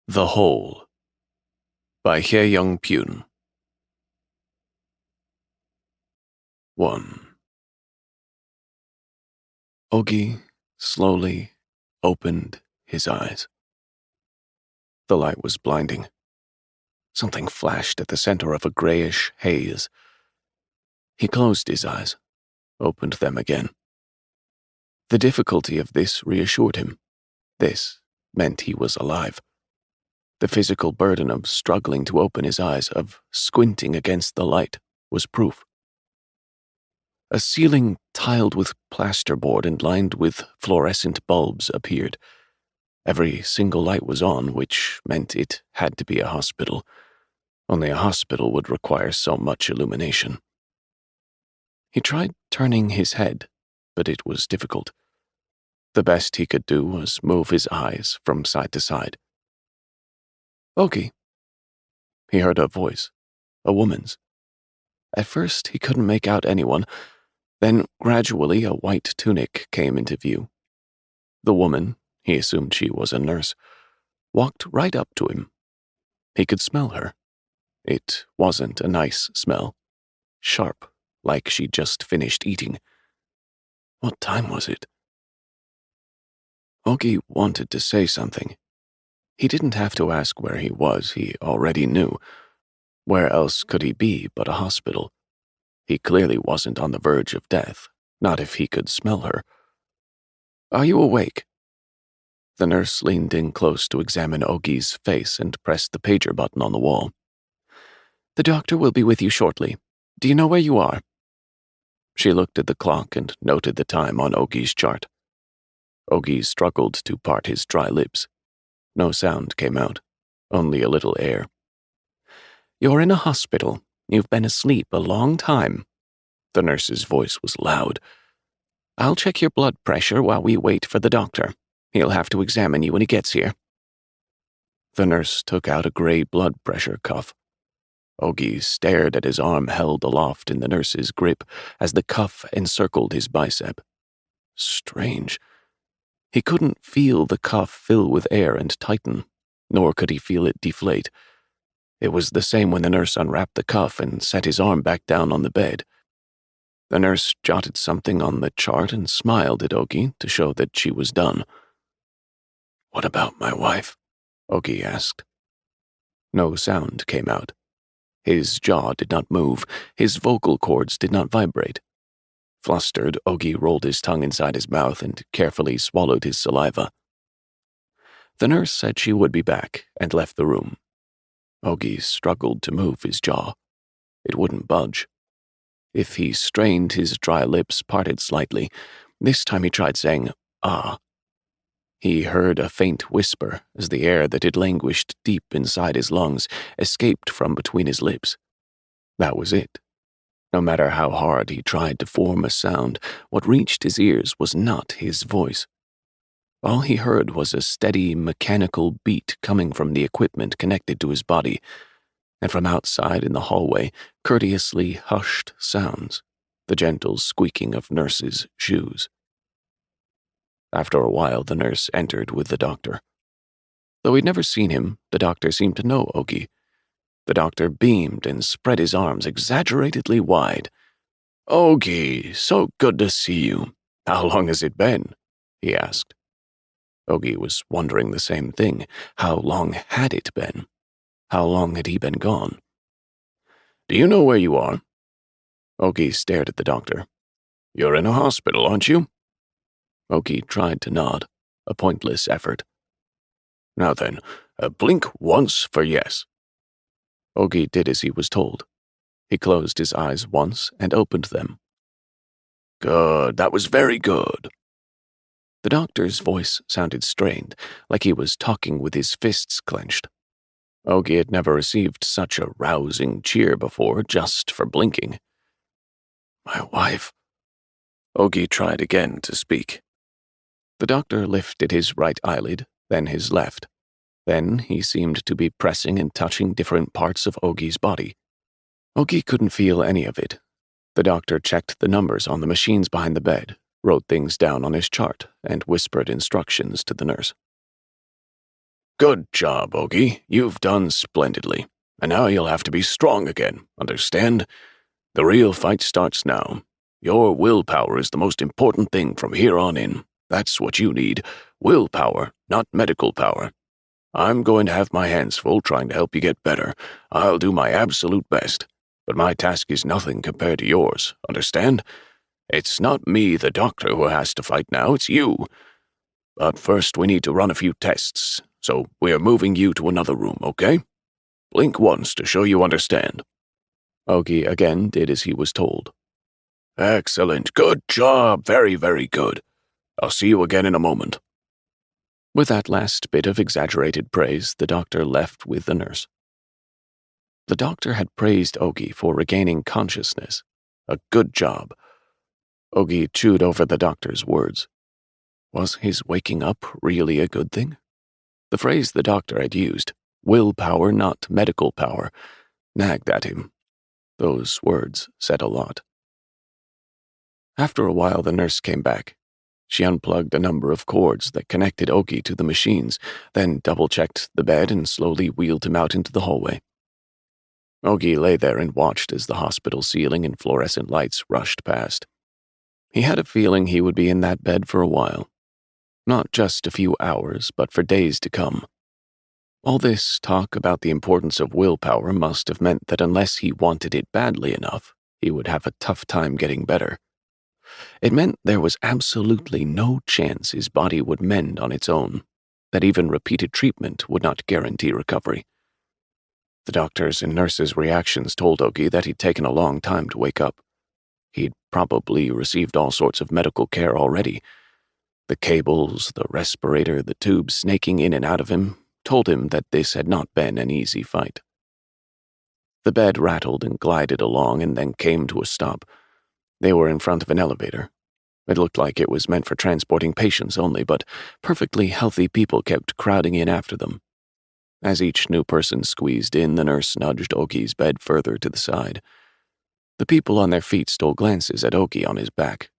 The Hole by Hye-Young Pyun. 1. Ogi slowly opened his eyes. The light was blinding. Something flashed at the center of a grayish haze. He closed his eyes, opened them again. The difficulty of this reassured him. This meant he was alive. The physical burden of struggling to open his eyes, of squinting against the light, was proof. A ceiling tiled with plasterboard and lined with fluorescent bulbs appeared. Every single light was on, which meant it had to be a hospital. Only a hospital would require so much illumination. He tried turning his head, but it was difficult. The best he could do was move his eyes from side to side. "Ogi." He heard a voice, a woman's. At first he couldn't make out anyone. Then, gradually, a white tunic came into view. The woman, he assumed she was a nurse, walked right up to him. He could smell her. It wasn't a nice smell. Sharp, like she'd just finished eating. What time was it? Ogi wanted to say something. He didn't have to ask where he was, he already knew. Where else could he be but a hospital? He clearly wasn't on the verge of death, not if he could smell her. "Are you awake?" The nurse leaned in close to examine Ogi's face and pressed the pager button on the wall. "The doctor will be with you shortly. Do you know where you are?" She looked at the clock and noted the time on Ogi's chart. Ogi struggled to part his dry lips. No sound came out, only a little air. "You're in a hospital. You've been asleep a long time." The nurse's voice was loud. "I'll check your blood pressure while we wait for the doctor. He'll have to examine you when he gets here." The nurse took out a gray blood pressure cuff. Ogi stared at his arm held aloft in the nurse's grip as the cuff encircled his bicep. Strange. He couldn't feel the cuff fill with air and tighten, nor could he feel it deflate. It was the same when the nurse unwrapped the cuff and set his arm back down on the bed. The nurse jotted something on the chart and smiled at Ogi to show that she was done. "What about my wife?" Ogi asked. No sound came out. His jaw did not move. His vocal cords did not vibrate. Flustered, Ogi rolled his tongue inside his mouth and carefully swallowed his saliva. The nurse said she would be back and left the room. Ogi struggled to move his jaw. It wouldn't budge. If he strained, his dry lips parted slightly. This time he tried saying, "Ah." He heard a faint whisper as the air that had languished deep inside his lungs escaped from between his lips. That was it. No matter how hard he tried to form a sound, what reached his ears was not his voice. All he heard was a steady, mechanical beat coming from the equipment connected to his body, and from outside in the hallway, courteously hushed sounds, the gentle squeaking of nurses' shoes. After a while, the nurse entered with the doctor. Though he'd never seen him, the doctor seemed to know Ogi. The doctor beamed and spread his arms exaggeratedly wide. "Ogi, so good to see you. How long has it been?" he asked. Ogi was wondering the same thing. How long had it been? How long had he been gone? "Do you know where you are?" Ogi stared at the doctor. "You're in a hospital, aren't you?" Ogi tried to nod, a pointless effort. "Now then, blink once for yes." Ogi did as he was told. He closed his eyes once and opened them. "Good, that was very good." The doctor's voice sounded strained, like he was talking with his fists clenched. Ogi had never received such a rousing cheer before just for blinking. "My wife." Ogi tried again to speak. The doctor lifted his right eyelid, then his left. Then he seemed to be pressing and touching different parts of Ogi's body. Ogi couldn't feel any of it. The doctor checked the numbers on the machines behind the bed, wrote things down on his chart, and whispered instructions to the nurse. Good job, Ogie. You've done splendidly. And now you'll have to be strong again, understand? The real fight starts now. Your willpower is the most important thing from here on in. That's what you need. Willpower, not medical power. I'm going to have my hands full trying to help you get better. I'll do my absolute best. But my task is nothing compared to yours, understand? It's not me, the doctor, who has to fight now, it's you. But first we need to run a few tests, so we're moving you to another room, okay? Blink once to show you understand. Ogie again did as he was told. Excellent. Good job. Very, very good. I'll see you again in a moment. With that last bit of exaggerated praise, the doctor left with the nurse. The doctor had praised Ogie for regaining consciousness. A good job. Ogie chewed over the doctor's words. Was his waking up really a good thing? The phrase the doctor had used, willpower, not medical power, nagged at him. Those words said a lot. After a while, the nurse came back. She unplugged a number of cords that connected Ogie to the machines, then double-checked the bed and slowly wheeled him out into the hallway. Ogie lay there and watched as the hospital ceiling and fluorescent lights rushed past. He had a feeling he would be in that bed for a while. Not just a few hours, but for days to come. All this talk about the importance of willpower must have meant that unless he wanted it badly enough, he would have a tough time getting better. It meant there was absolutely no chance his body would mend on its own, that even repeated treatment would not guarantee recovery. The doctors' and nurses' reactions told Ogie that he'd taken a long time to wake up. He'd probably received all sorts of medical care already. The cables, the respirator, the tubes snaking in and out of him told him that this had not been an easy fight. The bed rattled and glided along and then came to a stop. They were in front of an elevator. It looked like it was meant for transporting patients only, but perfectly healthy people kept crowding in after them. As each new person squeezed in, the nurse nudged Ogie's bed further to the side. The people on their feet stole glances at Ogie on his back.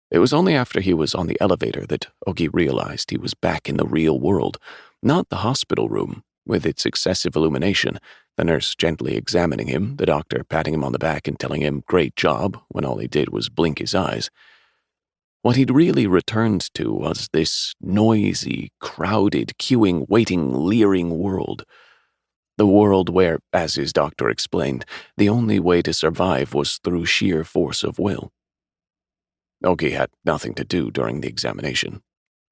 It was only after he was on the elevator that Ogie realized he was back in the real world, not the hospital room, with its excessive illumination, the nurse gently examining him, the doctor patting him on the back and telling him, "Great job," when all he did was blink his eyes. What he'd really returned to was this noisy, crowded, queuing, waiting, leering world. The world where, as his doctor explained, the only way to survive was through sheer force of will. Ogie had nothing to do during the examination.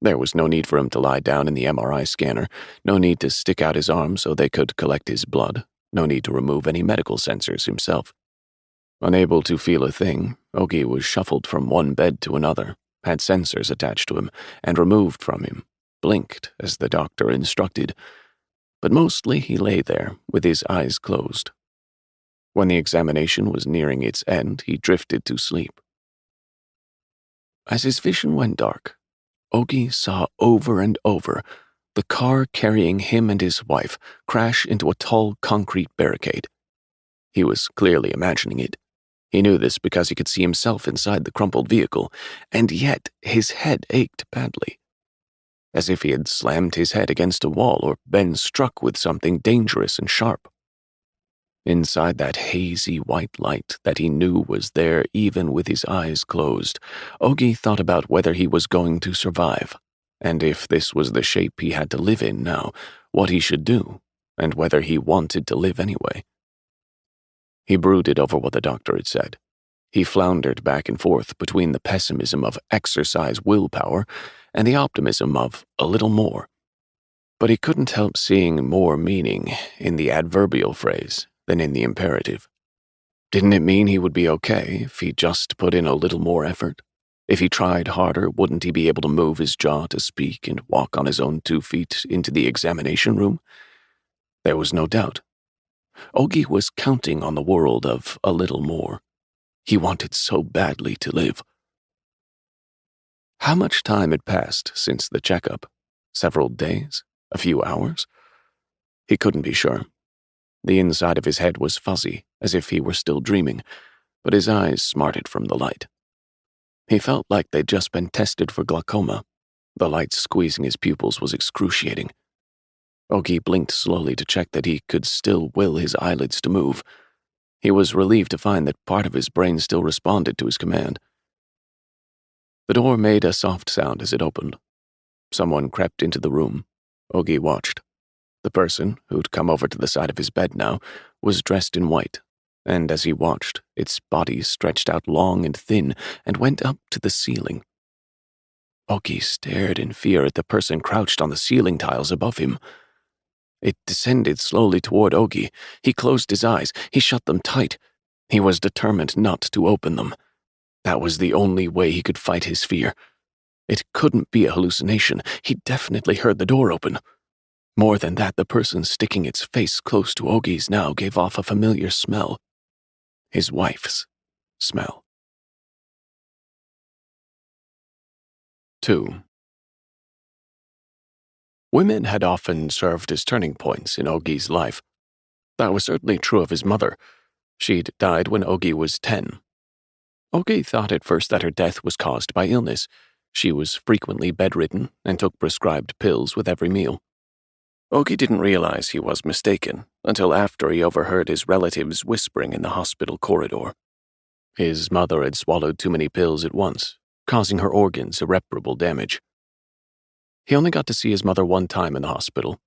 There was no need for him to lie down in the MRI scanner, no need to stick out his arm so they could collect his blood, no need to remove any medical sensors himself. Unable to feel a thing, Ogie was shuffled from one bed to another, had sensors attached to him, and removed from him, blinked as the doctor instructed. But mostly he lay there, with his eyes closed. When the examination was nearing its end, he drifted to sleep. As his vision went dark, Ogie saw over and over the car carrying him and his wife crash into a tall concrete barricade. He was clearly imagining it. He knew this because he could see himself inside the crumpled vehicle, and yet his head ached badly, as if he had slammed his head against a wall or been struck with something dangerous and sharp. Inside that hazy white light that he knew was there even with his eyes closed, Ogie thought about whether he was going to survive, and if this was the shape he had to live in now, what he should do, and whether he wanted to live anyway. He brooded over what the doctor had said. He floundered back and forth between the pessimism of exercise willpower and the optimism of a little more. But he couldn't help seeing more meaning in the adverbial phrase than in the imperative. Didn't it mean he would be okay if he just put in a little more effort? If he tried harder, wouldn't he be able to move his jaw to speak and walk on his own 2 feet into the examination room? There was no doubt. Ogie was counting on the world of a little more. He wanted so badly to live. How much time had passed since the checkup? Several days? A few hours? He couldn't be sure. The inside of his head was fuzzy, as if he were still dreaming, but his eyes smarted from the light. He felt like they'd just been tested for glaucoma. The light squeezing his pupils was excruciating. Ogi blinked slowly to check that he could still will his eyelids to move. He was relieved to find that part of his brain still responded to his command. The door made a soft sound as it opened. Someone crept into the room. Ogi watched. The person, who'd come over to the side of his bed now, was dressed in white, and as he watched, its body stretched out long and thin and went up to the ceiling. Ogi stared in fear at the person crouched on the ceiling tiles above him. It descended slowly toward Ogi. He closed his eyes. He shut them tight. He was determined not to open them. That was the only way he could fight his fear. It couldn't be a hallucination. He definitely heard the door open. More than that, the person sticking its face close to Ogi's now gave off a familiar smell. His wife's smell. 2. Women had often served as turning points in Ogi's life. That was certainly true of his mother. She'd died when Ogi was 10. Ogi thought at first that her death was caused by illness. She was frequently bedridden and took prescribed pills with every meal. Ogi didn't realize he was mistaken until after he overheard his relatives whispering in the hospital corridor. His mother had swallowed too many pills at once, causing her organs irreparable damage. He only got to see his mother one time in the hospital.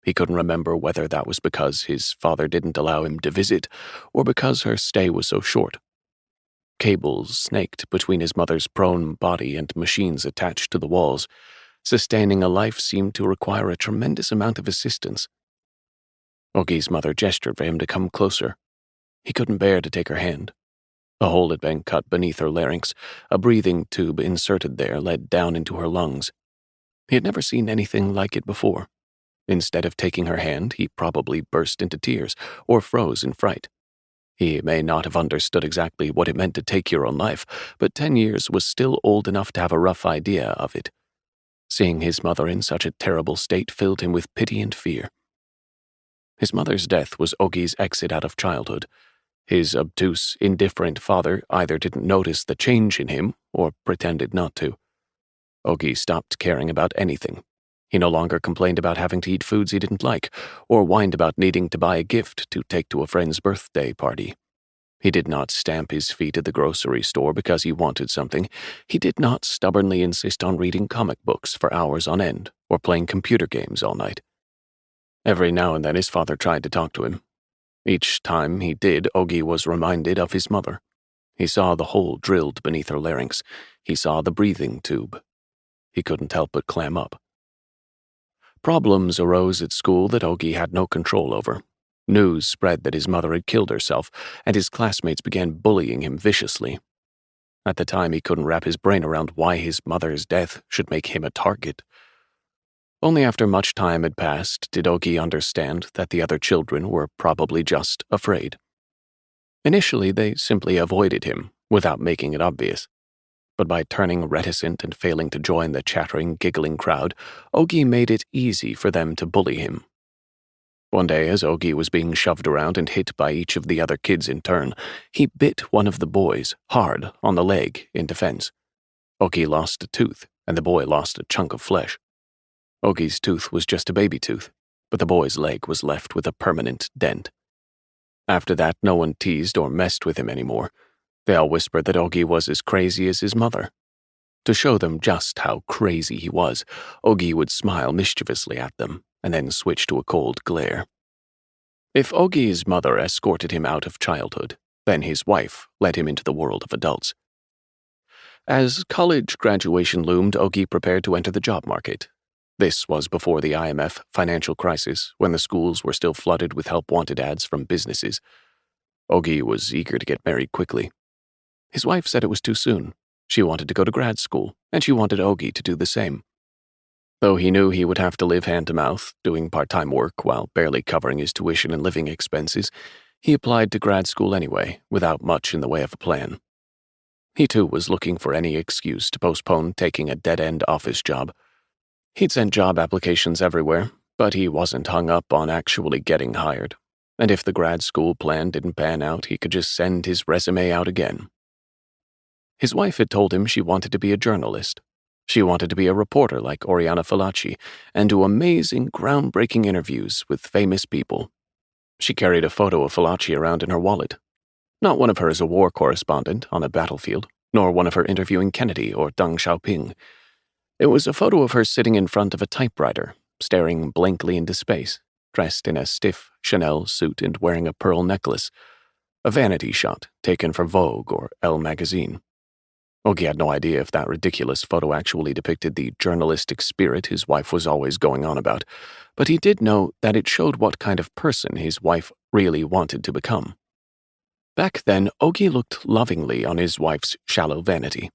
He couldn't remember whether that was because his father didn't allow him to visit or because her stay was so short. Cables snaked between his mother's prone body and machines attached to the walls. Sustaining a life seemed to require a tremendous amount of assistance. Ogi's mother gestured for him to come closer. He couldn't bear to take her hand. A hole had been cut beneath her larynx. A breathing tube inserted there led down into her lungs. He had never seen anything like it before. Instead of taking her hand, he probably burst into tears or froze in fright. He may not have understood exactly what it meant to take your own life, but 10 years was still old enough to have a rough idea of it. Seeing his mother in such a terrible state filled him with pity and fear. His mother's death was Ogi's exit out of childhood. His obtuse, indifferent father either didn't notice the change in him or pretended not to. Ogi stopped caring about anything. He no longer complained about having to eat foods he didn't like, or whined about needing to buy a gift to take to a friend's birthday party. He did not stamp his feet at the grocery store because he wanted something. He did not stubbornly insist on reading comic books for hours on end, or playing computer games all night. Every now and then his father tried to talk to him. Each time he did, Ogi was reminded of his mother. He saw the hole drilled beneath her larynx. He saw the breathing tube. He couldn't help but clam up. Problems arose at school that Ogi had no control over. News spread that his mother had killed herself, and his classmates began bullying him viciously. At the time, he couldn't wrap his brain around why his mother's death should make him a target. Only after much time had passed did Ogi understand that the other children were probably just afraid. Initially, they simply avoided him, without making it obvious. But by turning reticent and failing to join the chattering, giggling crowd, Ogi made it easy for them to bully him. One day, as Ogi was being shoved around and hit by each of the other kids in turn, he bit one of the boys hard on the leg in defense. Ogi lost a tooth, and the boy lost a chunk of flesh. Ogi's tooth was just a baby tooth, but the boy's leg was left with a permanent dent. After that, no one teased or messed with him anymore. They all whispered that Ogi was as crazy as his mother. To show them just how crazy he was, Ogi would smile mischievously at them and then switch to a cold glare. If Ogi's mother escorted him out of childhood, then his wife led him into the world of adults. As college graduation loomed, Ogi prepared to enter the job market. This was before the IMF financial crisis, when the schools were still flooded with help-wanted ads from businesses. Ogi was eager to get married quickly. His wife said it was too soon. She wanted to go to grad school, and she wanted Ogi to do the same. Though he knew he would have to live hand-to-mouth, doing part-time work while barely covering his tuition and living expenses, he applied to grad school anyway, without much in the way of a plan. He too was looking for any excuse to postpone taking a dead-end office job. He'd sent job applications everywhere, but he wasn't hung up on actually getting hired. And if the grad school plan didn't pan out, he could just send his resume out again. His wife had told him she wanted to be a journalist. She wanted to be a reporter like Oriana Fallaci and do amazing, groundbreaking interviews with famous people. She carried a photo of Fallaci around in her wallet. Not one of her as a war correspondent on a battlefield, nor one of her interviewing Kennedy or Deng Xiaoping. It was a photo of her sitting in front of a typewriter, staring blankly into space, dressed in a stiff Chanel suit and wearing a pearl necklace, a vanity shot taken for Vogue or Elle magazine. Ogi had no idea if that ridiculous photo actually depicted the journalistic spirit his wife was always going on about, but he did know that it showed what kind of person his wife really wanted to become. Back then, Ogi looked lovingly on his wife's shallow vanity.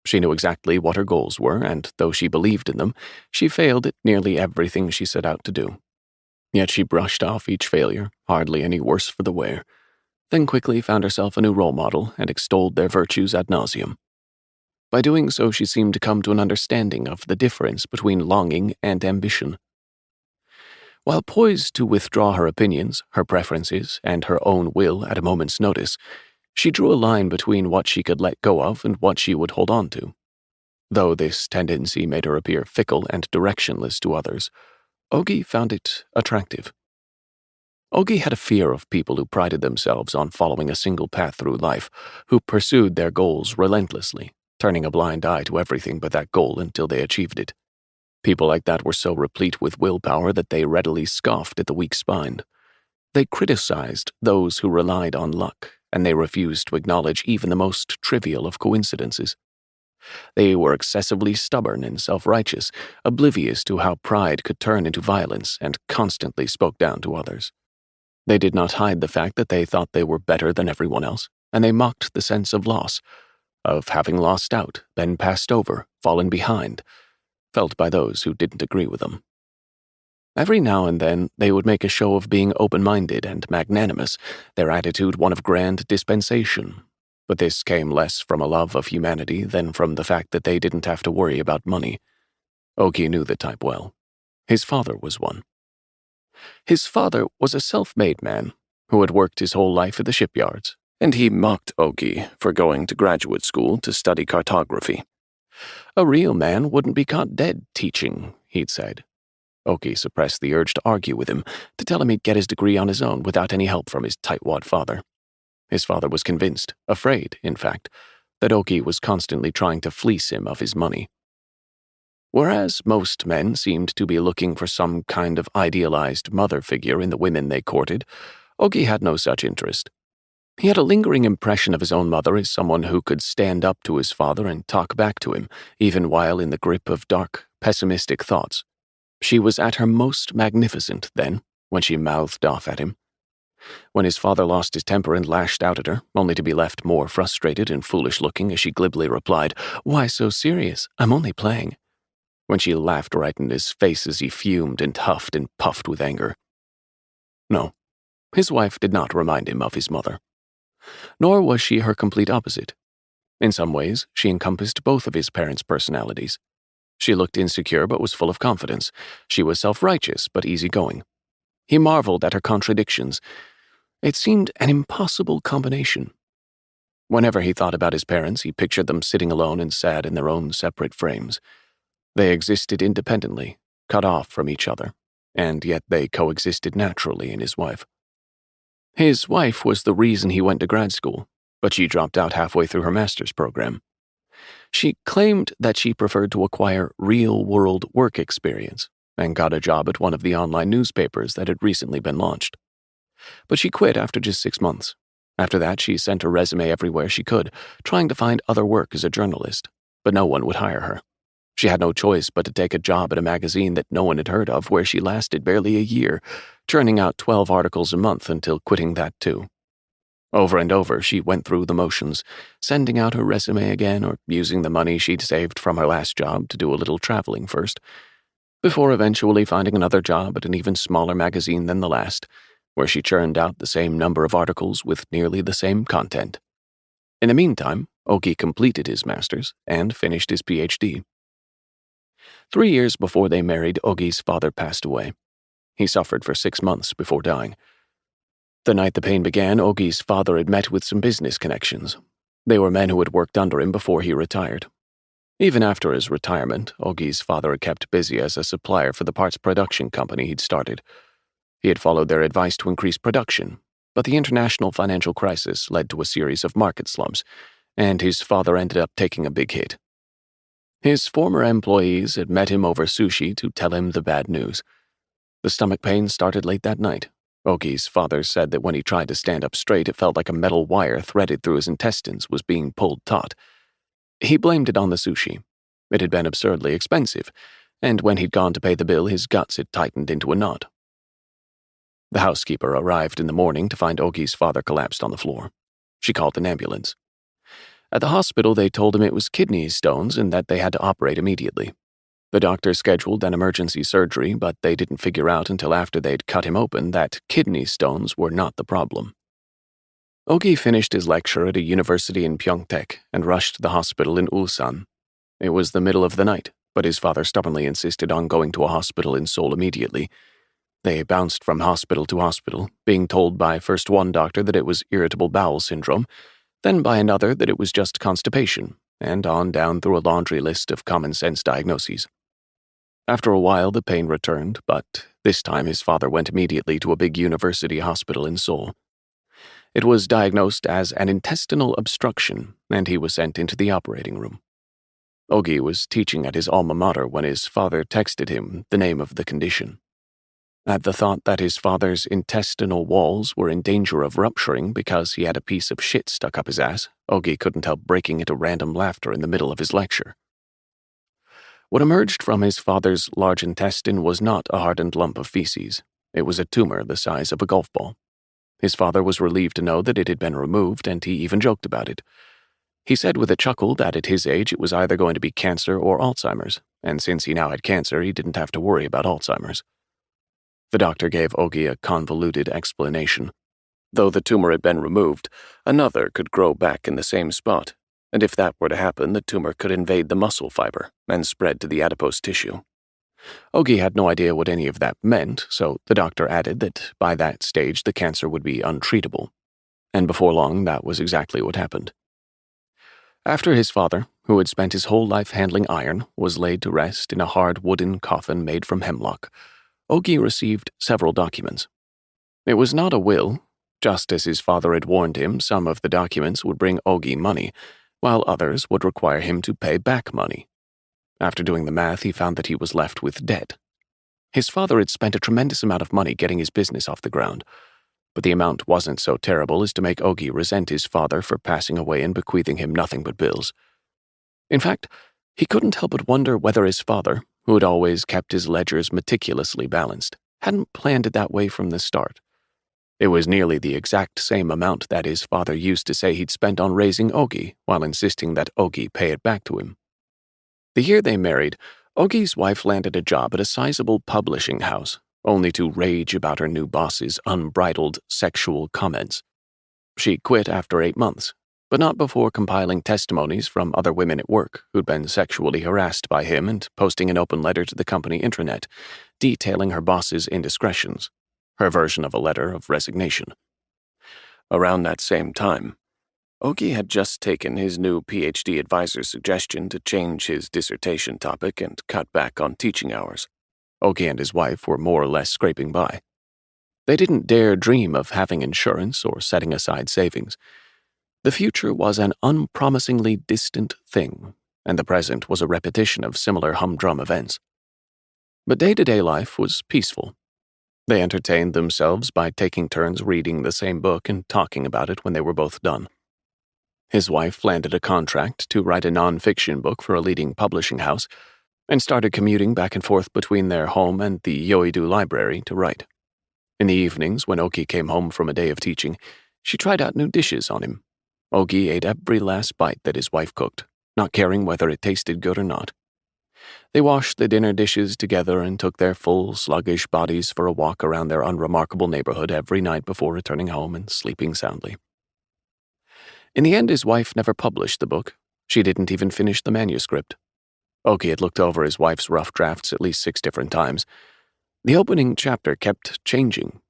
She knew exactly what her goals were, and though she believed in them, she failed at nearly everything she set out to do. Yet she brushed off each failure, hardly any worse for the wear, then quickly found herself a new role model and extolled their virtues ad nauseum. By doing so, she seemed to come to an understanding of the difference between longing and ambition. While poised to withdraw her opinions, her preferences, and her own will at a moment's notice, she drew a line between what she could let go of and what she would hold on to. Though this tendency made her appear fickle and directionless to others, Ogi found it attractive. Ogi had a fear of people who prided themselves on following a single path through life, who pursued their goals relentlessly, turning a blind eye to everything but that goal until they achieved it. People like that were so replete with willpower that they readily scoffed at the weak-spined. They criticized those who relied on luck, and they refused to acknowledge even the most trivial of coincidences. They were excessively stubborn and self-righteous, oblivious to how pride could turn into violence, and constantly spoke down to others. They did not hide the fact that they thought they were better than everyone else, and they mocked the sense of loss, of having lost out, been passed over, fallen behind, felt by those who didn't agree with them. Every now and then, they would make a show of being open-minded and magnanimous, their attitude one of grand dispensation. But this came less from a love of humanity than from the fact that they didn't have to worry about money. Ogi knew the type well. His father was one. His father was a self-made man who had worked his whole life at the shipyards, and he mocked Ogi for going to graduate school to study cartography. A real man wouldn't be caught dead teaching, he'd said. Ogi suppressed the urge to argue with him, to tell him he'd get his degree on his own without any help from his tightwad father. His father was convinced, afraid, in fact, that Ogi was constantly trying to fleece him of his money. Whereas most men seemed to be looking for some kind of idealized mother figure in the women they courted, Ogi had no such interest. He had a lingering impression of his own mother as someone who could stand up to his father and talk back to him, even while in the grip of dark, pessimistic thoughts. She was at her most magnificent then, when she mouthed off at him. When his father lost his temper and lashed out at her, only to be left more frustrated and foolish-looking as she glibly replied, "Why so serious? I'm only playing." When she laughed right in his face as he fumed and huffed and puffed with anger. No, his wife did not remind him of his mother. Nor was she her complete opposite. In some ways, she encompassed both of his parents' personalities. She looked insecure but was full of confidence. She was self-righteous but easygoing. He marveled at her contradictions. It seemed an impossible combination. Whenever he thought about his parents, he pictured them sitting alone and sad in their own separate frames. They existed independently, cut off from each other, and yet they coexisted naturally in his wife. His wife was the reason he went to grad school, but she dropped out halfway through her master's program. She claimed that she preferred to acquire real-world work experience and got a job at one of the online newspapers that had recently been launched. But she quit after just 6 months. After that, she sent her resume everywhere she could, trying to find other work as a journalist, but no one would hire her. She had no choice but to take a job at a magazine that no one had heard of, where she lasted barely a year, churning out 12 articles a month until quitting that too. Over and over, she went through the motions, sending out her resume again or using the money she'd saved from her last job to do a little traveling first, before eventually finding another job at an even smaller magazine than the last, where she churned out the same number of articles with nearly the same content. In the meantime, Ogi completed his master's and finished his PhD. 3 years before they married, Ogi's father passed away. He suffered for 6 months before dying. The night the pain began, Ogi's father had met with some business connections. They were men who had worked under him before he retired. Even after his retirement, Ogi's father kept busy as a supplier for the parts production company he'd started. He had followed their advice to increase production, but the international financial crisis led to a series of market slumps, and his father ended up taking a big hit. His former employees had met him over sushi to tell him the bad news. The stomach pain started late that night. Ogi's father said that when he tried to stand up straight, it felt like a metal wire threaded through his intestines was being pulled taut. He blamed it on the sushi. It had been absurdly expensive, and when he'd gone to pay the bill, his guts had tightened into a knot. The housekeeper arrived in the morning to find Ogi's father collapsed on the floor. She called an ambulance. At the hospital, they told him it was kidney stones and that they had to operate immediately. The doctor scheduled an emergency surgery, but they didn't figure out until after they'd cut him open that kidney stones were not the problem. Ogi finished his lecture at a university in Pyeongtaek and rushed to the hospital in Ulsan. It was the middle of the night, but his father stubbornly insisted on going to a hospital in Seoul immediately. They bounced from hospital to hospital, being told by first one doctor that it was irritable bowel syndrome, then by another that it was just constipation, and on down through a laundry list of common-sense diagnoses. After a while, the pain returned, but this time his father went immediately to a big university hospital in Seoul. It was diagnosed as an intestinal obstruction, and he was sent into the operating room. Ogi was teaching at his alma mater when his father texted him the name of the condition. At the thought that his father's intestinal walls were in danger of rupturing because he had a piece of shit stuck up his ass, Ogi couldn't help breaking into random laughter in the middle of his lecture. What emerged from his father's large intestine was not a hardened lump of feces. It was a tumor the size of a golf ball. His father was relieved to know that it had been removed, and he even joked about it. He said with a chuckle that at his age it was either going to be cancer or Alzheimer's, and since he now had cancer, he didn't have to worry about Alzheimer's. The doctor gave Ogi a convoluted explanation. Though the tumor had been removed, another could grow back in the same spot, and if that were to happen, the tumor could invade the muscle fiber and spread to the adipose tissue. Ogi had no idea what any of that meant, so the doctor added that by that stage the cancer would be untreatable. And before long, that was exactly what happened. After his father, who had spent his whole life handling iron, was laid to rest in a hard wooden coffin made from hemlock, Ogi received several documents. It was not a will. Just as his father had warned him, some of the documents would bring Ogi money, while others would require him to pay back money. After doing the math, he found that he was left with debt. His father had spent a tremendous amount of money getting his business off the ground, but the amount wasn't so terrible as to make Ogi resent his father for passing away and bequeathing him nothing but bills. In fact, he couldn't help but wonder whether his father, who had always kept his ledgers meticulously balanced, hadn't planned it that way from the start. It was nearly the exact same amount that his father used to say he'd spent on raising Ogi, while insisting that Ogi pay it back to him. The year they married, Ogi's wife landed a job at a sizable publishing house, only to rage about her new boss's unbridled sexual comments. She quit after 8 months, but not before compiling testimonies from other women at work who'd been sexually harassed by him and posting an open letter to the company intranet, detailing her boss's indiscretions, her version of a letter of resignation. Around that same time, Ogi had just taken his new PhD advisor's suggestion to change his dissertation topic and cut back on teaching hours. Ogi and his wife were more or less scraping by. They didn't dare dream of having insurance or setting aside savings. The future was an unpromisingly distant thing, and the present was a repetition of similar humdrum events. But day-to-day life was peaceful. They entertained themselves by taking turns reading the same book and talking about it when they were both done. His wife landed a contract to write a non-fiction book for a leading publishing house and started commuting back and forth between their home and the Yoido library to write. In the evenings, when Ogi came home from a day of teaching, she tried out new dishes on him. Ogi ate every last bite that his wife cooked, not caring whether it tasted good or not. They washed the dinner dishes together and took their full, sluggish bodies for a walk around their unremarkable neighborhood every night before returning home and sleeping soundly. In the end, his wife never published the book. She didn't even finish the manuscript. Ogi had looked over his wife's rough drafts at least 6 different times. The opening chapter kept changing.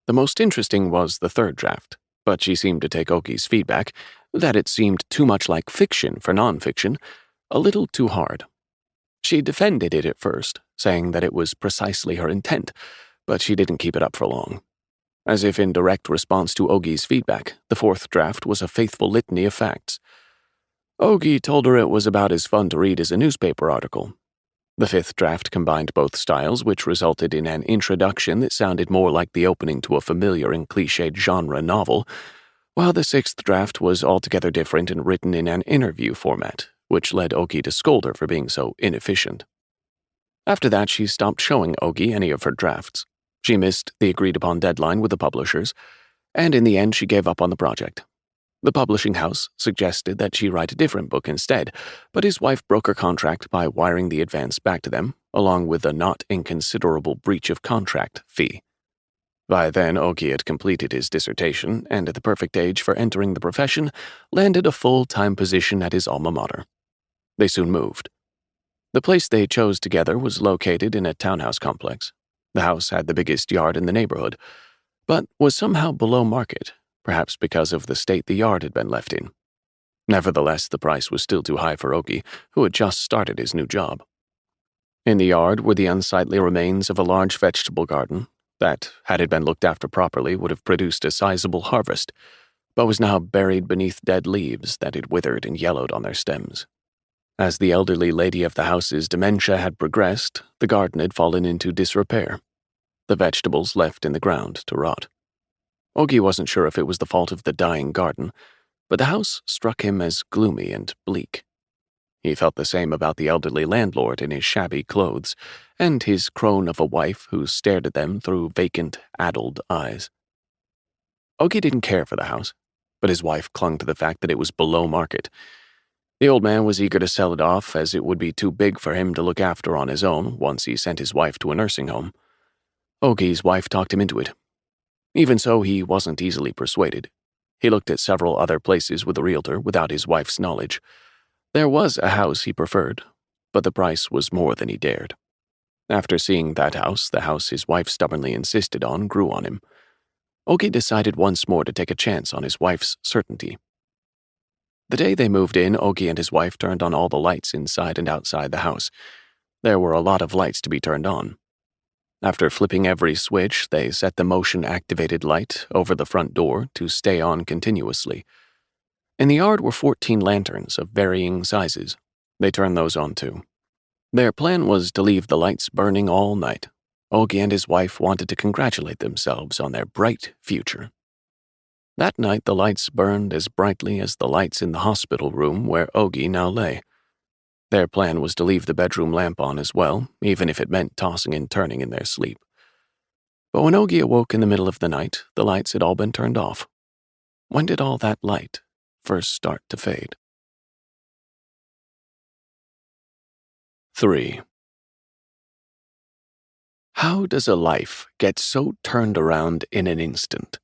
The most interesting was the 3rd draft, but she seemed to take Ogi's feedback, that it seemed too much like fiction for nonfiction, A little too hard. She defended it at first, saying that it was precisely her intent, but she didn't keep it up for long. As if in direct response to Ogie's feedback, the fourth draft was a faithful litany of facts. Ogie told her it was about as fun to read as a newspaper article. The fifth draft combined both styles, which resulted in an introduction that sounded more like the opening to a familiar and cliched genre novel, while the sixth draft was altogether different and written in an interview format, which led Ogie to scold her for being so inefficient. After that, she stopped showing Ogie any of her drafts. She missed the agreed-upon deadline with the publishers, and in the end she gave up on the project. The publishing house suggested that she write a different book instead, but his wife broke her contract by wiring the advance back to them, along with a not inconsiderable breach of contract fee. By then, Ogie had completed his dissertation, and at the perfect age for entering the profession, landed a full-time position at his alma mater. They soon moved. The place they chose together was located in a townhouse complex. The house had the biggest yard in the neighborhood, but was somehow below market, perhaps because of the state the yard had been left in. Nevertheless, the price was still too high for Ogie, who had just started his new job. In the yard were the unsightly remains of a large vegetable garden that, had it been looked after properly, would have produced a sizable harvest, but was now buried beneath dead leaves that had withered and yellowed on their stems. As the elderly lady of the house's dementia had progressed, the garden had fallen into disrepair, the vegetables left in the ground to rot. Ogie wasn't sure if it was the fault of the dying garden, but the house struck him as gloomy and bleak. He felt the same about the elderly landlord in his shabby clothes, and his crone of a wife who stared at them through vacant, addled eyes. Ogie didn't care for the house, but his wife clung to the fact that it was below market. The old man was eager to sell it off, as it would be too big for him to look after on his own once he sent his wife to a nursing home. Ogie's wife talked him into it. Even so, he wasn't easily persuaded. He looked at several other places with a realtor without his wife's knowledge. There was a house he preferred, but the price was more than he dared. After seeing that house, the house his wife stubbornly insisted on grew on him. Ogie decided once more to take a chance on his wife's certainty. The day they moved in, Ogie and his wife turned on all the lights inside and outside the house. There were a lot of lights to be turned on. After flipping every switch, they set the motion-activated light over the front door to stay on continuously. In the yard were 14 lanterns of varying sizes. They turned those on too. Their plan was to leave the lights burning all night. Ogie and his wife wanted to congratulate themselves on their bright future. That night, the lights burned as brightly as the lights in the hospital room where Ogie now lay. Their plan was to leave the bedroom lamp on as well, even if it meant tossing and turning in their sleep. But when Ogie awoke in the middle of the night, the lights had all been turned off. When did all that light first start to fade? 3. How does a life get so turned around in an instant?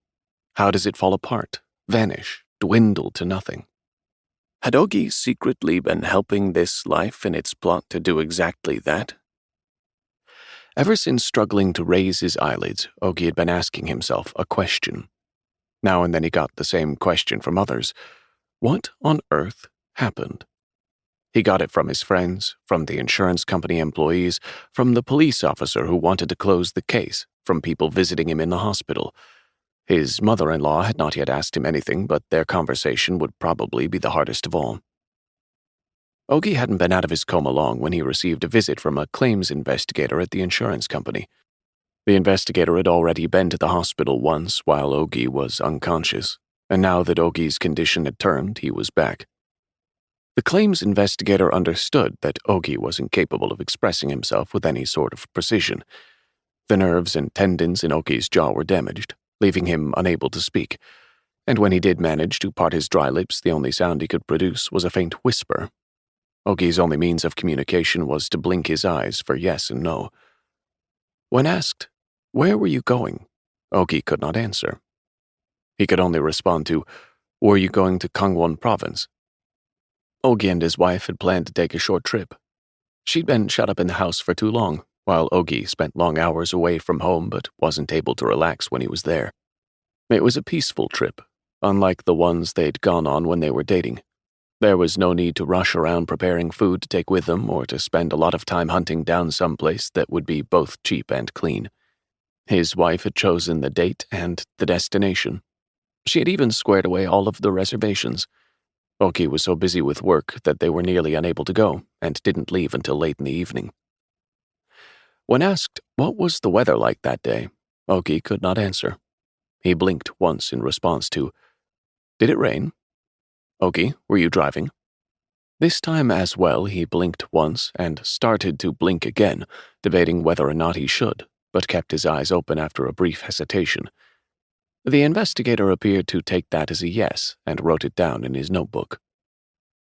How does it fall apart, vanish, dwindle to nothing? Had Ogie secretly been helping this life in its plot to do exactly that? Ever since struggling to raise his eyelids, Ogie had been asking himself a question. Now and then he got the same question from others. What on earth happened? He got it from his friends, from the insurance company employees, from the police officer who wanted to close the case, from people visiting him in the hospital. His mother-in-law had not yet asked him anything, but their conversation would probably be the hardest of all. Ogie hadn't been out of his coma long when he received a visit from a claims investigator at the insurance company. The investigator had already been to the hospital once while Ogie was unconscious, and now that Ogie's condition had turned, he was back. The claims investigator understood that Ogie was incapable of expressing himself with any sort of precision. The nerves and tendons in Ogie's jaw were damaged, leaving him unable to speak, and when he did manage to part his dry lips, the only sound he could produce was a faint whisper. Ogie's only means of communication was to blink his eyes for yes and no. When asked, "Where were you going?" Ogie could not answer. He could only respond to, "Were you going to Gangwon province?" Ogie and his wife had planned to take a short trip. She'd been shut up in the house for too long, while Ogie spent long hours away from home but wasn't able to relax when he was there. It was a peaceful trip, unlike the ones they'd gone on when they were dating. There was no need to rush around preparing food to take with them or to spend a lot of time hunting down someplace that would be both cheap and clean. His wife had chosen the date and the destination. She had even squared away all of the reservations. Oki was so busy with work that they were nearly unable to go and didn't leave until late in the evening. When asked what was the weather like that day, Oki could not answer. He blinked once in response to, "Did it rain? Oki, were you driving?" This time as well he blinked once and started to blink again, debating whether or not he should, but kept his eyes open after a brief hesitation. The investigator appeared to take that as a yes and wrote it down in his notebook.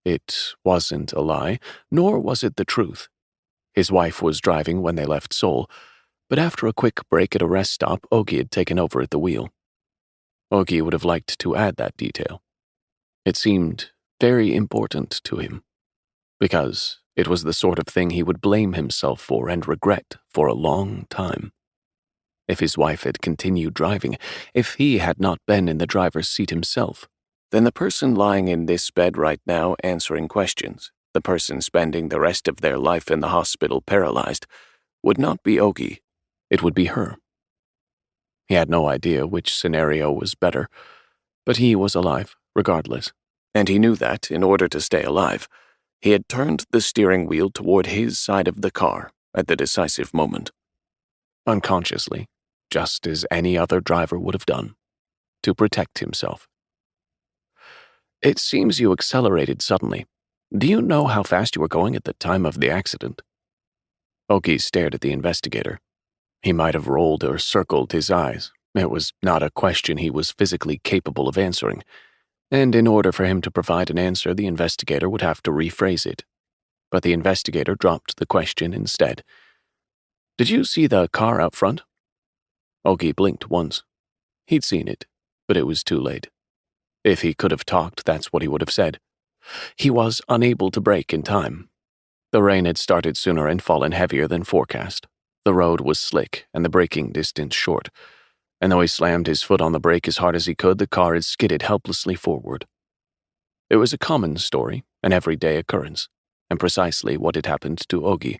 It wasn't a lie, nor was it the truth. His wife was driving when they left Seoul, but after a quick break at a rest stop, Oki had taken over at the wheel. Oki would have liked to add that detail. It seemed very important to him, because it was the sort of thing he would blame himself for and regret for a long time. If his wife had continued driving, if he had not been in the driver's seat himself, then the person lying in this bed right now answering questions, the person spending the rest of their life in the hospital paralyzed, would not be Oki, it would be her. He had no idea which scenario was better, but he was alive, regardless, and he knew that, in order to stay alive, he had turned the steering wheel toward his side of the car at the decisive moment. Unconsciously, just as any other driver would have done, to protect himself. "It seems you accelerated suddenly. Do you know how fast you were going at the time of the accident?" Oki stared at the investigator. He might have rolled or circled his eyes. It was not a question he was physically capable of answering, and in order for him to provide an answer, the investigator would have to rephrase it. But the investigator dropped the question instead. "Did you see the car out front?" Oki blinked once. He'd seen it, but it was too late. If he could have talked, that's what he would have said. He was unable to brake in time. The rain had started sooner and fallen heavier than forecast. The road was slick and the braking distance short, and though he slammed his foot on the brake as hard as he could, the car had skidded helplessly forward. It was a common story, an everyday occurrence, and precisely what had happened to Ogi.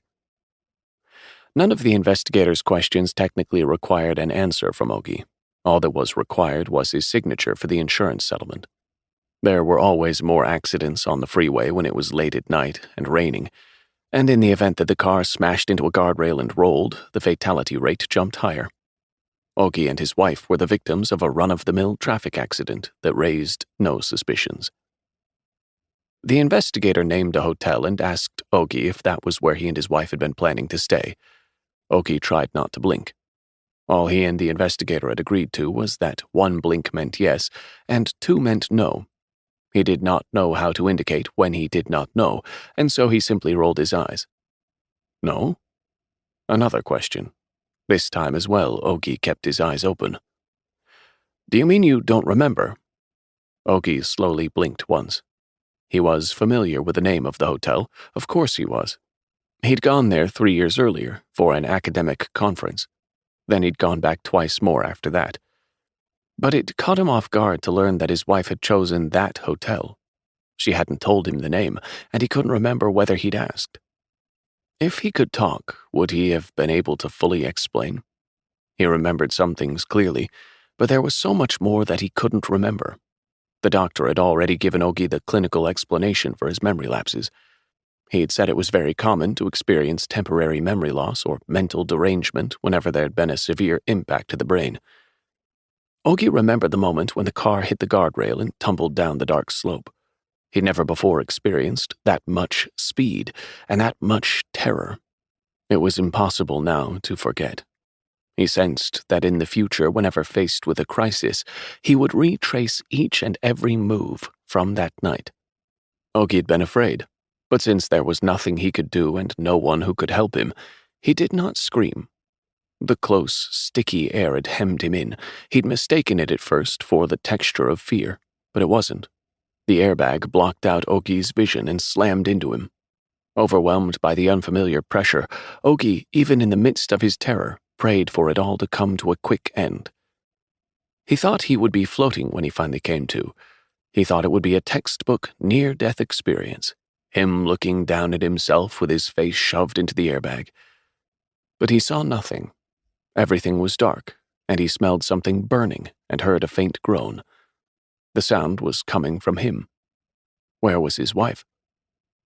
None of the investigator's questions technically required an answer from Ogi. All that was required was his signature for the insurance settlement. There were always more accidents on the freeway when it was late at night and raining, and in the event that the car smashed into a guardrail and rolled, the fatality rate jumped higher. Ogi and his wife were the victims of a run-of-the-mill traffic accident that raised no suspicions. The investigator named a hotel and asked Ogi if that was where he and his wife had been planning to stay. Ogi tried not to blink. All he and the investigator had agreed to was that 1 blink meant yes, and 2 meant no. He did not know how to indicate when he did not know, and so he simply rolled his eyes. "No?" Another question. This time as well, Ogi kept his eyes open. "Do you mean you don't remember?" Ogi slowly blinked once. He was familiar with the name of the hotel. Of course he was. He'd gone there 3 years earlier for an academic conference. Then he'd gone back twice more after that. But it caught him off guard to learn that his wife had chosen that hotel. She hadn't told him the name, and he couldn't remember whether he'd asked. If he could talk, would he have been able to fully explain? He remembered some things clearly, but there was so much more that he couldn't remember. The doctor had already given Ogi the clinical explanation for his memory lapses. He had said it was very common to experience temporary memory loss or mental derangement whenever there had been a severe impact to the brain. Ogi remembered the moment when the car hit the guardrail and tumbled down the dark slope. He'd never before experienced that much speed and that much terror. It was impossible now to forget. He sensed that in the future, whenever faced with a crisis, he would retrace each and every move from that night. Ogi had been afraid, but since there was nothing he could do and no one who could help him, he did not scream. The close, sticky air had hemmed him in. He'd mistaken it at first for the texture of fear, but it wasn't. The airbag blocked out Ogi's vision and slammed into him. Overwhelmed by the unfamiliar pressure, Ogi, even in the midst of his terror, prayed for it all to come to a quick end. He thought he would be floating when he finally came to. He thought it would be a textbook near-death experience, him looking down at himself with his face shoved into the airbag. But he saw nothing. Everything was dark, and he smelled something burning and heard a faint groan. The sound was coming from him. Where was his wife?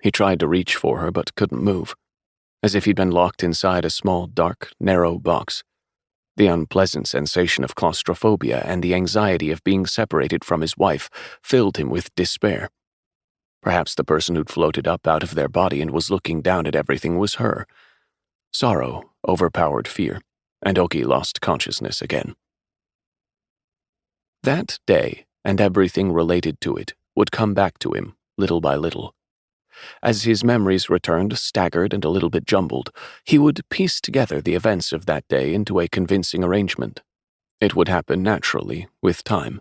He tried to reach for her but couldn't move, as if he'd been locked inside a small, dark, narrow box. The unpleasant sensation of claustrophobia and the anxiety of being separated from his wife filled him with despair. Perhaps the person who'd floated up out of their body and was looking down at everything was her. Sorrow overpowered fear, and Ogi lost consciousness again. That day, and everything related to it, would come back to him, little by little. As his memories returned, staggered and a little bit jumbled, he would piece together the events of that day into a convincing arrangement. It would happen naturally, with time.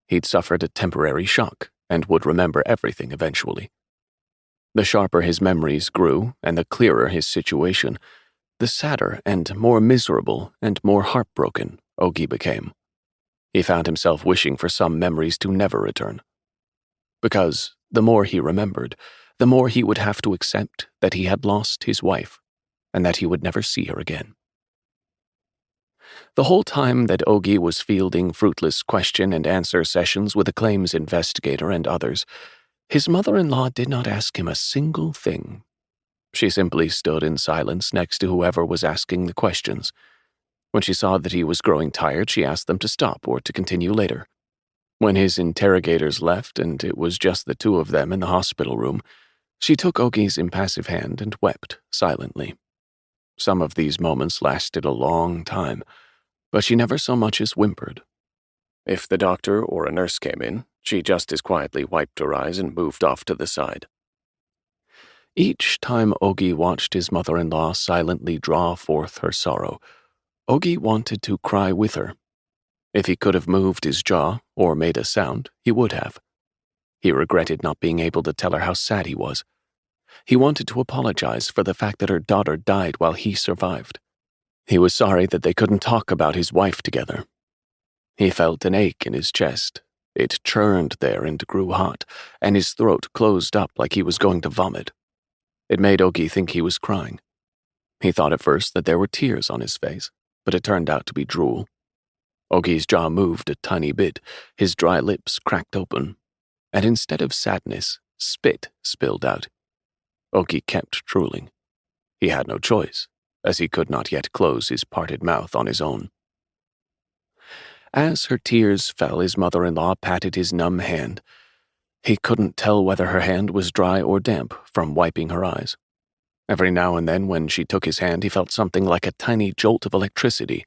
He'd suffered a temporary shock, and would remember everything eventually. The sharper his memories grew, and the clearer his situation, the sadder and more miserable and more heartbroken Ogi became. He found himself wishing for some memories to never return. Because the more he remembered, the more he would have to accept that he had lost his wife, and that he would never see her again. The whole time that Ogi was fielding fruitless question and answer sessions with a claims investigator and others, his mother-in-law did not ask him a single thing. She simply stood in silence next to whoever was asking the questions. When she saw that he was growing tired, she asked them to stop or to continue later. When his interrogators left and it was just the two of them in the hospital room, she took Ogi's impassive hand and wept silently. Some of these moments lasted a long time, but she never so much as whimpered. If the doctor or a nurse came in, she just as quietly wiped her eyes and moved off to the side. Each time Ogi watched his mother-in-law silently draw forth her sorrow, Ogi wanted to cry with her. If he could have moved his jaw or made a sound, he would have. He regretted not being able to tell her how sad he was. He wanted to apologize for the fact that her daughter died while he survived. He was sorry that they couldn't talk about his wife together. He felt an ache in his chest. It churned there and grew hot, and his throat closed up like he was going to vomit. It made Ogi think he was crying. He thought at first that there were tears on his face, but it turned out to be drool. Ogi's jaw moved a tiny bit, his dry lips cracked open, and instead of sadness, spit spilled out. Ogi kept drooling. He had no choice, as he could not yet close his parted mouth on his own. As her tears fell, his mother-in-law patted his numb hand. He couldn't tell whether her hand was dry or damp from wiping her eyes. Every now and then, when she took his hand, he felt something like a tiny jolt of electricity.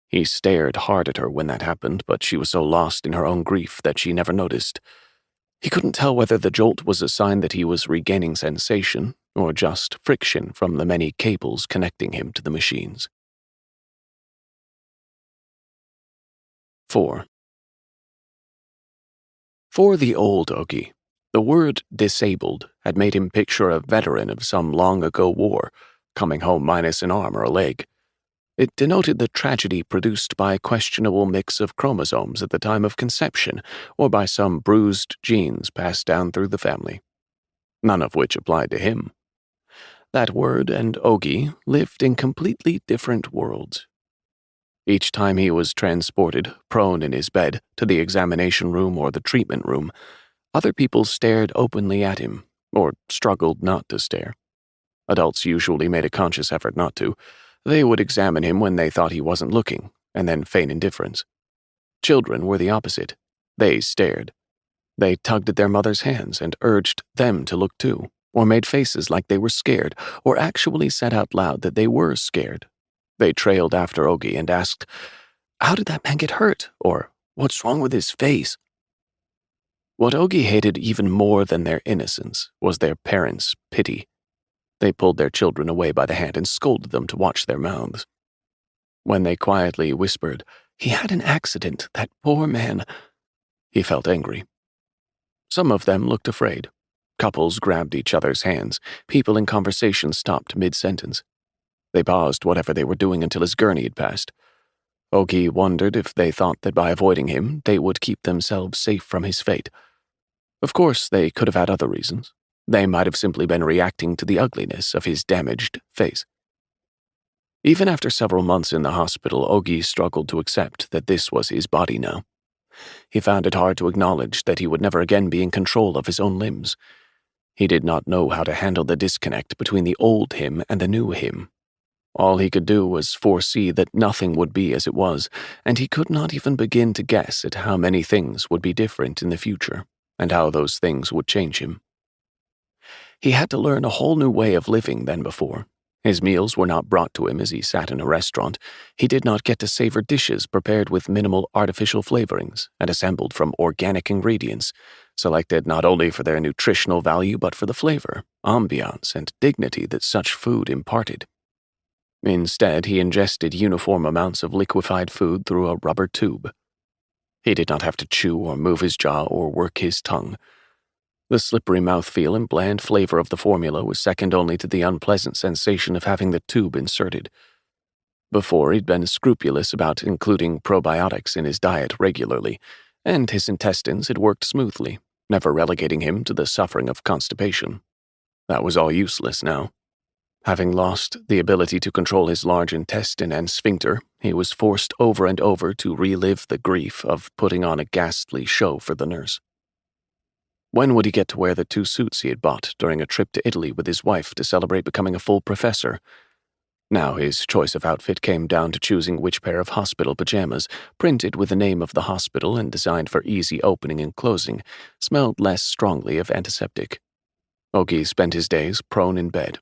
He stared hard at her when that happened, but she was so lost in her own grief that she never noticed. He couldn't tell whether the jolt was a sign that he was regaining sensation, or just friction from the many cables connecting him to the machines. 4. For the old Ogi, the word disabled had made him picture a veteran of some long-ago war, coming home minus an arm or a leg. It denoted the tragedy produced by a questionable mix of chromosomes at the time of conception, or by some bruised genes passed down through the family. None of which applied to him. That word and Ogi lived in completely different worlds. Each time he was transported, prone in his bed, to the examination room or the treatment room, other people stared openly at him, or struggled not to stare. Adults usually made a conscious effort not to. They would examine him when they thought he wasn't looking, and then feign indifference. Children were the opposite. They stared. They tugged at their mother's hands and urged them to look too, or made faces like they were scared, or actually said out loud that they were scared. They trailed after Ogi and asked, "How did that man get hurt?" or "What's wrong with his face?" What Ogi hated even more than their innocence was their parents' pity. They pulled their children away by the hand and scolded them to watch their mouths. When they quietly whispered, "He had an accident, that poor man," he felt angry. Some of them looked afraid. Couples grabbed each other's hands. People in conversation stopped mid-sentence. They paused whatever they were doing until his gurney had passed. Ogi wondered if they thought that by avoiding him, they would keep themselves safe from his fate. Of course, they could have had other reasons. They might have simply been reacting to the ugliness of his damaged face. Even after several months in the hospital, Ogi struggled to accept that this was his body now. He found it hard to acknowledge that he would never again be in control of his own limbs. He did not know how to handle the disconnect between the old him and the new him. All he could do was foresee that nothing would be as it was, and he could not even begin to guess at how many things would be different in the future, and how those things would change him. He had to learn a whole new way of living than before. His meals were not brought to him as he sat in a restaurant. He did not get to savor dishes prepared with minimal artificial flavorings and assembled from organic ingredients, selected not only for their nutritional value but for the flavor, ambiance, and dignity that such food imparted. Instead, he ingested uniform amounts of liquefied food through a rubber tube. He did not have to chew or move his jaw or work his tongue. The slippery mouthfeel and bland flavor of the formula was second only to the unpleasant sensation of having the tube inserted. Before, he'd been scrupulous about including probiotics in his diet regularly, and his intestines had worked smoothly, never relegating him to the suffering of constipation. That was all useless now. Having lost the ability to control his large intestine and sphincter, he was forced over and over to relive the grief of putting on a ghastly show for the nurse. When would he get to wear the 2 suits he had bought during a trip to Italy with his wife to celebrate becoming a full professor? Now his choice of outfit came down to choosing which pair of hospital pajamas, printed with the name of the hospital and designed for easy opening and closing, smelled less strongly of antiseptic. Ogi spent his days prone in bed.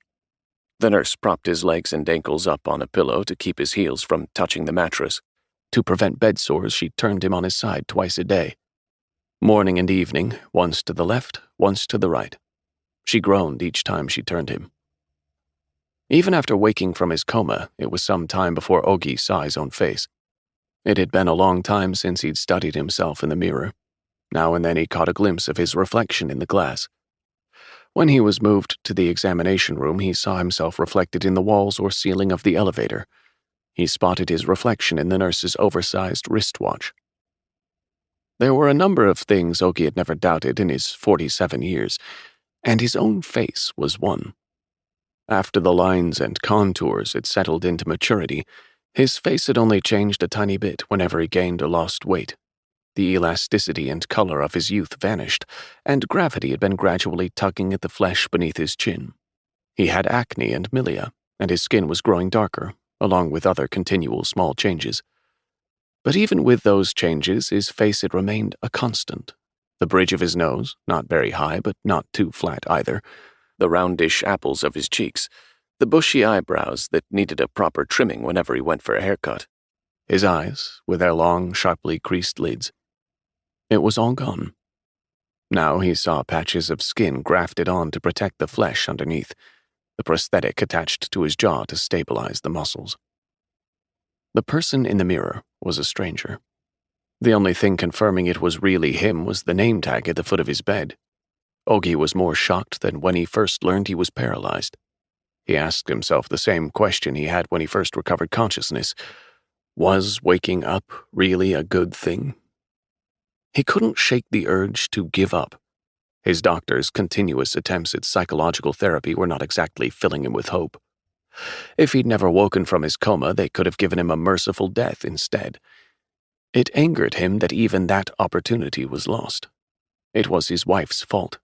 The nurse propped his legs and ankles up on a pillow to keep his heels from touching the mattress. To prevent bed sores, she turned him on his side twice a day. Morning and evening, once to the left, once to the right. She groaned each time she turned him. Even after waking from his coma, it was some time before Ogi saw his own face. It had been a long time since he'd studied himself in the mirror. Now and then he caught a glimpse of his reflection in the glass. When he was moved to the examination room, he saw himself reflected in the walls or ceiling of the elevator. He spotted his reflection in the nurse's oversized wristwatch. There were a number of things Ogi had never doubted in his 47 years, and his own face was one. After the lines and contours had settled into maturity, his face had only changed a tiny bit whenever he gained or lost weight. The elasticity and color of his youth vanished, and gravity had been gradually tugging at the flesh beneath his chin. He had acne and milia, and his skin was growing darker, along with other continual small changes. But even with those changes, his face had remained a constant. The bridge of his nose, not very high but not too flat either, the roundish apples of his cheeks, the bushy eyebrows that needed a proper trimming whenever he went for a haircut, his eyes, with their long, sharply creased lids. It was all gone. Now he saw patches of skin grafted on to protect the flesh underneath, the prosthetic attached to his jaw to stabilize the muscles. The person in the mirror was a stranger. The only thing confirming it was really him was the name tag at the foot of his bed. Ogi was more shocked than when he first learned he was paralyzed. He asked himself the same question he had when he first recovered consciousness. Was waking up really a good thing? He couldn't shake the urge to give up. His doctor's continuous attempts at psychological therapy were not exactly filling him with hope. If he'd never woken from his coma, they could have given him a merciful death instead. It angered him that even that opportunity was lost. It was his wife's fault.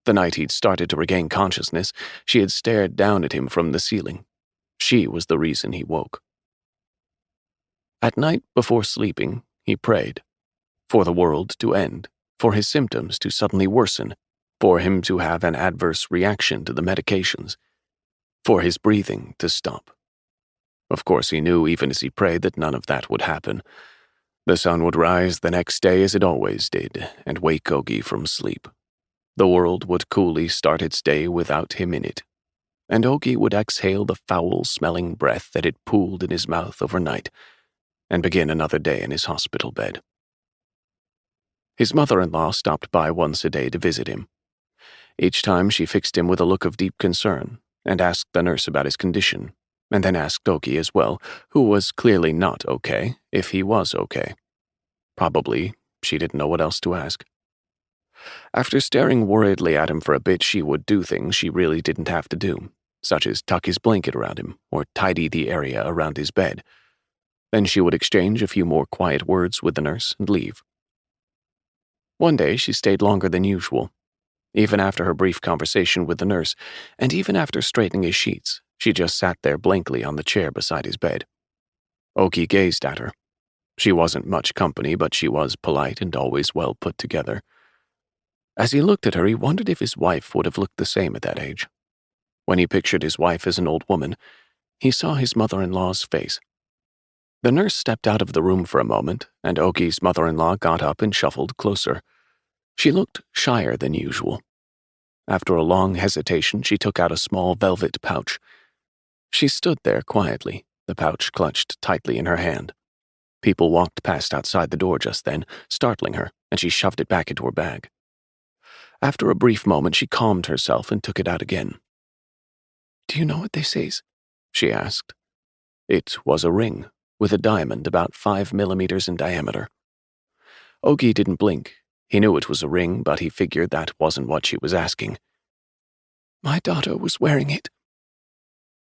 The night he'd started to regain consciousness, she had stared down at him from the ceiling. She was the reason he woke. At night, before sleeping, he prayed. For the world to end, for his symptoms to suddenly worsen, for him to have an adverse reaction to the medications, for his breathing to stop. Of course, he knew even as he prayed that none of that would happen. The sun would rise the next day as it always did, and wake Ogi from sleep. The world would coolly start its day without him in it, and Ogi would exhale the foul-smelling breath that had pooled in his mouth overnight, and begin another day in his hospital bed. His mother-in-law stopped by once a day to visit him. Each time she fixed him with a look of deep concern, and asked the nurse about his condition, and then asked Ogi as well, who was clearly not okay, if he was okay. Probably she didn't know what else to ask. After staring worriedly at him for a bit, she would do things she really didn't have to do, such as tuck his blanket around him or tidy the area around his bed. Then she would exchange a few more quiet words with the nurse and leave. One day, she stayed longer than usual. Even after her brief conversation with the nurse, and even after straightening his sheets, she just sat there blankly on the chair beside his bed. Oki gazed at her. She wasn't much company, but she was polite and always well put together. As he looked at her, he wondered if his wife would have looked the same at that age. When he pictured his wife as an old woman, he saw his mother-in-law's face. The nurse stepped out of the room for a moment, and Oki's mother-in-law got up and shuffled closer. She looked shyer than usual. After a long hesitation, she took out a small velvet pouch. She stood there quietly, the pouch clutched tightly in her hand. People walked past outside the door just then, startling her, and she shoved it back into her bag. After a brief moment, she calmed herself and took it out again. "Do you know what this is?" she asked. It was a ring, with a diamond about 5 millimeters in diameter. Ogi didn't blink. He knew it was a ring, but he figured that wasn't what she was asking. "My daughter was wearing it."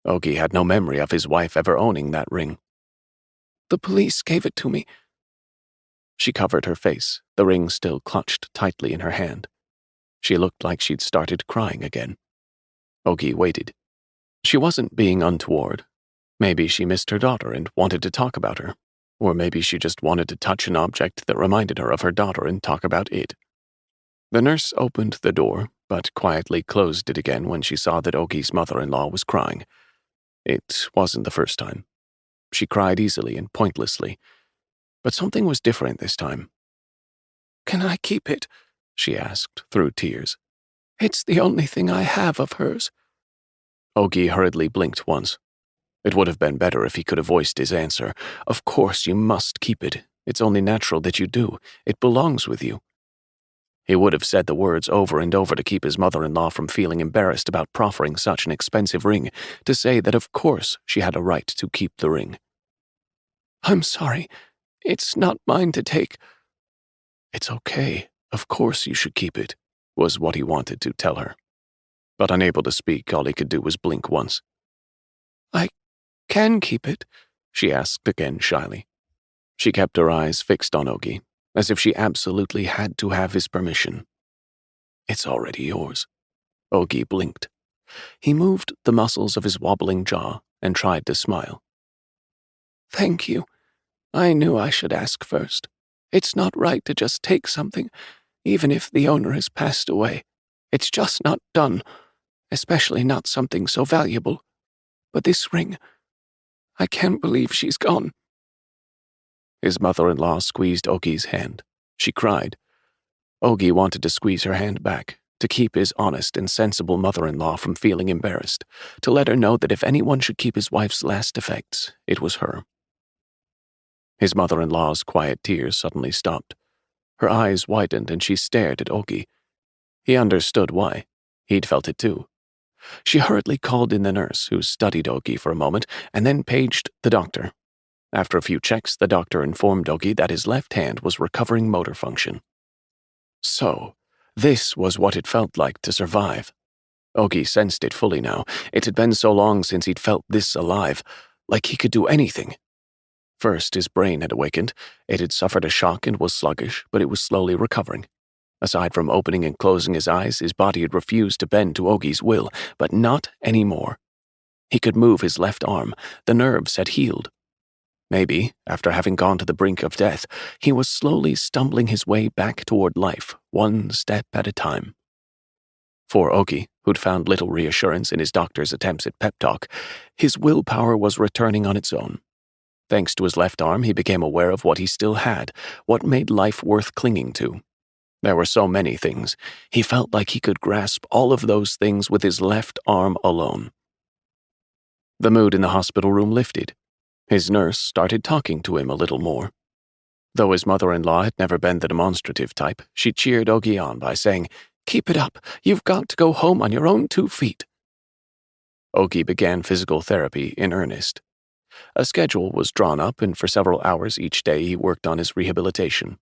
Ogi had no memory of his wife ever owning that ring. "The police gave it to me." She covered her face, the ring still clutched tightly in her hand. She looked like she'd started crying again. Ogi waited. She wasn't being untoward. Maybe she missed her daughter and wanted to talk about her. Or maybe she just wanted to touch an object that reminded her of her daughter and talk about it. The nurse opened the door, but quietly closed it again when she saw that Ogi's mother-in-law was crying. It wasn't the first time. She cried easily and pointlessly, but something was different this time. "Can I keep it?" she asked through tears. "It's the only thing I have of hers." Ogi hurriedly blinked once. It would have been better if he could have voiced his answer. "Of course you must keep it. It's only natural that you do. It belongs with you." He would have said the words over and over to keep his mother-in-law from feeling embarrassed about proffering such an expensive ring, to say that of course she had a right to keep the ring. "I'm sorry. It's not mine to take." "It's okay. Of course you should keep it," was what he wanted to tell her. But unable to speak, all he could do was blink once. "I can keep it?" she asked again shyly. She kept her eyes fixed on Ogi, as if she absolutely had to have his permission. "It's already yours." Ogi blinked. He moved the muscles of his wobbling jaw and tried to smile. "Thank you. I knew I should ask first. It's not right to just take something, even if the owner has passed away. It's just not done, especially not something so valuable. But this ring, I can't believe she's gone." His mother-in-law squeezed Ogi's hand. She cried. Ogi wanted to squeeze her hand back, to keep his honest and sensible mother-in-law from feeling embarrassed, to let her know that if anyone should keep his wife's last effects, it was her. His mother-in-law's quiet tears suddenly stopped. Her eyes widened and she stared at Ogi. He understood why. He'd felt it too. She hurriedly called in the nurse, who studied Ogi for a moment, and then paged the doctor. After a few checks, the doctor informed Ogi that his left hand was recovering motor function. So, this was what it felt like to survive. Ogi sensed it fully now. It had been so long since he'd felt this alive, like he could do anything. First, his brain had awakened. It had suffered a shock and was sluggish, but it was slowly recovering. Aside from opening and closing his eyes, his body had refused to bend to Ogi's will, but not anymore. He could move his left arm. The nerves had healed. Maybe, after having gone to the brink of death, he was slowly stumbling his way back toward life, one step at a time. For Ogi, who'd found little reassurance in his doctor's attempts at pep talk, his willpower was returning on its own. Thanks to his left arm, he became aware of what he still had, what made life worth clinging to. There were so many things. He felt like he could grasp all of those things with his left arm alone. The mood in the hospital room lifted. His nurse started talking to him a little more. Though his mother-in-law had never been the demonstrative type, she cheered Ogi on by saying, "Keep it up. You've got to go home on your own 2 feet." Ogi began physical therapy in earnest. A schedule was drawn up, and for several hours each day he worked on his rehabilitation.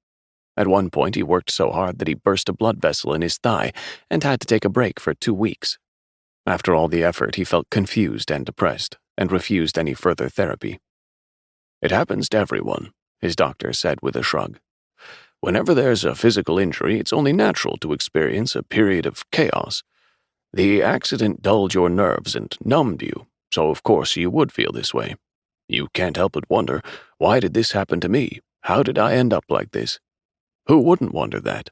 At one point, he worked so hard that he burst a blood vessel in his thigh and had to take a break for 2 weeks. After all the effort, he felt confused and depressed and refused any further therapy. "It happens to everyone," his doctor said with a shrug. "Whenever there's a physical injury, it's only natural to experience a period of chaos. The accident dulled your nerves and numbed you, so of course you would feel this way. You can't help but wonder, why did this happen to me? How did I end up like this? Who wouldn't wonder that?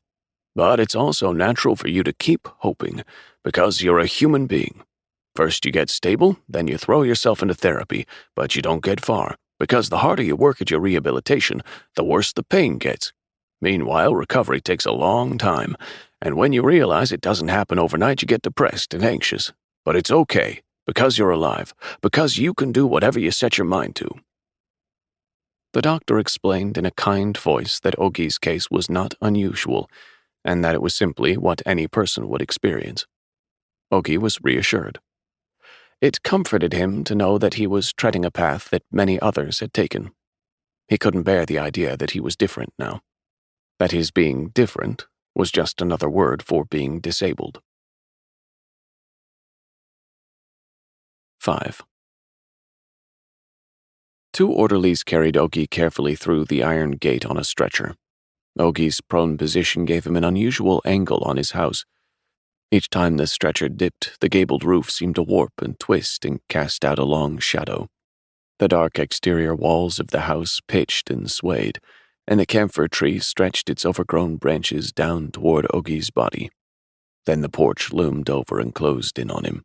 But it's also natural for you to keep hoping, because you're a human being. First you get stable, then you throw yourself into therapy, but you don't get far, because the harder you work at your rehabilitation, the worse the pain gets. Meanwhile, recovery takes a long time, and when you realize it doesn't happen overnight, you get depressed and anxious. But it's okay, because you're alive, because you can do whatever you set your mind to." The doctor explained in a kind voice that Ogi's case was not unusual, and that it was simply what any person would experience. Ogi was reassured. It comforted him to know that he was treading a path that many others had taken. He couldn't bear the idea that he was different now, that his being different was just another word for being disabled. 5. 2 orderlies carried Ogi carefully through the iron gate on a stretcher. Ogi's prone position gave him an unusual angle on his house. Each time the stretcher dipped, the gabled roof seemed to warp and twist and cast out a long shadow. The dark exterior walls of the house pitched and swayed, and the camphor tree stretched its overgrown branches down toward Ogi's body. Then the porch loomed over and closed in on him.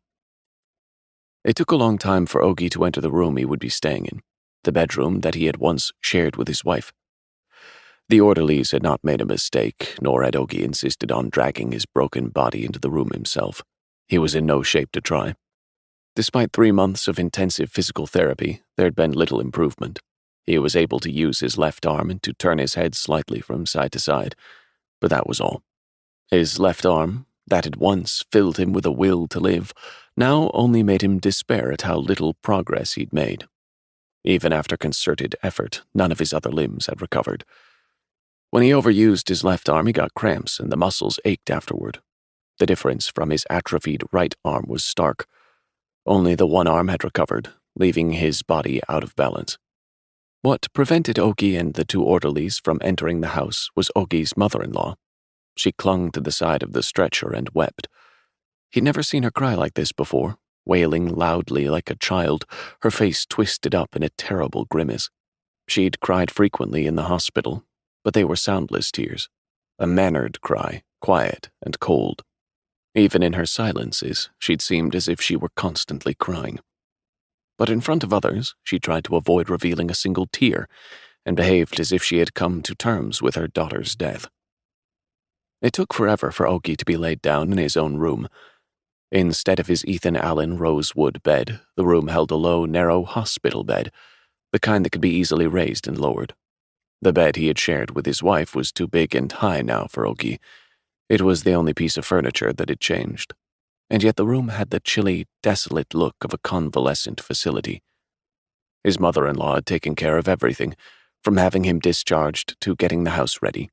It took a long time for Ogi to enter the room he would be staying in, the bedroom that he had once shared with his wife. The orderlies had not made a mistake, nor had Ogi insisted on dragging his broken body into the room himself. He was in no shape to try. Despite 3 months of intensive physical therapy, there had been little improvement. He was able to use his left arm and to turn his head slightly from side to side, but that was all. His left arm, that had once filled him with a will to live, now only made him despair at how little progress he'd made. Even after concerted effort, none of his other limbs had recovered. When he overused his left arm, he got cramps and the muscles ached afterward. The difference from his atrophied right arm was stark. Only the one arm had recovered, leaving his body out of balance. What prevented Ogi and the 2 orderlies from entering the house was Ogi's mother-in-law. She clung to the side of the stretcher and wept. He'd never seen her cry like this before, wailing loudly like a child, her face twisted up in a terrible grimace. She'd cried frequently in the hospital, but they were soundless tears, a mannered cry, quiet and cold. Even in her silences, she'd seemed as if she were constantly crying. But in front of others, she tried to avoid revealing a single tear, and behaved as if she had come to terms with her daughter's death. It took forever for Ogi to be laid down in his own room. Instead of his Ethan Allen rosewood bed, the room held a low, narrow hospital bed, the kind that could be easily raised and lowered. The bed he had shared with his wife was too big and high now for Ogi. It was the only piece of furniture that had changed, and yet the room had the chilly, desolate look of a convalescent facility. His mother-in-law had taken care of everything, from having him discharged to getting the house ready.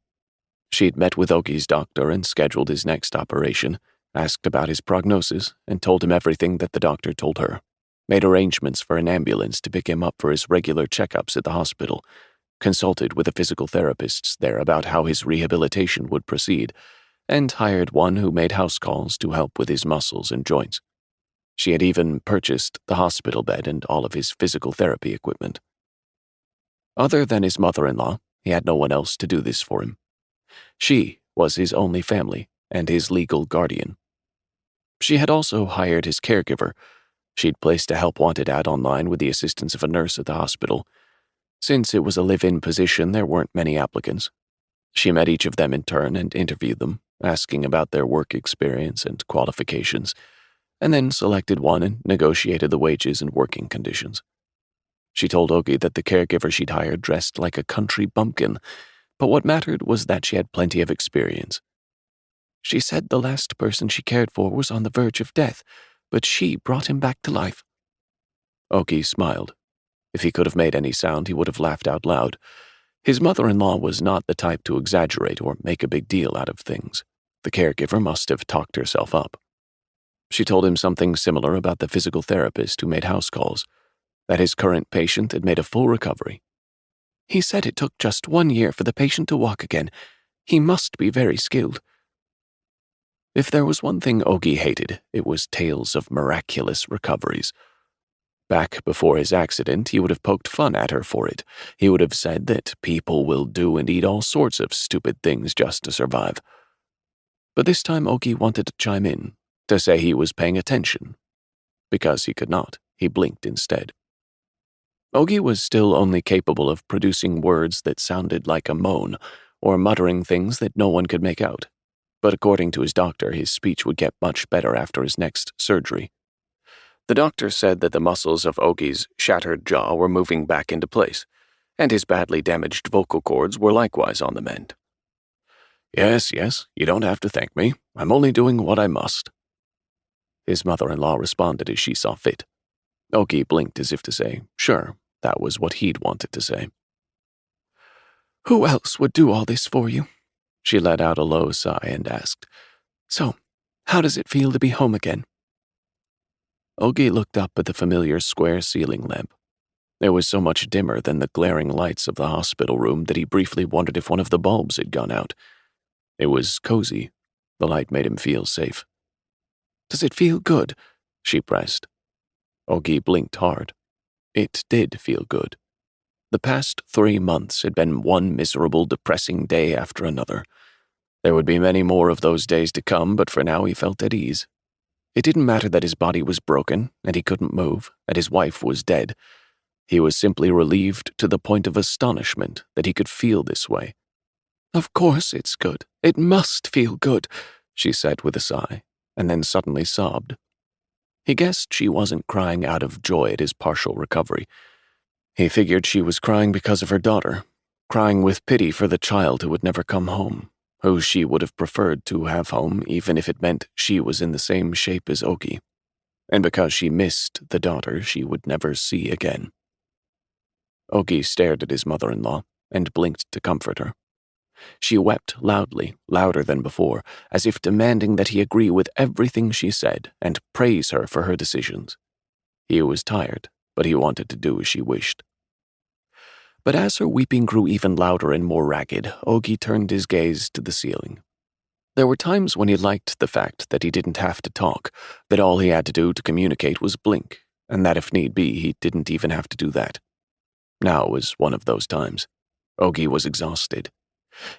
She'd met with Ogi's doctor and scheduled his next operation, asked about his prognosis, and told him everything that the doctor told her, made arrangements for an ambulance to pick him up for his regular checkups at the hospital, consulted with the physical therapists there about how his rehabilitation would proceed, and hired one who made house calls to help with his muscles and joints. She had even purchased the hospital bed and all of his physical therapy equipment. Other than his mother-in-law, he had no one else to do this for him. She was his only family and his legal guardian. She had also hired his caregiver. She'd placed a help-wanted ad online with the assistance of a nurse at the hospital. Since it was a live-in position, there weren't many applicants. She met each of them in turn and interviewed them, asking about their work experience and qualifications, and then selected one and negotiated the wages and working conditions. She told Ogi that the caregiver she'd hired dressed like a country bumpkin, but what mattered was that she had plenty of experience. She said the last person she cared for was on the verge of death, but she brought him back to life. Ogi smiled. If he could have made any sound, he would have laughed out loud. His mother-in-law was not the type to exaggerate or make a big deal out of things. The caregiver must have talked herself up. She told him something similar about the physical therapist who made house calls, that his current patient had made a full recovery. He said it took just 1 year for the patient to walk again. He must be very skilled. If there was one thing Ogie hated, it was tales of miraculous recoveries. Back before his accident, he would have poked fun at her for it. He would have said that people will do and eat all sorts of stupid things just to survive. But this time Ogie wanted to chime in, to say he was paying attention. Because he could not, he blinked instead. Ogie was still only capable of producing words that sounded like a moan, or muttering things that no one could make out. But according to his doctor, his speech would get much better after his next surgery. The doctor said that the muscles of Ogie's shattered jaw were moving back into place, and his badly damaged vocal cords were likewise on the mend. Yes, you don't have to thank me. I'm only doing what I must. His mother-in-law responded as she saw fit. Ogie blinked as if to say, sure, that was what he'd wanted to say. Who else would do all this for you? She let out a low sigh and asked, So, how does it feel to be home again? Ogie looked up at the familiar square ceiling lamp. It was so much dimmer than the glaring lights of the hospital room that he briefly wondered if one of the bulbs had gone out. It was cozy. The light made him feel safe. Does it feel good? She pressed. Ogie blinked hard. It did feel good. The past 3 months had been one miserable, depressing day after another. There would be many more of those days to come, but for now he felt at ease. It didn't matter that his body was broken, and he couldn't move, and his wife was dead. He was simply relieved to the point of astonishment that he could feel this way. Of course it's good. It must feel good, she said with a sigh, and then suddenly sobbed. He guessed she wasn't crying out of joy at his partial recovery. He figured she was crying because of her daughter, crying with pity for the child who would never come home, who she would have preferred to have home even if it meant she was in the same shape as Ogie, and because she missed the daughter she would never see again. Ogie stared at his mother-in-law and blinked to comfort her. She wept loudly, louder than before, as if demanding that he agree with everything she said and praise her for her decisions. He was tired, but he wanted to do as she wished. But as her weeping grew even louder and more ragged, Ogie turned his gaze to the ceiling. There were times when he liked the fact that he didn't have to talk, that all he had to do to communicate was blink, and that if need be, he didn't even have to do that. Now was one of those times. Ogie was exhausted.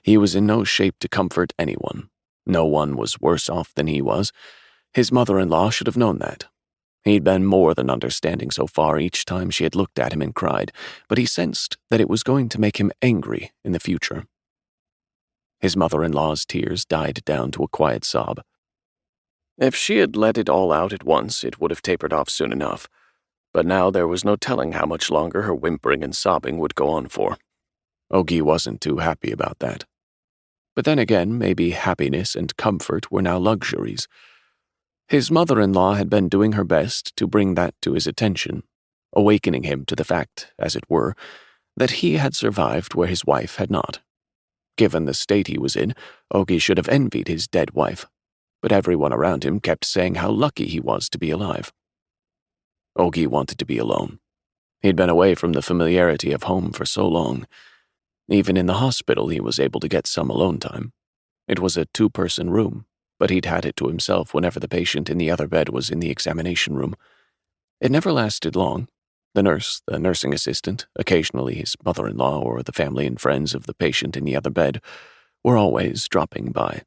He was in no shape to comfort anyone. No one was worse off than he was. His mother-in-law should have known that. He'd been more than understanding so far each time she had looked at him and cried, but he sensed that it was going to make him angry in the future. His mother-in-law's tears died down to a quiet sob. If she had let it all out at once, it would have tapered off soon enough, but now there was no telling how much longer her whimpering and sobbing would go on for. Ogie wasn't too happy about that. But then again, maybe happiness and comfort were now luxuries. His mother-in-law had been doing her best to bring that to his attention, awakening him to the fact, as it were, that he had survived where his wife had not. Given the state he was in, Ogie should have envied his dead wife, but everyone around him kept saying how lucky he was to be alive. Ogie wanted to be alone. He'd been away from the familiarity of home for so long. Even in the hospital, he was able to get some alone time. It was a 2-person room, but he'd had it to himself whenever the patient in the other bed was in the examination room. It never lasted long. The nurse, the nursing assistant, occasionally his mother-in-law or the family and friends of the patient in the other bed, were always dropping by.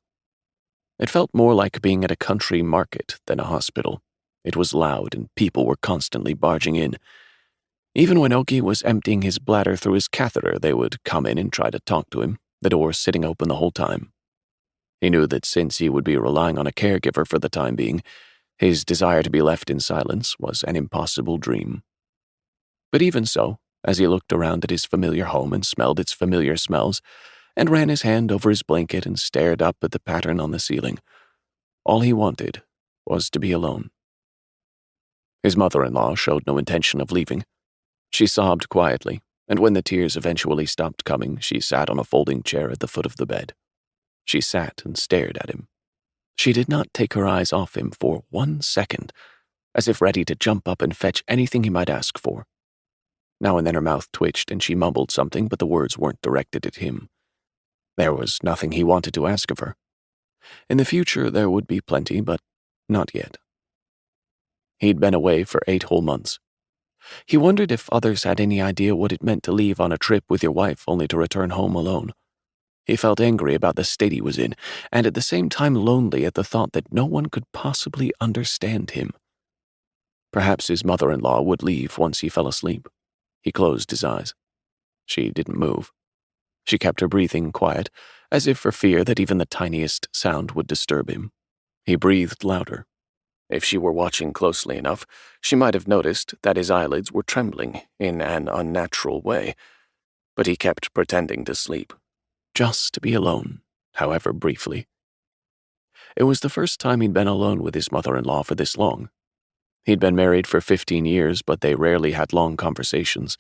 It felt more like being at a country market than a hospital. It was loud and people were constantly barging in. Even when Ogie was emptying his bladder through his catheter, they would come in and try to talk to him, the door sitting open the whole time. He knew that since he would be relying on a caregiver for the time being, his desire to be left in silence was an impossible dream. But even so, as he looked around at his familiar home and smelled its familiar smells, and ran his hand over his blanket and stared up at the pattern on the ceiling, all he wanted was to be alone. His mother-in-law showed no intention of leaving. She sobbed quietly, and when the tears eventually stopped coming, she sat on a folding chair at the foot of the bed. She sat and stared at him. She did not take her eyes off him for 1 second, as if ready to jump up and fetch anything he might ask for. Now and then her mouth twitched and she mumbled something, but the words weren't directed at him. There was nothing he wanted to ask of her. In the future there would be plenty, but not yet. He'd been away for 8 whole months. He wondered if others had any idea what it meant to leave on a trip with your wife only to return home alone. He felt angry about the state he was in, and at the same time lonely at the thought that no one could possibly understand him. Perhaps his mother-in-law would leave once he fell asleep. He closed his eyes. She didn't move. She kept her breathing quiet, as if for fear that even the tiniest sound would disturb him. He breathed louder. If she were watching closely enough, she might have noticed that his eyelids were trembling in an unnatural way, but he kept pretending to sleep, just to be alone, however briefly. It was the first time he'd been alone with his mother-in-law for this long. He'd been married for 15 years, but they rarely had long conversations.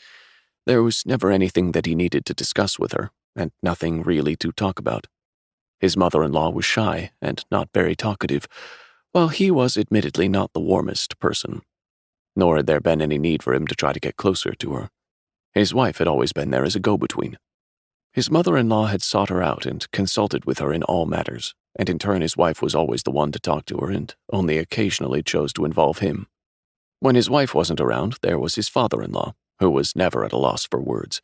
There was never anything that he needed to discuss with her, and nothing really to talk about. His mother-in-law was shy and not very talkative, while he was admittedly not the warmest person. Nor had there been any need for him to try to get closer to her. His wife had always been there as a go-between. His mother-in-law had sought her out and consulted with her in all matters, and in turn his wife was always the one to talk to her and only occasionally chose to involve him. When his wife wasn't around, there was his father-in-law, who was never at a loss for words.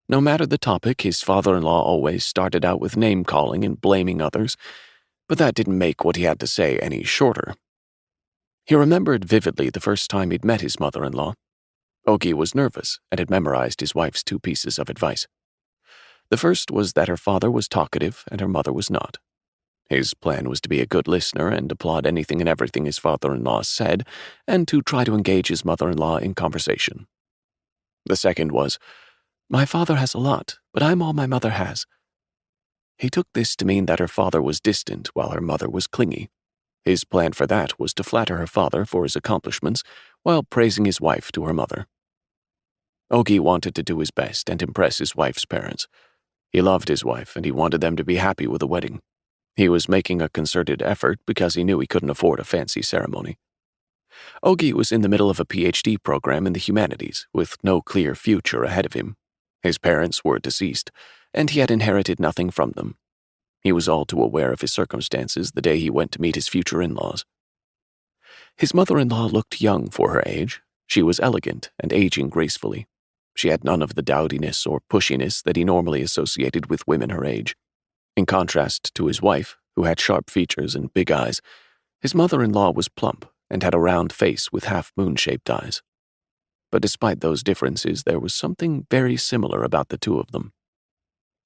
No matter the topic, his father-in-law always started out with name-calling and blaming others, but that didn't make what he had to say any shorter. He remembered vividly the first time he'd met his mother-in-law. Ogie was nervous and had memorized his wife's 2 pieces of advice. The first was that her father was talkative and her mother was not. His plan was to be a good listener and applaud anything and everything his father-in-law said, and to try to engage his mother-in-law in conversation. The second was, "My father has a lot, but I'm all my mother has." He took this to mean that her father was distant while her mother was clingy. His plan for that was to flatter her father for his accomplishments while praising his wife to her mother. Ogie wanted to do his best and impress his wife's parents. He loved his wife and he wanted them to be happy with the wedding. He was making a concerted effort because he knew he couldn't afford a fancy ceremony. Ogie was in the middle of a PhD program in the humanities with no clear future ahead of him. His parents were deceased, and he had inherited nothing from them. He was all too aware of his circumstances the day he went to meet his future in-laws. His mother-in-law looked young for her age. She was elegant and aging gracefully. She had none of the dowdiness or pushiness that he normally associated with women her age. In contrast to his wife, who had sharp features and big eyes, his mother-in-law was plump and had a round face with half-moon-shaped eyes. But despite those differences, there was something very similar about the two of them.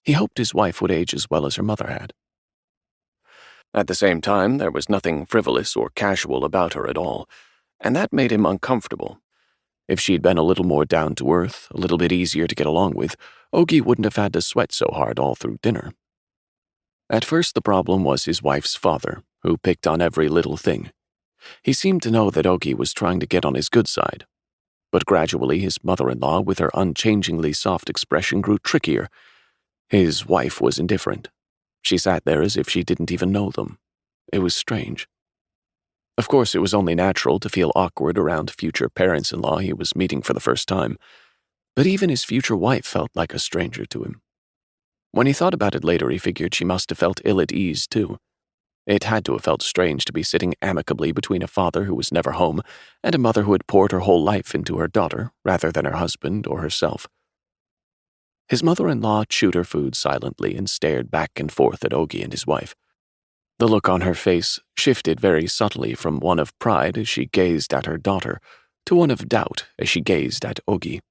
He hoped his wife would age as well as her mother had. At the same time, there was nothing frivolous or casual about her at all, and that made him uncomfortable. If she'd been a little more down-to-earth, a little bit easier to get along with, Ogie wouldn't have had to sweat so hard all through dinner. At first, the problem was his wife's father, who picked on every little thing. He seemed to know that Ogie was trying to get on his good side. But gradually, his mother-in-law, with her unchangingly soft expression, grew trickier. His wife was indifferent. She sat there as if she didn't even know them. It was strange. Of course, it was only natural to feel awkward around future parents-in-law he was meeting for the first time, but even his future wife felt like a stranger to him. When he thought about it later, he figured she must have felt ill at ease, too. It had to have felt strange to be sitting amicably between a father who was never home and a mother who had poured her whole life into her daughter rather than her husband or herself. His mother-in-law chewed her food silently and stared back and forth at Ogie and his wife. The look on her face shifted very subtly from one of pride as she gazed at her daughter to one of doubt as she gazed at Ogie.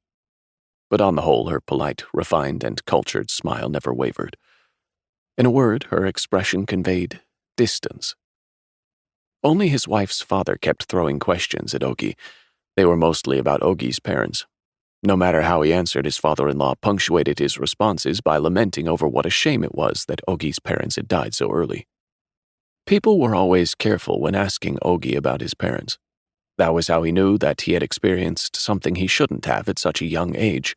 But on the whole, her polite, refined, and cultured smile never wavered. In a word, her expression conveyed distance. Only his wife's father kept throwing questions at Ogie. They were mostly about Ogie's parents. No matter how he answered, his father-in-law punctuated his responses by lamenting over what a shame it was that Ogie's parents had died so early. People were always careful when asking Ogie about his parents. That was how he knew that he had experienced something he shouldn't have at such a young age.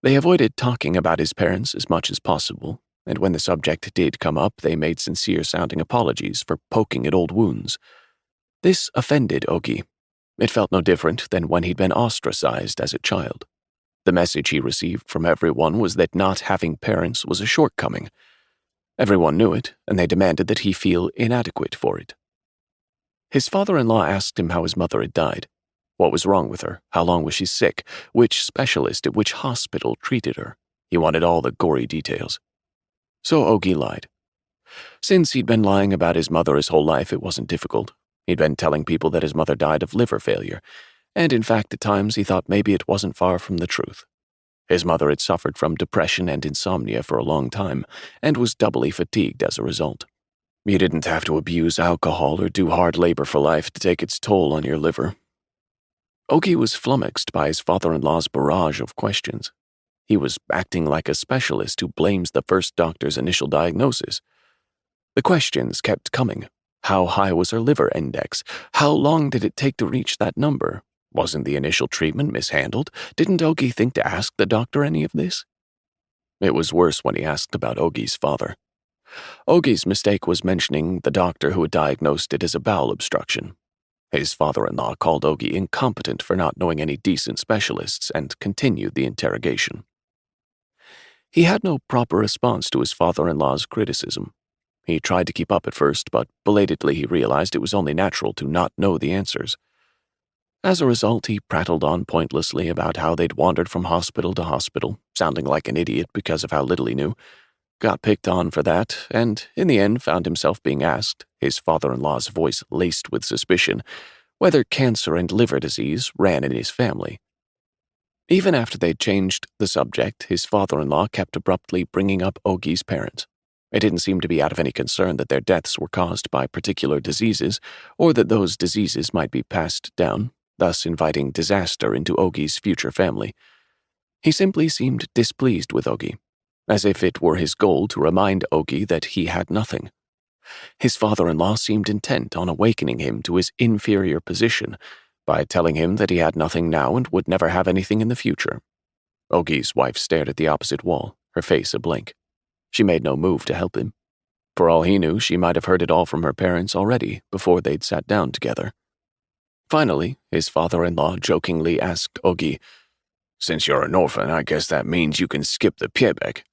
They avoided talking about his parents as much as possible, and when the subject did come up, they made sincere-sounding apologies for poking at old wounds. This offended Ogi. It felt no different than when he'd been ostracized as a child. The message he received from everyone was that not having parents was a shortcoming. Everyone knew it, and they demanded that he feel inadequate for it. His father-in-law asked him how his mother had died. What was wrong with her? How long was she sick? Which specialist at which hospital treated her? He wanted all the gory details. So Ogi lied. Since he'd been lying about his mother his whole life, it wasn't difficult. He'd been telling people that his mother died of liver failure, and in fact at times he thought maybe it wasn't far from the truth. His mother had suffered from depression and insomnia for a long time, and was doubly fatigued as a result. You didn't have to abuse alcohol or do hard labor for life to take its toll on your liver. Ogi was flummoxed by his father-in-law's barrage of questions. He was acting like a specialist who blames the first doctor's initial diagnosis. The questions kept coming. How high was her liver index? How long did it take to reach that number? Wasn't the initial treatment mishandled? Didn't Ogi think to ask the doctor any of this? It was worse when he asked about Ogi's father. Ogi's mistake was mentioning the doctor who had diagnosed it as a bowel obstruction. His father-in-law called Ogi incompetent for not knowing any decent specialists and continued the interrogation. He had no proper response to his father-in-law's criticism. He tried to keep up at first, but belatedly he realized it was only natural to not know the answers. As a result, he prattled on pointlessly about how they'd wandered from hospital to hospital, sounding like an idiot because of how little he knew, got picked on for that, and in the end found himself being asked, his father-in-law's voice laced with suspicion, whether cancer and liver disease ran in his family. Even after they'd changed the subject, his father-in-law kept abruptly bringing up Ogi's parents. It didn't seem to be out of any concern that their deaths were caused by particular diseases, or that those diseases might be passed down, thus inviting disaster into Ogi's future family. He simply seemed displeased with Ogi, as if it were his goal to remind Ogi that he had nothing. His father-in-law seemed intent on awakening him to his inferior position by telling him that he had nothing now and would never have anything in the future. Ogi's wife stared at the opposite wall, her face a blank. She made no move to help him. For all he knew, she might have heard it all from her parents already before they'd sat down together. Finally, his father-in-law jokingly asked Ogi, "Since you're an orphan, I guess that means you can skip the piebek."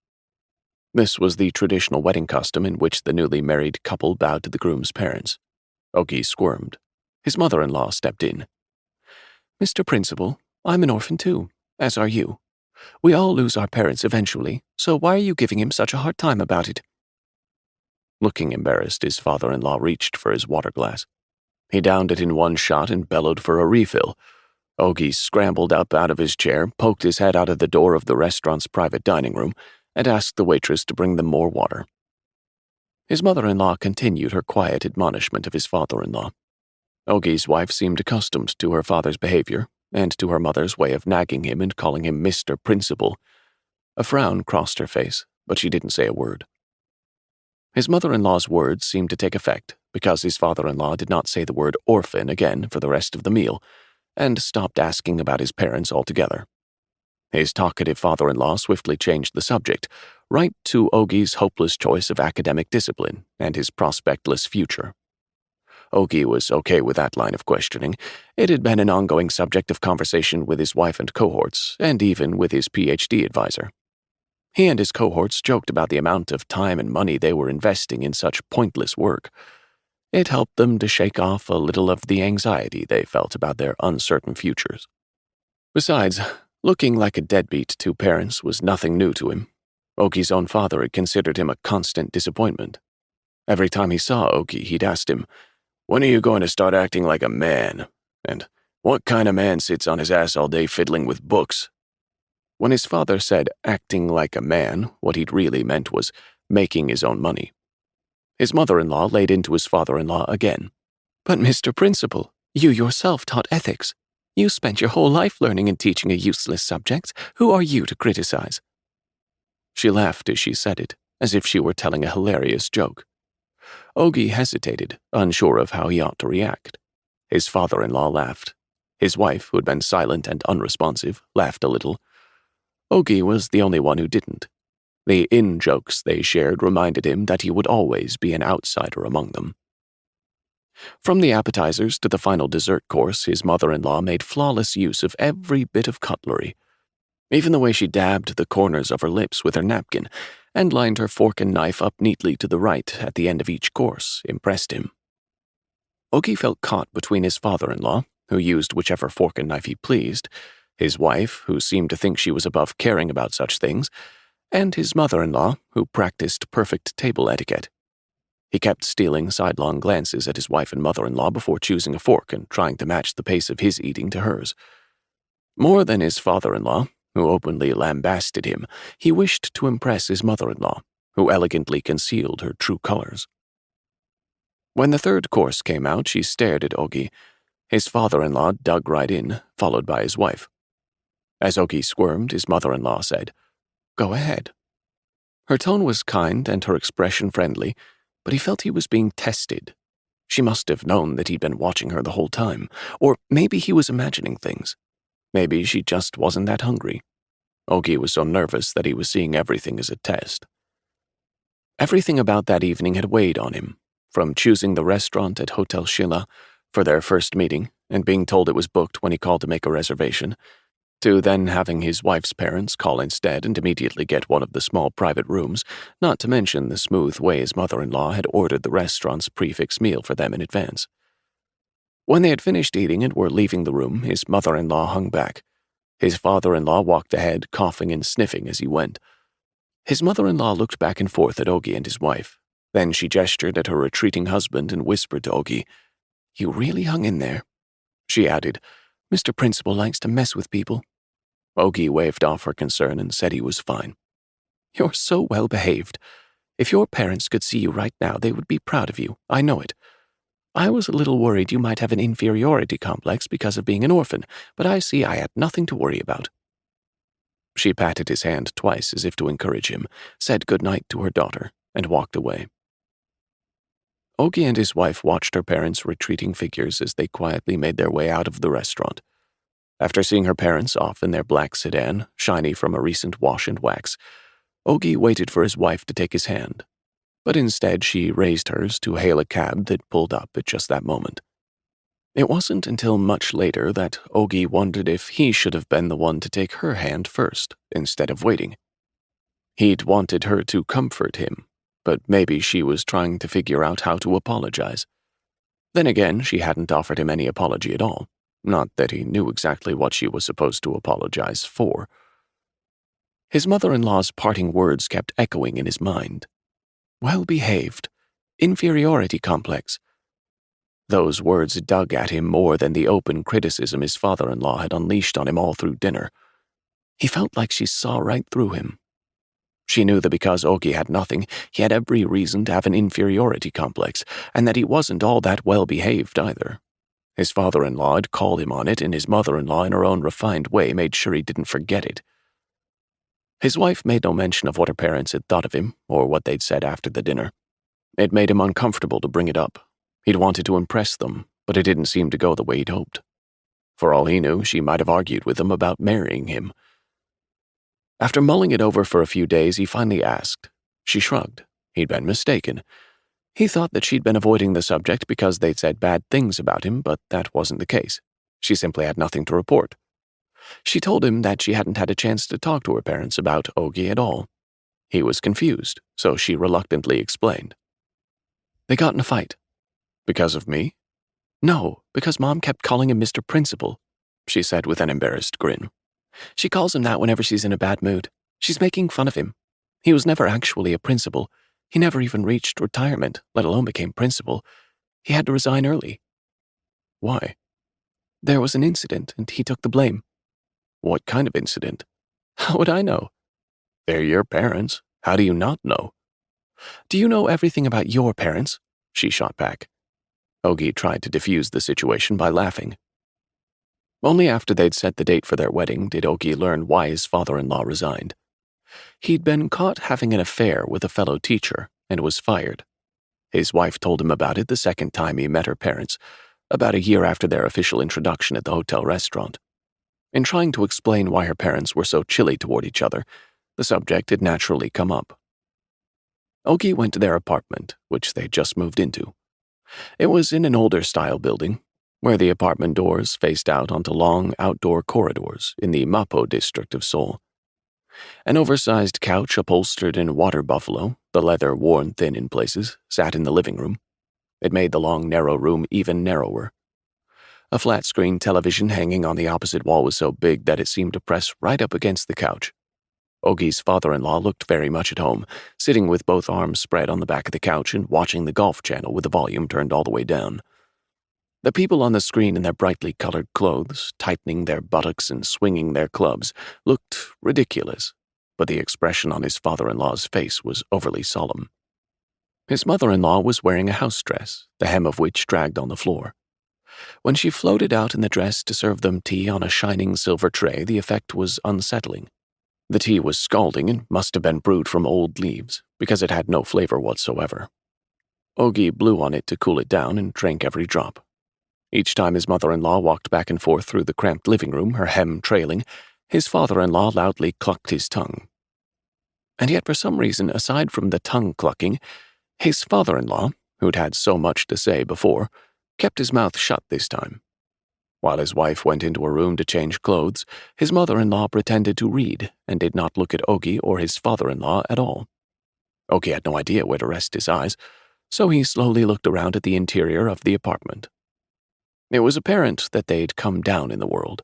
This was the traditional wedding custom in which the newly married couple bowed to the groom's parents. Ogi squirmed. His mother-in-law stepped in. "Mr. Principal, I'm an orphan too, as are you. We all lose our parents eventually, so why are you giving him such a hard time about it?" Looking embarrassed, his father-in-law reached for his water glass. He downed it in one shot and bellowed for a refill. Ogi scrambled up out of his chair, poked his head out of the door of the restaurant's private dining room, and asked the waitress to bring them more water. His mother-in-law continued her quiet admonishment of his father-in-law. Ogi's wife seemed accustomed to her father's behavior and to her mother's way of nagging him and calling him Mr. Principal. A frown crossed her face, but she didn't say a word. His mother-in-law's words seemed to take effect because his father-in-law did not say the word orphan again for the rest of the meal, and stopped asking about his parents altogether. His talkative father-in-law swiftly changed the subject, right to Ogi's hopeless choice of academic discipline and his prospectless future. Ogi was okay with that line of questioning. It had been an ongoing subject of conversation with his wife and cohorts, and even with his PhD advisor. He and his cohorts joked about the amount of time and money they were investing in such pointless work. It helped them to shake off a little of the anxiety they felt about their uncertain futures. Besides, looking like a deadbeat to parents was nothing new to him. Ogi's own father had considered him a constant disappointment. Every time he saw Ogi, he'd asked him, "When are you going to start acting like a man?" And, "What kind of man sits on his ass all day fiddling with books?" When his father said acting like a man, what he'd really meant was making his own money. His mother-in-law laid into his father-in-law again. "But Mr. Principal, you yourself taught ethics. You spent your whole life learning and teaching a useless subject. Who are you to criticize?" She laughed as she said it, as if she were telling a hilarious joke. Ogi hesitated, unsure of how he ought to react. His father-in-law laughed. His wife, who had been silent and unresponsive, laughed a little. Ogi was the only one who didn't. The in-jokes they shared reminded him that he would always be an outsider among them. From the appetizers to the final dessert course, his mother-in-law made flawless use of every bit of cutlery. Even the way she dabbed the corners of her lips with her napkin and lined her fork and knife up neatly to the right at the end of each course impressed him. Ogi felt caught between his father-in-law, who used whichever fork and knife he pleased, his wife, who seemed to think she was above caring about such things, and his mother-in-law, who practiced perfect table etiquette. He kept stealing sidelong glances at his wife and mother-in-law before choosing a fork and trying to match the pace of his eating to hers. More than his father-in-law, who openly lambasted him, he wished to impress his mother-in-law, who elegantly concealed her true colors. When the third course came out, she stared at Ogi. His father-in-law dug right in, followed by his wife. As Ogi squirmed, his mother-in-law said, "Go ahead." Her tone was kind and her expression friendly, but he felt he was being tested. She must have known that he'd been watching her the whole time, or maybe he was imagining things. Maybe she just wasn't that hungry. Ogi was so nervous that he was seeing everything as a test. Everything about that evening had weighed on him, from choosing the restaurant at Hotel Shilla for their first meeting and being told it was booked when he called to make a reservation, to then having his wife's parents call instead and immediately get one of the small private rooms, not to mention the smooth way his mother-in-law had ordered the restaurant's prefix meal for them in advance. When they had finished eating and were leaving the room, his mother-in-law hung back. His father-in-law walked ahead, coughing and sniffing as he went. His mother-in-law looked back and forth at Ogi and his wife. Then she gestured at her retreating husband and whispered to Ogi, "You really hung in there." She added, "Mr. Principal likes to mess with people." Ogi waved off her concern and said he was fine. "You're so well behaved. If your parents could see you right now, they would be proud of you. I know it. I was a little worried you might have an inferiority complex because of being an orphan, but I see I had nothing to worry about." She patted his hand twice as if to encourage him, said good night to her daughter, and walked away. Ogi and his wife watched her parents' retreating figures as they quietly made their way out of the restaurant. After seeing her parents off in their black sedan, shiny from a recent wash and wax, Ogi waited for his wife to take his hand, but instead she raised hers to hail a cab that pulled up at just that moment. It wasn't until much later that Ogi wondered if he should have been the one to take her hand first, instead of waiting. He'd wanted her to comfort him, but maybe she was trying to figure out how to apologize. Then again, she hadn't offered him any apology at all, not that he knew exactly what she was supposed to apologize for. His mother-in-law's parting words kept echoing in his mind. Well-behaved, inferiority complex. Those words dug at him more than the open criticism his father-in-law had unleashed on him all through dinner. He felt like she saw right through him. She knew that because Ogi had nothing, he had every reason to have an inferiority complex, and that he wasn't all that well-behaved either. His father-in-law had called him on it, and his mother-in-law in her own refined way made sure he didn't forget it. His wife made no mention of what her parents had thought of him, or what they'd said after the dinner. It made him uncomfortable to bring it up. He'd wanted to impress them, but it didn't seem to go the way he'd hoped. For all he knew, she might have argued with him about marrying him. After mulling it over for a few days, he finally asked. She shrugged. He'd been mistaken. He thought that she'd been avoiding the subject because they'd said bad things about him, but that wasn't the case. She simply had nothing to report. She told him that she hadn't had a chance to talk to her parents about Ogi at all. He was confused, so she reluctantly explained. "They got in a fight." "Because of me?" "No, because Mom kept calling him Mr. Principal," she said with an embarrassed grin. "She calls him that whenever she's in a bad mood. She's making fun of him. He was never actually a principal. He never even reached retirement, let alone became principal. He had to resign early." "Why?" "There was an incident, and he took the blame." "What kind of incident?" "How would I know?" "They're your parents. How do you not know?" "Do you know everything about your parents?" she shot back. Ogi tried to defuse the situation by laughing. Only after they'd set the date for their wedding did Ogi learn why his father-in-law resigned. He'd been caught having an affair with a fellow teacher and was fired. His wife told him about it the second time he met her parents, about a year after their official introduction at the hotel restaurant. In trying to explain why her parents were so chilly toward each other, the subject had naturally come up. Ogi went to their apartment, which they'd just moved into. It was in an older-style building, where the apartment doors faced out onto long outdoor corridors in the Mapo district of Seoul. An oversized couch upholstered in water buffalo, the leather worn thin in places, sat in the living room. It made the long, narrow room even narrower. A flat-screen television hanging on the opposite wall was so big that it seemed to press right up against the couch. Ogi's father-in-law looked very much at home, sitting with both arms spread on the back of the couch and watching the Golf Channel with the volume turned all the way down. The people on the screen in their brightly colored clothes, tightening their buttocks and swinging their clubs, looked ridiculous, but the expression on his father-in-law's face was overly solemn. His mother-in-law was wearing a house dress, the hem of which dragged on the floor. When she floated out in the dress to serve them tea on a shining silver tray, the effect was unsettling. The tea was scalding and must have been brewed from old leaves, because it had no flavor whatsoever. Ogi blew on it to cool it down and drank every drop. Each time his mother-in-law walked back and forth through the cramped living room, her hem trailing, his father-in-law loudly clucked his tongue. And yet for some reason, aside from the tongue clucking, his father-in-law, who'd had so much to say before, kept his mouth shut this time. While his wife went into a room to change clothes, his mother-in-law pretended to read and did not look at Ogi or his father-in-law at all. Ogi had no idea where to rest his eyes, so he slowly looked around at the interior of the apartment. It was apparent that they'd come down in the world.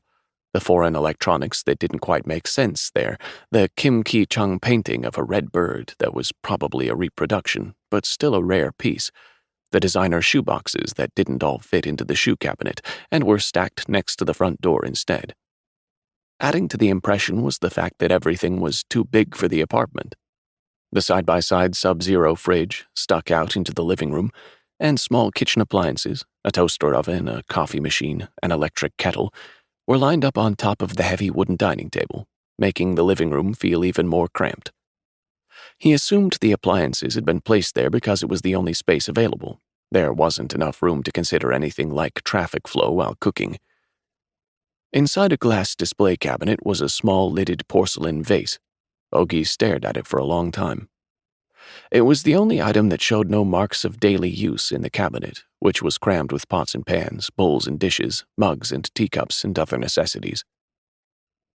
The foreign electronics that didn't quite make sense there, the Kim Ki-chung painting of a red bird that was probably a reproduction, but still a rare piece, the designer shoeboxes that didn't all fit into the shoe cabinet and were stacked next to the front door instead. Adding to the impression was the fact that everything was too big for the apartment. The side-by-side Sub-Zero fridge stuck out into the living room, and small kitchen appliances, a toaster oven, a coffee machine, an electric kettle, were lined up on top of the heavy wooden dining table, making the living room feel even more cramped. He assumed the appliances had been placed there because it was the only space available. There wasn't enough room to consider anything like traffic flow while cooking. Inside a glass display cabinet was a small lidded porcelain vase. Ogi stared at it for a long time. It was the only item that showed no marks of daily use in the cabinet, which was crammed with pots and pans, bowls and dishes, mugs and teacups and other necessities.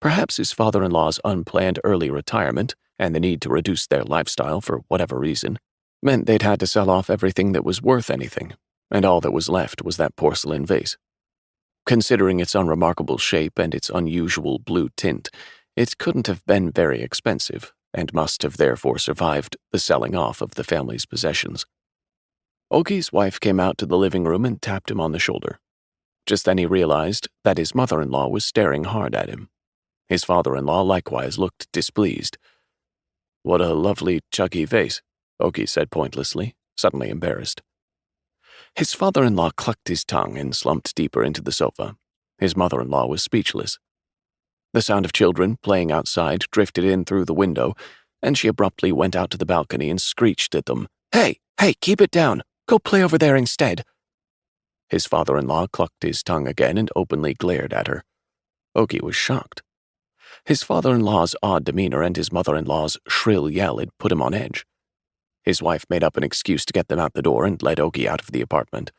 Perhaps his father-in-law's unplanned early retirement and the need to reduce their lifestyle for whatever reason meant they'd had to sell off everything that was worth anything, and all that was left was that porcelain vase. Considering its unremarkable shape and its unusual blue tint, it couldn't have been very expensive, and must have therefore survived the selling off of the family's possessions. Ogi's wife came out to the living room and tapped him on the shoulder. Just then he realized that his mother-in-law was staring hard at him. His father-in-law likewise looked displeased. "What a lovely chuggy vase," Ogi said pointlessly, suddenly embarrassed. His father-in-law clucked his tongue and slumped deeper into the sofa. His mother-in-law was speechless. The sound of children playing outside drifted in through the window, and she abruptly went out to the balcony and screeched at them, Hey, keep it down! Go play over there instead!" His father-in-law clucked his tongue again and openly glared at her. Ogi was shocked. His father-in-law's odd demeanor and his mother-in-law's shrill yell had put him on edge. His wife made up an excuse to get them out the door and led Ogi out of the apartment.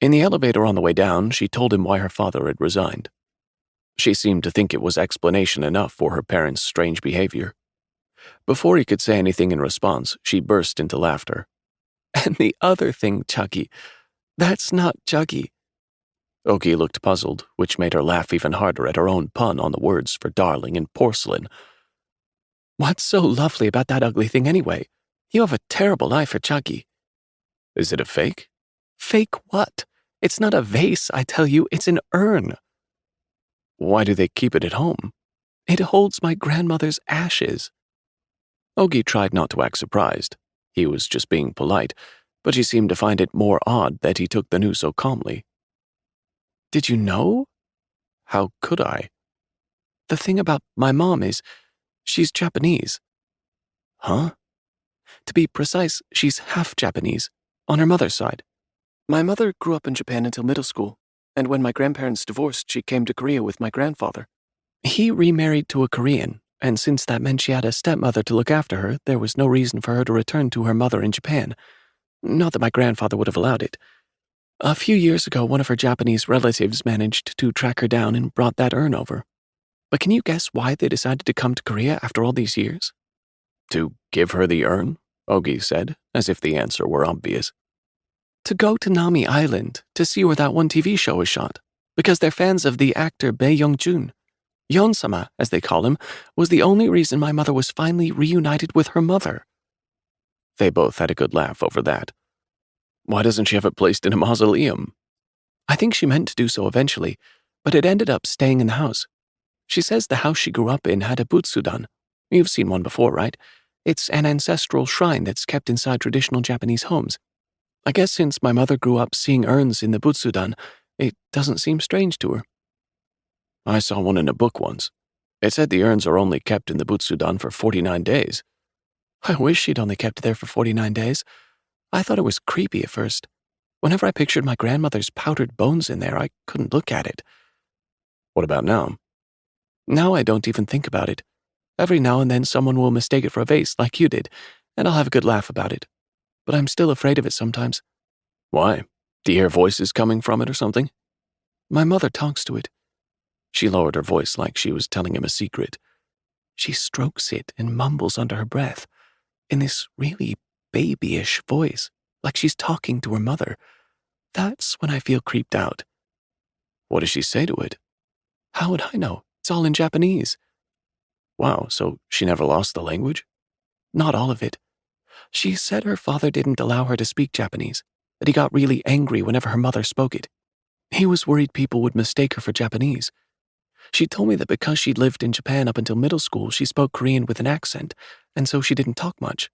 In the elevator on the way down, she told him why her father had resigned. She seemed to think it was explanation enough for her parents' strange behavior. Before he could say anything in response, she burst into laughter. "And the other thing, Chuggy, that's not Chuggy." Ogi looked puzzled, which made her laugh even harder at her own pun on the words for darling and porcelain. "What's so lovely about that ugly thing anyway? You have a terrible eye for Chuggy." "Is it a fake?" "Fake what? It's not a vase, I tell you, it's an urn." "Why do they keep it at home?" "It holds my grandmother's ashes." Ogi tried not to act surprised. He was just being polite, but she seemed to find it more odd that he took the news so calmly. "Did you know?" "How could I?" "The thing about my mom is, she's Japanese." "Huh?" "To be precise, she's half Japanese, on her mother's side. My mother grew up in Japan until middle school, and when my grandparents divorced, she came to Korea with my grandfather. He remarried to a Korean, and since that meant she had a stepmother to look after her, there was no reason for her to return to her mother in Japan. Not that my grandfather would have allowed it. A few years ago, one of her Japanese relatives managed to track her down and brought that urn over. But can you guess why they decided to come to Korea after all these years? To give her the urn, Ogi said, as if the answer were obvious. To go to Nami Island to see where that one TV show was shot, because they're fans of the actor Bae Young-jun. Yon-sama, as they call him, was the only reason my mother was finally reunited with her mother. They both had a good laugh over that. Why doesn't she have it placed in a mausoleum? I think she meant to do so eventually, but it ended up staying in the house. She says the house she grew up in had a butsudan. You've seen one before, right? It's an ancestral shrine that's kept inside traditional Japanese homes. I guess since my mother grew up seeing urns in the butsudan, it doesn't seem strange to her. I saw one in a book once. It said the urns are only kept in the butsudan for 49 days. I wish she'd only kept it there for 49 days. I thought it was creepy at first. Whenever I pictured my grandmother's powdered bones in there, I couldn't look at it. What about now? Now I don't even think about it. Every now and then someone will mistake it for a vase like you did, and I'll have a good laugh about it. But I'm still afraid of it sometimes. Why? Do you hear voices coming from it or something? My mother talks to it. She lowered her voice like she was telling him a secret. She strokes it and mumbles under her breath, in this really babyish voice, like she's talking to her mother. That's when I feel creeped out. What does she say to it? How would I know? It's all in Japanese. Wow, so she never lost the language? Not all of it. She said her father didn't allow her to speak Japanese, that he got really angry whenever her mother spoke it. He was worried people would mistake her for Japanese. She told me that because she'd lived in Japan up until middle school, she spoke Korean with an accent, and so she didn't talk much.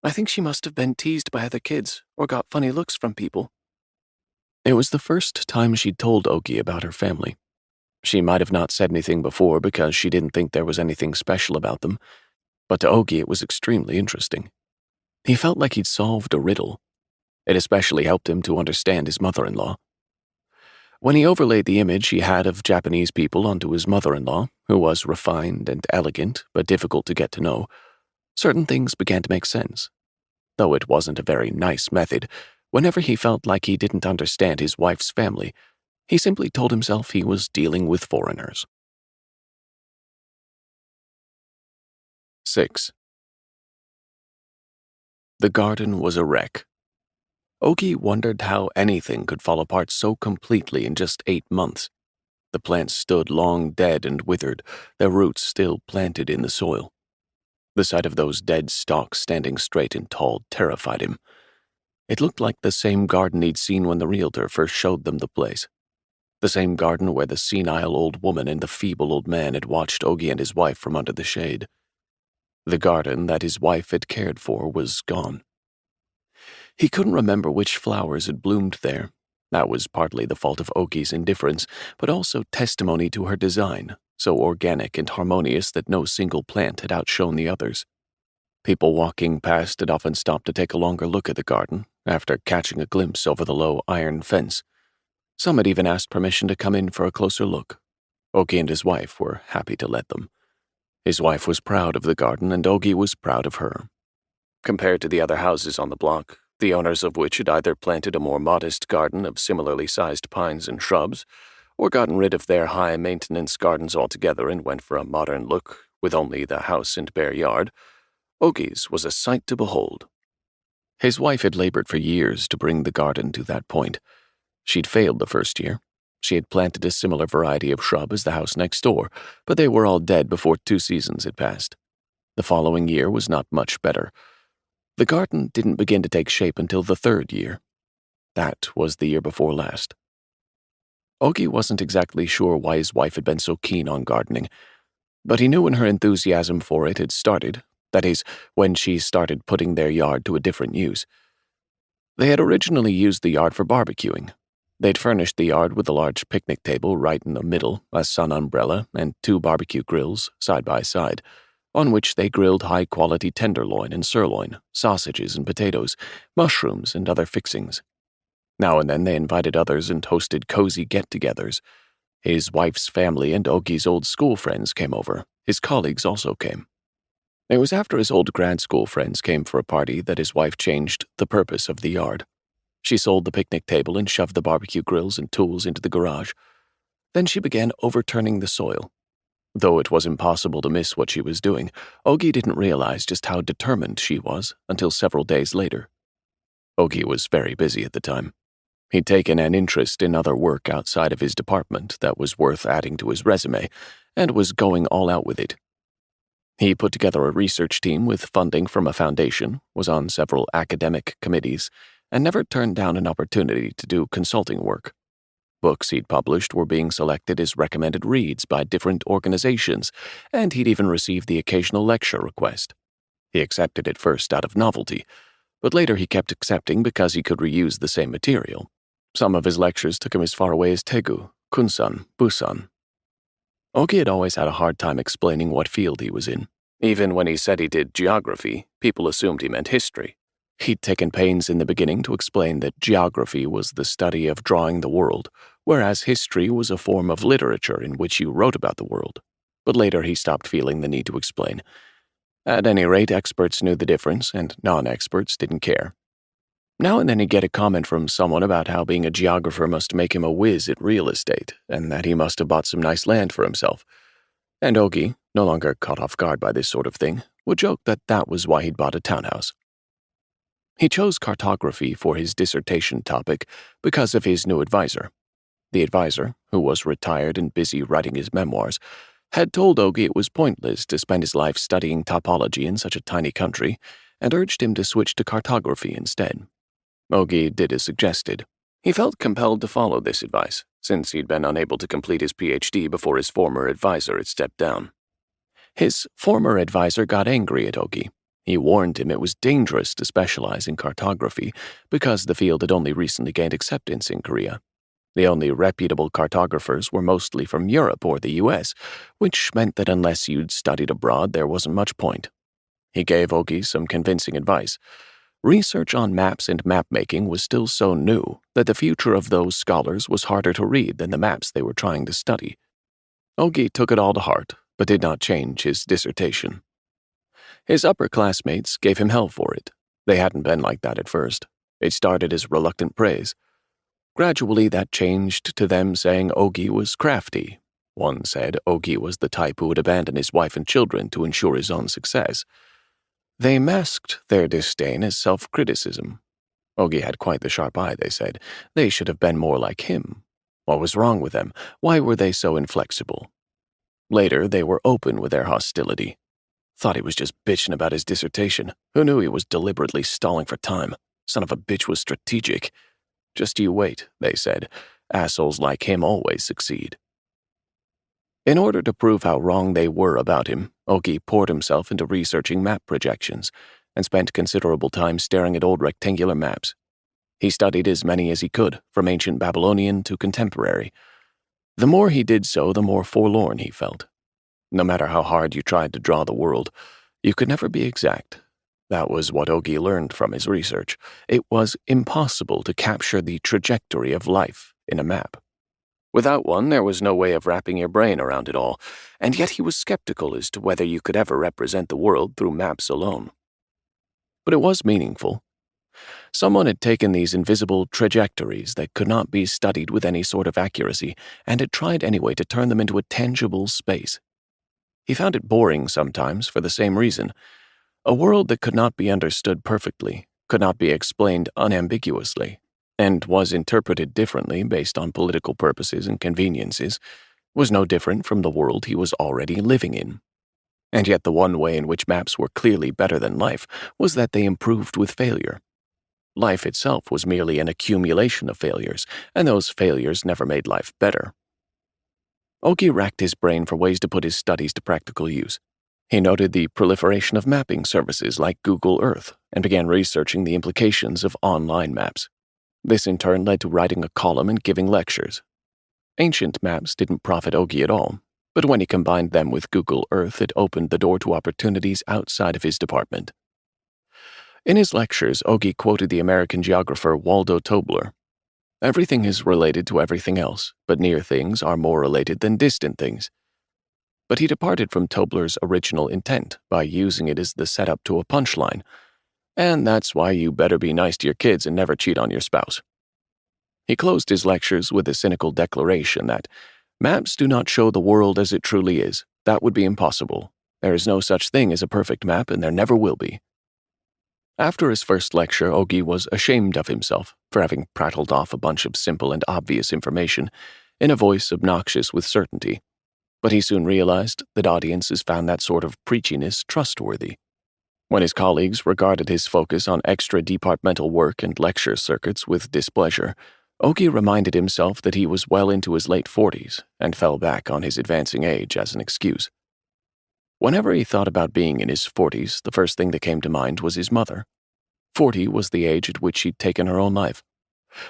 I think she must have been teased by other kids or got funny looks from people. It was the first time she'd told Oki about her family. She might have not said anything before because she didn't think there was anything special about them, but to Ogi it was extremely interesting. He felt like he'd solved a riddle. It especially helped him to understand his mother-in-law. When he overlaid the image he had of Japanese people onto his mother-in-law, who was refined and elegant but difficult to get to know, certain things began to make sense. Though it wasn't a very nice method, whenever he felt like he didn't understand his wife's family, he simply told himself he was dealing with foreigners. 6. The garden was a wreck. Ogi wondered how anything could fall apart so completely in just 8 months. The plants stood long dead and withered, their roots still planted in the soil. The sight of those dead stalks standing straight and tall terrified him. It looked like the same garden he'd seen when the realtor first showed them the place. The same garden where the senile old woman and the feeble old man had watched Ogi and his wife from under the shade. The garden that his wife had cared for was gone. He couldn't remember which flowers had bloomed there. That was partly the fault of Ogi's indifference, but also testimony to her design, so organic and harmonious that no single plant had outshone the others. People walking past had often stopped to take a longer look at the garden, after catching a glimpse over the low iron fence. Some had even asked permission to come in for a closer look. Ogi and his wife were happy to let them. His wife was proud of the garden, and Ogi was proud of her. Compared to the other houses on the block, the owners of which had either planted a more modest garden of similarly sized pines and shrubs, or gotten rid of their high-maintenance gardens altogether and went for a modern look with only the house and bare yard, Ogi's was a sight to behold. His wife had labored for years to bring the garden to that point. She'd failed the first year. She had planted a similar variety of shrub as the house next door, but they were all dead before 2 seasons had passed. The following year was not much better. The garden didn't begin to take shape until the 3rd year. That was the year before last. Ogi wasn't exactly sure why his wife had been so keen on gardening, but he knew when her enthusiasm for it had started, that is, when she started putting their yard to a different use. They had originally used the yard for barbecuing. They'd furnished the yard with a large picnic table right in the middle, a sun umbrella, and 2 barbecue grills, side by side, on which they grilled high-quality tenderloin and sirloin, sausages and potatoes, mushrooms and other fixings. Now and then they invited others and hosted cozy get-togethers. His wife's family and Ogi's old school friends came over. His colleagues also came. It was after his old grad school friends came for a party that his wife changed the purpose of the yard. She sold the picnic table and shoved the barbecue grills and tools into the garage. Then she began overturning the soil. Though it was impossible to miss what she was doing, Ogi didn't realize just how determined she was until several days later. Ogi was very busy at the time. He'd taken an interest in other work outside of his department that was worth adding to his resume, and was going all out with it. He put together a research team with funding from a foundation, was on several academic committees, and never turned down an opportunity to do consulting work. Books he'd published were being selected as recommended reads by different organizations, and he'd even received the occasional lecture request. He accepted at first out of novelty, but later he kept accepting because he could reuse the same material. Some of his lectures took him as far away as Daegu, Kunsan, Busan. Ogi had always had a hard time explaining what field he was in. Even when he said he did geography, people assumed he meant history. He'd taken pains in the beginning to explain that geography was the study of drawing the world, whereas history was a form of literature in which you wrote about the world. But later he stopped feeling the need to explain. At any rate, experts knew the difference, and non-experts didn't care. Now and then he'd get a comment from someone about how being a geographer must make him a whiz at real estate, and that he must have bought some nice land for himself. And Ogi, no longer caught off guard by this sort of thing, would joke that that was why he'd bought a townhouse. He chose cartography for his dissertation topic because of his new advisor. The advisor, who was retired and busy writing his memoirs, had told Ogi it was pointless to spend his life studying topology in such a tiny country, and urged him to switch to cartography instead. Ogi did as suggested. He felt compelled to follow this advice, since he'd been unable to complete his PhD before his former advisor had stepped down. His former advisor got angry at Ogi. He warned him it was dangerous to specialize in cartography because the field had only recently gained acceptance in Korea. The only reputable cartographers were mostly from Europe or the US, which meant that unless you'd studied abroad, there wasn't much point. He gave Ogi some convincing advice. Research on maps and map-making was still so new that the future of those scholars was harder to read than the maps they were trying to study. Ogi took it all to heart, but did not change his dissertation. His upper classmates gave him hell for it. They hadn't been like that at first. It started as reluctant praise. Gradually, that changed to them saying Ogi was crafty. One said Ogi was the type who would abandon his wife and children to ensure his own success. They masked their disdain as self-criticism. Ogi had quite the sharp eye, they said. They should have been more like him. What was wrong with them? Why were they so inflexible? Later, they were open with their hostility. Thought he was just bitching about his dissertation. Who knew he was deliberately stalling for time? Son of a bitch was strategic. Just you wait, they said. Assholes like him always succeed. In order to prove how wrong they were about him, Ogi poured himself into researching map projections and spent considerable time staring at old rectangular maps. He studied as many as he could, from ancient Babylonian to contemporary. The more he did so, the more forlorn he felt. No matter how hard you tried to draw the world, you could never be exact. That was what Ogi learned from his research. It was impossible to capture the trajectory of life in a map. Without one, there was no way of wrapping your brain around it all, and yet he was skeptical as to whether you could ever represent the world through maps alone. But it was meaningful. Someone had taken these invisible trajectories that could not be studied with any sort of accuracy and had tried anyway to turn them into a tangible space. He found it boring sometimes for the same reason. A world that could not be understood perfectly, could not be explained unambiguously, and was interpreted differently based on political purposes and conveniences, was no different from the world he was already living in. And yet the one way in which maps were clearly better than life was that they improved with failure. Life itself was merely an accumulation of failures, and those failures never made life better. Ogi racked his brain for ways to put his studies to practical use. He noted the proliferation of mapping services like Google Earth and began researching the implications of online maps. This in turn led to writing a column and giving lectures. Ancient maps didn't profit Ogi at all, but when he combined them with Google Earth, it opened the door to opportunities outside of his department. In his lectures, Ogi quoted the American geographer Waldo Tobler. Everything is related to everything else, but near things are more related than distant things. But he departed from Tobler's original intent by using it as the setup to a punchline, and that's why you better be nice to your kids and never cheat on your spouse. He closed his lectures with a cynical declaration that maps do not show the world as it truly is. That would be impossible. There is no such thing as a perfect map, and there never will be. After his first lecture, Ogi was ashamed of himself for having prattled off a bunch of simple and obvious information in a voice obnoxious with certainty. But he soon realized that audiences found that sort of preachiness trustworthy. When his colleagues regarded his focus on extra-departmental work and lecture circuits with displeasure, Ogi reminded himself that he was well into his late 40s and fell back on his advancing age as an excuse. Whenever he thought about being in his 40s, the first thing that came to mind was his mother. 40 was the age at which she'd taken her own life.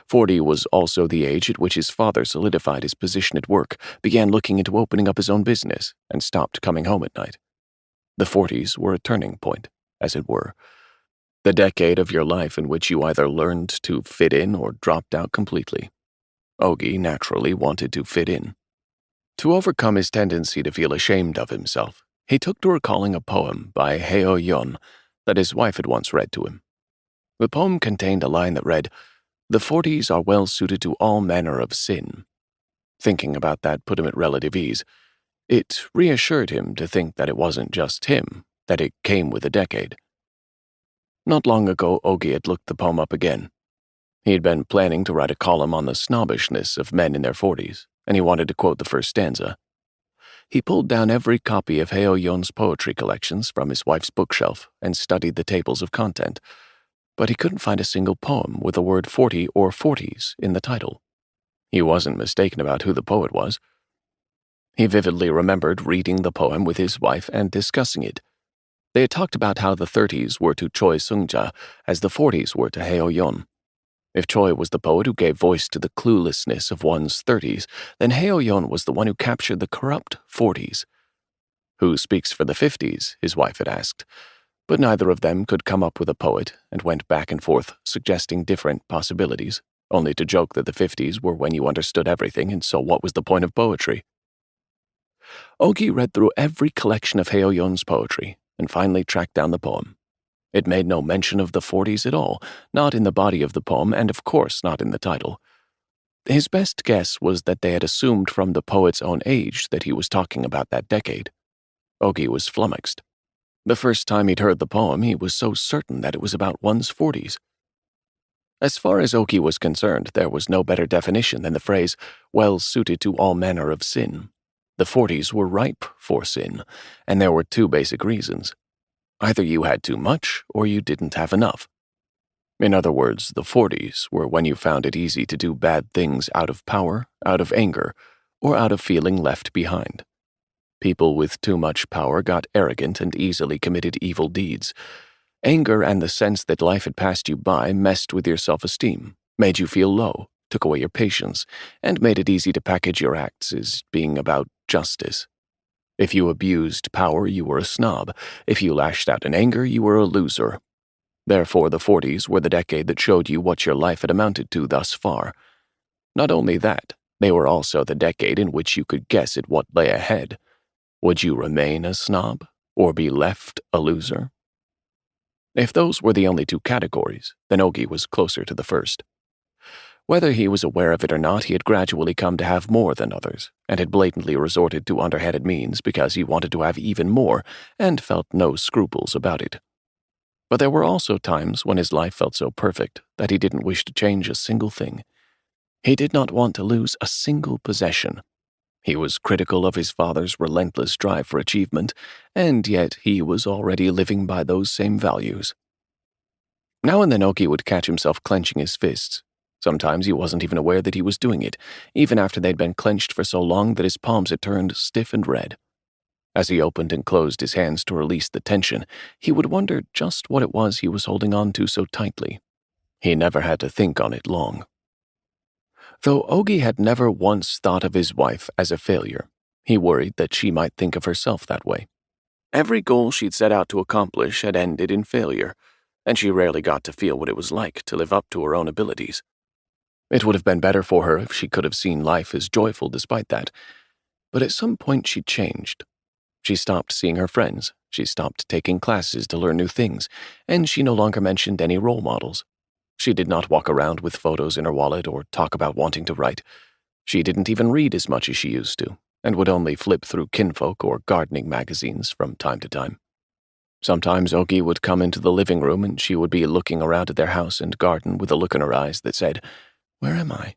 40 was also the age at which his father solidified his position at work, began looking into opening up his own business, and stopped coming home at night. The 40s were a turning point, as it were. The decade of your life in which you either learned to fit in or dropped out completely. Ogi naturally wanted to fit in. To overcome his tendency to feel ashamed of himself, he took to recalling a poem by Hye-Young that his wife had once read to him. The poem contained a line that read, "The 40s are well suited to all manner of sin." Thinking about that put him at relative ease. It reassured him to think that it wasn't just him, that it came with a decade. Not long ago, Ogi had looked the poem up again. He had been planning to write a column on the snobbishness of men in their 40s, and he wanted to quote the first stanza. He pulled down every copy of Hye-Young's poetry collections from his wife's bookshelf and studied the tables of content, but he couldn't find a single poem with the word 40 or 40s in the title. He wasn't mistaken about who the poet was. He vividly remembered reading the poem with his wife and discussing it. They had talked about how the 30s were to Choi Sung-ja as the 40s were to Hye-Young. If Choi was the poet who gave voice to the cluelessness of one's 30s, then Hye-Young was the one who captured the corrupt 40s. Who speaks for the 50s, his wife had asked, but neither of them could come up with a poet and went back and forth suggesting different possibilities, only to joke that the 50s were when you understood everything, and so what was the point of poetry? Ogi read through every collection of Hye-Young's poetry and finally tracked down the poem. It made no mention of the 40s at all, not in the body of the poem, and of course not in the title. His best guess was that they had assumed from the poet's own age that he was talking about that decade. Ogi was flummoxed. The first time he'd heard the poem, he was so certain that it was about one's 40s. As far as Ogi was concerned, there was no better definition than the phrase, well suited to all manner of sin. The 40s were ripe for sin, and there were two basic reasons. Either you had too much, or you didn't have enough. In other words, the 40s were when you found it easy to do bad things out of power, out of anger, or out of feeling left behind. People with too much power got arrogant and easily committed evil deeds. Anger and the sense that life had passed you by messed with your self-esteem, made you feel low, took away your patience, and made it easy to package your acts as being about justice. If you abused power, you were a snob. If you lashed out in anger, you were a loser. Therefore, the 40s were the decade that showed you what your life had amounted to thus far. Not only that, they were also the decade in which you could guess at what lay ahead. Would you remain a snob, or be left a loser? If those were the only two categories, then Ogi was closer to the first. Whether he was aware of it or not, he had gradually come to have more than others, and had blatantly resorted to underhanded means because he wanted to have even more, and felt no scruples about it. But there were also times when his life felt so perfect that he didn't wish to change a single thing. He did not want to lose a single possession. He was critical of his father's relentless drive for achievement, and yet he was already living by those same values. Now and then Ogi would catch himself clenching his fists. Sometimes he wasn't even aware that he was doing it, even after they'd been clenched for so long that his palms had turned stiff and red. As he opened and closed his hands to release the tension, he would wonder just what it was he was holding on to so tightly. He never had to think on it long. Though Ogi had never once thought of his wife as a failure, he worried that she might think of herself that way. Every goal she'd set out to accomplish had ended in failure, and she rarely got to feel what it was like to live up to her own abilities. It would have been better for her if she could have seen life as joyful despite that, but at some point she changed. She stopped seeing her friends, she stopped taking classes to learn new things, and she no longer mentioned any role models. She did not walk around with photos in her wallet or talk about wanting to write. She didn't even read as much as she used to, and would only flip through kinfolk or gardening magazines from time to time. Sometimes Ogi would come into the living room and she would be looking around at their house and garden with a look in her eyes that said, "Where am I?"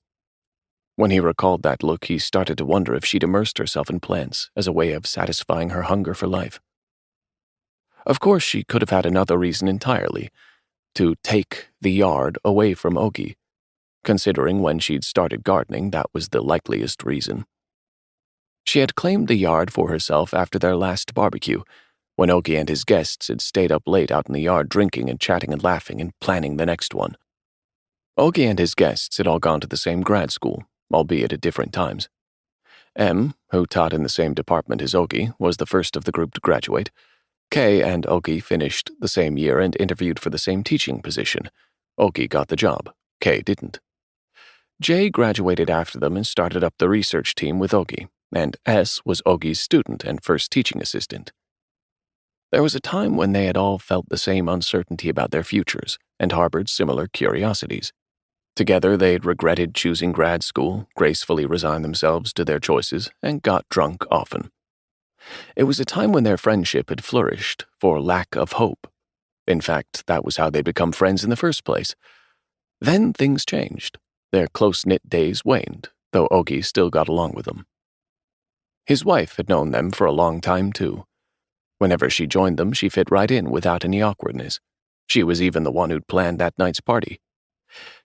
When he recalled that look, he started to wonder if she'd immersed herself in plants as a way of satisfying her hunger for life. Of course, she could have had another reason entirely, to take the yard away from Ogi. Considering when she'd started gardening, that was the likeliest reason. She had claimed the yard for herself after their last barbecue, when Ogi and his guests had stayed up late out in the yard drinking and chatting and laughing and planning the next one. Ogi and his guests had all gone to the same grad school, albeit at different times. M, who taught in the same department as Ogi, was the first of the group to graduate. K and Ogi finished the same year and interviewed for the same teaching position. Ogi got the job. K didn't. J graduated after them and started up the research team with Ogi, and S was Ogi's student and first teaching assistant. There was a time when they had all felt the same uncertainty about their futures and harbored similar curiosities. Together, they'd regretted choosing grad school, gracefully resigned themselves to their choices, and got drunk often. It was a time when their friendship had flourished for lack of hope. In fact, that was how they'd become friends in the first place. Then things changed. Their close-knit days waned, though Ogi still got along with them. His wife had known them for a long time, too. Whenever she joined them, she fit right in without any awkwardness. She was even the one who'd planned that night's party.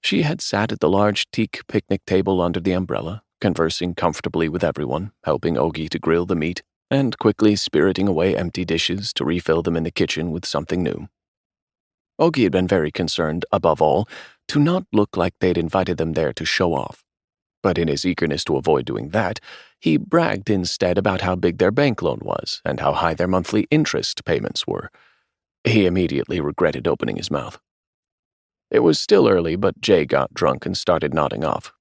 She had sat at the large teak picnic table under the umbrella, conversing comfortably with everyone, helping Ogi to grill the meat, and quickly spiriting away empty dishes to refill them in the kitchen with something new. Ogi had been very concerned, above all, to not look like they'd invited them there to show off. But in his eagerness to avoid doing that, he bragged instead about how big their bank loan was and how high their monthly interest payments were. He immediately regretted opening his mouth. It was still early, but Jay got drunk and started nodding off.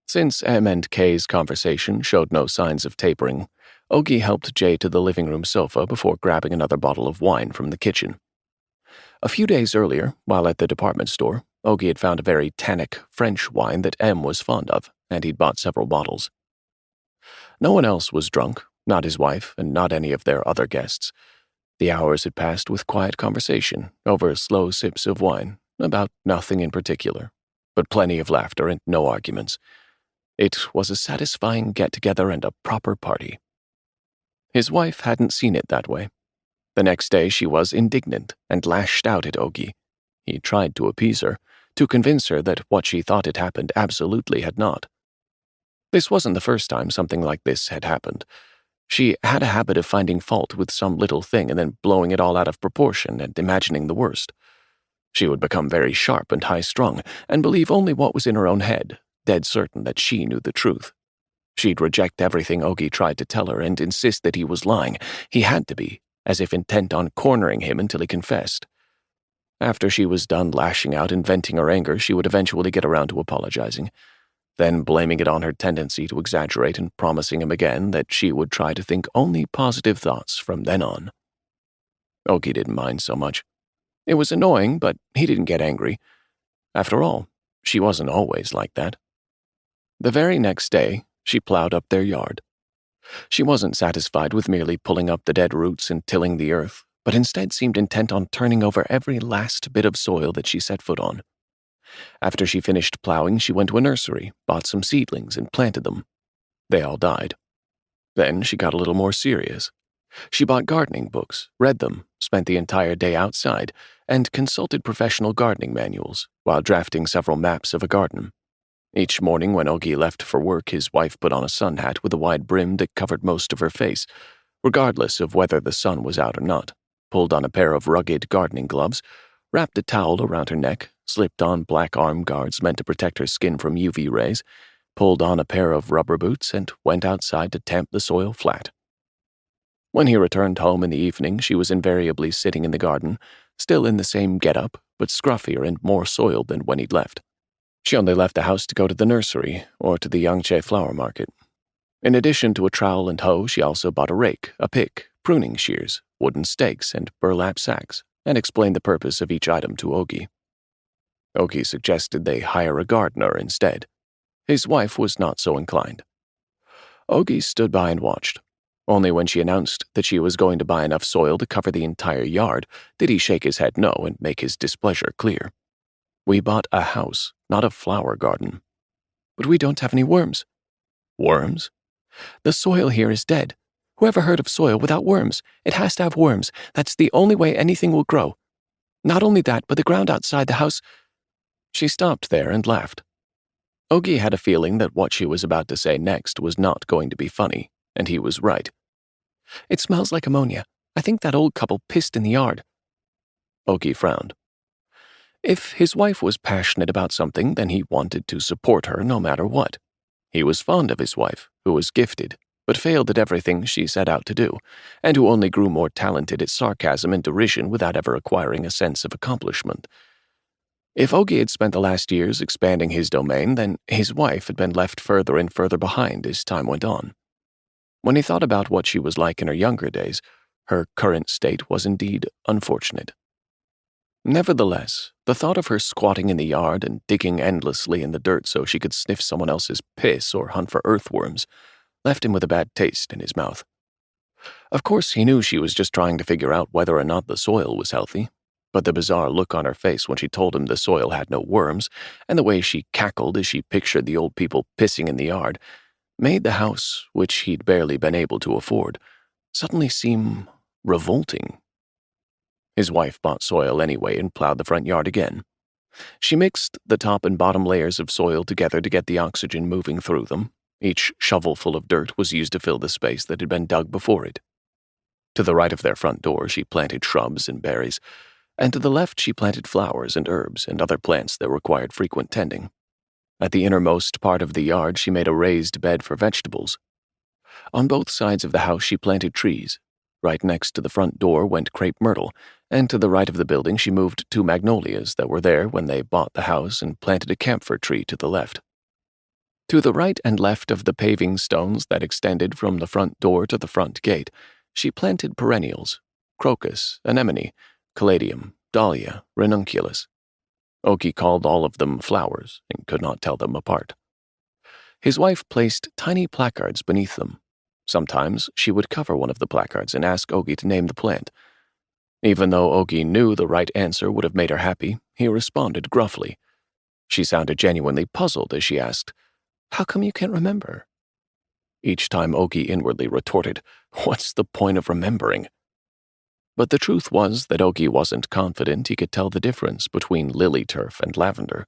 Since M and K's conversation showed no signs of tapering, Ogi helped Jay to the living room sofa before grabbing another bottle of wine from the kitchen. A few days earlier, while at the department store, Ogi had found a very tannic French wine that M was fond of, and he'd bought several bottles. No one else was drunk, not his wife and not any of their other guests. The hours had passed with quiet conversation over slow sips of wine, about nothing in particular, but plenty of laughter and no arguments. It was a satisfying get-together and a proper party. His wife hadn't seen it that way. The next day she was indignant and lashed out at Ogi. He tried to appease her, to convince her that what she thought had happened absolutely had not. This wasn't the first time something like this had happened. She had a habit of finding fault with some little thing and then blowing it all out of proportion and imagining the worst. She would become very sharp and high-strung and believe only what was in her own head, dead certain that she knew the truth. She'd reject everything Ogi tried to tell her and insist that he was lying. He had to be, as if intent on cornering him until he confessed. After she was done lashing out and venting her anger, she would eventually get around to apologizing, then blaming it on her tendency to exaggerate and promising him again that she would try to think only positive thoughts from then on. Ogi didn't mind so much. It was annoying, but he didn't get angry. After all, she wasn't always like that. The very next day, she plowed up their yard. She wasn't satisfied with merely pulling up the dead roots and tilling the earth, but instead seemed intent on turning over every last bit of soil that she set foot on. After she finished plowing, she went to a nursery, bought some seedlings, and planted them. They all died. Then she got a little more serious. She bought gardening books, read them, spent the entire day outside, and consulted professional gardening manuals while drafting several maps of a garden. Each morning when Ogi left for work, his wife put on a sun hat with a wide brim that covered most of her face, regardless of whether the sun was out or not, pulled on a pair of rugged gardening gloves, wrapped a towel around her neck, slipped on black arm guards meant to protect her skin from UV rays, pulled on a pair of rubber boots, and went outside to tamp the soil flat. When he returned home in the evening, she was invariably sitting in the garden, still in the same get-up, but scruffier and more soiled than when he'd left. She only left the house to go to the nursery or to the Yangche flower market. In addition to a trowel and hoe, she also bought a rake, a pick, pruning shears, wooden stakes, and burlap sacks, and explained the purpose of each item to Ogi. Ogi suggested they hire a gardener instead. His wife was not so inclined. Ogi stood by and watched. Only when she announced that she was going to buy enough soil to cover the entire yard did he shake his head no and make his displeasure clear. We bought a house, not a flower garden. But we don't have any worms. Worms? The soil here is dead. Whoever heard of soil without worms? It has to have worms. That's the only way anything will grow. Not only that, but the ground outside the house. She stopped there and laughed. Ogi had a feeling that what she was about to say next was not going to be funny, and he was right. It smells like ammonia. I think that old couple pissed in the yard. Ogi frowned. If his wife was passionate about something, then he wanted to support her no matter what. He was fond of his wife, who was gifted, but failed at everything she set out to do, and who only grew more talented at sarcasm and derision without ever acquiring a sense of accomplishment. If Ogi had spent the last years expanding his domain, then his wife had been left further and further behind as time went on. When he thought about what she was like in her younger days, her current state was indeed unfortunate. Nevertheless, the thought of her squatting in the yard and digging endlessly in the dirt so she could sniff someone else's piss or hunt for earthworms left him with a bad taste in his mouth. Of course, he knew she was just trying to figure out whether or not the soil was healthy, but the bizarre look on her face when she told him the soil had no worms, and the way she cackled as she pictured the old people pissing in the yard, made the house, which he'd barely been able to afford, suddenly seem revolting. His wife bought soil anyway and plowed the front yard again. She mixed the top and bottom layers of soil together to get the oxygen moving through them. Each shovelful of dirt was used to fill the space that had been dug before it. To the right of their front door, she planted shrubs and berries, and to the left she planted flowers and herbs and other plants that required frequent tending. At the innermost part of the yard, she made a raised bed for vegetables. On both sides of the house, she planted trees. Right next to the front door went crepe myrtle, and to the right of the building she moved 2 magnolias that were there when they bought the house and planted a camphor tree to the left. To the right and left of the paving stones that extended from the front door to the front gate, she planted perennials, crocus, anemone, caladium, dahlia, ranunculus. Ogi called all of them flowers and could not tell them apart. His wife placed tiny placards beneath them. Sometimes she would cover one of the placards and ask Ogi to name the plant. Even though Ogi knew the right answer would have made her happy, he responded gruffly. She sounded genuinely puzzled as she asked, "How come you can't remember?" Each time Ogi inwardly retorted, "What's the point of remembering?" But the truth was that Ogi wasn't confident he could tell the difference between lily turf and lavender.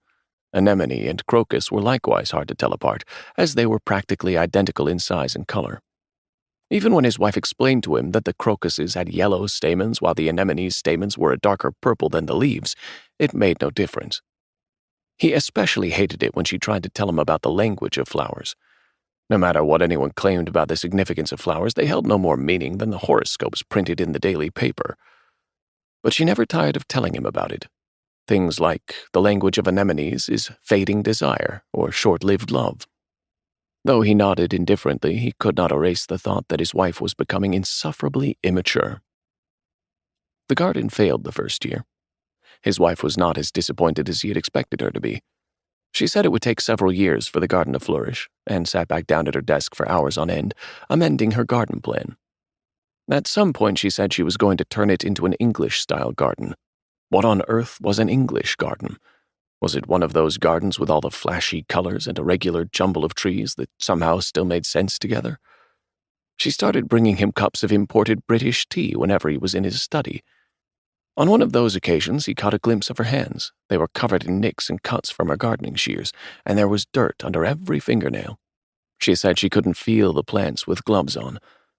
Anemone and crocus were likewise hard to tell apart, as they were practically identical in size and color. Even when his wife explained to him that the crocuses had yellow stamens while the anemone's stamens were a darker purple than the leaves, it made no difference. He especially hated it when she tried to tell him about the language of flowers. No matter what anyone claimed about the significance of flowers, they held no more meaning than the horoscopes printed in the daily paper. But she never tired of telling him about it. Things like the language of anemones is fading desire or short-lived love. Though he nodded indifferently, he could not erase the thought that his wife was becoming insufferably immature. The garden failed the first year. His wife was not as disappointed as he had expected her to be. She said it would take several years for the garden to flourish, and sat back down at her desk for hours on end, amending her garden plan. At some point she said she was going to turn it into an English-style garden. What on earth was an English garden? Was it one of those gardens with all the flashy colors and a regular jumble of trees that somehow still made sense together? She started bringing him cups of imported British tea whenever he was in his study. On one of those occasions, he caught a glimpse of her hands. They were covered in nicks and cuts from her gardening shears, and there was dirt under every fingernail. She said she couldn't feel the plants with gloves on,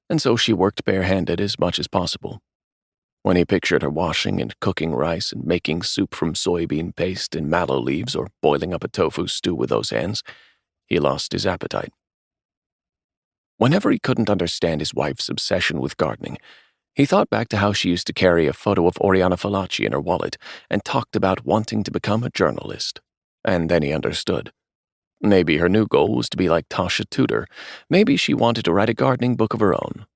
and so she worked barehanded as much as possible. When he pictured her washing and cooking rice and making soup from soybean paste and mallow leaves or boiling up a tofu stew with those hands, he lost his appetite. Whenever he couldn't understand his wife's obsession with gardening, he thought back to how she used to carry a photo of Oriana Fallaci in her wallet and talked about wanting to become a journalist. And then he understood. Maybe her new goal was to be like Tasha Tudor. Maybe she wanted to write a gardening book of her own.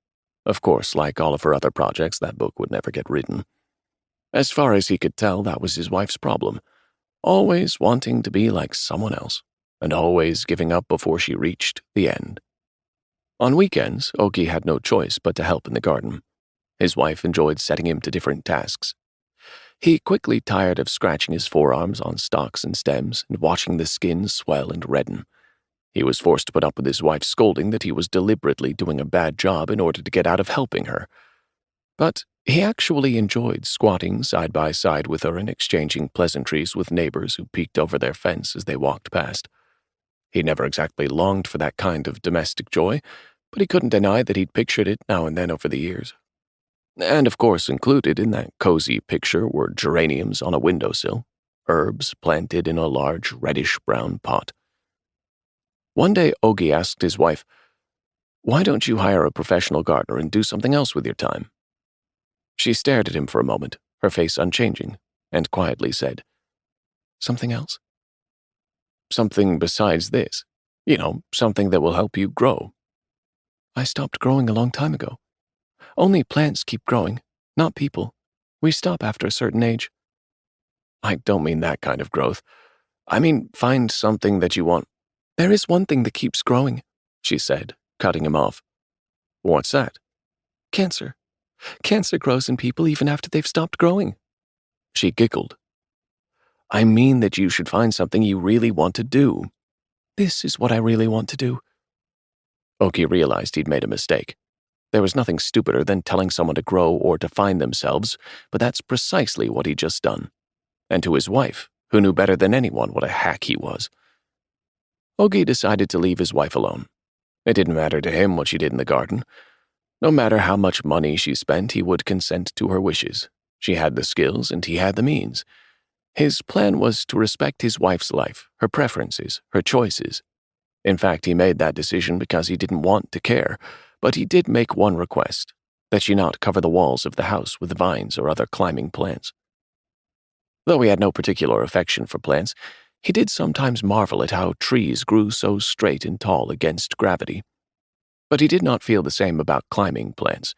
Of course, like all of her other projects, that book would never get written. As far as he could tell, that was his wife's problem. Always wanting to be like someone else, and always giving up before she reached the end. On weekends, Ogi had no choice but to help in the garden. His wife enjoyed setting him to different tasks. He quickly tired of scratching his forearms on stalks and stems and watching the skin swell and redden. He was forced to put up with his wife's scolding that he was deliberately doing a bad job in order to get out of helping her. But he actually enjoyed squatting side by side with her and exchanging pleasantries with neighbors who peeked over their fence as they walked past. He never exactly longed for that kind of domestic joy, but he couldn't deny that he'd pictured it now and then over the years. And of course, included in that cozy picture were geraniums on a windowsill, herbs planted in a large reddish-brown pot. One day, Ogi asked his wife, "Why don't you hire a professional gardener and do something else with your time?" She stared at him for a moment, her face unchanging, and quietly said, "Something else? Something besides this. Something that will help you grow." "I stopped growing a long time ago. Only plants keep growing, not people. We stop after a certain age." "I don't mean that kind of growth. I mean, find something that you want." "There is one thing that keeps growing," she said, cutting him off. "What's that?" "Cancer. Cancer grows in people even after they've stopped growing." She giggled. "I mean that you should find something you really want to do." "This is what I really want to do." Oki realized he'd made a mistake. There was nothing stupider than telling someone to grow or to find themselves, but that's precisely what he'd just done. And to his wife, who knew better than anyone what a hack he was. Ogi decided to leave his wife alone. It didn't matter to him what she did in the garden. No matter how much money she spent, he would consent to her wishes. She had the skills and he had the means. His plan was to respect his wife's life, her preferences, her choices. In fact, he made that decision because he didn't want to care, but he did make one request, that she not cover the walls of the house with vines or other climbing plants. Though he had no particular affection for plants, he did sometimes marvel at how trees grew so straight and tall against gravity. But he did not feel the same about climbing plants.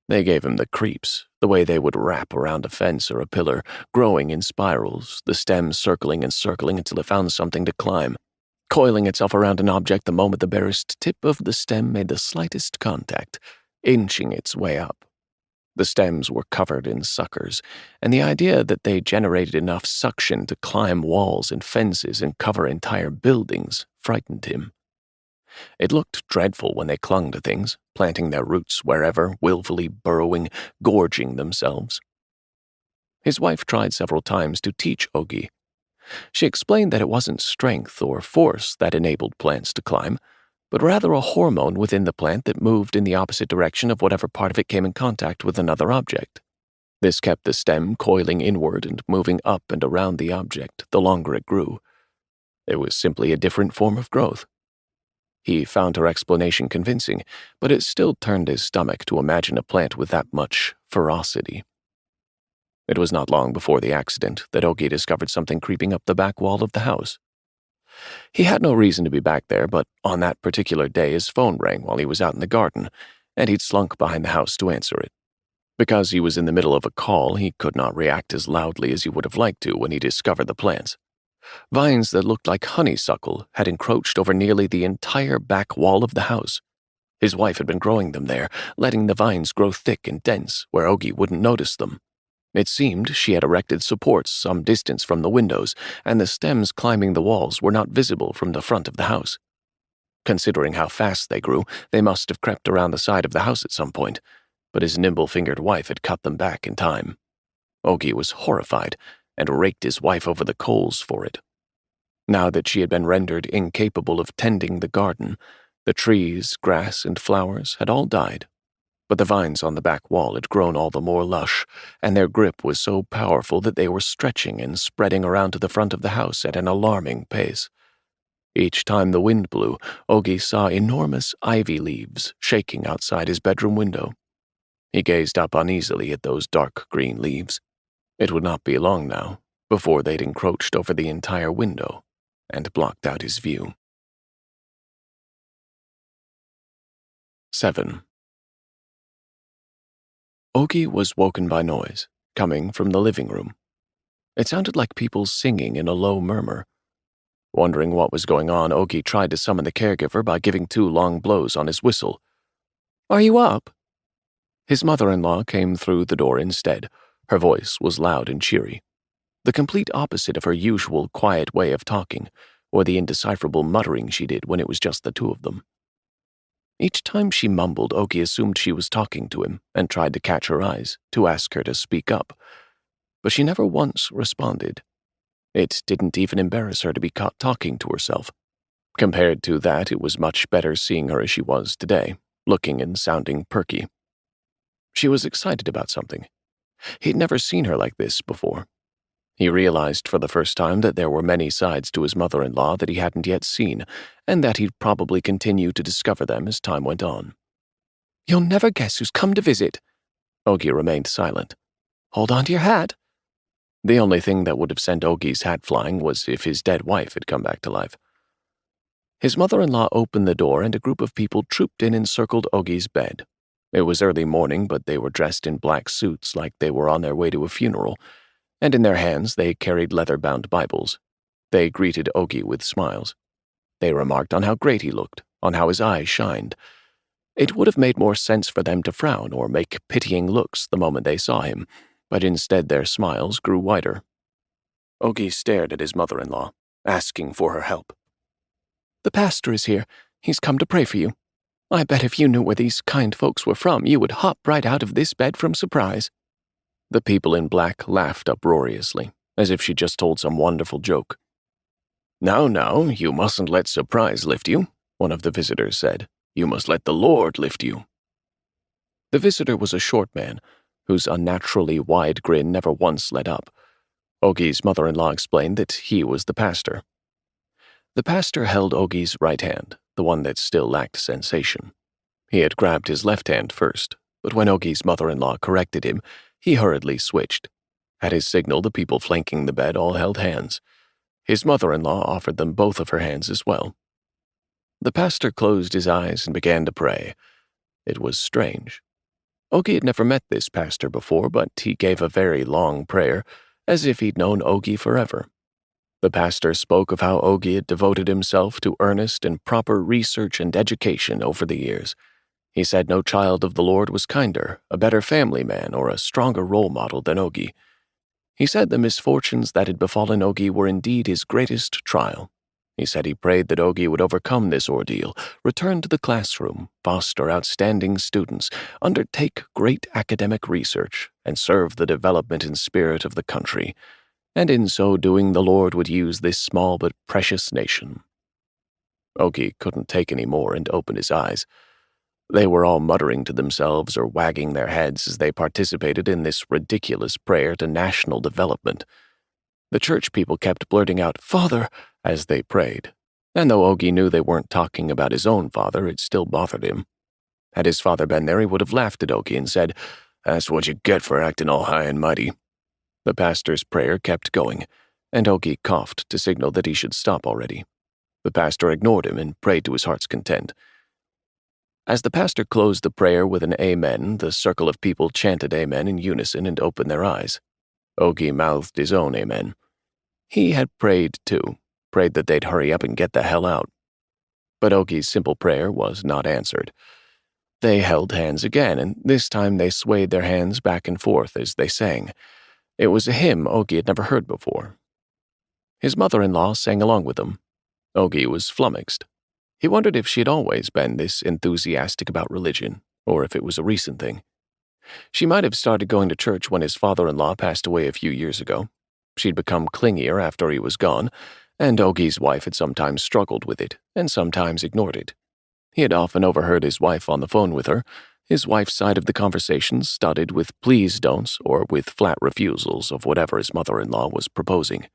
They gave him the creeps, the way they would wrap around a fence or a pillar, growing in spirals, the stem circling and circling until it found something to climb, coiling itself around an object the moment the barest tip of the stem made the slightest contact, inching its way up. The stems were covered in suckers, and the idea that they generated enough suction to climb walls and fences and cover entire buildings frightened him. It looked dreadful when they clung to things, planting their roots wherever, willfully burrowing, gorging themselves. His wife tried several times to teach Ogi. She explained that it wasn't strength or force that enabled plants to climb, but rather a hormone within the plant that moved in the opposite direction of whatever part of it came in contact with another object. This kept the stem coiling inward and moving up and around the object the longer it grew. It was simply a different form of growth. He found her explanation convincing, but it still turned his stomach to imagine a plant with that much ferocity. It was not long before the accident that Ogi discovered something creeping up the back wall of the house. He had no reason to be back there, but on that particular day his phone rang while he was out in the garden, and he'd slunk behind the house to answer it. Because he was in the middle of a call, he could not react as loudly as he would have liked to when he discovered the plants. Vines that looked like honeysuckle had encroached over nearly the entire back wall of the house. His wife had been growing them there, letting the vines grow thick and dense where Ogi wouldn't notice them. It seemed she had erected supports some distance from the windows, and the stems climbing the walls were not visible from the front of the house. Considering how fast they grew, they must have crept around the side of the house at some point, but his nimble-fingered wife had cut them back in time. Ogi was horrified and raked his wife over the coals for it. Now that she had been rendered incapable of tending the garden, the trees, grass, and flowers had all died. But the vines on the back wall had grown all the more lush, and their grip was so powerful that they were stretching and spreading around to the front of the house at an alarming pace. Each time the wind blew, Ogi saw enormous ivy leaves shaking outside his bedroom window. He gazed up uneasily at those dark green leaves. It would not be long now before they'd encroached over the entire window and blocked out his view. 7. Ogi was woken by noise, coming from the living room. It sounded like people singing in a low murmur. Wondering what was going on, Ogi tried to summon the caregiver by giving 2 long blows on his whistle. "Are you up?" His mother-in-law came through the door instead. Her voice was loud and cheery, the complete opposite of her usual quiet way of talking, or the indecipherable muttering she did when it was just the 2 of them. Each time she mumbled, Ogi assumed she was talking to him and tried to catch her eyes, to ask her to speak up. But she never once responded. It didn't even embarrass her to be caught talking to herself. Compared to that, it was much better seeing her as she was today, looking and sounding perky. She was excited about something. He'd never seen her like this before. He realized for the first time that there were many sides to his mother-in-law that he hadn't yet seen, and that he'd probably continue to discover them as time went on. "You'll never guess who's come to visit." Ogi remained silent. "Hold on to your hat." The only thing that would have sent Ogi's hat flying was if his dead wife had come back to life. His mother-in-law opened the door and a group of people trooped in and circled Ogi's bed. It was early morning, but they were dressed in black suits like they were on their way to a funeral, and in their hands they carried leather-bound Bibles. They greeted Ogi with smiles. They remarked on how great he looked, on how his eyes shined. It would have made more sense for them to frown or make pitying looks the moment they saw him, but instead their smiles grew wider. Ogi stared at his mother-in-law, asking for her help. "The pastor is here. He's come to pray for you. I bet if you knew where these kind folks were from, you would hop right out of this bed from surprise." The people in black laughed uproariously, as if she just told some wonderful joke. Now, you mustn't let surprise lift you," one of the visitors said. "You must let the Lord lift you." The visitor was a short man, whose unnaturally wide grin never once let up. Ogi's mother-in-law explained that he was the pastor. The pastor held Ogi's right hand, the one that still lacked sensation. He had grabbed his left hand first, but when Ogi's mother-in-law corrected him, he hurriedly switched. At his signal, the people flanking the bed all held hands. His mother-in-law offered them both of her hands as well. The pastor closed his eyes and began to pray. It was strange. Ogi had never met this pastor before, but he gave a very long prayer, as if he'd known Ogi forever. The pastor spoke of how Ogi had devoted himself to earnest and proper research and education over the years. He said no child of the Lord was kinder, a better family man, or a stronger role model than Ogi. He said the misfortunes that had befallen Ogi were indeed his greatest trial. He said he prayed that Ogi would overcome this ordeal, return to the classroom, foster outstanding students, undertake great academic research, and serve the development and spirit of the country. And in so doing, the Lord would use this small but precious nation. Ogi couldn't take any more and opened his eyes. They were all muttering to themselves or wagging their heads as they participated in this ridiculous prayer to national development. The church people kept blurting out, "Father," as they prayed, and though Ogi knew they weren't talking about his own father, it still bothered him. Had his father been there, he would have laughed at Ogi and said, "That's what you get for acting all high and mighty." The pastor's prayer kept going, and Ogi coughed to signal that he should stop already. The pastor ignored him and prayed to his heart's content. As the pastor closed the prayer with an amen, the circle of people chanted amen in unison and opened their eyes. Ogi mouthed his own amen. He had prayed, too, prayed that they'd hurry up and get the hell out. But Ogi's simple prayer was not answered. They held hands again, and this time they swayed their hands back and forth as they sang. It was a hymn Ogi had never heard before. His mother-in-law sang along with them. Ogi was flummoxed. He wondered if she had always been this enthusiastic about religion, or if it was a recent thing. She might have started going to church when his father-in-law passed away a few years ago. She'd become clingier after he was gone, and Ogi's wife had sometimes struggled with it, and sometimes ignored it. He had often overheard his wife on the phone with her, his wife's side of the conversation studded with please don'ts or with flat refusals of whatever his mother-in-law was proposing.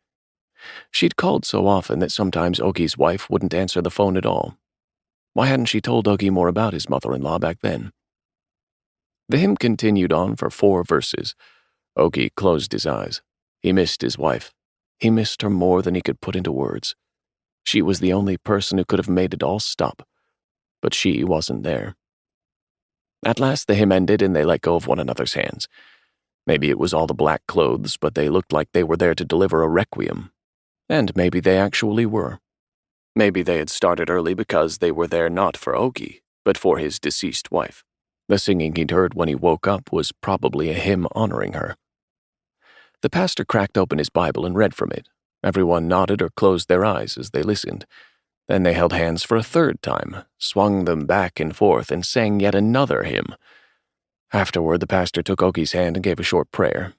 She'd called so often that sometimes Ogi's wife wouldn't answer the phone at all. Why hadn't she told Ogi more about his mother-in-law back then? The hymn continued on for 4 verses. Ogi closed his eyes. He missed his wife. He missed her more than he could put into words. She was the only person who could have made it all stop, but she wasn't there. At last the hymn ended and they let go of one another's hands. Maybe it was all the black clothes, but they looked like they were there to deliver a requiem. And maybe they actually were. Maybe they had started early because they were there not for Ogie, but for his deceased wife. The singing he'd heard when he woke up was probably a hymn honoring her. The pastor cracked open his Bible and read from it. Everyone nodded or closed their eyes as they listened. Then they held hands for a third time, swung them back and forth, and sang yet another hymn. Afterward, the pastor took Ogie's hand and gave a short prayer.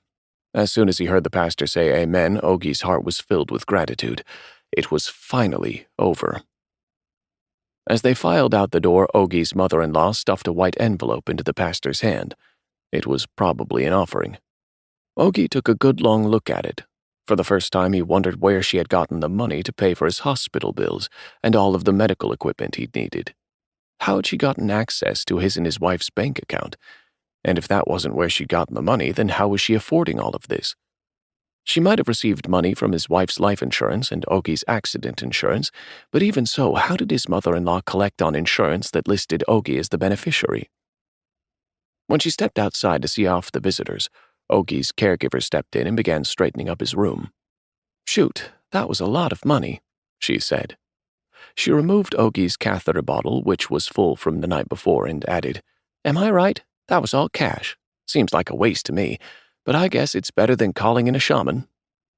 As soon as he heard the pastor say amen, Ogie's heart was filled with gratitude. It was finally over. As they filed out the door, Ogie's mother-in-law stuffed a white envelope into the pastor's hand. It was probably an offering. Ogie took a good long look at it. For the first time, he wondered where she had gotten the money to pay for his hospital bills and all of the medical equipment he'd needed. How had she gotten access to his and his wife's bank account? And if that wasn't where she'd gotten the money, then how was she affording all of this? She might have received money from his wife's life insurance and Ogie's accident insurance, but even so, how did his mother-in-law collect on insurance that listed Ogie as the beneficiary? When she stepped outside to see off the visitors, Ogie's caregiver stepped in and began straightening up his room. "Shoot, that was a lot of money," she said. She removed Ogie's catheter bottle, which was full from the night before, and added, "Am I right? That was all cash. Seems like a waste to me, but I guess it's better than calling in a shaman.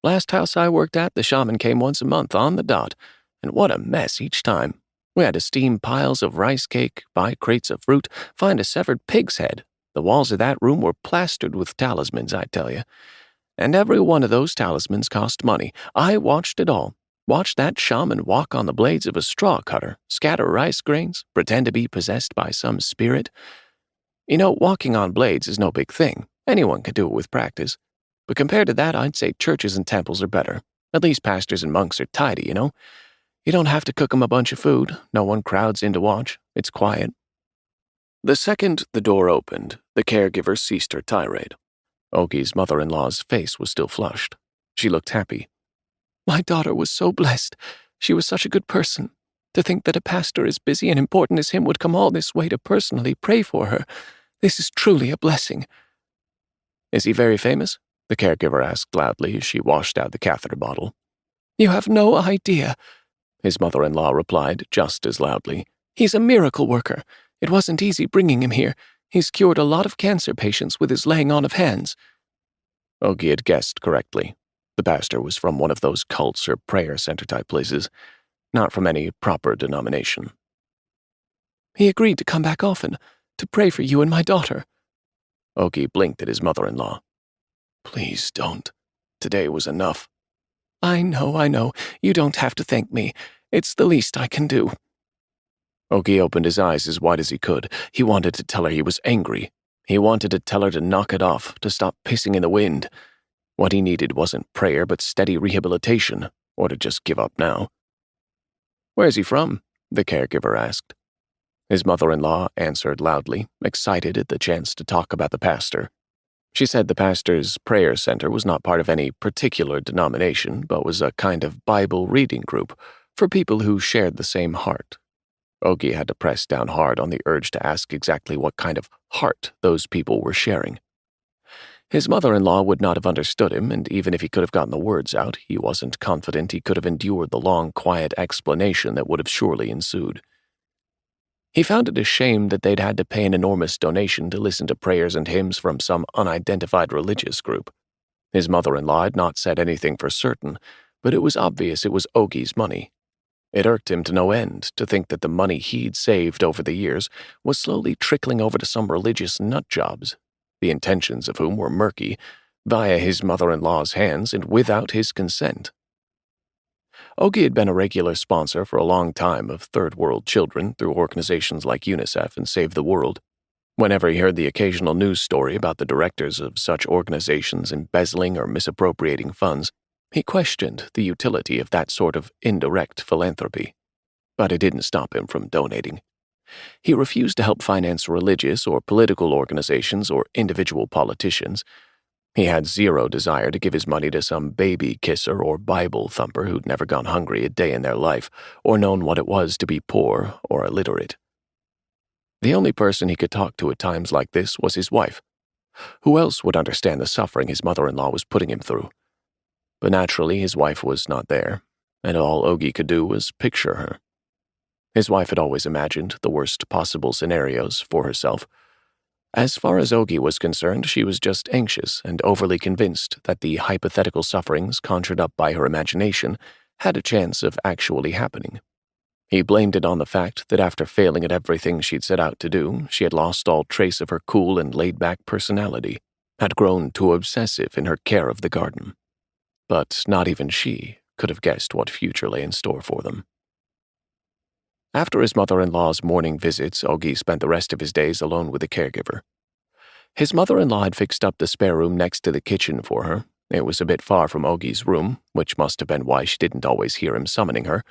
Last house I worked at, the shaman came once a month on the dot, and what a mess each time. We had to steam piles of rice cake, buy crates of fruit, find a severed pig's head. The walls of that room were plastered with talismans, I tell you. And every one of those talismans cost money. I watched it all. Watched that shaman walk on the blades of a straw cutter, scatter rice grains, pretend to be possessed by some spirit. You know, walking on blades is no big thing. Anyone can do it with practice. But compared to that, I'd say churches and temples are better. At least pastors and monks are tidy, you know? You don't have to cook them a bunch of food. No one crowds in to watch. It's quiet." The second the door opened, the caregiver ceased her tirade. Ogie's mother-in-law's face was still flushed. She looked happy. "My daughter was so blessed. She was such a good person. To think that a pastor as busy and important as him would come all this way to personally pray for her. This is truly a blessing." "Is he very famous?" the caregiver asked loudly as she washed out the catheter bottle. "You have no idea," his mother-in-law replied just as loudly. "He's a miracle worker. It wasn't easy bringing him here. He's cured a lot of cancer patients with his laying on of hands." Ogie had guessed correctly. The pastor was from one of those cults or prayer center type places, not from any proper denomination. "He agreed to come back often, to pray for you and my daughter." Ogie blinked at his mother-in-law. "Please don't. Today was enough." I know. You don't have to thank me. It's the least I can do." Ogie opened his eyes as wide as he could. He wanted to tell her he was angry. He wanted to tell her to knock it off, to stop pissing in the wind. What he needed wasn't prayer, but steady rehabilitation, or to just give up now. "Where's he from?" the caregiver asked. His mother-in-law answered loudly, excited at the chance to talk about the pastor. She said the pastor's prayer center was not part of any particular denomination, but was a kind of Bible reading group for people who shared the same heart. Ogie had to press down hard on the urge to ask exactly what kind of heart those people were sharing. His mother-in-law would not have understood him, and even if he could have gotten the words out, he wasn't confident he could have endured the long, quiet explanation that would have surely ensued. He found it a shame that they'd had to pay an enormous donation to listen to prayers and hymns from some unidentified religious group. His mother-in-law had not said anything for certain, but it was obvious it was Ogie's money. It irked him to no end to think that the money he'd saved over the years was slowly trickling over to some religious nutjobs, the intentions of whom were murky, via his mother-in-law's hands and without his consent. Ogie had been a regular sponsor for a long time of third-world children through organizations like UNICEF and Save the World. Whenever he heard the occasional news story about the directors of such organizations embezzling or misappropriating funds, he questioned the utility of that sort of indirect philanthropy. But it didn't stop him from donating. He refused to help finance religious or political organizations or individual politicians. He had zero desire to give his money to some baby kisser or Bible thumper who'd never gone hungry a day in their life or known what it was to be poor or illiterate. The only person he could talk to at times like this was his wife. Who else would understand the suffering his mother-in-law was putting him through? But naturally, his wife was not there, and all Ogie could do was picture her. His wife had always imagined the worst possible scenarios for herself. As far as Ogie was concerned, she was just anxious and overly convinced that the hypothetical sufferings conjured up by her imagination had a chance of actually happening. He blamed it on the fact that after failing at everything she'd set out to do, she had lost all trace of her cool and laid-back personality, had grown too obsessive in her care of the garden. But not even she could have guessed what future lay in store for them. After his mother-in-law's morning visits, Ogie spent the rest of his days alone with the caregiver. His mother-in-law had fixed up the spare room next to the kitchen for her. It was a bit far from Ogie's room, which must have been why she didn't always hear him summoning her,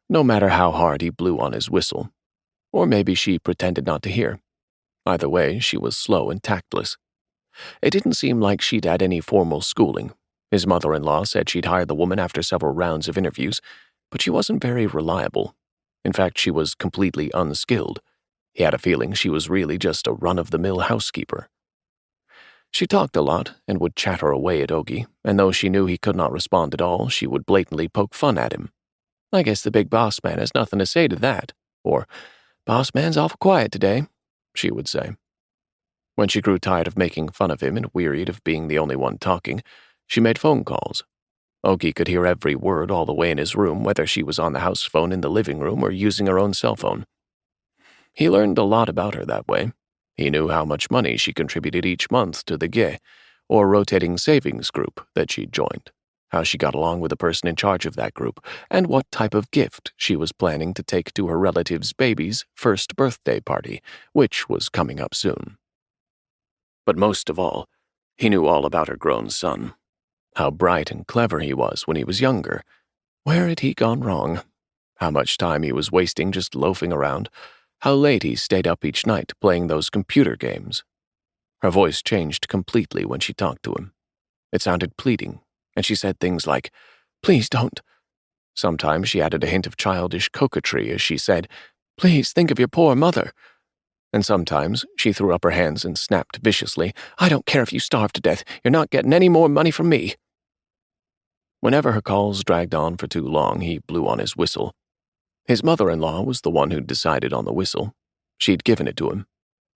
no matter how hard he blew on his whistle. Or maybe she pretended not to hear. Either way, she was slow and tactless. It didn't seem like she'd had any formal schooling. His mother-in-law said she'd hired the woman after several rounds of interviews, but she wasn't very reliable. In fact, she was completely unskilled. He had a feeling she was really just a run-of-the-mill housekeeper. She talked a lot and would chatter away at Ogie, and though she knew he could not respond at all, she would blatantly poke fun at him. "I guess the big boss man has nothing to say to that," or "Boss man's awful quiet today," she would say. When she grew tired of making fun of him and wearied of being the only one talking, she made phone calls. Ogie could hear every word all the way in his room, whether she was on the house phone in the living room or using her own cell phone. He learned a lot about her that way. He knew how much money she contributed each month to the Ge, or rotating savings group that she'd joined, how she got along with the person in charge of that group, and what type of gift she was planning to take to her relative's baby's first birthday party, which was coming up soon. But most of all, he knew all about her grown son. How bright and clever he was when he was younger. Where had he gone wrong? How much time he was wasting just loafing around. How late he stayed up each night playing those computer games. Her voice changed completely when she talked to him. It sounded pleading, and she said things like, "Please don't." Sometimes she added a hint of childish coquetry as she said, "Please think of your poor mother." And sometimes she threw up her hands and snapped viciously, "I don't care if you starve to death. You're not getting any more money from me." Whenever her calls dragged on for too long, he blew on his whistle. His mother-in-law was the one who'd decided on the whistle. She'd given it to him.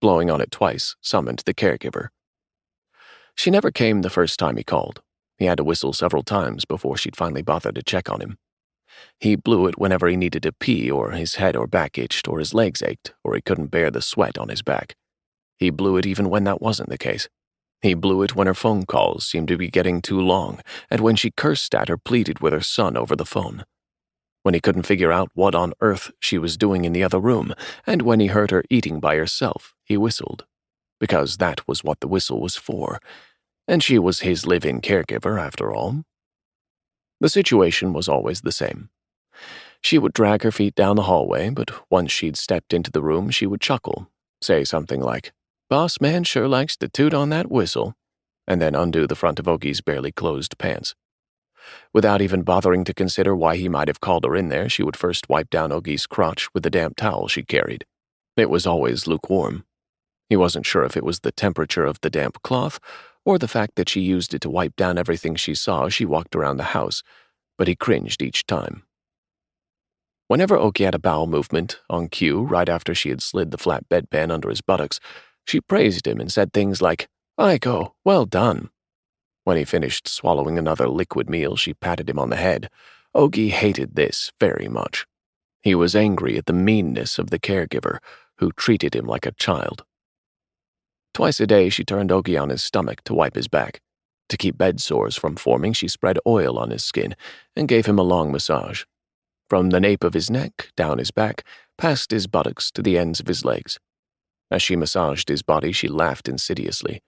Blowing on it twice summoned the caregiver. She never came the first time he called. He had to whistle several times before she'd finally bother to check on him. He blew it whenever he needed to pee, or his head or back itched, or his legs ached, or he couldn't bear the sweat on his back. He blew it even when that wasn't the case. He blew it when her phone calls seemed to be getting too long, and when she cursed at or pleaded with her son over the phone. When he couldn't figure out what on earth she was doing in the other room, and when he heard her eating by herself, he whistled. Because that was what the whistle was for, and she was his live-in caregiver, after all. The situation was always the same. She would drag her feet down the hallway, but once she'd stepped into the room, she would chuckle, say something like, "Boss man sure likes to toot on that whistle," and then undo the front of Ogie's barely closed pants. Without even bothering to consider why he might have called her in there, she would first wipe down Ogie's crotch with the damp towel she carried. It was always lukewarm. He wasn't sure if it was the temperature of the damp cloth or the fact that she used it to wipe down everything she saw as she walked around the house, but he cringed each time. Whenever Ogie had a bowel movement, on cue, right after she had slid the flat bedpan under his buttocks, she praised him and said things like, "Aiko, well done." When he finished swallowing another liquid meal, she patted him on the head. Ogie hated this very much. He was angry at the meanness of the caregiver, who treated him like a child. Twice a day, she turned Ogie on his stomach to wipe his back. To keep bed sores from forming, she spread oil on his skin and gave him a long massage. From the nape of his neck, down his back, past his buttocks to the ends of his legs. As she massaged his body, she laughed insidiously.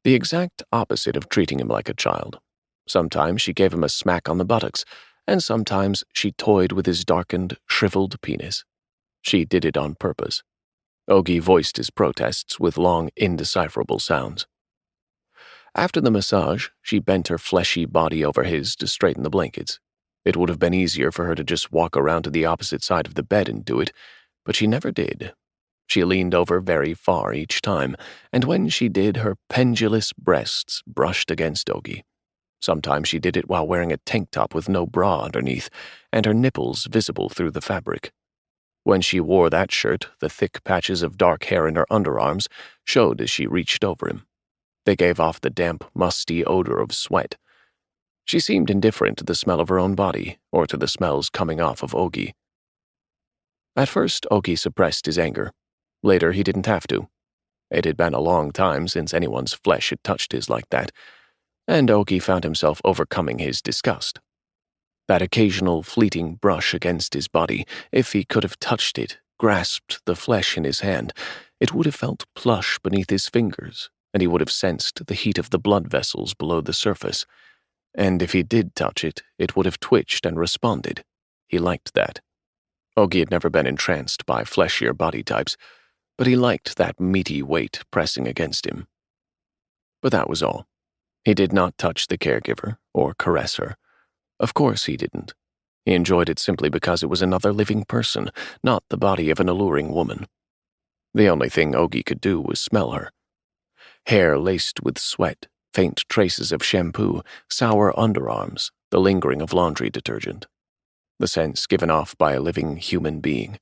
The exact opposite of treating him like a child. Sometimes she gave him a smack on the buttocks, and sometimes she toyed with his darkened, shriveled penis. She did it on purpose. Ogie voiced his protests with long, indecipherable sounds. After the massage, she bent her fleshy body over his to straighten the blankets. It would have been easier for her to just walk around to the opposite side of the bed and do it, but she never did. She leaned over very far each time, and when she did, her pendulous breasts brushed against Ogie. Sometimes she did it while wearing a tank top with no bra underneath, and her nipples visible through the fabric. When she wore that shirt, the thick patches of dark hair in her underarms showed as she reached over him. They gave off the damp, musty odor of sweat. She seemed indifferent to the smell of her own body, or to the smells coming off of Ogie. At first, Ogie suppressed his anger. Later, he didn't have to. It had been a long time since anyone's flesh had touched his like that, and Ogie found himself overcoming his disgust. That occasional fleeting brush against his body, if he could have touched it, grasped the flesh in his hand, it would have felt plush beneath his fingers, and he would have sensed the heat of the blood vessels below the surface. And if he did touch it, it would have twitched and responded. He liked that. Ogie had never been entranced by fleshier body types, but he liked that meaty weight pressing against him. But that was all. He did not touch the caregiver or caress her. Of course he didn't. He enjoyed it simply because it was another living person, not the body of an alluring woman. The only thing Ogie could do was smell her. Hair laced with sweat, faint traces of shampoo, sour underarms, the lingering of laundry detergent. The scents given off by a living human being.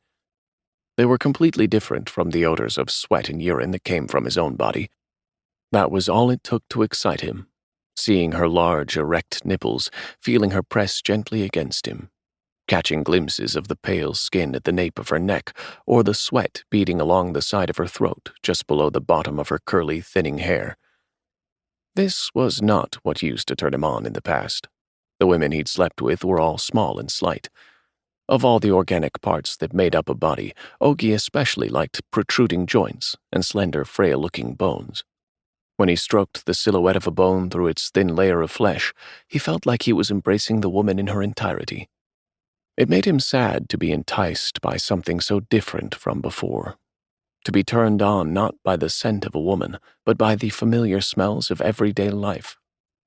They were completely different from the odors of sweat and urine that came from his own body. That was all it took to excite him. Seeing her large, erect nipples, feeling her press gently against him, catching glimpses of the pale skin at the nape of her neck, or the sweat beading along the side of her throat just below the bottom of her curly, thinning hair. This was not what used to turn him on in the past. The women he'd slept with were all small and slight. Of all the organic parts that made up a body, Ogie especially liked protruding joints and slender, frail-looking bones. When he stroked the silhouette of a bone through its thin layer of flesh, he felt like he was embracing the woman in her entirety. It made him sad to be enticed by something so different from before. To be turned on not by the scent of a woman, but by the familiar smells of everyday life.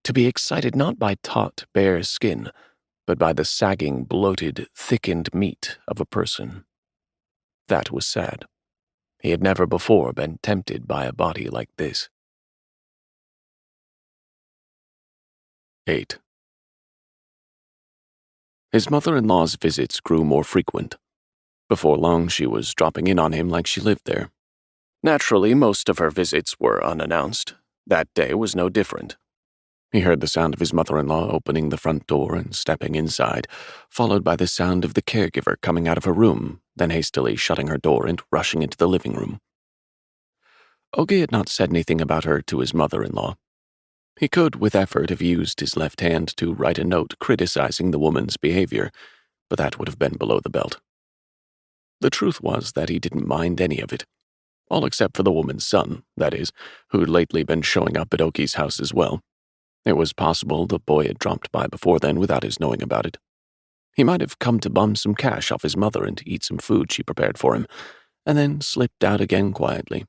To be excited not by taut, bare skin, but by the sagging, bloated, thickened meat of a person. That was sad. He had never before been tempted by a body like this. 8. His mother-in-law's visits grew more frequent. Before long, she was dropping in on him like she lived there. Naturally, most of her visits were unannounced. That day was no different. He heard the sound of his mother-in-law opening the front door and stepping inside, followed by the sound of the caregiver coming out of her room, then hastily shutting her door and rushing into the living room. Ogie had not said anything about her to his mother-in-law. He could, with effort, have used his left hand to write a note criticizing the woman's behavior, but that would have been below the belt. The truth was that he didn't mind any of it, all except for the woman's son, that is, who'd lately been showing up at Ogie's house as well. It was possible the boy had dropped by before then without his knowing about it. He might have come to bum some cash off his mother and eat some food she prepared for him, and then slipped out again quietly.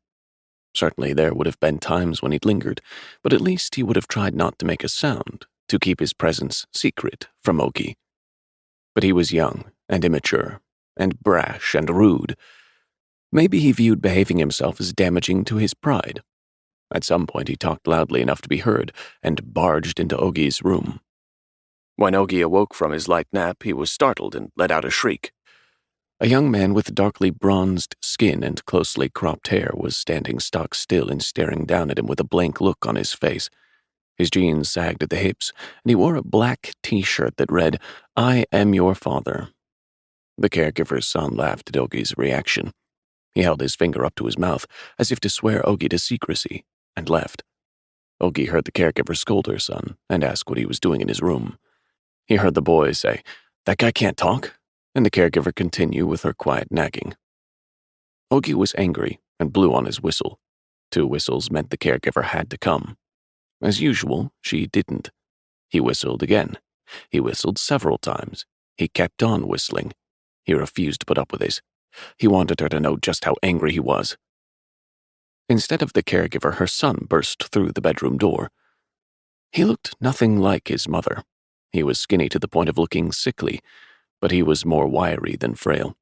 Certainly there would have been times when he'd lingered, but at least he would have tried not to make a sound, to keep his presence secret from Ogie. But he was young and immature, and brash and rude. Maybe he viewed behaving himself as damaging to his pride. At some point he talked loudly enough to be heard, and barged into Ogie's room. When Ogie awoke from his light nap, he was startled and let out a shriek. A young man with darkly bronzed skin and closely cropped hair was standing stock still and staring down at him with a blank look on his face. His jeans sagged at the hips, and he wore a black T-shirt that read, "I am your father." The caregiver's son laughed at Ogie's reaction. He held his finger up to his mouth, as if to swear Ogie to secrecy, and left. Ogie heard the caregiver scold her son and ask what he was doing in his room. He heard the boy say, "That guy can't talk," and the caregiver continue with her quiet nagging. Ogie was angry and blew on his whistle. 2 whistles meant the caregiver had to come. As usual, she didn't. He whistled again. He whistled several times. He kept on whistling. He refused to put up with this. He wanted her to know just how angry he was. Instead of the caregiver, her son burst through the bedroom door. He looked nothing like his mother. He was skinny to the point of looking sickly, but he was more wiry than frail.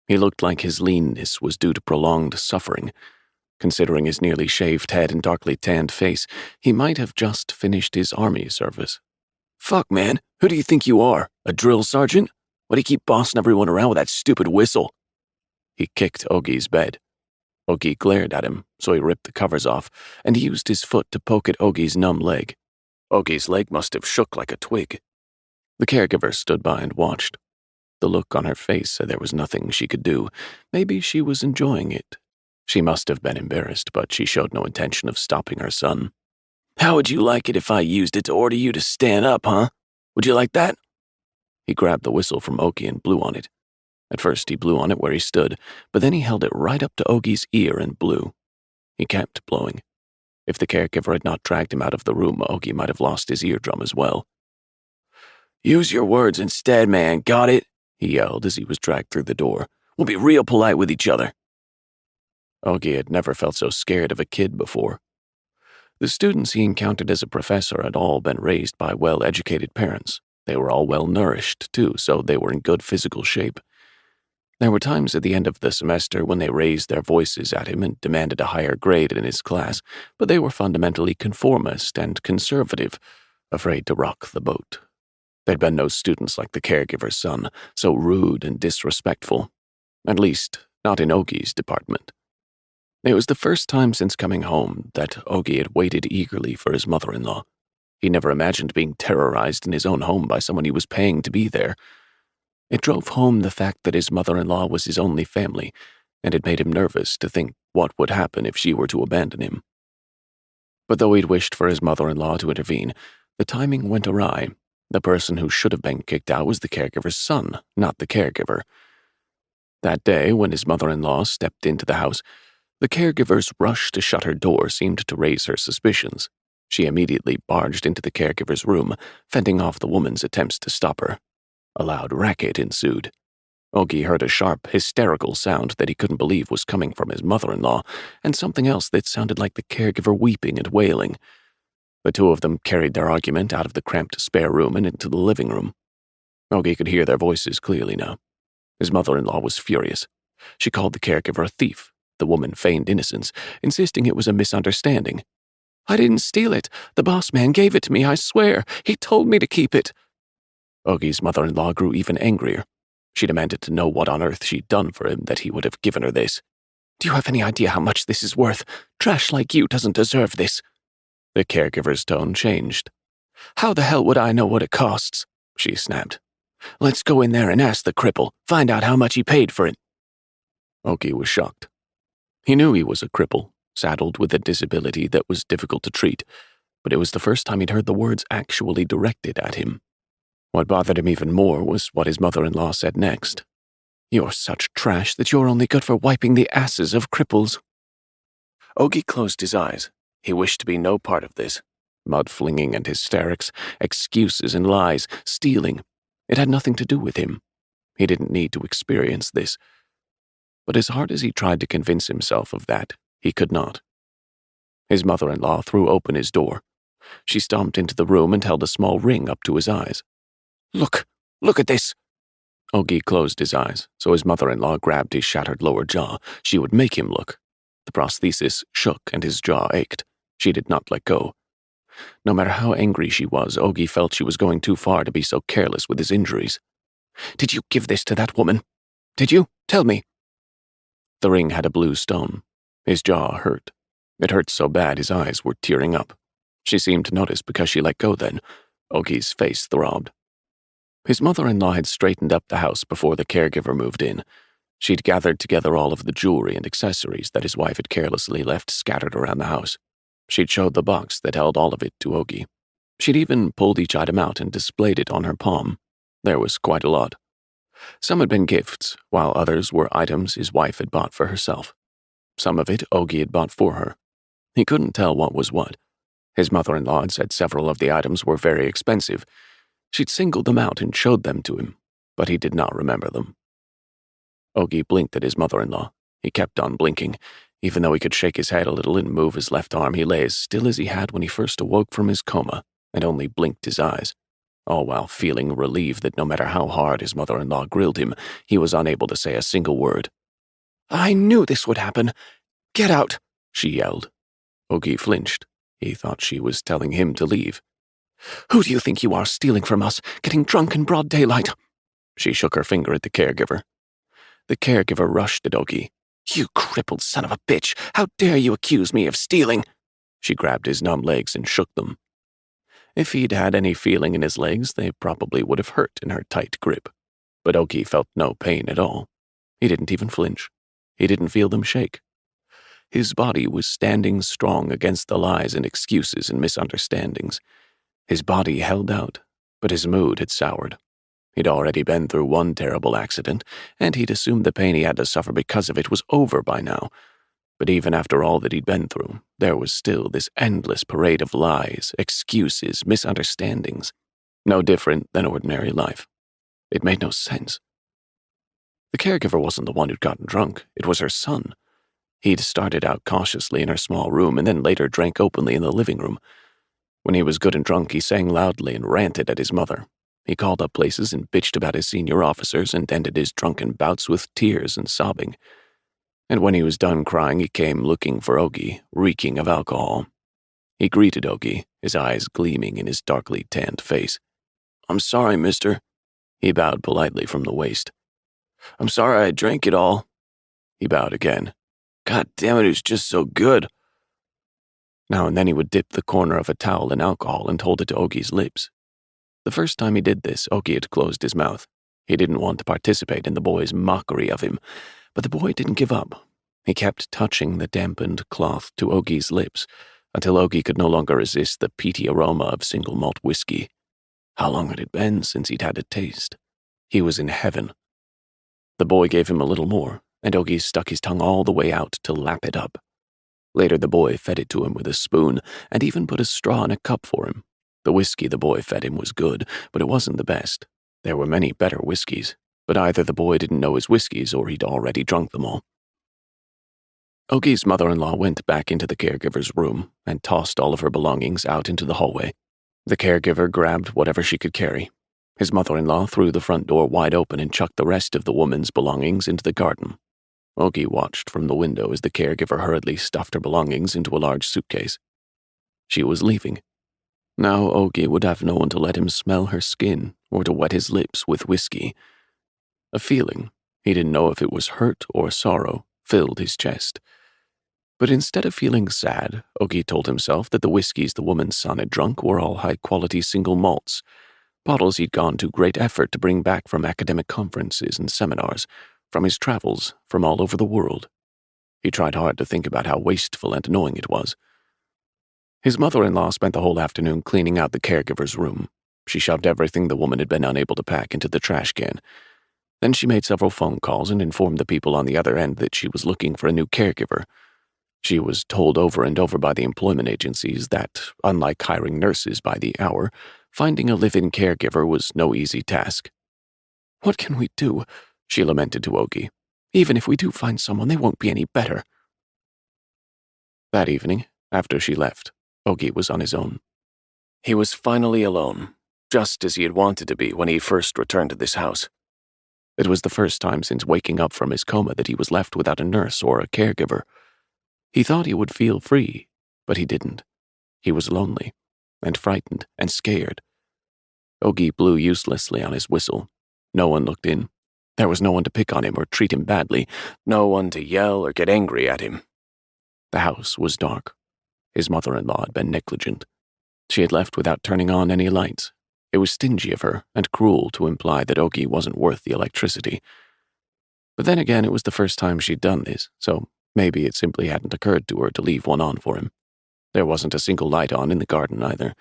He looked like his leanness was due to prolonged suffering. Considering his nearly shaved head and darkly tanned face, he might have just finished his army service. "Fuck, man, who do you think you are? A drill sergeant? Why do you keep bossing everyone around with that stupid whistle?" He kicked Ogie's bed. Ogie glared at him, so he ripped the covers off and used his foot to poke at Ogie's numb leg. Ogie's leg must have shook like a twig. The caregiver stood by and watched. The look on her face said there was nothing she could do. Maybe she was enjoying it. She must have been embarrassed, but she showed no intention of stopping her son. "How would you like it if I used it to order you to stand up, huh? Would you like that?" He grabbed the whistle from Ogie and blew on it. At first he blew on it where he stood, but then he held it right up to Ogie's ear and blew. He kept blowing. If the caregiver had not dragged him out of the room, Ogie might have lost his eardrum as well. "Use your words instead, man, got it?" he yelled as he was dragged through the door. "We'll be real polite with each other." Ogie had never felt so scared of a kid before. The students he encountered as a professor had all been raised by well-educated parents. They were all well-nourished, too, so they were in good physical shape. There were times at the end of the semester when they raised their voices at him and demanded a higher grade in his class, but they were fundamentally conformist and conservative, afraid to rock the boat. There'd been no students like the caregiver's son, so rude and disrespectful. At least, not in Ogie's department. It was the first time since coming home that Ogie had waited eagerly for his mother-in-law. He never imagined being terrorized in his own home by someone he was paying to be there. It drove home the fact that his mother-in-law was his only family, and it made him nervous to think what would happen if she were to abandon him. But though he'd wished for his mother-in-law to intervene, the timing went awry. The person who should have been kicked out was the caregiver's son, not the caregiver. That day, when his mother-in-law stepped into the house, the caregiver's rush to shut her door seemed to raise her suspicions. She immediately barged into the caregiver's room, fending off the woman's attempts to stop her. A loud racket ensued. Ogie heard a sharp, hysterical sound that he couldn't believe was coming from his mother-in-law, and something else that sounded like the caregiver weeping and wailing. The two of them carried their argument out of the cramped spare room and into the living room. Ogie could hear their voices clearly now. His mother-in-law was furious. She called the caregiver a thief. The woman feigned innocence, insisting it was a misunderstanding. "I didn't steal it. The boss man gave it to me, I swear. He told me to keep it." Ogie's mother-in-law grew even angrier. She demanded to know what on earth she'd done for him that he would have given her this. "Do you have any idea how much this is worth? Trash like you doesn't deserve this." The caregiver's tone changed. "How the hell would I know what it costs?" she snapped. "Let's go in there and ask the cripple, find out how much he paid for it." Ogie was shocked. He knew he was a cripple, saddled with a disability that was difficult to treat, but it was the first time he'd heard the words actually directed at him. What bothered him even more was what his mother-in-law said next. "You're such trash that you're only good for wiping the asses of cripples." Ogie closed his eyes. He wished to be no part of this. Mud-flinging and hysterics, excuses and lies, stealing. It had nothing to do with him. He didn't need to experience this. But as hard as he tried to convince himself of that, he could not. His mother-in-law threw open his door. She stomped into the room and held a small ring up to his eyes. Look at this." Ogie closed his eyes, so his mother-in-law grabbed his shattered lower jaw. She would make him look. The prosthesis shook and his jaw ached. She did not let go. No matter how angry she was, Ogie felt she was going too far to be so careless with his injuries. "Did you give this to that woman? Did you? Tell me." The ring had a blue stone. His jaw hurt. It hurt so bad his eyes were tearing up. She seemed to notice because she let go then. Ogie's face throbbed. His mother-in-law had straightened up the house before the caregiver moved in. She'd gathered together all of the jewelry and accessories that his wife had carelessly left scattered around the house. She'd showed the box that held all of it to Ogie. She'd even pulled each item out and displayed it on her palm. There was quite a lot. Some had been gifts, while others were items his wife had bought for herself. Some of it Ogie had bought for her. He couldn't tell what was what. His mother-in-law had said several of the items were very expensive. She'd singled them out and showed them to him, but he did not remember them. Ogie blinked at his mother-in-law. He kept on blinking. Even though he could shake his head a little and move his left arm, he lay as still as he had when he first awoke from his coma. and only blinked his eyes, all while feeling relieved that no matter how hard his mother-in-law grilled him, he was unable to say a single word. "I knew this would happen. Get out," she yelled. Ogie flinched. He thought she was telling him to leave. "Who do you think you are, stealing from us, getting drunk in broad daylight?" She shook her finger at the caregiver. The caregiver rushed at Ogie. "You crippled son of a bitch! How dare you accuse me of stealing?" She grabbed his numb legs and shook them. If he'd had any feeling in his legs, they probably would have hurt in her tight grip. But Ogie felt no pain at all. He didn't even flinch. He didn't feel them shake. His body was standing strong against the lies and excuses and misunderstandings. His body held out, but his mood had soured. He'd already been through one terrible accident, and he'd assumed the pain he had to suffer because of it was over by now. But even after all that he'd been through, there was still this endless parade of lies, excuses, misunderstandings. No different than ordinary life. It made no sense. The caregiver wasn't the one who'd gotten drunk. It was her son. He'd started out cautiously in her small room and then later drank openly in the living room. When he was good and drunk, he sang loudly and ranted at his mother. He called up places and bitched about his senior officers and ended his drunken bouts with tears and sobbing. And when he was done crying, he came looking for Ogie, reeking of alcohol. He greeted Ogie, his eyes gleaming in his darkly tanned face. "I'm sorry, mister." He bowed politely from the waist. "I'm sorry I drank it all." He bowed again. "God damn it, was just so good." Now and then he would dip the corner of a towel in alcohol and hold it to Ogie's lips. The first time he did this, Ogie had closed his mouth. He didn't want to participate in the boy's mockery of him, but the boy didn't give up. He kept touching the dampened cloth to Ogie's lips until Ogie could no longer resist the peaty aroma of single malt whiskey. How long had it been since he'd had a taste? He was in heaven. The boy gave him a little more, and Ogie stuck his tongue all the way out to lap it up. Later the boy fed it to him with a spoon and even put a straw in a cup for him. The whiskey the boy fed him was good, but it wasn't the best. There were many better whiskeys, but either the boy didn't know his whiskeys or he'd already drunk them all. Ogie's mother-in-law went back into the caregiver's room and tossed all of her belongings out into the hallway. The caregiver grabbed whatever she could carry. His mother-in-law threw the front door wide open and chucked the rest of the woman's belongings into the garden. Ogie watched from the window as the caregiver hurriedly stuffed her belongings into a large suitcase. She was leaving. Now Ogie would have no one to let him smell her skin or to wet his lips with whiskey. A feeling, he didn't know if it was hurt or sorrow, filled his chest. But instead of feeling sad, Ogie told himself that the whiskeys the woman's son had drunk were all high-quality single malts, bottles he'd gone to great effort to bring back from academic conferences and seminars, from his travels, from all over the world. He tried hard to think about how wasteful and annoying it was. His mother-in-law spent the whole afternoon cleaning out the caregiver's room. She shoved everything the woman had been unable to pack into the trash can. Then she made several phone calls and informed the people on the other end that she was looking for a new caregiver. She was told over and over by the employment agencies that, unlike hiring nurses by the hour, finding a live-in caregiver was no easy task. "What can we do?" she lamented to Ogie. "Even if we do find someone, they won't be any better." That evening, after she left, Ogie was on his own. He was finally alone, just as he had wanted to be when he first returned to this house. It was the first time since waking up from his coma that he was left without a nurse or a caregiver. He thought he would feel free, but he didn't. He was lonely, and frightened, and scared. Ogie blew uselessly on his whistle. No one looked in. There was no one to pick on him or treat him badly, no one to yell or get angry at him. The house was dark. His mother-in-law had been negligent. She had left without turning on any lights. It was stingy of her and cruel to imply that Ogie wasn't worth the electricity. But then again, it was the first time she'd done this, so maybe it simply hadn't occurred to her to leave one on for him. There wasn't a single light on in the garden either.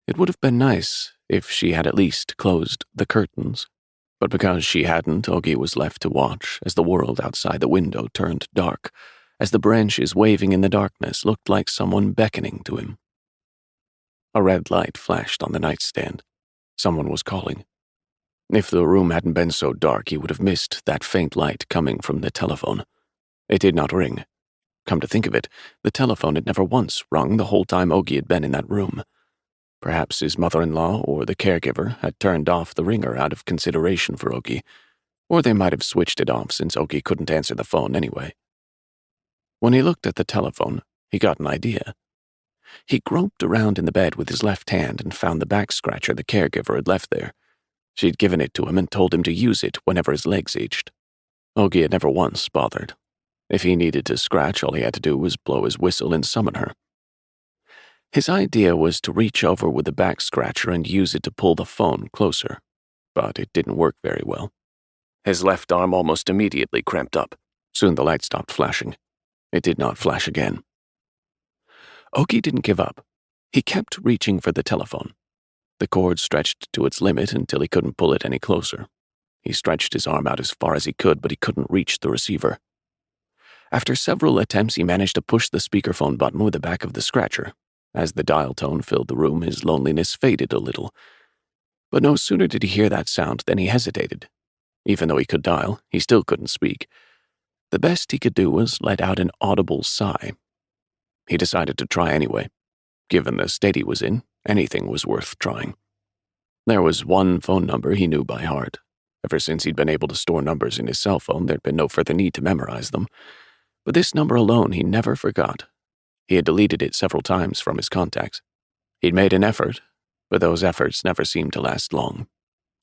It would have been nice if she had at least closed the curtains. But because she hadn't, Ogie was left to watch as the world outside the window turned dark, as the branches waving in the darkness looked like someone beckoning to him. A red light flashed on the nightstand. Someone was calling. If the room hadn't been so dark, he would have missed that faint light coming from the telephone. It did not ring. Come to think of it, the telephone had never once rung the whole time Ogie had been in that room. Perhaps his mother-in-law or the caregiver had turned off the ringer out of consideration for Ogi, or they might have switched it off since Ogi couldn't answer the phone anyway. When he looked at the telephone, he got an idea. He groped around in the bed with his left hand and found the back scratcher the caregiver had left there. She'd given it to him and told him to use it whenever his legs itched. Ogi had never once bothered. If he needed to scratch, all he had to do was blow his whistle and summon her. His idea was to reach over with the back scratcher and use it to pull the phone closer, but it didn't work very well. His left arm almost immediately cramped up. Soon the light stopped flashing. It did not flash again. Ogi didn't give up. He kept reaching for the telephone. The cord stretched to its limit until he couldn't pull it any closer. He stretched his arm out as far as he could, but he couldn't reach the receiver. After several attempts, he managed to push the speakerphone button with the back of the scratcher. As the dial tone filled the room, his loneliness faded a little. But no sooner did he hear that sound than he hesitated. Even though he could dial, he still couldn't speak. The best he could do was let out an audible sigh. He decided to try anyway. Given the state he was in, anything was worth trying. There was one phone number he knew by heart. Ever since he'd been able to store numbers in his cell phone, there'd been no further need to memorize them. But this number alone he never forgot. He had deleted it several times from his contacts. He'd made an effort, but those efforts never seemed to last long.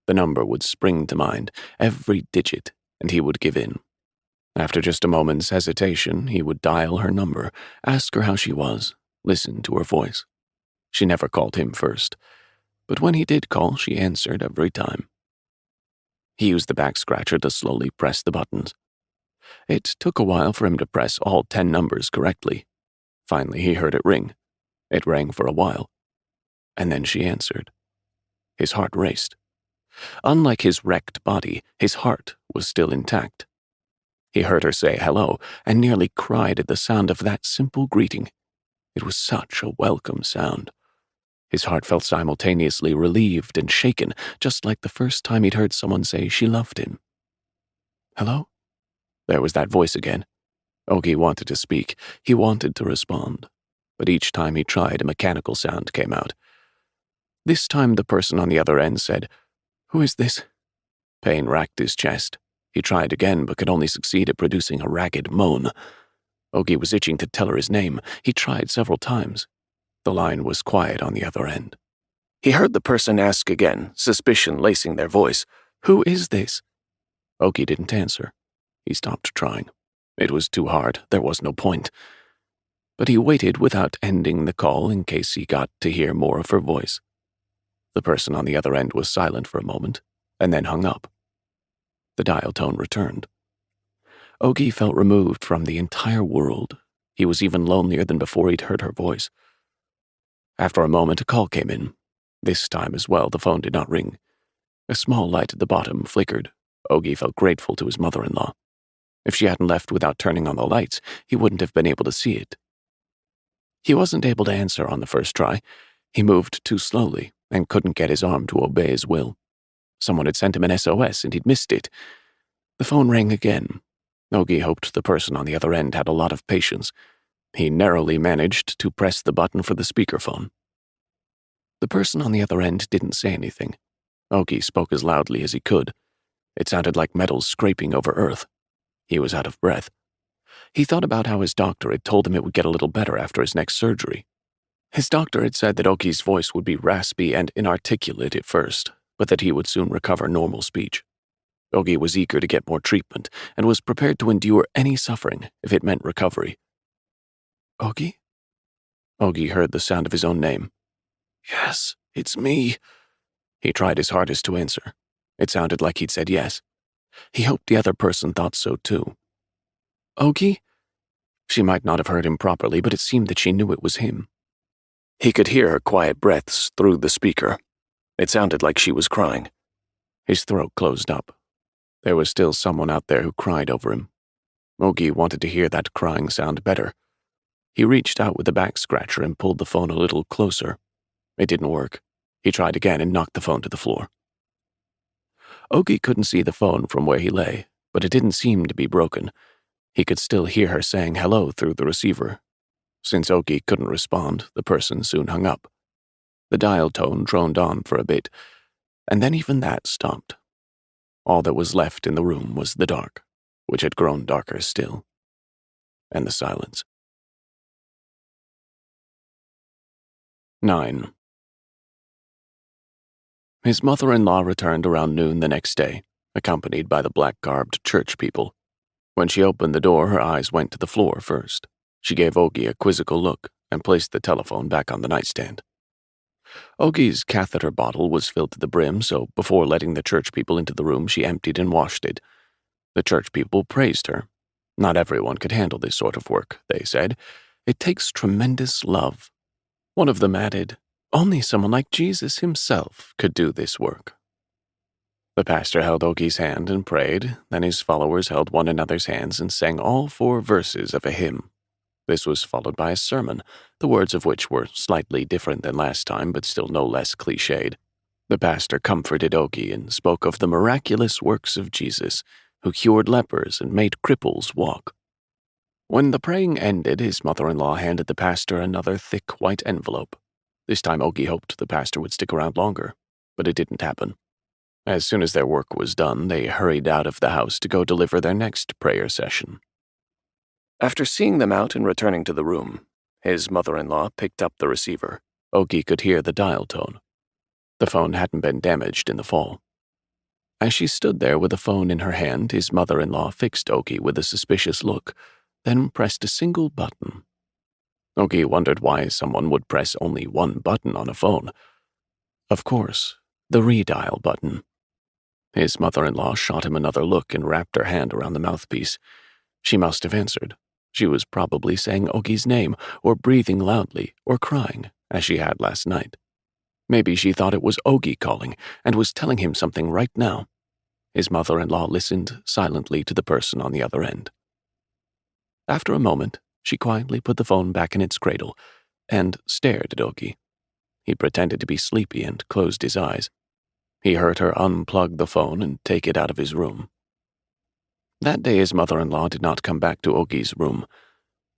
The number would spring to mind, every digit, and he would give in. After just a moment's hesitation, he would dial her number, ask her how she was, listen to her voice. She never called him first, but when he did call, she answered every time. He used the back scratcher to slowly press the buttons. It took a while for him to press all 10 numbers correctly. Finally, he heard it ring. It rang for a while, and then she answered. His heart raced. Unlike his wrecked body, his heart was still intact. He heard her say hello and nearly cried at the sound of that simple greeting. It was such a welcome sound. His heart felt simultaneously relieved and shaken, just like the first time he'd heard someone say she loved him. Hello? There was that voice again. Ogi wanted to speak. He wanted to respond. But each time he tried, a mechanical sound came out. This time the person on the other end said, "Who is this?" Pain racked his chest. He tried again, but could only succeed at producing a ragged moan. Ogi was itching to tell her his name. He tried several times. The line was quiet on the other end. He heard the person ask again, suspicion lacing their voice, "Who is this?" Ogi didn't answer. He stopped trying. It was too hard. There was no point. But he waited without ending the call in case he got to hear more of her voice. The person on the other end was silent for a moment, and then hung up. The dial tone returned. Ogi felt removed from the entire world. He was even lonelier than before he'd heard her voice. After a moment, a call came in. This time as well, the phone did not ring. A small light at the bottom flickered. Ogi felt grateful to his mother-in-law. If she hadn't left without turning on the lights, he wouldn't have been able to see it. He wasn't able to answer on the first try. He moved too slowly and couldn't get his arm to obey his will. Someone had sent him an SOS and he'd missed it. The phone rang again. Ogi hoped the person on the other end had a lot of patience. He narrowly managed to press the button for the speakerphone. The person on the other end didn't say anything. Ogi spoke as loudly as he could. It sounded like metal scraping over earth. He was out of breath. He thought about how his doctor had told him it would get a little better after his next surgery. His doctor had said that Ogi's voice would be raspy and inarticulate at first, but that he would soon recover normal speech. Ogi was eager to get more treatment and was prepared to endure any suffering if it meant recovery. "Ogi?" Ogi heard the sound of his own name. "Yes, it's me." He tried his hardest to answer. It sounded like he'd said yes. He hoped the other person thought so too. "Ogi?" She might not have heard him properly, but it seemed that she knew it was him. He could hear her quiet breaths through the speaker. It sounded like she was crying. His throat closed up. There was still someone out there who cried over him. Ogi wanted to hear that crying sound better. He reached out with the back scratcher and pulled the phone a little closer. It didn't work. He tried again and knocked the phone to the floor. Ogi couldn't see the phone from where he lay, but it didn't seem to be broken. He could still hear her saying hello through the receiver. Since Ogi couldn't respond, the person soon hung up. The dial tone droned on for a bit, and then even that stopped. All that was left in the room was the dark, which had grown darker still, and the silence. 9. His mother-in-law returned around noon the next day, accompanied by the black-garbed church people. When she opened the door, her eyes went to the floor first. She gave Ogie a quizzical look and placed the telephone back on the nightstand. Ogie's catheter bottle was filled to the brim, so before letting the church people into the room, she emptied and washed it. The church people praised her. Not everyone could handle this sort of work, they said. It takes tremendous love. One of them added, only someone like Jesus himself could do this work. The pastor held Ogie's hand and prayed, then his followers held one another's hands and sang all 4 verses of a hymn. This was followed by a sermon, the words of which were slightly different than last time, but still no less cliched. The pastor comforted Ogie and spoke of the miraculous works of Jesus, who cured lepers and made cripples walk. When the praying ended, his mother-in-law handed the pastor another thick white envelope. This time Ogie hoped the pastor would stick around longer, but it didn't happen. As soon as their work was done, they hurried out of the house to go deliver their next prayer session. After seeing them out and returning to the room, his mother-in-law picked up the receiver. Ogie could hear the dial tone. The phone hadn't been damaged in the fall. As she stood there with the phone in her hand, his mother-in-law fixed Ogie with a suspicious look, then pressed a single button. Ogie wondered why someone would press only one button on a phone. Of course, the redial button. His mother-in-law shot him another look and wrapped her hand around the mouthpiece. She must have answered. She was probably saying Ogie's name, or breathing loudly, or crying, as she had last night. Maybe she thought it was Ogie calling, and was telling him something right now. His mother-in-law listened silently to the person on the other end. After a moment, she quietly put the phone back in its cradle, and stared at Ogie. He pretended to be sleepy and closed his eyes. He heard her unplug the phone and take it out of his room. That day his mother-in-law did not come back to Ogie's room.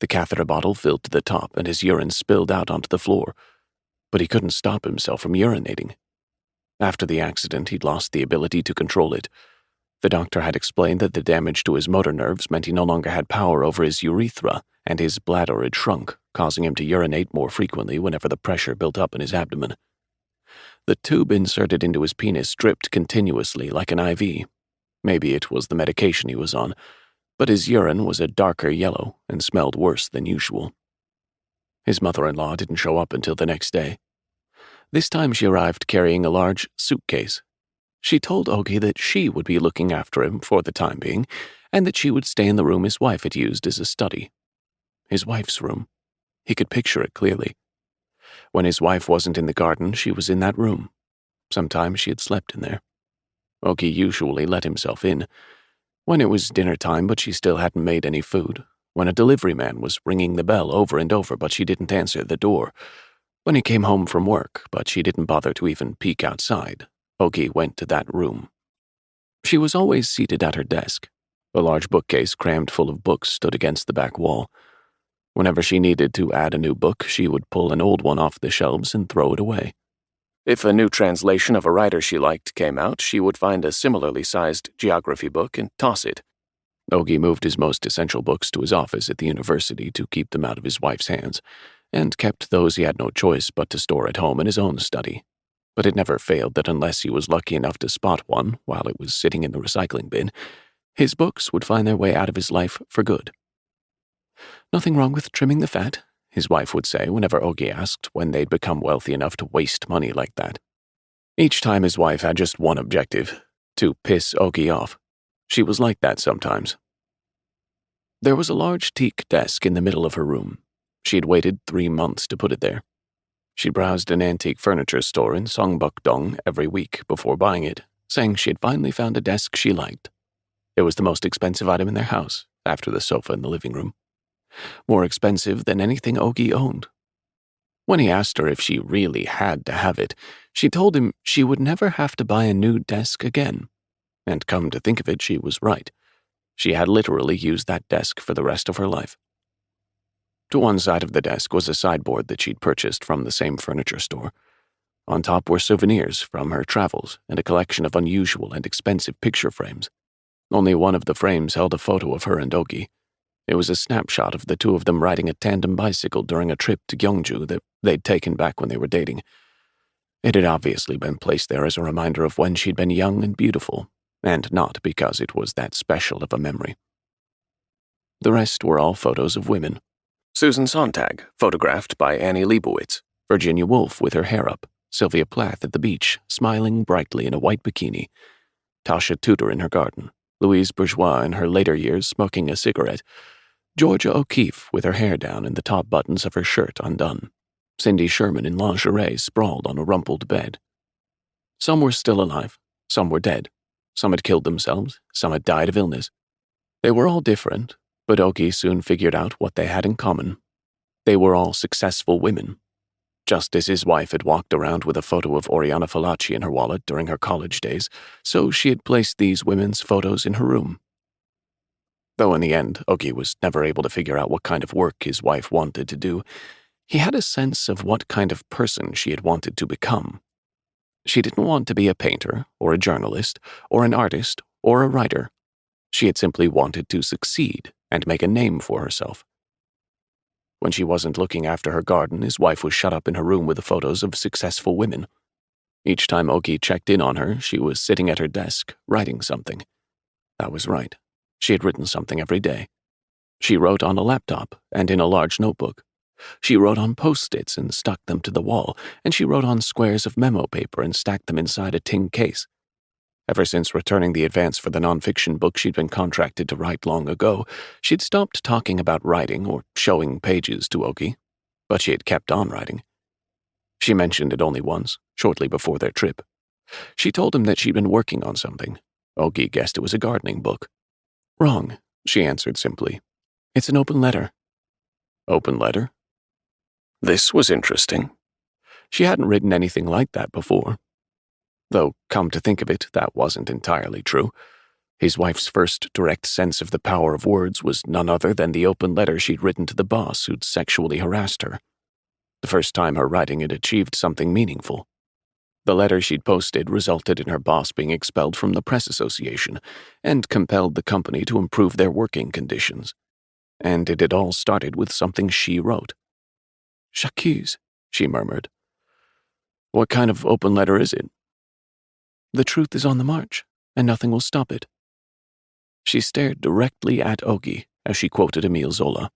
The catheter bottle filled to the top and his urine spilled out onto the floor, but he couldn't stop himself from urinating. After the accident, he'd lost the ability to control it. The doctor had explained that the damage to his motor nerves meant he no longer had power over his urethra, and his bladder had shrunk, causing him to urinate more frequently whenever the pressure built up in his abdomen. The tube inserted into his penis dripped continuously like an IV. Maybe it was the medication he was on, but his urine was a darker yellow and smelled worse than usual. His mother-in-law didn't show up until the next day. This time she arrived carrying a large suitcase. She told Ogie that she would be looking after him for the time being, and that she would stay in the room his wife had used as a study. His wife's room. He could picture it clearly. When his wife wasn't in the garden, she was in that room. Sometimes she had slept in there. Ogie usually let himself in. When it was dinner time, but she still hadn't made any food. When a delivery man was ringing the bell over and over, but she didn't answer the door. When he came home from work, but she didn't bother to even peek outside. Ogie went to that room. She was always seated at her desk. A large bookcase crammed full of books stood against the back wall. Whenever she needed to add a new book, she would pull an old one off the shelves and throw it away. If a new translation of a writer she liked came out, she would find a similarly sized geography book and toss it. Ogie moved his most essential books to his office at the university to keep them out of his wife's hands, and kept those he had no choice but to store at home in his own study. But it never failed that unless he was lucky enough to spot one while it was sitting in the recycling bin, his books would find their way out of his life for good. Nothing wrong with trimming the fat, his wife would say whenever Ogie asked when they'd become wealthy enough to waste money like that. Each time his wife had just one objective, to piss Ogie off. She was like that sometimes. There was a large teak desk in the middle of her room. She'd waited 3 months to put it there. She browsed an antique furniture store in Songbuk-dong every week before buying it, saying she had finally found a desk she liked. It was the most expensive item in their house, after the sofa in the living room. More expensive than anything Ogie owned. When he asked her if she really had to have it, she told him she would never have to buy a new desk again. And come to think of it, she was right. She had literally used that desk for the rest of her life. To one side of the desk was a sideboard that she'd purchased from the same furniture store. On top were souvenirs from her travels and a collection of unusual and expensive picture frames. Only one of the frames held a photo of her and Ogi. It was a snapshot of the two of them riding a tandem bicycle during a trip to Gyeongju that they'd taken back when they were dating. It had obviously been placed there as a reminder of when she'd been young and beautiful, and not because it was that special of a memory. The rest were all photos of women. Susan Sontag, photographed by Annie Leibovitz, Virginia Woolf with her hair up, Sylvia Plath at the beach, smiling brightly in a white bikini, Tasha Tudor in her garden, Louise Bourgeois in her later years smoking a cigarette, Georgia O'Keeffe with her hair down and the top buttons of her shirt undone, Cindy Sherman in lingerie sprawled on a rumpled bed. Some were still alive, some were dead, some had killed themselves, some had died of illness. They were all different, but Ogi soon figured out what they had in common. They were all successful women. Just as his wife had walked around with a photo of Oriana Fallaci in her wallet during her college days, so she had placed these women's photos in her room. Though in the end, Ogi was never able to figure out what kind of work his wife wanted to do, he had a sense of what kind of person she had wanted to become. She didn't want to be a painter, or a journalist, or an artist, or a writer. She had simply wanted to succeed and make a name for herself. When she wasn't looking after her garden, his wife was shut up in her room with the photos of successful women. Each time Ogi checked in on her, she was sitting at her desk, writing something. That was right. She had written something every day. She wrote on a laptop and in a large notebook. She wrote on post-its and stuck them to the wall, and she wrote on squares of memo paper and stacked them inside a tin case. Ever since returning the advance for the nonfiction book she'd been contracted to write long ago, she'd stopped talking about writing or showing pages to Ogi, but she had kept on writing. She mentioned it only once, shortly before their trip. She told him that she'd been working on something. Ogi guessed it was a gardening book. "Wrong," she answered simply. "It's an open letter." Open letter? This was interesting. She hadn't written anything like that before. Though, come to think of it, that wasn't entirely true. His wife's first direct sense of the power of words was none other than the open letter she'd written to the boss who'd sexually harassed her. The first time her writing had achieved something meaningful. The letter she'd posted resulted in her boss being expelled from the press association and compelled the company to improve their working conditions. And it had all started with something she wrote. "J'accuse," she murmured. "What kind of open letter is it?" "The truth is on the march, and nothing will stop it." She stared directly at Ogi as she quoted Émile Zola.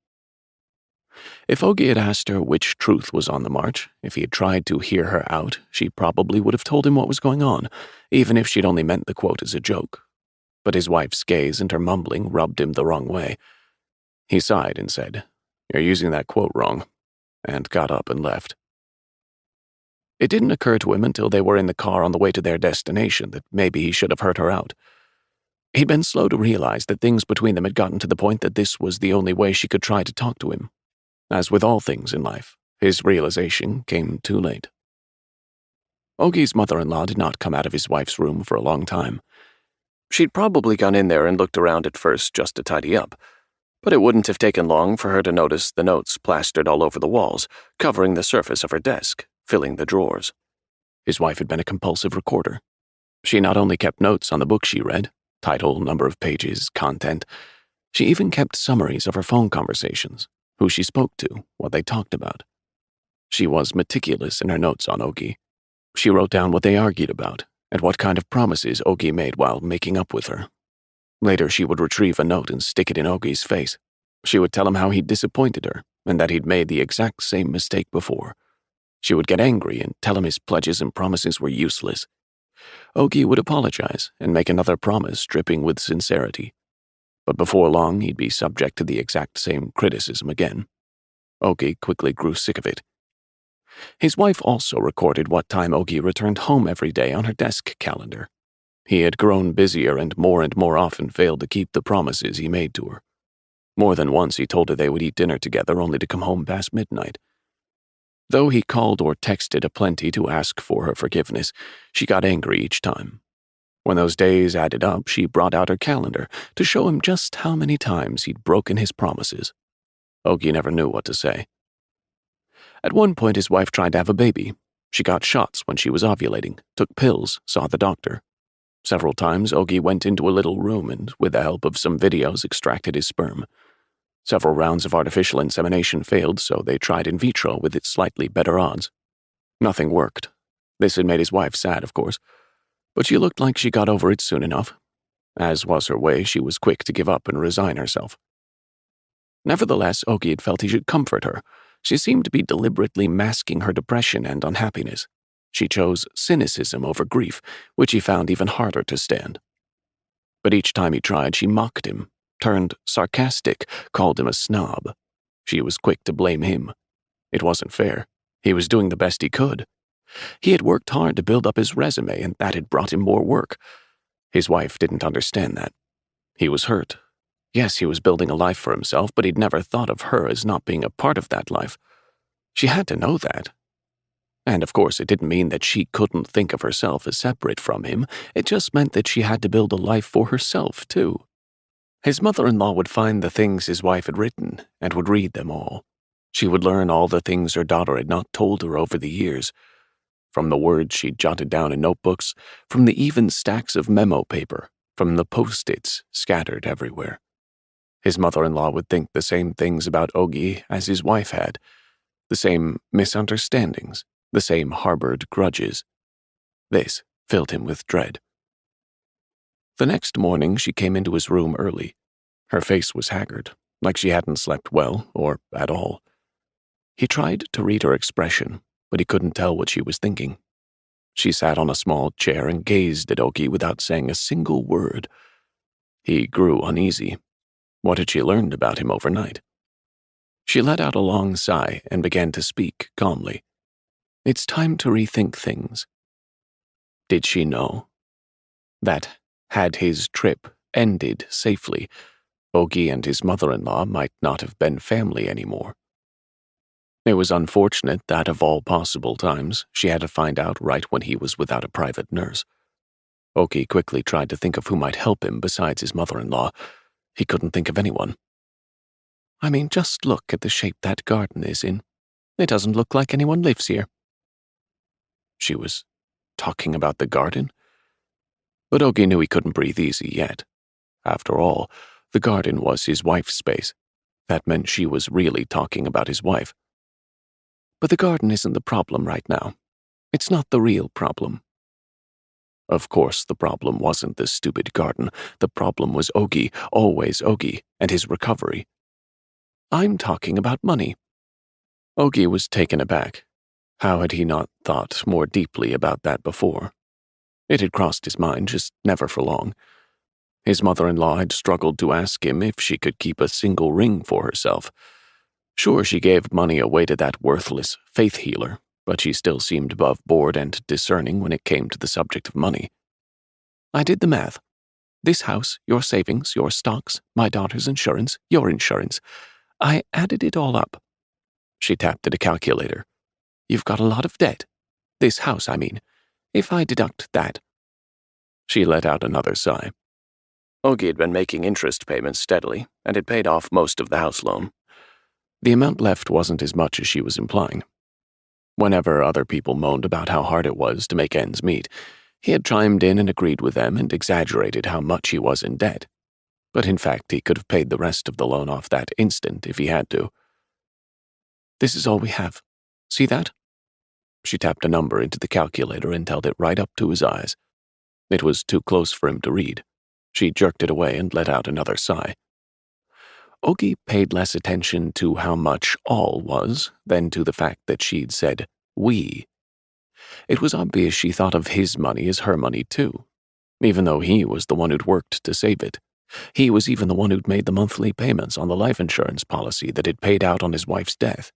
If Ogi had asked her which truth was on the march, if he had tried to hear her out, she probably would have told him what was going on, even if she'd only meant the quote as a joke. But his wife's gaze and her mumbling rubbed him the wrong way. He sighed and said, "You're using that quote wrong," and got up and left. It didn't occur to him until they were in the car on the way to their destination that maybe he should have heard her out. He'd been slow to realize that things between them had gotten to the point that this was the only way she could try to talk to him. As with all things in life, his realization came too late. Ogi's mother-in-law did not come out of his wife's room for a long time. She'd probably gone in there and looked around at first just to tidy up, but it wouldn't have taken long for her to notice the notes plastered all over the walls, covering the surface of her desk, filling the drawers. His wife had been a compulsive recorder. She not only kept notes on the book she read, title, number of pages, content, she even kept summaries of her phone conversations, who she spoke to, what they talked about. She was meticulous in her notes on Ogi. She wrote down what they argued about, and what kind of promises Ogi made while making up with her. Later, she would retrieve a note and stick it in Ogi's face. She would tell him how he'd disappointed her, and that he'd made the exact same mistake before. She would get angry and tell him his pledges and promises were useless. Ogi would apologize and make another promise dripping with sincerity. But before long, he'd be subject to the exact same criticism again. Ogi quickly grew sick of it. His wife also recorded what time Ogi returned home every day on her desk calendar. He had grown busier and more often failed to keep the promises he made to her. More than once he told her they would eat dinner together only to come home past midnight. Though he called or texted aplenty to ask for her forgiveness, she got angry each time. When those days added up, she brought out her calendar to show him just how many times he'd broken his promises. Ogi never knew what to say. At one point, his wife tried to have a baby. She got shots when she was ovulating, took pills, saw the doctor. Several times, Ogie went into a little room and, with the help of some videos, extracted his sperm. Several rounds of artificial insemination failed, so they tried in vitro with its slightly better odds. Nothing worked. This had made his wife sad, of course, but she looked like she got over it soon enough. As was her way, she was quick to give up and resign herself. Nevertheless, Ogie had felt he should comfort her. She seemed to be deliberately masking her depression and unhappiness. She chose cynicism over grief, which he found even harder to stand. But each time he tried, she mocked him, turned sarcastic, called him a snob. She was quick to blame him. It wasn't fair. He was doing the best he could. He had worked hard to build up his resume, and that had brought him more work. His wife didn't understand that. He was hurt. Yes, he was building a life for himself, but he'd never thought of her as not being a part of that life. She had to know that. And of course, it didn't mean that she couldn't think of herself as separate from him. It just meant that she had to build a life for herself, too. His mother-in-law would find the things his wife had written and would read them all. She would learn all the things her daughter had not told her over the years, from the words she'd jotted down in notebooks, from the even stacks of memo paper, from the post-its scattered everywhere. His mother-in-law would think the same things about Ogie as his wife had, the same misunderstandings, the same harbored grudges. This filled him with dread. The next morning, she came into his room early. Her face was haggard, like she hadn't slept well, or at all. He tried to read her expression, but he couldn't tell what she was thinking. She sat on a small chair and gazed at Ogie without saying a single word. He grew uneasy. What had she learned about him overnight? She let out a long sigh and began to speak calmly. It's time to rethink things. Did she know that, had his trip ended safely, Ogie and his mother-in-law might not have been family anymore? It was unfortunate that, of all possible times, she had to find out right when he was without a private nurse. Ogie quickly tried to think of who might help him besides his mother-in-law. He couldn't think of anyone. I mean, just look at the shape that garden is in. It doesn't look like anyone lives here. She was talking about the garden? But Ogie knew he couldn't breathe easy yet. After all, the garden was his wife's space. That meant she was really talking about his wife. But the garden isn't the problem right now. It's not the real problem. Of course, the problem wasn't the stupid garden. The problem was Ogie, always Ogie, and his recovery. I'm talking about money. Ogie was taken aback. How had he not thought more deeply about that before? It had crossed his mind, just never for long. His mother-in-law had struggled to ask him if she could keep a single ring for herself. Sure, she gave money away to that worthless faith healer, but she still seemed above board and discerning when it came to the subject of money. I did the math. This house, your savings, your stocks, my daughter's insurance, your insurance. I added it all up. She tapped at a calculator. You've got a lot of debt. This house, I mean. If I deduct that. She let out another sigh. Ogie had been making interest payments steadily and had paid off most of the house loan. The amount left wasn't as much as she was implying. Whenever other people moaned about how hard it was to make ends meet, he had chimed in and agreed with them and exaggerated how much he was in debt. But in fact, he could have paid the rest of the loan off that instant if he had to. This is all we have. See that? She tapped a number into the calculator and held it right up to his eyes. It was too close for him to read. She jerked it away and let out another sigh. Ogie paid less attention to how much all was than to the fact that she'd said, we. It was obvious she thought of his money as her money too, even though he was the one who'd worked to save it. He was even the one who'd made the monthly payments on the life insurance policy that had paid out on his wife's death.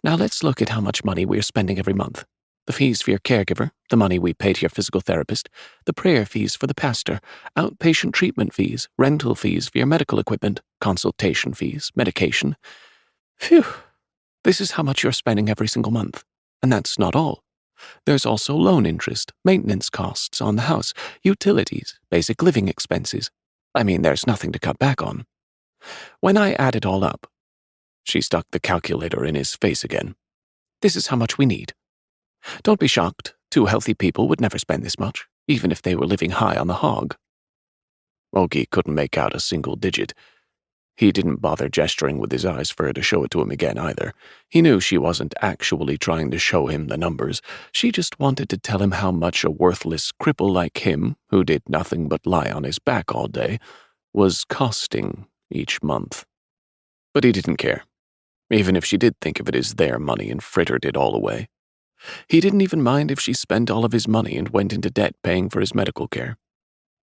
Now let's look at how much money we're spending every month. The fees for your caregiver, the money we pay to your physical therapist, the prayer fees for the pastor, outpatient treatment fees, rental fees for your medical equipment, consultation fees, medication. Phew, this is how much you're spending every single month. And that's not all. There's also loan interest, maintenance costs on the house, utilities, basic living expenses. I mean, there's nothing to cut back on. When I add it all up, she stuck the calculator in his face again. This is how much we need. Don't be shocked. Two healthy people would never spend this much, even if they were living high on the hog. Ogie couldn't make out a single digit. He didn't bother gesturing with his eyes for her to show it to him again either. He knew she wasn't actually trying to show him the numbers. She just wanted to tell him how much a worthless cripple like him, who did nothing but lie on his back all day, was costing each month. But he didn't care, even if she did think of it as their money and frittered it all away. He didn't even mind if she spent all of his money and went into debt paying for his medical care.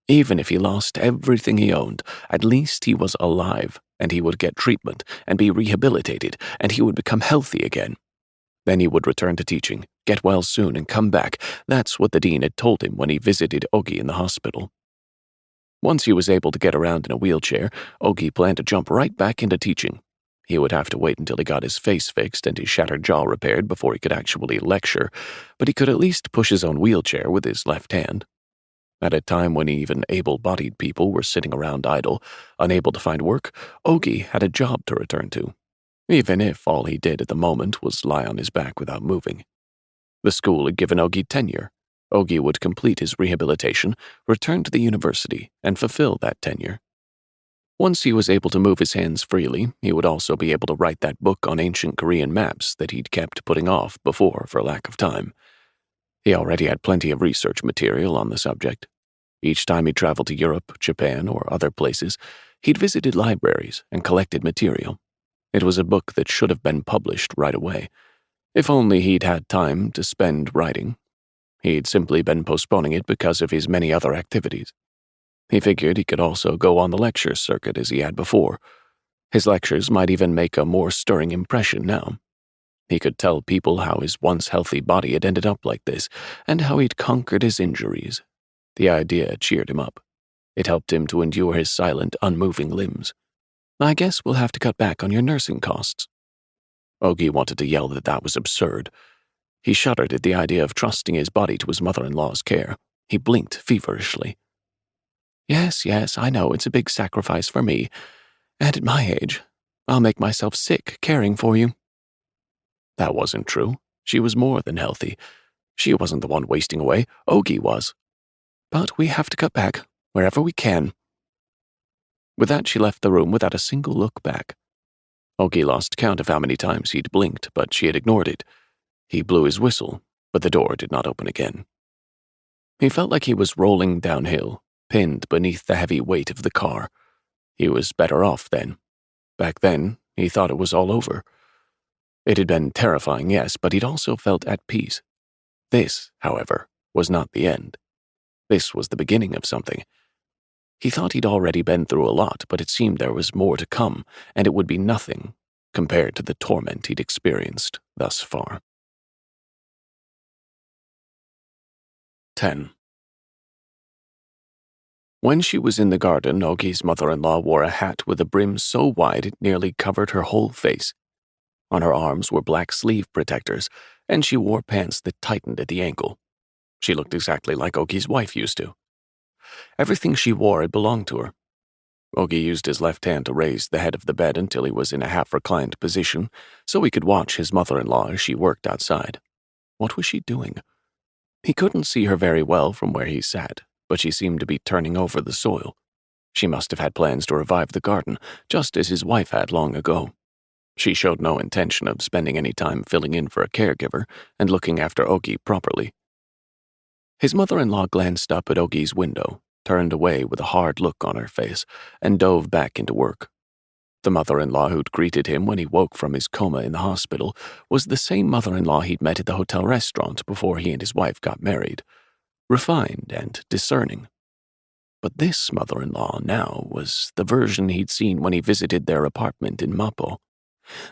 Even if he lost everything he owned, at least he was alive, and he would get treatment and be rehabilitated, and he would become healthy again. Then he would return to teaching, get well soon, and come back. That's what the dean had told him when he visited Ogie in the hospital. Once he was able to get around in a wheelchair, Ogie planned to jump right back into teaching. He would have to wait until he got his face fixed and his shattered jaw repaired before he could actually lecture, but he could at least push his own wheelchair with his left hand. At a time when even able-bodied people were sitting around idle, unable to find work, Ogie had a job to return to, even if all he did at the moment was lie on his back without moving. The school had given Ogie tenure. Ogie would complete his rehabilitation, return to the university, and fulfill that tenure. Once he was able to move his hands freely, he would also be able to write that book on ancient Korean maps that he'd kept putting off before for lack of time. He already had plenty of research material on the subject. Each time he traveled to Europe, Japan, or other places, he'd visited libraries and collected material. It was a book that should have been published right away. If only he'd had time to spend writing. He'd simply been postponing it because of his many other activities. He figured he could also go on the lecture circuit as he had before. His lectures might even make a more stirring impression now. He could tell people how his once healthy body had ended up like this, and how he'd conquered his injuries. The idea cheered him up. It helped him to endure his silent, unmoving limbs. I guess we'll have to cut back on your nursing costs. Ogie wanted to yell that that was absurd. He shuddered at the idea of trusting his body to his mother-in-law's care. He blinked feverishly. Yes, I know it's a big sacrifice for me. And at my age, I'll make myself sick caring for you. That wasn't true. She was more than healthy. She wasn't the one wasting away. Ogie was. But we have to cut back, wherever we can. With that, she left the room without a single look back. Ogie lost count of how many times he'd blinked, but she had ignored it. He blew his whistle, but the door did not open again. He felt like he was rolling downhill, pinned beneath the heavy weight of the car. He was better off then. Back then, he thought it was all over. It had been terrifying, yes, but he'd also felt at peace. This, however, was not the end. This was the beginning of something. He thought he'd already been through a lot, but it seemed there was more to come, and it would be nothing compared to the torment he'd experienced thus far. 10. When she was in the garden, Ogie's mother-in-law wore a hat with a brim so wide it nearly covered her whole face. On her arms were black sleeve protectors, and she wore pants that tightened at the ankle. She looked exactly like Ogie's wife used to. Everything she wore had belonged to her. Ogie used his left hand to raise the head of the bed until he was in a half-reclined position, so he could watch his mother-in-law as she worked outside. What was she doing? He couldn't see her very well from where he sat, but she seemed to be turning over the soil. She must have had plans to revive the garden, just as his wife had long ago. She showed no intention of spending any time filling in for a caregiver and looking after Ogie properly. His mother-in-law glanced up at Ogie's window, turned away with a hard look on her face, and dove back into work. The mother-in-law who'd greeted him when he woke from his coma in the hospital was the same mother-in-law he'd met at the hotel restaurant before he and his wife got married, refined and discerning. But this mother-in-law now was the version he'd seen when he visited their apartment in Mapo,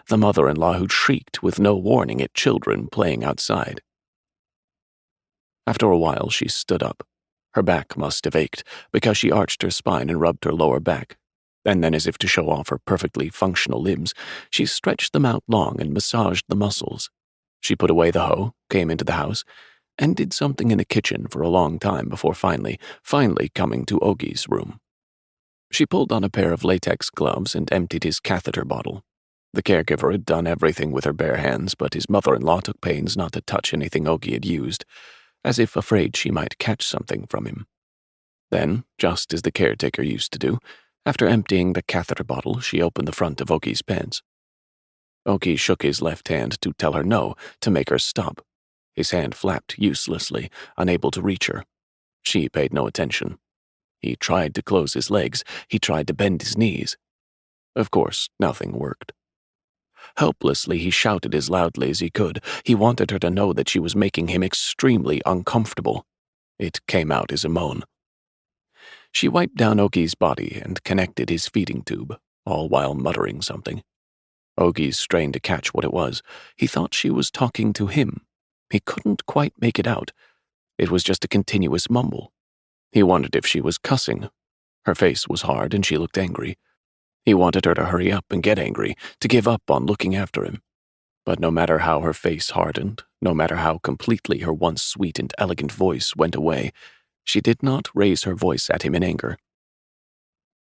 the mother-in-law who'd shrieked with no warning at children playing outside. After a while, she stood up. Her back must have ached, because she arched her spine and rubbed her lower back. And then, as if to show off her perfectly functional limbs, she stretched them out long and massaged the muscles. She put away the hoe, came into the house, and did something in the kitchen for a long time before finally coming to Ogie's room. She pulled on a pair of latex gloves and emptied his catheter bottle. The caregiver had done everything with her bare hands, but his mother-in-law took pains not to touch anything Ogie had used, as if afraid she might catch something from him. Then, just as the caretaker used to do, after emptying the catheter bottle, she opened the front of Ogie's pants. Ogie shook his left hand to tell her no, to make her stop. His hand flapped uselessly, unable to reach her. She paid no attention. He tried to close his legs. He tried to bend his knees. Of course, nothing worked. Helplessly, he shouted as loudly as he could. He wanted her to know that she was making him extremely uncomfortable. It came out as a moan. She wiped down Ogie's body and connected his feeding tube, all while muttering something. Ogie strained to catch what it was. He thought she was talking to him. He couldn't quite make it out. It was just a continuous mumble. He wondered if she was cussing. Her face was hard and she looked angry. He wanted her to hurry up and get angry, to give up on looking after him. But no matter how her face hardened, no matter how completely her once sweet and elegant voice went away, she did not raise her voice at him in anger.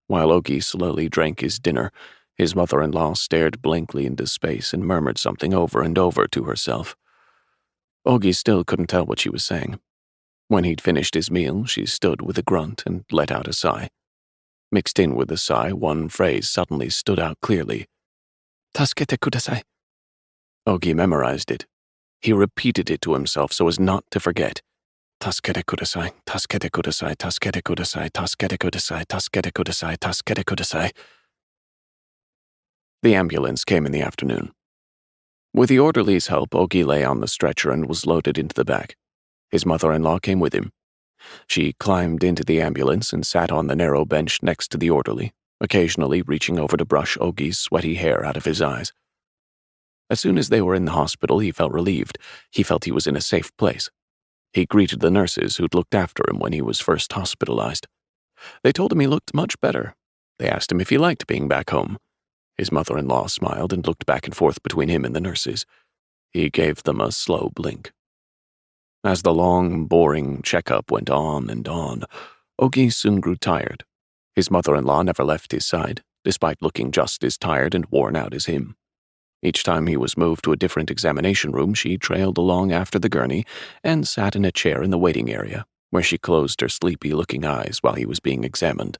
While Ogie slowly drank his dinner, his mother-in-law stared blankly into space and murmured something over and over to herself. Ogie still couldn't tell what she was saying. When he'd finished his meal, she stood with a grunt and let out a sigh. Mixed in with the sigh, one phrase suddenly stood out clearly. "Tasukete kudasai." Ogie memorized it. He repeated it to himself so as not to forget. "Tasukete kudasai, tasukete kudasai, tasukete kudasai, tasukete kudasai, tasukete kudasai, tasukete kudasai." The ambulance came in the afternoon. With the orderly's help, Ogie lay on the stretcher and was loaded into the back. His mother-in-law came with him. She climbed into the ambulance and sat on the narrow bench next to the orderly, occasionally reaching over to brush Ogie's sweaty hair out of his eyes. As soon as they were in the hospital, he felt relieved. He felt he was in a safe place. He greeted the nurses who'd looked after him when he was first hospitalized. They told him he looked much better. They asked him if he liked being back home. His mother-in-law smiled and looked back and forth between him and the nurses. He gave them a slow blink. As the long, boring checkup went on and on, Ogie soon grew tired. His mother-in-law never left his side, despite looking just as tired and worn out as him. Each time he was moved to a different examination room, she trailed along after the gurney and sat in a chair in the waiting area, where she closed her sleepy-looking eyes while he was being examined,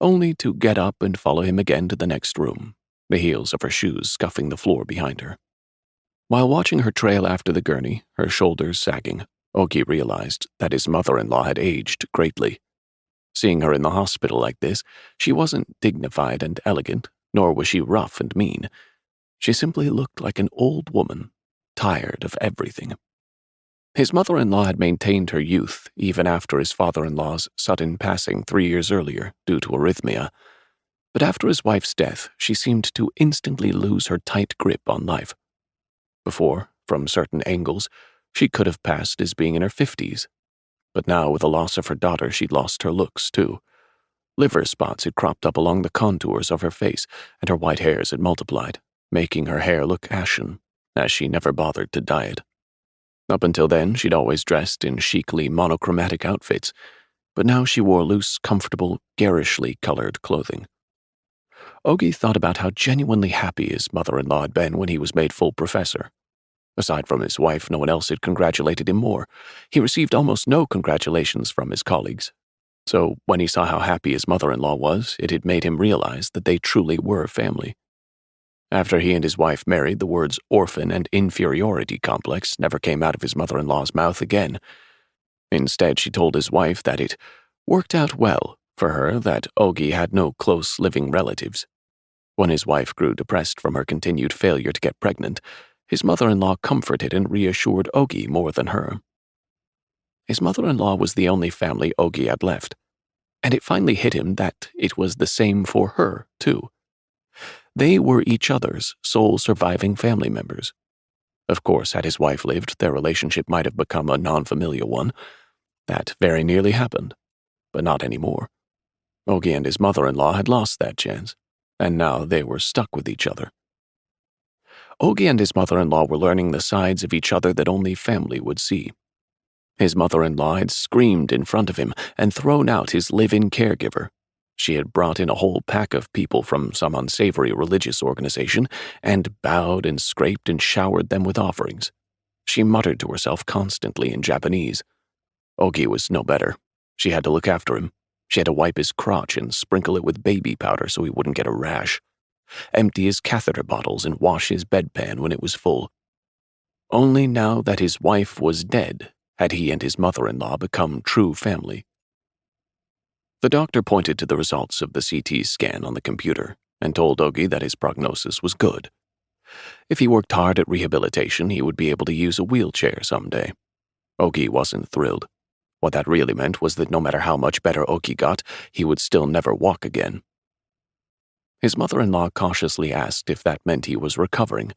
only to get up and follow him again to the next room, the heels of her shoes scuffing the floor behind her. While watching her trail after the gurney, her shoulders sagging, Ogie realized that his mother-in-law had aged greatly. Seeing her in the hospital like this, she wasn't dignified and elegant, nor was she rough and mean. She simply looked like an old woman, tired of everything. His mother-in-law had maintained her youth even after his father-in-law's sudden passing 3 years earlier due to arrhythmia. But after his wife's death, she seemed to instantly lose her tight grip on life. Before, from certain angles, she could have passed as being in her 50s. But now, with the loss of her daughter, she'd lost her looks, too. Liver spots had cropped up along the contours of her face, and her white hairs had multiplied, making her hair look ashen, as she never bothered to dye it. Up until then, she'd always dressed in chicly monochromatic outfits, but now she wore loose, comfortable, garishly colored clothing. Ogie thought about how genuinely happy his mother-in-law had been when he was made full professor. Aside from his wife, no one else had congratulated him more. He received almost no congratulations from his colleagues. So when he saw how happy his mother-in-law was, it had made him realize that they truly were family. After he and his wife married, the words orphan and inferiority complex never came out of his mother-in-law's mouth again. Instead, she told his wife that it worked out well for her that Ogie had no close living relatives. When his wife grew depressed from her continued failure to get pregnant, his mother-in-law comforted and reassured Ogie more than her. His mother-in-law was the only family Ogie had left, and it finally hit him that it was the same for her, too. They were each other's sole surviving family members. Of course, had his wife lived, their relationship might have become a non-familial one. That very nearly happened, but not anymore. Ogie and his mother-in-law had lost that chance, and now they were stuck with each other. Ogie and his mother-in-law were learning the sides of each other that only family would see. His mother-in-law had screamed in front of him and thrown out his live-in caregiver. She had brought in a whole pack of people from some unsavory religious organization and bowed and scraped and showered them with offerings. She muttered to herself constantly in Japanese. Ogi was no better. She had to look after him. She had to wipe his crotch and sprinkle it with baby powder so he wouldn't get a rash, empty his catheter bottles and wash his bedpan when it was full. Only now that his wife was dead had he and his mother-in-law become true family. The doctor pointed to the results of the CT scan on the computer and told Ogi that his prognosis was good. If he worked hard at rehabilitation, he would be able to use a wheelchair someday. Ogi wasn't thrilled. What that really meant was that no matter how much better Ogi got, he would still never walk again. His mother-in-law cautiously asked if that meant he was recovering.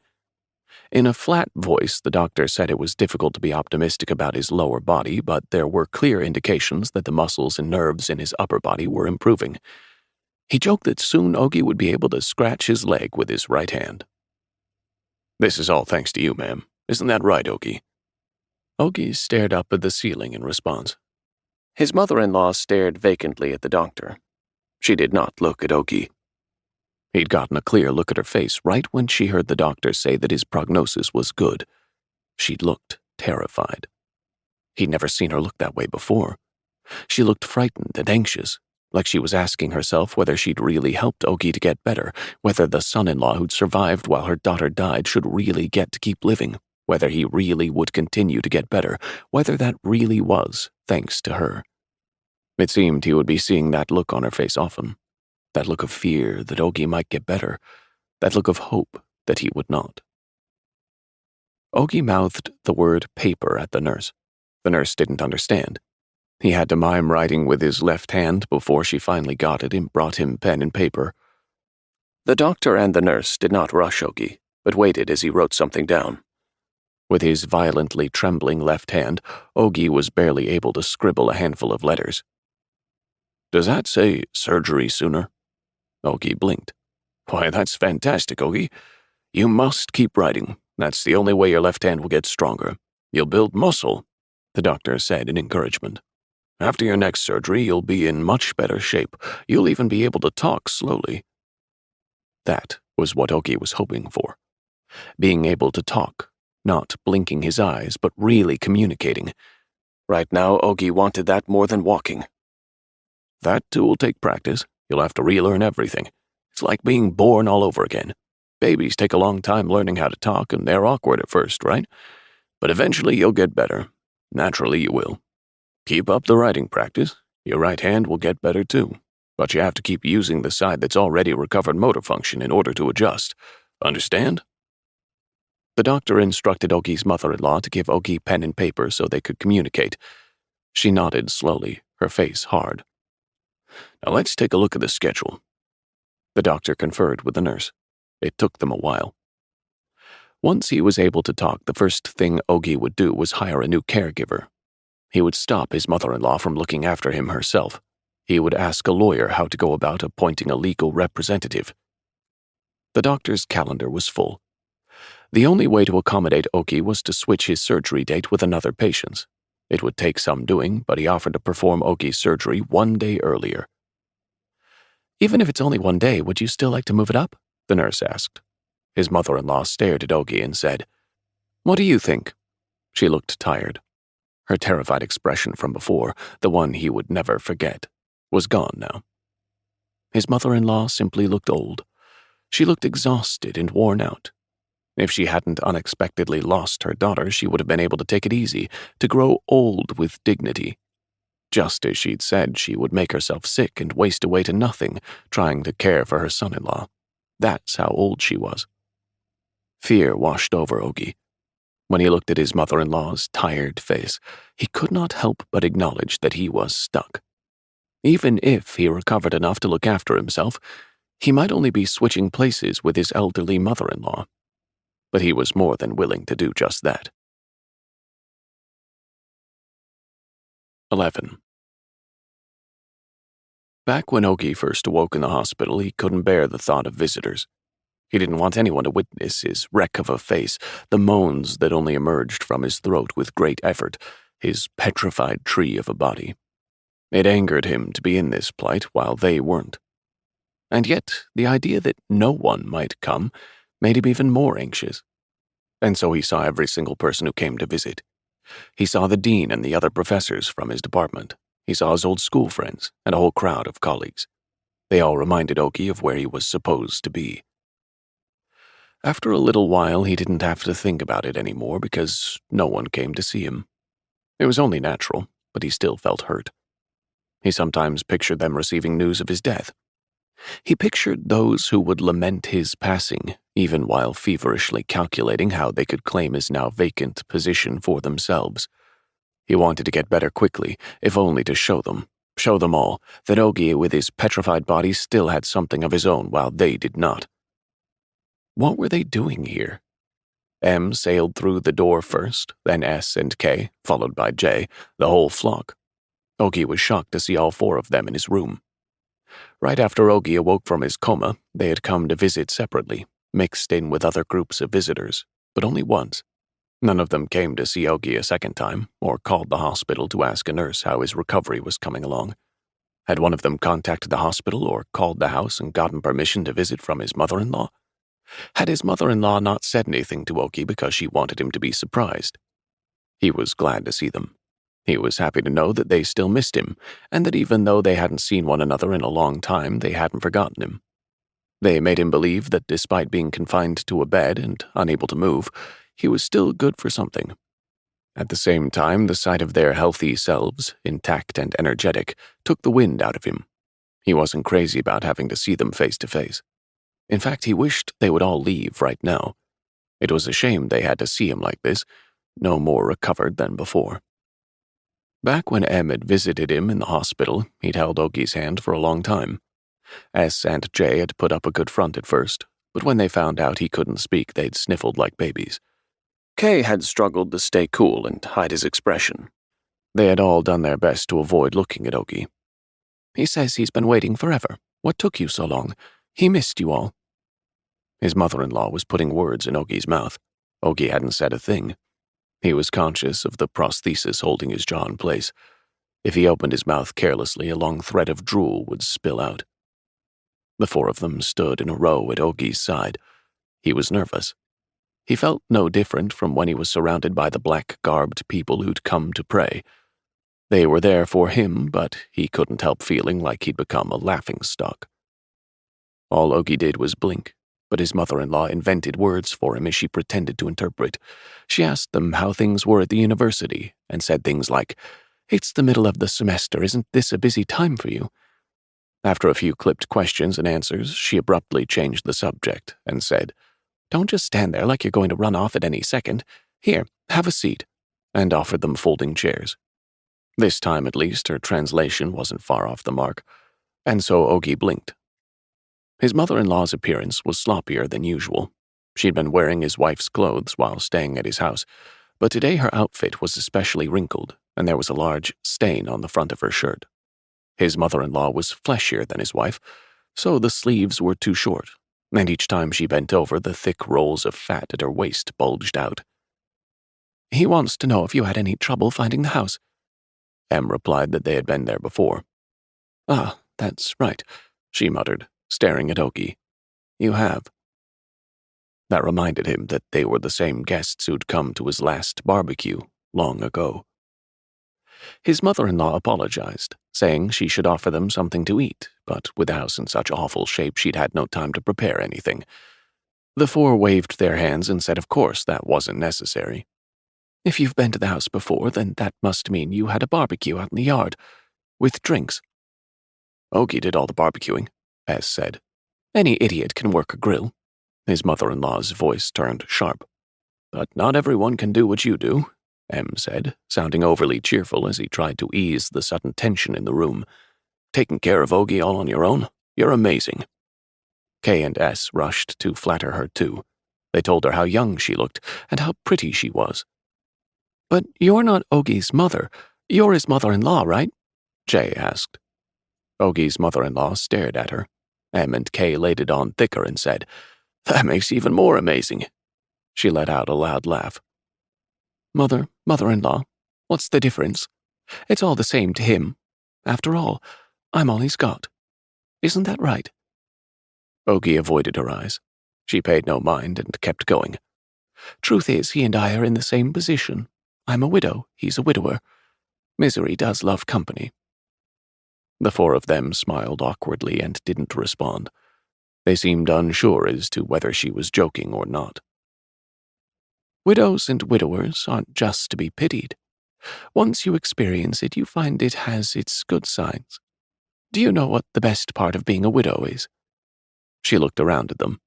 In a flat voice, the doctor said it was difficult to be optimistic about his lower body, but there were clear indications that the muscles and nerves in his upper body were improving. He joked that soon Ogi would be able to scratch his leg with his right hand. "This is all thanks to you, ma'am. Isn't that right, Ogi?" Ogi stared up at the ceiling in response. His mother-in-law stared vacantly at the doctor. She did not look at Ogi. He'd gotten a clear look at her face right when she heard the doctor say that his prognosis was good. She looked terrified. He'd never seen her look that way before. She looked frightened and anxious, like she was asking herself whether she'd really helped Ogi to get better, whether the son-in-law who'd survived while her daughter died should really get to keep living, whether he really would continue to get better, whether that really was thanks to her. It seemed he would be seeing that look on her face often. That look of fear that Ogi might get better, that look of hope that he would not. Ogi mouthed the word paper at the nurse. The nurse didn't understand. He had to mime writing with his left hand before she finally got it and brought him pen and paper. The doctor and the nurse did not rush Ogi, but waited as he wrote something down. With his violently trembling left hand, Ogi was barely able to scribble a handful of letters. "Does that say surgery sooner?" Ogi blinked. "Why, that's fantastic, Ogi. You must keep writing. That's the only way your left hand will get stronger. You'll build muscle," the doctor said in encouragement. "After your next surgery, you'll be in much better shape. You'll even be able to talk slowly." That was what Ogi was hoping for. Being able to talk, not blinking his eyes, but really communicating. Right now, Ogi wanted that more than walking. "That too will take practice. You'll have to relearn everything. It's like being born all over again. Babies take a long time learning how to talk, and they're awkward at first, right? But eventually you'll get better. Naturally you will. Keep up the writing practice. Your right hand will get better too. But you have to keep using the side that's already recovered motor function in order to adjust. Understand?" The doctor instructed Ogi's mother-in-law to give Ogi pen and paper so they could communicate. She nodded slowly, her face hard. "Now let's take a look at the schedule." The doctor conferred with the nurse. It took them a while. Once he was able to talk, the first thing Ogi would do was hire a new caregiver. He would stop his mother-in-law from looking after him herself. He would ask a lawyer how to go about appointing a legal representative. The doctor's calendar was full. The only way to accommodate Ogi was to switch his surgery date with another patient's. It would take some doing, but he offered to perform Ogi's surgery 1 day earlier. "Even if it's only 1 day, would you still like to move it up?" the nurse asked. His mother-in-law stared at Ogi and said, "What do you think?" She looked tired. Her terrified expression from before, the one he would never forget, was gone now. His mother-in-law simply looked old. She looked exhausted and worn out. If she hadn't unexpectedly lost her daughter, she would have been able to take it easy, to grow old with dignity. Just as she'd said she would make herself sick and waste away to nothing, trying to care for her son-in-law. That's how old she was. Fear washed over Ogi. When he looked at his mother-in-law's tired face, he could not help but acknowledge that he was stuck. Even if he recovered enough to look after himself, he might only be switching places with his elderly mother-in-law. But he was more than willing to do just that. 11. Back when Ogi first awoke in the hospital, he couldn't bear the thought of visitors. He didn't want anyone to witness his wreck of a face, the moans that only emerged from his throat with great effort, his petrified tree of a body. It angered him to be in this plight while they weren't. And yet, the idea that no one might come made him even more anxious. And so he saw every single person who came to visit. He saw the dean and the other professors from his department. He saw his old school friends and a whole crowd of colleagues. They all reminded Oki of where he was supposed to be. After a little while, he didn't have to think about it anymore because no one came to see him. It was only natural, but he still felt hurt. He sometimes pictured them receiving news of his death. He pictured those who would lament his passing, even while feverishly calculating how they could claim his now vacant position for themselves. He wanted to get better quickly, if only to show them all, that Ogi with his petrified body still had something of his own while they did not. What were they doing here? M sailed through the door first, then S and K, followed by J, the whole flock. Ogi was shocked to see all four of them in his room. Right after Ogi awoke from his coma, they had come to visit separately, mixed in with other groups of visitors, but only once. None of them came to see Ogi a second time, or called the hospital to ask a nurse how his recovery was coming along. Had one of them contacted the hospital or called the house and gotten permission to visit from his mother-in-law? Had his mother-in-law not said anything to Oki because she wanted him to be surprised? He was glad to see them. He was happy to know that they still missed him, and that even though they hadn't seen one another in a long time, they hadn't forgotten him. They made him believe that despite being confined to a bed and unable to move, he was still good for something. At the same time, the sight of their healthy selves, intact and energetic, took the wind out of him. He wasn't crazy about having to see them face to face. In fact, he wished they would all leave right now. It was a shame they had to see him like this, no more recovered than before. Back when M had visited him in the hospital, he'd held Ogi's hand for a long time. S and J had put up a good front at first, but when they found out he couldn't speak, they'd sniffled like babies. K had struggled to stay cool and hide his expression. They had all done their best to avoid looking at Ogi. "He says he's been waiting forever. What took you so long? He missed you all." His mother-in-law was putting words in Ogi's mouth. Ogi hadn't said a thing. He was conscious of the prosthesis holding his jaw in place. If he opened his mouth carelessly, a long thread of drool would spill out. The four of them stood in a row at Ogi's side. He was nervous. He felt no different from when he was surrounded by the black-garbed people who'd come to pray. They were there for him, but he couldn't help feeling like he'd become a laughingstock. All Ogi did was blink, but his mother-in-law invented words for him as she pretended to interpret. She asked them how things were at the university, and said things like, "It's the middle of the semester, isn't this a busy time for you?" After a few clipped questions and answers, she abruptly changed the subject and said, "Don't just stand there like you're going to run off at any second. Here, have a seat," and offered them folding chairs. This time, at least, her translation wasn't far off the mark, and so Ogi blinked. His mother-in-law's appearance was sloppier than usual. She'd been wearing his wife's clothes while staying at his house, but today her outfit was especially wrinkled, and there was a large stain on the front of her shirt. His mother-in-law was fleshier than his wife, so the sleeves were too short, and each time she bent over, the thick rolls of fat at her waist bulged out. "He wants to know if you had any trouble finding the house." M replied that they had been there before. "Ah, that's right," she muttered, staring at Ogi. "You have." That reminded him that they were the same guests who'd come to his last barbecue long ago. His mother-in-law apologized, saying she should offer them something to eat, but with the house in such awful shape she'd had no time to prepare anything. The four waved their hands and said of course that wasn't necessary. "If you've been to the house before, then that must mean you had a barbecue out in the yard, with drinks." "Ogi did all the barbecuing," S said. "Any idiot can work a grill." His mother-in-law's voice turned sharp. "But not everyone can do what you do," M said, sounding overly cheerful as he tried to ease the sudden tension in the room. "Taking care of Ogi all on your own? You're amazing." K and S rushed to flatter her too. They told her how young she looked and how pretty she was. "But you're not Ogi's mother. You're his mother-in-law, right?" Jay asked. Ogi's mother-in-law stared at her. M and K laid it on thicker and said, "That makes even more amazing." She let out a loud laugh. Mother-in-law, what's the difference? It's all the same to him." After all, I'm all he's got. Isn't that right?" Ogie avoided her eyes. She paid no mind and kept going. "Truth is, he and I are in the same position. I'm a widow, he's a widower. Misery does love company." The four of them smiled awkwardly and didn't respond. They seemed unsure as to whether she was joking or not. Widows and widowers aren't just to be pitied. Once you experience it, you find it has its good sides. Do you know what the best part of being a widow is?" She looked around at them.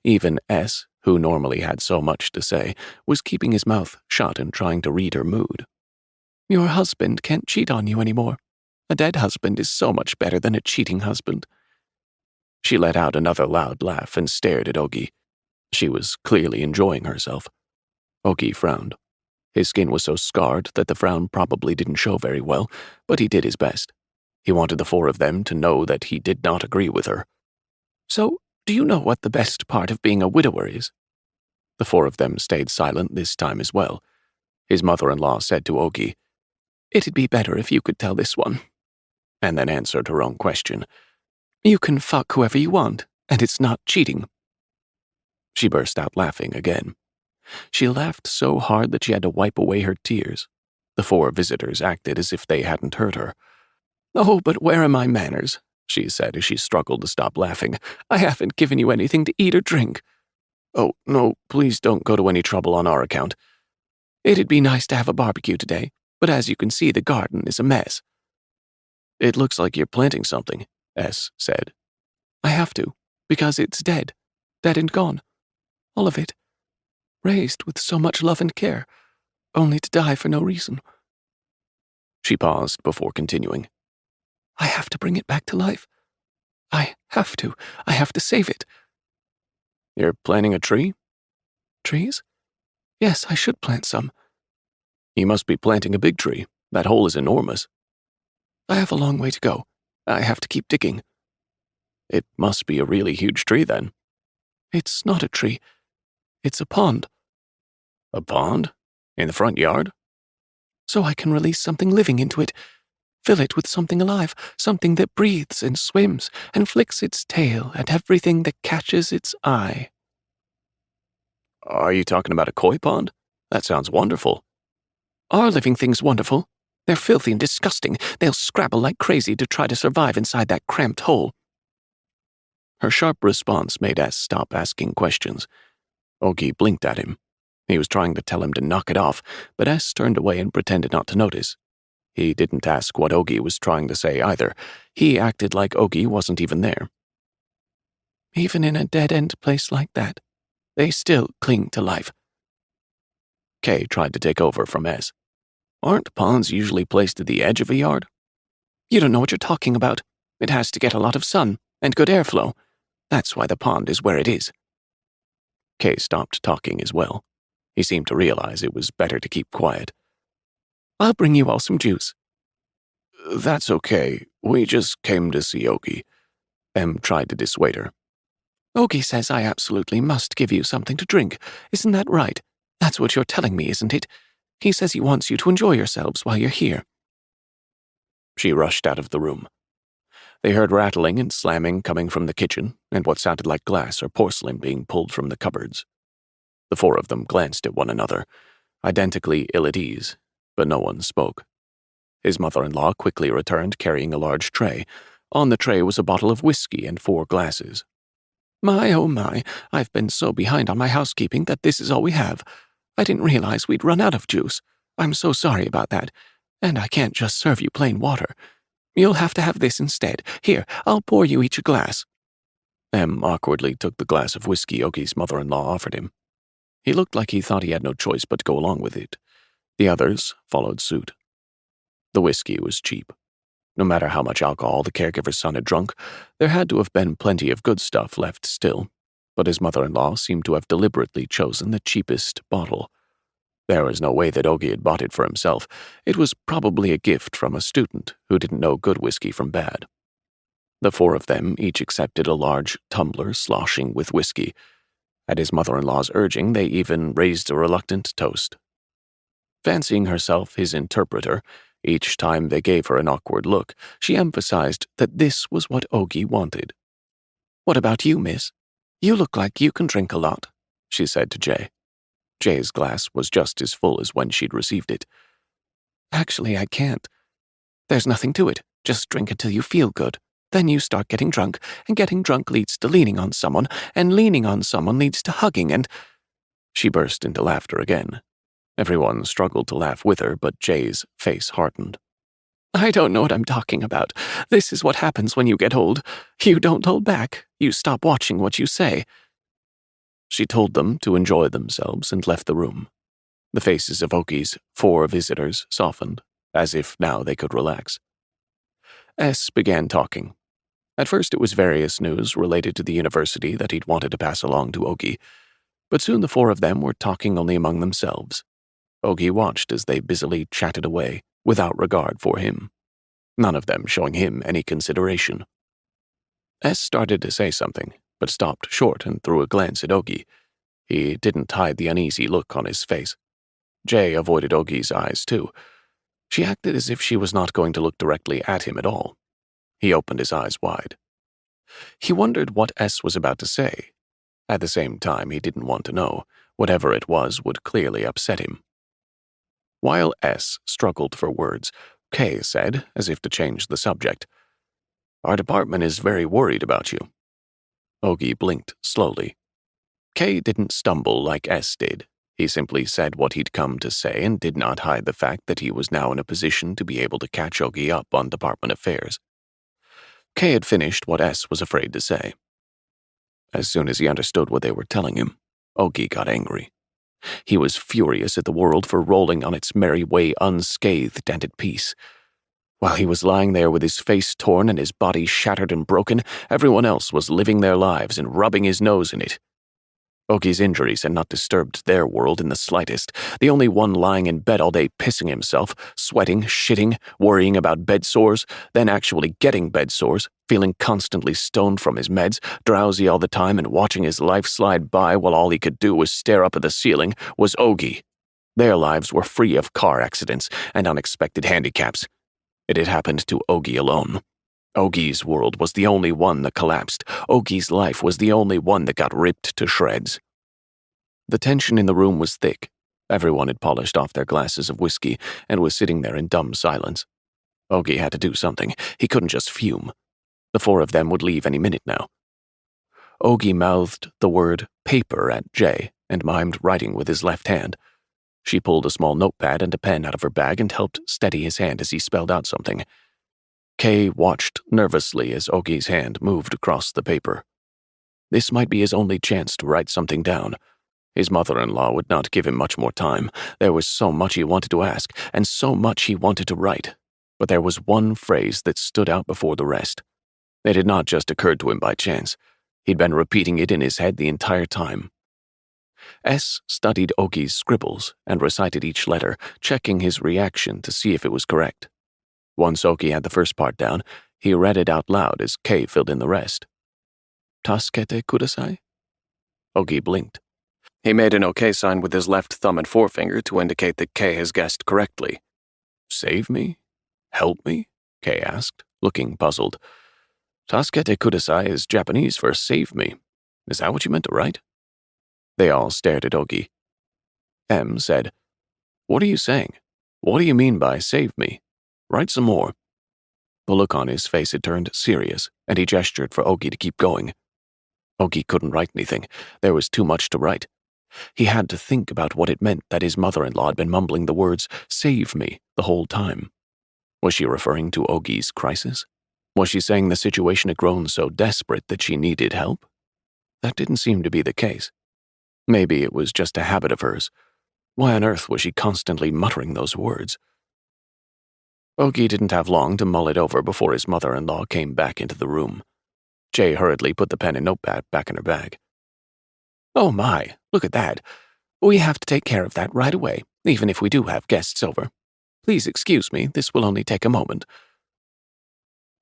Even S, who normally had so much to say, was keeping his mouth shut and trying to read her mood. "Your husband can't cheat on you anymore. A dead husband is so much better than a cheating husband." She let out another loud laugh and stared at Ogie. She was clearly enjoying herself. Ogie frowned. His skin was so scarred that the frown probably didn't show very well, but he did his best. He wanted the four of them to know that he did not agree with her. "So, do you know what the best part of being a widower is?" The four of them stayed silent this time as well. His mother-in-law said to Ogie, "It'd be better if you could tell this one," and then answered her own question. "You can fuck whoever you want, and it's not cheating." She burst out laughing again. She laughed so hard that she had to wipe away her tears. The four visitors acted as if they hadn't heard her. "Oh, but where are my manners?" she said as she struggled to stop laughing. "I haven't given you anything to eat or drink." "Oh, no, please don't go to any trouble on our account." "It'd be nice to have a barbecue today, but as you can see, the garden is a mess." "It looks like you're planting something," S said. "I have to, because it's dead. Dead and gone. All of it. Raised with so much love and care, only to die for no reason." She paused before continuing. "I have to bring it back to life. I have to save it." "You're planting a tree?" "Trees? Yes, I should plant some." "You must be planting a big tree. That hole is enormous." "I have a long way to go. I have to keep digging." "It must be a really huge tree, then." "It's not a tree. It's a pond." "A pond? In the front yard?" "So I can release something living into it. Fill it with something alive, something that breathes and swims and flicks its tail at everything that catches its eye." "Are you talking about a koi pond? That sounds wonderful." "Are living things wonderful? They're filthy and disgusting. They'll scrabble like crazy to try to survive inside that cramped hole." Her sharp response made S stop asking questions. Ogie blinked at him. He was trying to tell him to knock it off, but S turned away and pretended not to notice. He didn't ask what Ogie was trying to say either. He acted like Ogie wasn't even there. "Even in a dead-end place like that, they still cling to life." Kay tried to take over from S. "Aren't ponds usually placed at the edge of a yard?" "You don't know what you're talking about. It has to get a lot of sun and good airflow. That's why the pond is where it is." Kay stopped talking as well. He seemed to realize it was better to keep quiet. "I'll bring you all some juice." "That's okay. We just came to see Ogie." M tried to dissuade her. "Ogie says I absolutely must give you something to drink. Isn't that right? That's what you're telling me, isn't it? He says he wants you to enjoy yourselves while you're here." She rushed out of the room. They heard rattling and slamming coming from the kitchen and what sounded like glass or porcelain being pulled from the cupboards. The four of them glanced at one another, identically ill at ease, but no one spoke. His mother-in-law quickly returned carrying a large tray. On the tray was a bottle of whiskey and 4 glasses. "My, oh my, I've been so behind on my housekeeping that this is all we have. I didn't realize we'd run out of juice. I'm so sorry about that. And I can't just serve you plain water. You'll have to have this instead. Here, I'll pour you each a glass." M awkwardly took the glass of whiskey Ogie's mother-in-law offered him. He looked like he thought he had no choice but to go along with it. The others followed suit. The whiskey was cheap. No matter how much alcohol the caregiver's son had drunk, there had to have been plenty of good stuff left still, but his mother-in-law seemed to have deliberately chosen the cheapest bottle. There was no way that Ogie had bought it for himself. It was probably a gift from a student who didn't know good whiskey from bad. The four of them each accepted a large tumbler sloshing with whiskey. At his mother-in-law's urging, they even raised a reluctant toast. Fancying herself his interpreter, Each time they gave her an awkward look, she emphasized that this was what Ogie wanted. "What about you, miss? You look like you can drink a lot," she said to Jay. Jay's glass was just as full as when she'd received it. "Actually, I can't. There's nothing to it. Just drink until you feel good. Then you start getting drunk, and getting drunk leads to leaning on someone, and leaning on someone leads to hugging, and—" She burst into laughter again. Everyone struggled to laugh with her, but Jay's face hardened. "I don't know what I'm talking about. This is what happens when you get old. You don't hold back. You stop watching what you say." She told them to enjoy themselves and left the room. The faces of Ogie's 4 visitors softened, as if now they could relax. S began talking. At first it was various news related to the university that he'd wanted to pass along to Ogie, but soon the 4 of them were talking only among themselves. Ogie watched as they busily chatted away, without regard for him, none of them showing him any consideration. S started to say something, but stopped short and threw a glance at Ogie. He didn't hide the uneasy look on his face. Jay avoided Ogie's eyes, too. She acted as if she was not going to look directly at him at all. He opened his eyes wide. He wondered what S was about to say. At the same time, he didn't want to know. Whatever it was would clearly upset him. While S struggled for words, K said, as if to change the subject, "Our department is very worried about you." Ogie blinked slowly. K didn't stumble like S did. He simply said what he'd come to say and did not hide the fact that he was now in a position to be able to catch Ogie up on department affairs. K had finished what S was afraid to say. As soon as he understood what they were telling him, Ogie got angry. He was furious at the world for rolling on its merry way unscathed and at peace. While he was lying there with his face torn and his body shattered and broken, everyone else was living their lives and rubbing his nose in it. Ogie's injuries had not disturbed their world in the slightest, the only one lying in bed all day pissing himself, sweating, shitting, worrying about bed sores, then actually getting bed sores, feeling constantly stoned from his meds, drowsy all the time and watching his life slide by while all he could do was stare up at the ceiling, was Ogie. Their lives were free of car accidents and unexpected handicaps. It had happened to Ogie alone. Ogie's world was the only one that collapsed. Ogie's life was the only one that got ripped to shreds. The tension in the room was thick. Everyone had polished off their glasses of whiskey and was sitting there in dumb silence. Ogie had to do something. He couldn't just fume. The 4 of them would leave any minute now. Ogie mouthed the word paper at Jay and mimed writing with his left hand. She pulled a small notepad and a pen out of her bag and helped steady his hand as he spelled out something. Kay watched nervously as Ogie's hand moved across the paper. This might be his only chance to write something down. His mother-in-law would not give him much more time. There was so much he wanted to ask, and so much he wanted to write. But there was one phrase that stood out before the rest. It had not just occurred to him by chance. He'd been repeating it in his head the entire time. S studied Ogie's scribbles and recited each letter, checking his reaction to see if it was correct. Once Ogie had the first part down, he read it out loud as K filled in the rest. "Tasukete kudasai?" Ogie blinked. He made an OK sign with his left thumb and forefinger to indicate that K has guessed correctly. "Save me? Help me?" K asked, looking puzzled. "Tasukete kudasai is Japanese for save me. Is that what you meant to write?" They all stared at Ogie. M said, "What are you saying? What do you mean by save me? Write some more." The look on his face had turned serious, and he gestured for Ogie to keep going. Ogie couldn't write anything. There was too much to write. He had to think about what it meant that his mother-in-law had been mumbling the words, "save me," the whole time. Was she referring to Ogie's crisis? Was she saying the situation had grown so desperate that she needed help? That didn't seem to be the case. Maybe it was just a habit of hers. Why on earth was she constantly muttering those words? Ogie didn't have long to mull it over before his mother-in-law came back into the room. Jay hurriedly put the pen and notepad back in her bag. "Oh my, look at that. We have to take care of that right away, even if we do have guests over. Please excuse me, this will only take a moment."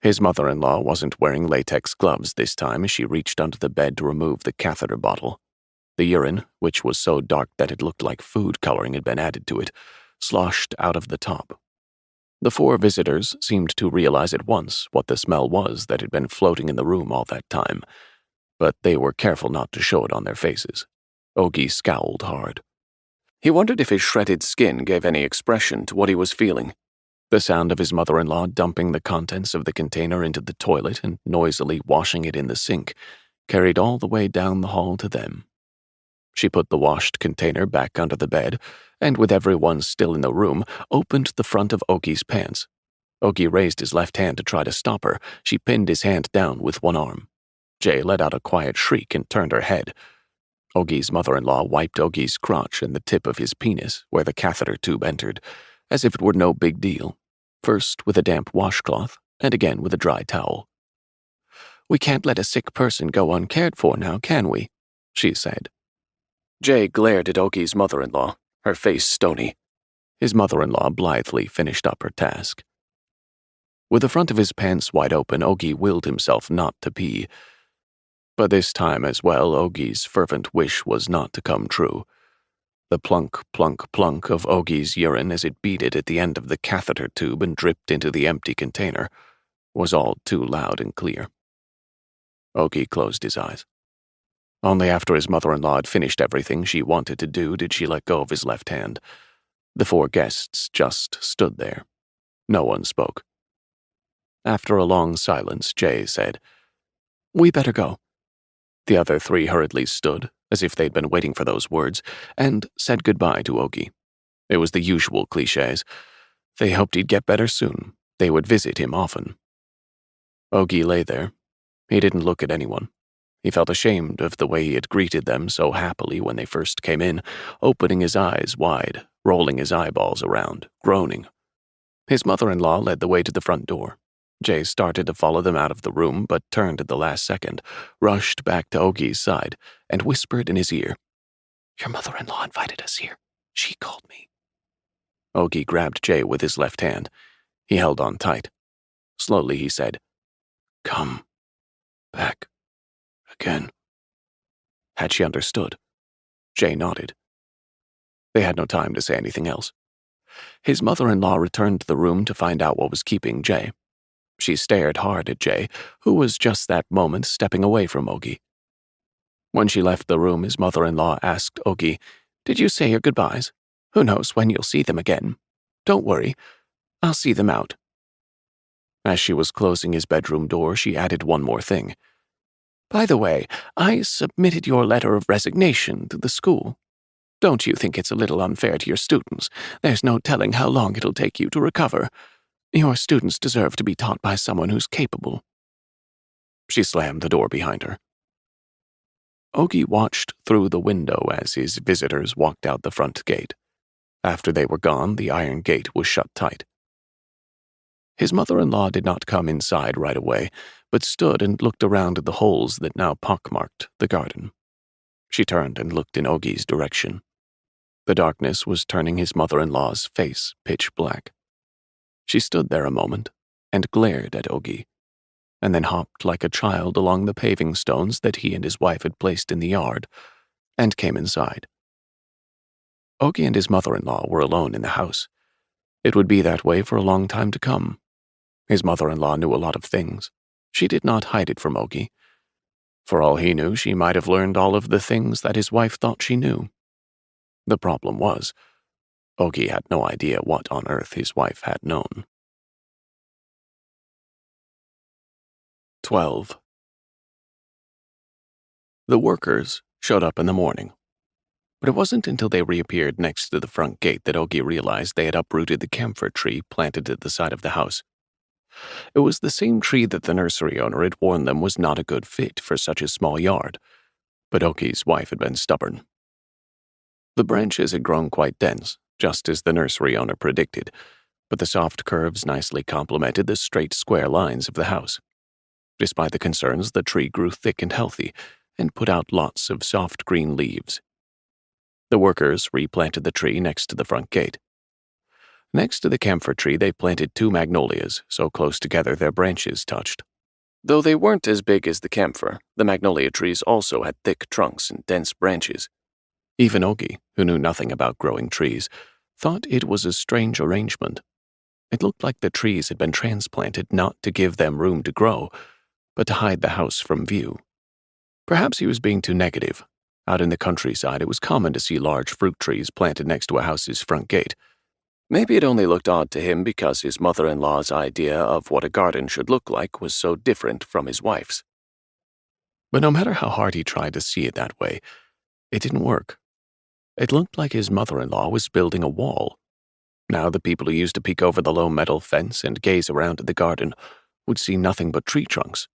His mother-in-law wasn't wearing latex gloves this time as she reached under the bed to remove the catheter bottle. The urine, which was so dark that it looked like food coloring had been added to it, sloshed out of the top. The 4 visitors seemed to realize at once what the smell was that had been floating in the room all that time, but they were careful not to show it on their faces. Ogie scowled hard. He wondered if his shredded skin gave any expression to what he was feeling. The sound of his mother-in-law dumping the contents of the container into the toilet and noisily washing it in the sink carried all the way down the hall to them. She put the washed container back under the bed, and with everyone still in the room, opened the front of Ogie's pants. Ogie raised his left hand to try to stop her. She pinned his hand down with one arm. Jay let out a quiet shriek and turned her head. Ogie's mother-in-law wiped Ogie's crotch and the tip of his penis, where the catheter tube entered, as if it were no big deal, first with a damp washcloth, and again with a dry towel. "We can't let a sick person go uncared for now, can we?" she said. Jay glared at Ogie's mother-in-law, her face stony. His mother-in-law blithely finished up her task. With the front of his pants wide open, Ogie willed himself not to pee. But this time as well, Ogie's fervent wish was not to come true. The plunk, plunk, plunk of Ogie's urine as it beaded at the end of the catheter tube and dripped into the empty container was all too loud and clear. Ogie closed his eyes. Only after his mother-in-law had finished everything she wanted to do did she let go of his left hand. The 4 guests just stood there. No one spoke. After a long silence, Jay said, "We better go." The other 3 hurriedly stood, as if they'd been waiting for those words, and said goodbye to Ogie. It was the usual cliches. They hoped he'd get better soon. They would visit him often. Ogie lay there. He didn't look at anyone. He felt ashamed of the way he had greeted them so happily when they first came in, opening his eyes wide, rolling his eyeballs around, groaning. His mother-in-law led the way to the front door. Jay started to follow them out of the room, but turned at the last second, rushed back to Ogie's side, and whispered in his ear, "Your mother-in-law invited us here. She called me." Ogie grabbed Jay with his left hand. He held on tight. Slowly he said, "Come back again." Had she understood? Jay nodded. They had no time to say anything else. His mother-in-law returned to the room to find out what was keeping Jay. She stared hard at Jay, who was just that moment stepping away from Ogie. When she left the room, his mother-in-law asked Ogie, "Did you say your goodbyes? Who knows when you'll see them again? Don't worry, I'll see them out." As she was closing his bedroom door, she added one more thing. "By the way, I submitted your letter of resignation to the school. Don't you think it's a little unfair to your students? There's no telling how long it'll take you to recover. Your students deserve to be taught by someone who's capable." She slammed the door behind her. Ogie watched through the window as his visitors walked out the front gate. After they were gone, the iron gate was shut tight. His mother-in-law did not come inside right away, but stood and looked around at the holes that now pockmarked the garden. She turned and looked in Ogie's direction. The darkness was turning his mother-in-law's face pitch black. She stood there a moment and glared at Ogie, and then hopped like a child along the paving stones that he and his wife had placed in the yard, and came inside. Ogie and his mother-in-law were alone in the house. It would be that way for a long time to come. His mother-in-law knew a lot of things. She did not hide it from Ogie. For all he knew, she might have learned all of the things that his wife thought she knew. The problem was, Ogie had no idea what on earth his wife had known. 12. The workers showed up in the morning, but it wasn't until they reappeared next to the front gate that Ogie realized they had uprooted the camphor tree planted at the side of the house. It was the same tree that the nursery owner had warned them was not a good fit for such a small yard, but Ogie's wife had been stubborn. The branches had grown quite dense, just as the nursery owner predicted, but the soft curves nicely complemented the straight square lines of the house. Despite the concerns, the tree grew thick and healthy, and put out lots of soft green leaves. The workers replanted the tree next to the front gate. Next to the camphor tree, they planted 2 magnolias, so close together their branches touched. Though they weren't as big as the camphor, the magnolia trees also had thick trunks and dense branches. Even Ogie, who knew nothing about growing trees, thought it was a strange arrangement. It looked like the trees had been transplanted not to give them room to grow, but to hide the house from view. Perhaps he was being too negative. Out in the countryside, it was common to see large fruit trees planted next to a house's front gate. Maybe it only looked odd to him because his mother-in-law's idea of what a garden should look like was so different from his wife's. But no matter how hard he tried to see it that way, it didn't work. It looked like his mother-in-law was building a wall. Now the people who used to peek over the low metal fence and gaze around at the garden would see nothing but tree trunks.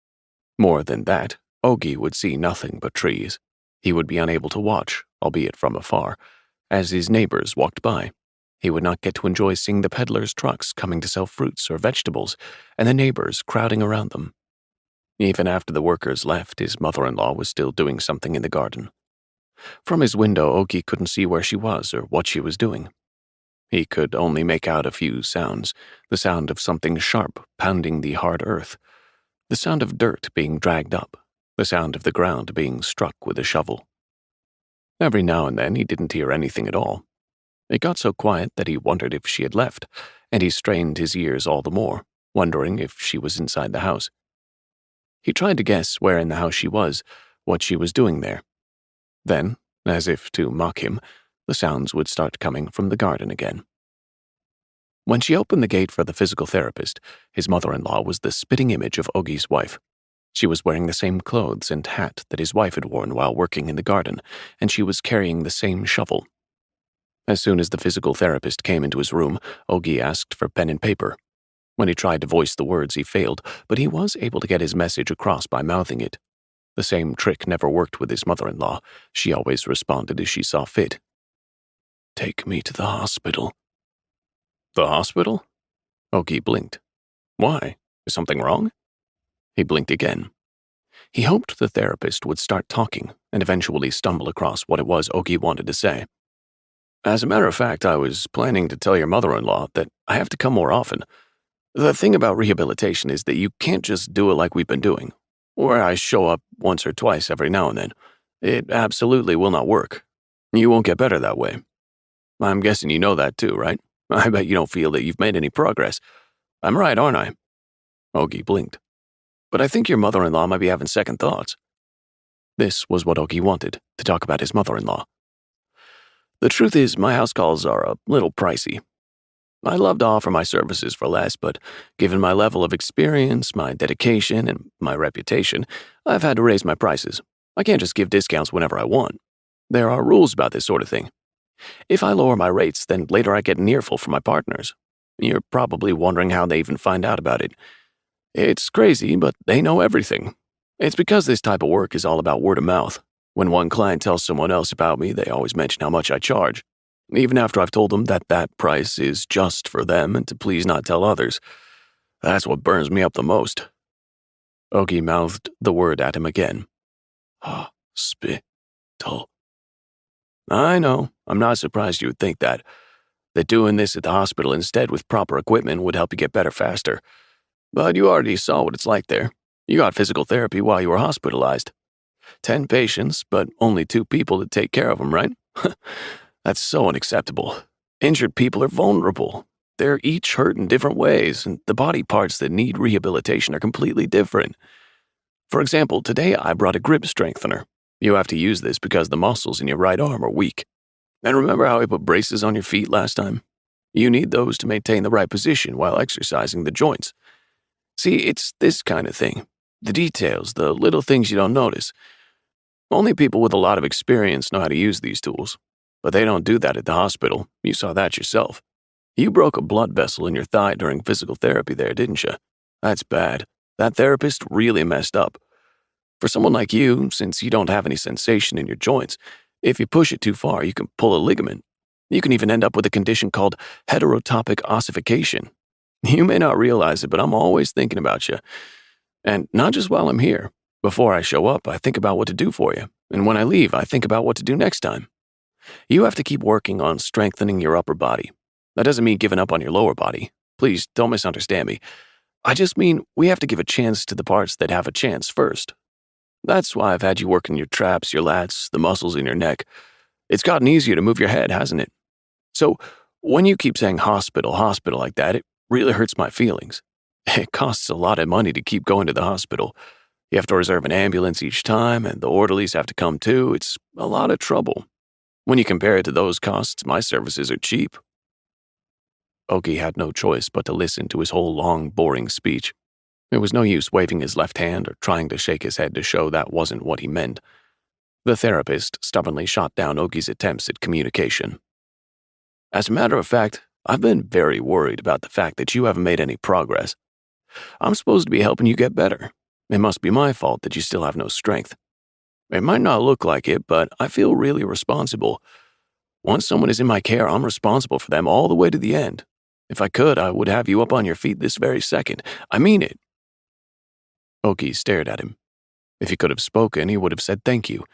More than that, Ogie would see nothing but trees. He would be unable to watch, albeit from afar, as his neighbors walked by. He would not get to enjoy seeing the peddlers' trucks coming to sell fruits or vegetables, and the neighbors crowding around them. Even after the workers left, his mother-in-law was still doing something in the garden. From his window, Ogie couldn't see where she was or what she was doing. He could only make out a few sounds, the sound of something sharp pounding the hard earth, the sound of dirt being dragged up, the sound of the ground being struck with a shovel. Every now and then he didn't hear anything at all. It got so quiet that he wondered if she had left, and he strained his ears all the more, wondering if she was inside the house. He tried to guess where in the house she was, what she was doing there. Then, as if to mock him, the sounds would start coming from the garden again. When she opened the gate for the physical therapist, his mother-in-law was the spitting image of Ogie's wife. She was wearing the same clothes and hat that his wife had worn while working in the garden, and she was carrying the same shovel. As soon as the physical therapist came into his room, Ogie asked for pen and paper. When he tried to voice the words, he failed, but he was able to get his message across by mouthing it. The same trick never worked with his mother-in-law. She always responded as she saw fit. "Take me to the hospital." "The hospital?" Ogie blinked. "Why? Is something wrong?" He blinked again. He hoped the therapist would start talking and eventually stumble across what it was Ogie wanted to say. "As a matter of fact, I was planning to tell your mother-in-law that I have to come more often. The thing about rehabilitation is that you can't just do it like we've been doing, where I show up once or twice every now and then. It absolutely will not work. You won't get better that way. I'm guessing you know that too, right? I bet you don't feel that you've made any progress. I'm right, aren't I?" Ogie blinked. "But I think your mother-in-law might be having second thoughts." This was what Ogie wanted, to talk about his mother-in-law. "The truth is, my house calls are a little pricey. I'd love to offer my services for less, but given my level of experience, my dedication, and my reputation, I've had to raise my prices. I can't just give discounts whenever I want. There are rules about this sort of thing. If I lower my rates, then later I get an earful from my partners. You're probably wondering how they even find out about it. It's crazy, but they know everything. It's because this type of work is all about word of mouth. When one client tells someone else about me, they always mention how much I charge, even after I've told them that that price is just for them and to please not tell others. That's what burns me up the most." Ogie mouthed the word at him again. "Hospital." "I know. I'm not surprised you would think that doing this at the hospital instead with proper equipment would help you get better faster. But you already saw what it's like there. You got physical therapy while you were hospitalized. 10 patients, but only 2 people to take care of them, right? That's so unacceptable. Injured people are vulnerable. They're each hurt in different ways, and the body parts that need rehabilitation are completely different. For example, today I brought a grip strengthener. You have to use this because the muscles in your right arm are weak. And remember how I put braces on your feet last time? You need those to maintain the right position while exercising the joints. See, it's this kind of thing. The details, the little things you don't notice. Only people with a lot of experience know how to use these tools. But they don't do that at the hospital. You saw that yourself. You broke a blood vessel in your thigh during physical therapy there, didn't you? That's bad. That therapist really messed up. For someone like you, since you don't have any sensation in your joints, if you push it too far, you can pull a ligament. You can even end up with a condition called heterotopic ossification. You may not realize it, but I'm always thinking about you. And not just while I'm here. Before I show up, I think about what to do for you. And when I leave, I think about what to do next time. You have to keep working on strengthening your upper body. That doesn't mean giving up on your lower body. Please don't misunderstand me. I just mean we have to give a chance to the parts that have a chance first. That's why I've had you working your traps, your lats, the muscles in your neck. It's gotten easier to move your head, hasn't it? So when you keep saying hospital, hospital like that, it Really hurts my feelings. It costs a lot of money to keep going to the hospital. You have to reserve an ambulance each time, and the orderlies have to come too. It's a lot of trouble. When you compare it to those costs, my services are cheap." Ogi had no choice but to listen to his whole long, boring speech. There was no use waving his left hand or trying to shake his head to show that wasn't what he meant. The therapist stubbornly shot down Ogi's attempts at communication. "As a matter of fact, I've been very worried about the fact that you haven't made any progress. I'm supposed to be helping you get better. It must be my fault that you still have no strength. It might not look like it, but I feel really responsible. Once someone is in my care, I'm responsible for them all the way to the end. If I could, I would have you up on your feet this very second. I mean it." Ogi stared at him. If he could have spoken, he would have said thank you.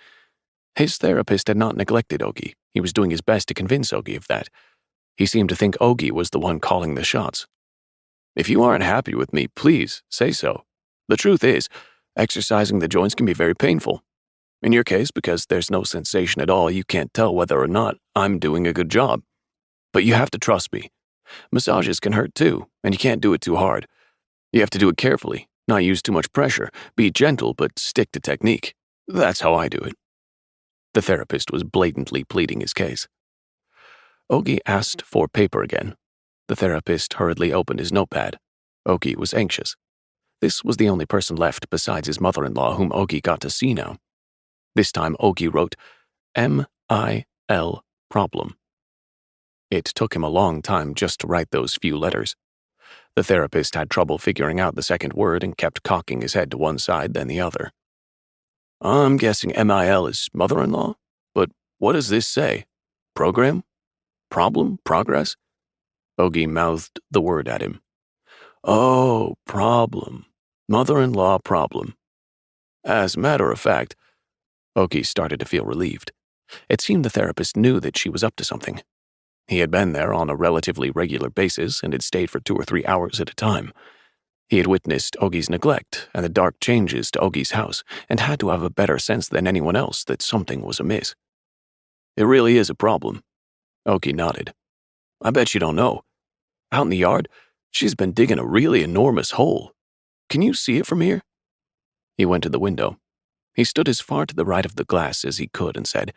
His therapist had not neglected Ogi. He was doing his best to convince Ogi of that. He seemed to think Ogi was the one calling the shots. "If you aren't happy with me, please say so. The truth is, exercising the joints can be very painful. In your case, because there's no sensation at all, you can't tell whether or not I'm doing a good job. But you have to trust me. Massages can hurt too, and you can't do it too hard. You have to do it carefully, not use too much pressure, be gentle but stick to technique. That's how I do it." The therapist was blatantly pleading his case. Ogi asked for paper again. The therapist hurriedly opened his notepad. Ogi was anxious. This was the only person left besides his mother-in-law whom Ogi got to see now. This time Ogi wrote M-I-L problem. It took him a long time just to write those few letters. The therapist had trouble figuring out the second word and kept cocking his head to one side, then the other. "I'm guessing M-I-L is mother-in-law? But what does this say? Program? Problem? Progress?" Ogi mouthed the word at him. "Oh, problem. Mother-in-law problem. As a matter of fact," Ogi started to feel relieved. It seemed the therapist knew that she was up to something. He had been there on a relatively regular basis and had stayed for 2 or 3 hours at a time. He had witnessed Ogi's neglect and the dark changes to Ogi's house and had to have a better sense than anyone else that something was amiss. "It really is a problem." Ogi nodded. "I bet you don't know. Out in the yard, she's been digging a really enormous hole. Can you see it from here?" He went to the window. He stood as far to the right of the glass as he could and said,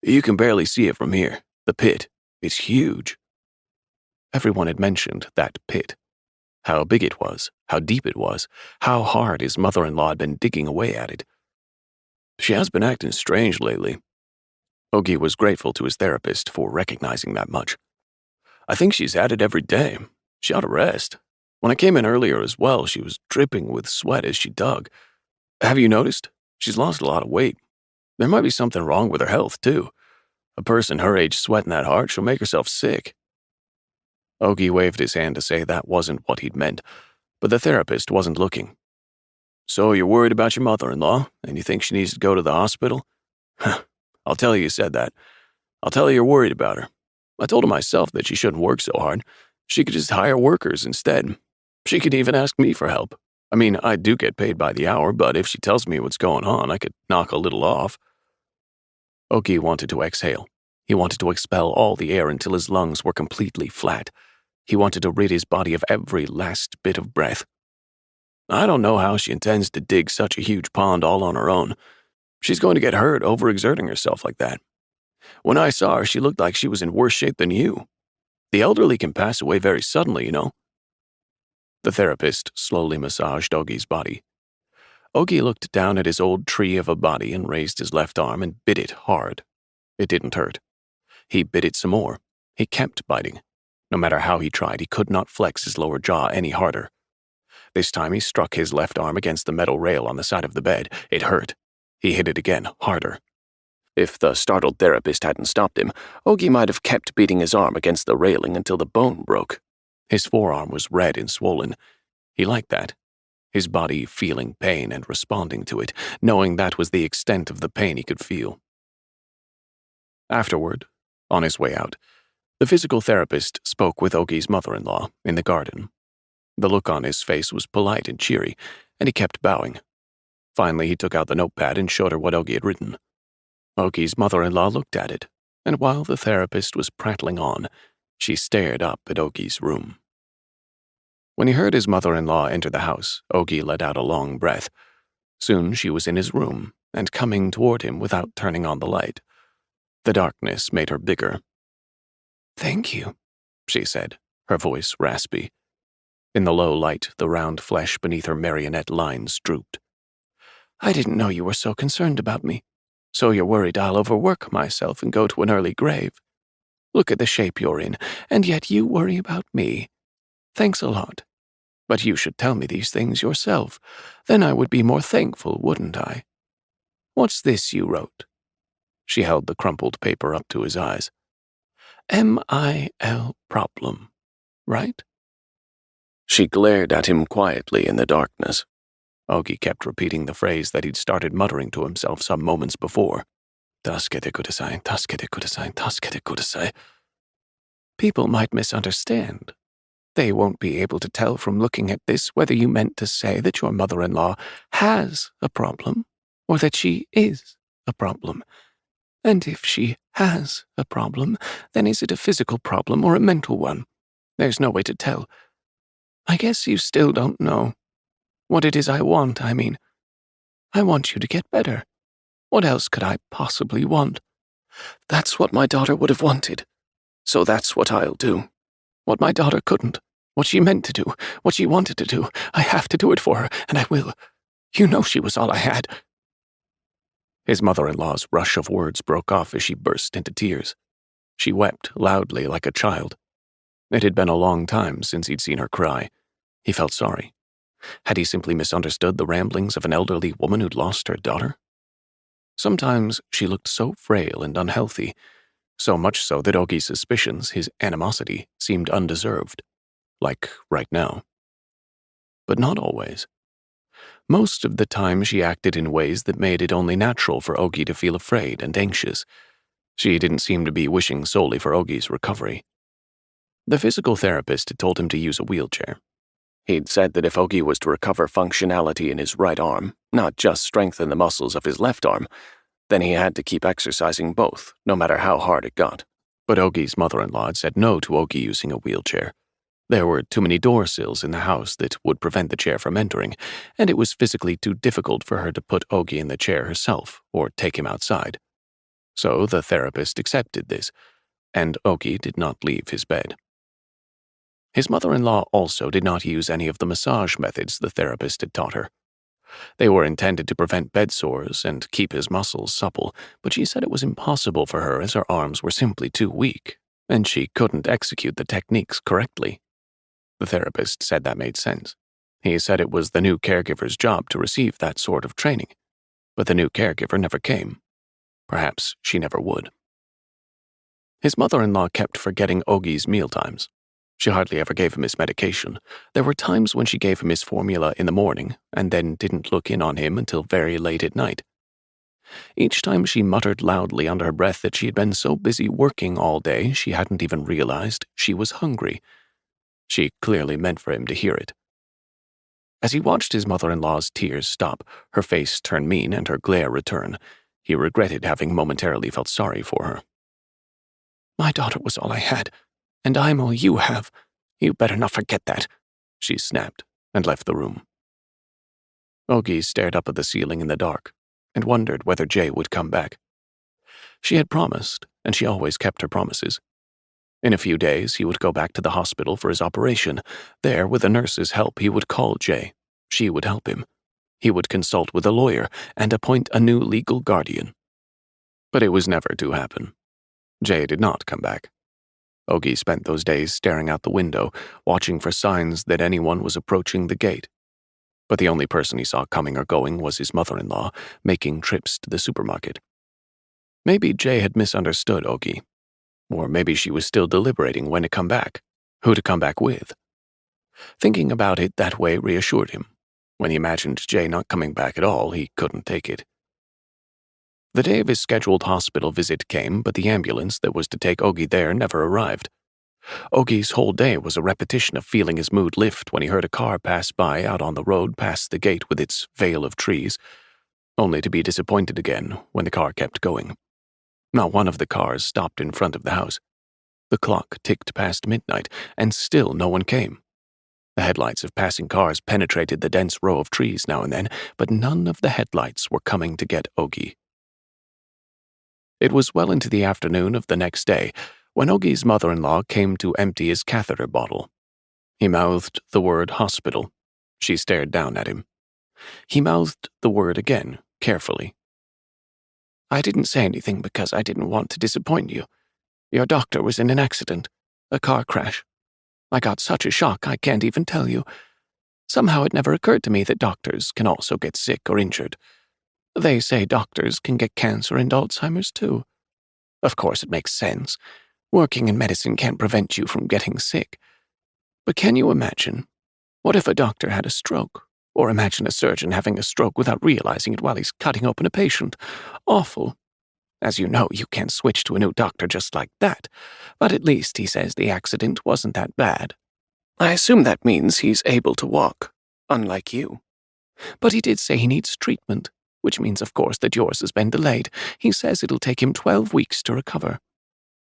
"You can barely see it from here. The pit. It's huge." Everyone had mentioned that pit. How big it was, how deep it was, how hard his mother-in-law had been digging away at it. "She has been acting strange lately." Ogi was grateful to his therapist for recognizing that much. "I think she's at it every day. She ought to rest. When I came in earlier as well, she was dripping with sweat as she dug. Have you noticed? She's lost a lot of weight. There might be something wrong with her health, too. A person her age sweating that hard, she'll make herself sick." Ogi waved his hand to say that wasn't what he'd meant, but the therapist wasn't looking. "So you're worried about your mother-in-law, and you think she needs to go to the hospital? I'll tell you said that. I'll tell her you're worried about her. I told her myself that she shouldn't work so hard. She could just hire workers instead. She could even ask me for help. I mean, I do get paid by the hour, but if she tells me what's going on, I could knock a little off." Ogi wanted to exhale. He wanted to expel all the air until his lungs were completely flat. He wanted to rid his body of every last bit of breath. "I don't know how she intends to dig such a huge pond all on her own. She's going to get hurt overexerting herself like that. When I saw her, she looked like she was in worse shape than you. The elderly can pass away very suddenly, you know." The therapist slowly massaged Ogi's body. Ogi looked down at his old tree of a body and raised his left arm and bit it hard. It didn't hurt. He bit it some more. He kept biting. No matter how he tried, he could not flex his lower jaw any harder. This time he struck his left arm against the metal rail on the side of the bed. It hurt. He hit it again, harder. If the startled therapist hadn't stopped him, Ogi might have kept beating his arm against the railing until the bone broke. His forearm was red and swollen. He liked that. His body feeling pain and responding to it, knowing that was the extent of the pain he could feel. Afterward, on his way out, the physical therapist spoke with Ogi's mother-in-law in the garden. The look on his face was polite and cheery, and he kept bowing. Finally, he took out the notepad and showed her what Ogi had written. Ogi's mother-in-law looked at it, and while the therapist was prattling on, she stared up at Ogi's room. When he heard his mother-in-law enter the house, Ogi let out a long breath. Soon she was in his room and coming toward him without turning on the light. The darkness made her bigger. "Thank you," she said, her voice raspy. In the low light, the round flesh beneath her marionette lines drooped. "I didn't know you were so concerned about me. So you're worried I'll overwork myself and go to an early grave. Look at the shape you're in, and yet you worry about me. Thanks a lot. But you should tell me these things yourself. Then I would be more thankful, wouldn't I? What's this you wrote?" She held the crumpled paper up to his eyes. "M-I-L problem, right?" She glared at him quietly in the darkness. Ogi kept repeating the phrase that he'd started muttering to himself some moments before. "Tasukete kudasai, tasukete kudasai, tasukete kudasai." "People might misunderstand. They won't be able to tell from looking at this whether you meant to say that your mother-in-law has a problem or that she is a problem. And if she has a problem, then is it a physical problem or a mental one? There's no way to tell. I guess you still don't know. What it is I want, I mean. I want you to get better. What else could I possibly want? That's what my daughter would have wanted. So that's what I'll do. What my daughter couldn't. What she meant to do. What she wanted to do. I have to do it for her, and I will. You know she was all I had." His mother-in-law's rush of words broke off as she burst into tears. She wept loudly like a child. It had been a long time since he'd seen her cry. He felt sorry. Had he simply misunderstood the ramblings of an elderly woman who'd lost her daughter? Sometimes she looked so frail and unhealthy, so much so that Ogi's suspicions, his animosity, seemed undeserved, like right now. But not always. Most of the time she acted in ways that made it only natural for Ogi to feel afraid and anxious. She didn't seem to be wishing solely for Ogi's recovery. The physical therapist had told him to use a wheelchair. He'd said that if Ogi was to recover functionality in his right arm, not just strengthen the muscles of his left arm, then he had to keep exercising both, no matter how hard it got. But Ogi's mother-in-law had said no to Ogi using a wheelchair. There were too many door sills in the house that would prevent the chair from entering, and it was physically too difficult for her to put Ogi in the chair herself or take him outside. So the therapist accepted this, and Ogi did not leave his bed. His mother-in-law also did not use any of the massage methods the therapist had taught her. They were intended to prevent bed sores and keep his muscles supple, but she said it was impossible for her as her arms were simply too weak, and she couldn't execute the techniques correctly. The therapist said that made sense. He said it was the new caregiver's job to receive that sort of training, but the new caregiver never came. Perhaps she never would. His mother-in-law kept forgetting Ogi's mealtimes. She hardly ever gave him his medication. There were times when she gave him his formula in the morning and then didn't look in on him until very late at night. Each time she muttered loudly under her breath that she had been so busy working all day she hadn't even realized she was hungry. She clearly meant for him to hear it. As he watched his mother-in-law's tears stop, her face turn mean and her glare return, he regretted having momentarily felt sorry for her. "My daughter was all I had, and I'm all you have. You better not forget that," she snapped, and left the room. Ogi stared up at the ceiling in the dark, and wondered whether Jay would come back. She had promised, and she always kept her promises. In a few days, he would go back to the hospital for his operation. There, with a nurse's help, he would call Jay. She would help him. He would consult with a lawyer and appoint a new legal guardian. But it was never to happen. Jay did not come back. Ogi spent those days staring out the window, watching for signs that anyone was approaching the gate. But the only person he saw coming or going was his mother-in-law, making trips to the supermarket. Maybe Jay had misunderstood Ogi. Or maybe she was still deliberating when to come back, who to come back with. Thinking about it that way reassured him. When he imagined Jay not coming back at all, he couldn't take it. The day of his scheduled hospital visit came, but the ambulance that was to take Ogi there never arrived. Ogi's whole day was a repetition of feeling his mood lift when he heard a car pass by out on the road past the gate with its veil of trees, only to be disappointed again when the car kept going. Not one of the cars stopped in front of the house. The clock ticked past midnight, and still no one came. The headlights of passing cars penetrated the dense row of trees now and then, but none of the headlights were coming to get Ogie. It was well into the afternoon of the next day when Ogie's mother-in-law came to empty his catheter bottle. He mouthed the word hospital. She stared down at him. He mouthed the word again, carefully. I didn't say anything because I didn't want to disappoint you. Your doctor was in an accident, a car crash. I got such a shock I can't even tell you. Somehow it never occurred to me that doctors can also get sick or injured. They say doctors can get cancer and Alzheimer's too. Of course it makes sense. Working in medicine can't prevent you from getting sick. But can you imagine? What if a doctor had a stroke? Or imagine a surgeon having a stroke without realizing it while he's cutting open a patient. Awful. As you know, you can't switch to a new doctor just like that, but at least he says the accident wasn't that bad. I assume that means he's able to walk, unlike you. But he did say he needs treatment, which means, of course, that yours has been delayed. He says it'll take him 12 weeks to recover.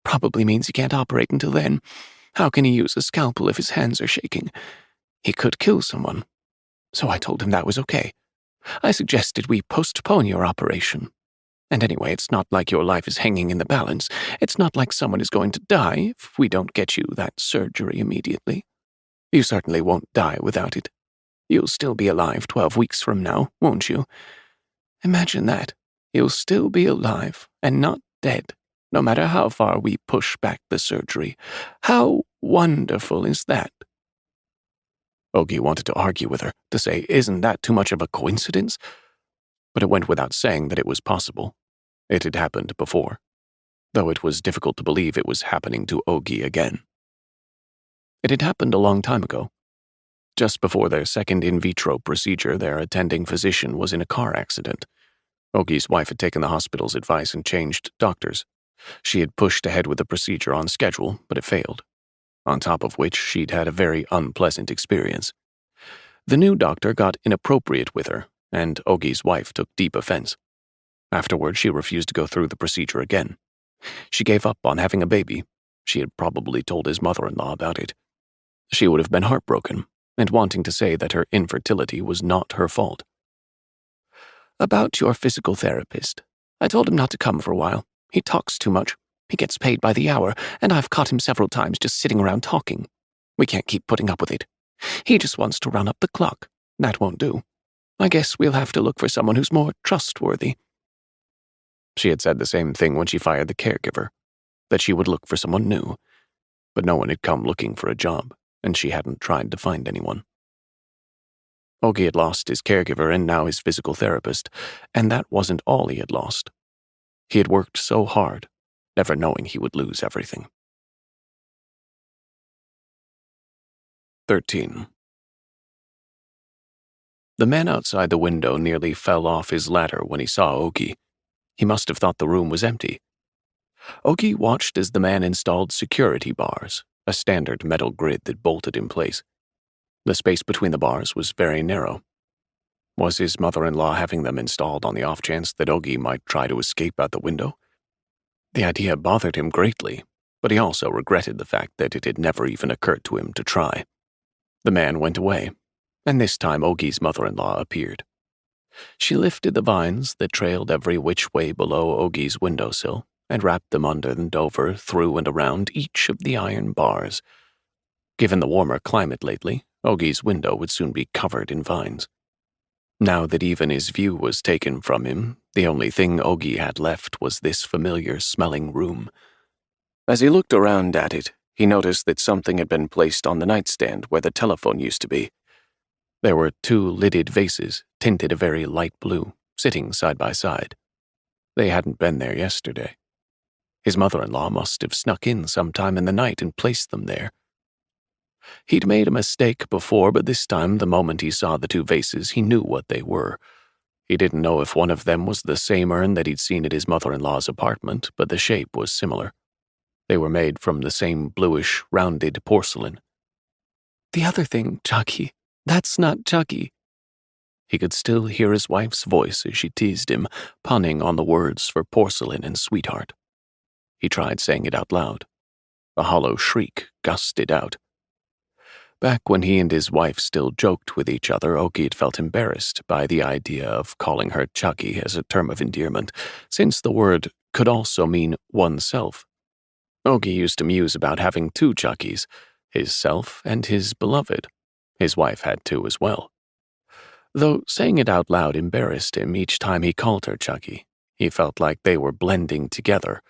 Probably means he can't operate until then. How can he use a scalpel if his hands are shaking? He could kill someone. So I told him that was okay. I suggested we postpone your operation. And anyway, it's not like your life is hanging in the balance. It's not like someone is going to die if we don't get you that surgery immediately. You certainly won't die without it. You'll still be alive 12 weeks from now, won't you? Imagine that. You'll still be alive and not dead, no matter how far we push back the surgery. How wonderful is that? Ogie wanted to argue with her, to say, isn't that too much of a coincidence? But it went without saying that it was possible. It had happened before, though it was difficult to believe it was happening to Ogie again. It had happened a long time ago. Just before their second in vitro procedure, their attending physician was in a car accident. Ogie's wife had taken the hospital's advice and changed doctors. She had pushed ahead with the procedure on schedule, but it failed. On top of which, she'd had a very unpleasant experience. The new doctor got inappropriate with her, and Ogie's wife took deep offense. Afterward, she refused to go through the procedure again. She gave up on having a baby. She had probably told his mother-in-law about it. She would have been heartbroken, and wanting to say that her infertility was not her fault. About your physical therapist. I told him not to come for a while. He talks too much. He gets paid by the hour, and I've caught him several times just sitting around talking. We can't keep putting up with it. He just wants to run up the clock. That won't do. I guess we'll have to look for someone who's more trustworthy. She had said the same thing when she fired the caregiver, that she would look for someone new, but no one had come looking for a job, and she hadn't tried to find anyone. Ogie had lost his caregiver and now his physical therapist, and that wasn't all he had lost. He had worked so hard, never knowing he would lose everything. 13. The man outside the window nearly fell off his ladder when he saw Ogie. He must have thought the room was empty. Ogie watched as the man installed security bars, a standard metal grid that bolted in place. The space between the bars was very narrow. Was his mother-in-law having them installed on the off chance that Ogie might try to escape out the window? The idea bothered him greatly, but he also regretted the fact that it had never even occurred to him to try. The man went away, and this time Ogie's mother-in-law appeared. She lifted the vines that trailed every which way below Ogie's windowsill and wrapped them under and over, through and around each of the iron bars. Given the warmer climate lately, Ogie's window would soon be covered in vines. Now that even his view was taken from him, the only thing Ogie had left was this familiar-smelling room. As he looked around at it, he noticed that something had been placed on the nightstand where the telephone used to be. There were 2 lidded vases, tinted a very light blue, sitting side by side. They hadn't been there yesterday. His mother-in-law must have snuck in sometime in the night and placed them there. He'd made a mistake before, but this time, the moment he saw the 2 vases, he knew what they were. He didn't know if one of them was the same urn that he'd seen at his mother-in-law's apartment, but the shape was similar. They were made from the same bluish, rounded porcelain. The other thing, Chucky, that's not Chucky. He could still hear his wife's voice as she teased him, punning on the words for porcelain and sweetheart. He tried saying it out loud. A hollow shriek gusted out. Back when he and his wife still joked with each other, Ogie had felt embarrassed by the idea of calling her Chucky as a term of endearment, since the word could also mean oneself. Ogie used to muse about having two Chuckies, his self and his beloved. His wife had two as well. Though saying it out loud embarrassed him each time he called her Chucky, he felt like they were blending together.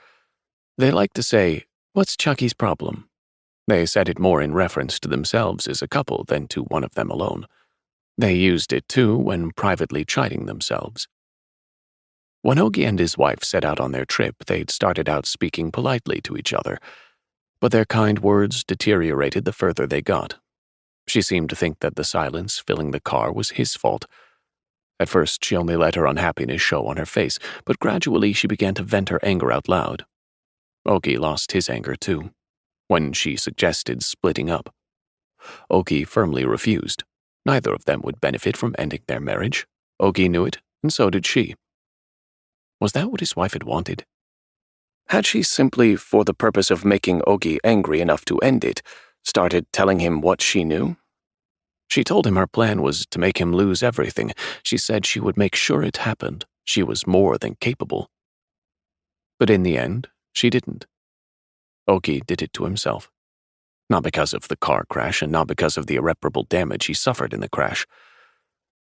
They liked to say, "What's Chucky's problem?" They said it more in reference to themselves as a couple than to one of them alone. They used it, too, when privately chiding themselves. When Ogie and his wife set out on their trip, they'd started out speaking politely to each other, but their kind words deteriorated the further they got. She seemed to think that the silence filling the car was his fault. At first, she only let her unhappiness show on her face, but gradually she began to vent her anger out loud. Ogie lost his anger, too, when she suggested splitting up. Ogie firmly refused. Neither of them would benefit from ending their marriage. Ogie knew it, and so did she. Was that what his wife had wanted? Had she simply, for the purpose of making Ogie angry enough to end it, started telling him what she knew? She told him her plan was to make him lose everything. She said she would make sure it happened. She was more than capable. But in the end, she didn't. Ogie did it to himself. Not because of the car crash and not because of the irreparable damage he suffered in the crash.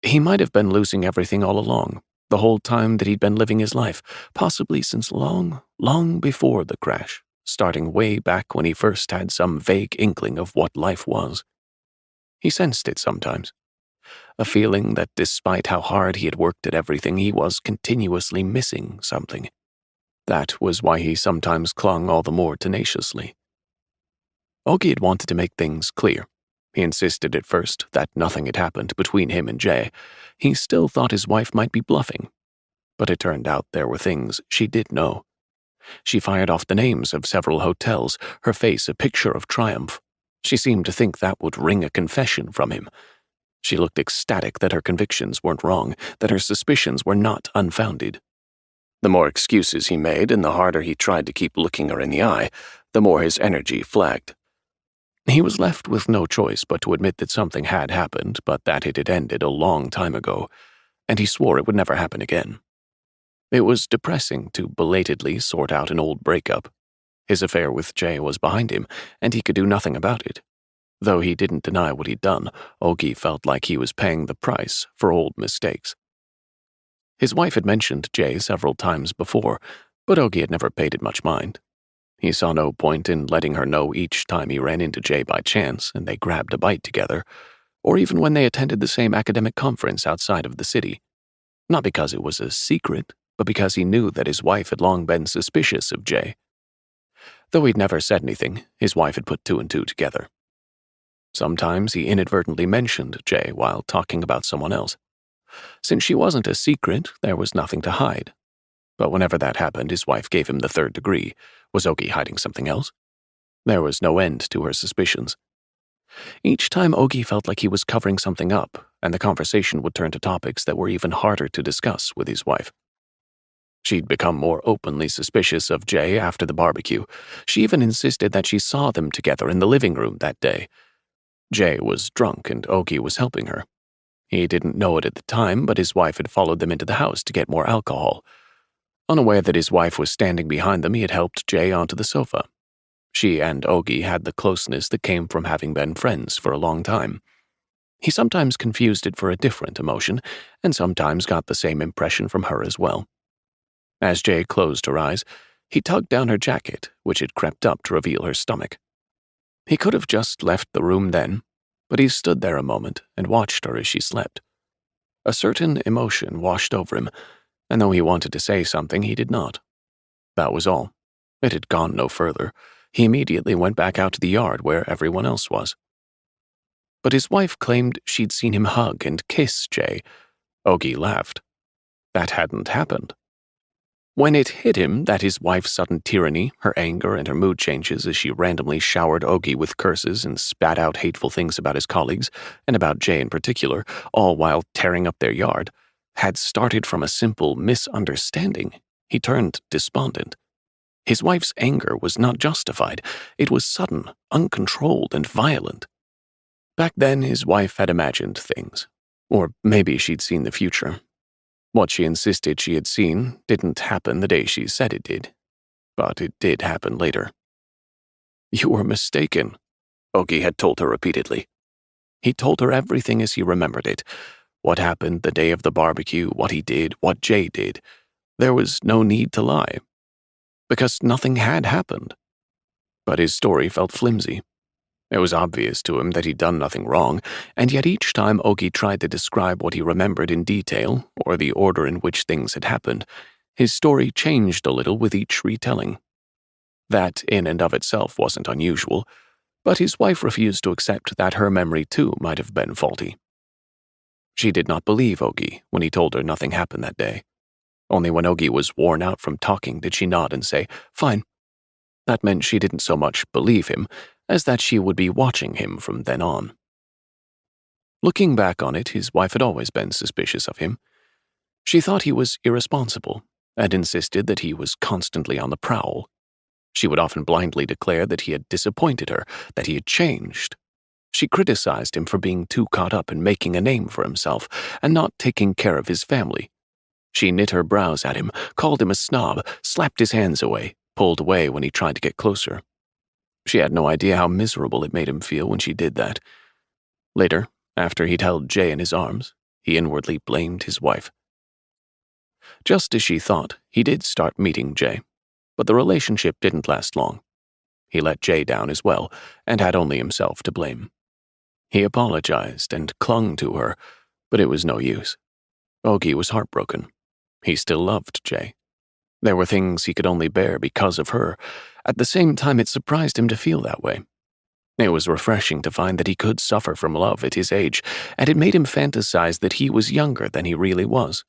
He might have been losing everything all along, the whole time that he'd been living his life, possibly since long, long before the crash, starting way back when he first had some vague inkling of what life was. He sensed it sometimes, a feeling that despite how hard he had worked at everything, he was continuously missing something. That was why he sometimes clung all the more tenaciously. Ogie had wanted to make things clear. He insisted at first that nothing had happened between him and Jay. He still thought his wife might be bluffing. But it turned out there were things she did know. She fired off the names of several hotels, her face a picture of triumph. She seemed to think that would wring a confession from him. She looked ecstatic that her convictions weren't wrong, that her suspicions were not unfounded. The more excuses he made and the harder he tried to keep looking her in the eye, the more his energy flagged. He was left with no choice but to admit that something had happened, but that it had ended a long time ago, and he swore it would never happen again. It was depressing to belatedly sort out an old breakup. His affair with Jay was behind him, and he could do nothing about it. Though he didn't deny what he'd done, Ogie felt like he was paying the price for old mistakes. His wife had mentioned Jay several times before, but Ogie had never paid it much mind. He saw no point in letting her know each time he ran into Jay by chance and they grabbed a bite together, or even when they attended the same academic conference outside of the city. Not because it was a secret, but because he knew that his wife had long been suspicious of Jay. Though he'd never said anything, his wife had put two and two together. Sometimes he inadvertently mentioned Jay while talking about someone else. Since she wasn't a secret, there was nothing to hide. But whenever that happened, his wife gave him the third degree. Was Ogie hiding something else? There was no end to her suspicions. Each time Ogie felt like he was covering something up, and the conversation would turn to topics that were even harder to discuss with his wife. She'd become more openly suspicious of Jay after the barbecue. She even insisted that she saw them together in the living room that day. Jay was drunk and Ogie was helping her. He didn't know it at the time, but his wife had followed them into the house to get more alcohol. Unaware that his wife was standing behind them, he had helped Jay onto the sofa. She and Ogie had the closeness that came from having been friends for a long time. He sometimes confused it for a different emotion, and sometimes got the same impression from her as well. As Jay closed her eyes, he tugged down her jacket, which had crept up to reveal her stomach. He could have just left the room then, but he stood there a moment and watched her as she slept. A certain emotion washed over him, and though he wanted to say something, he did not. That was all. It had gone no further. He immediately went back out to the yard where everyone else was. But his wife claimed she'd seen him hug and kiss Jay. Ogie laughed. That hadn't happened. When it hit him that his wife's sudden tyranny, her anger, and her mood changes as she randomly showered Ogie with curses and spat out hateful things about his colleagues, and about Jay in particular, all while tearing up their yard, had started from a simple misunderstanding, he turned despondent. His wife's anger was not justified. It was sudden, uncontrolled, and violent. Back then, his wife had imagined things. Or maybe she'd seen the future. What she insisted she had seen didn't happen the day she said it did. But it did happen later. "You were mistaken," Ogie had told her repeatedly. He told her everything as he remembered it. What happened the day of the barbecue, what he did, what Jay did. There was no need to lie. Because nothing had happened. But his story felt flimsy. It was obvious to him that he'd done nothing wrong, and yet each time Ogie tried to describe what he remembered in detail, or the order in which things had happened, his story changed a little with each retelling. That in and of itself wasn't unusual, but his wife refused to accept that her memory too might have been faulty. She did not believe Ogie when he told her nothing happened that day. Only when Ogie was worn out from talking did she nod and say, "Fine." That meant she didn't so much believe him as that she would be watching him from then on. Looking back on it, his wife had always been suspicious of him. She thought he was irresponsible and insisted that he was constantly on the prowl. She would often blindly declare that he had disappointed her, that he had changed. She criticized him for being too caught up in making a name for himself and not taking care of his family. She knit her brows at him, called him a snob, slapped his hands away, pulled away when he tried to get closer. She had no idea how miserable it made him feel when she did that. Later, after he'd held Jay in his arms, he inwardly blamed his wife. Just as she thought, he did start meeting Jay, but the relationship didn't last long. He let Jay down as well, and had only himself to blame. He apologized and clung to her, but it was no use. Ogie was heartbroken. He still loved Jay. There were things he could only bear because of her. At the same time, it surprised him to feel that way. It was refreshing to find that he could suffer from love at his age, and it made him fantasize that he was younger than he really was.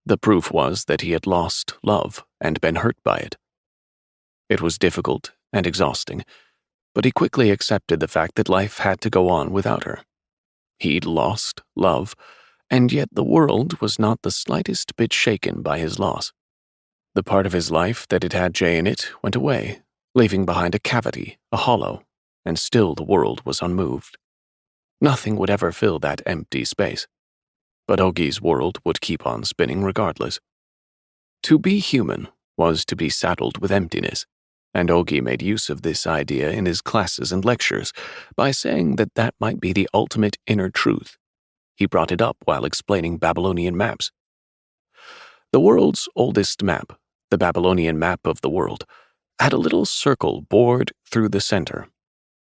The proof was that he had lost love and been hurt by it. It was difficult and exhausting, but he quickly accepted the fact that life had to go on without her. He'd lost love, and yet the world was not the slightest bit shaken by his loss. The part of his life that had had Jay in it went away, leaving behind a cavity, a hollow, and still the world was unmoved. Nothing would ever fill that empty space. But Ogie's world would keep on spinning regardless. To be human was to be saddled with emptiness, and Ogie made use of this idea in his classes and lectures by saying that that might be the ultimate inner truth. He brought it up while explaining Babylonian maps. The world's oldest map, the Babylonian map of the world, had a little circle bored through the center.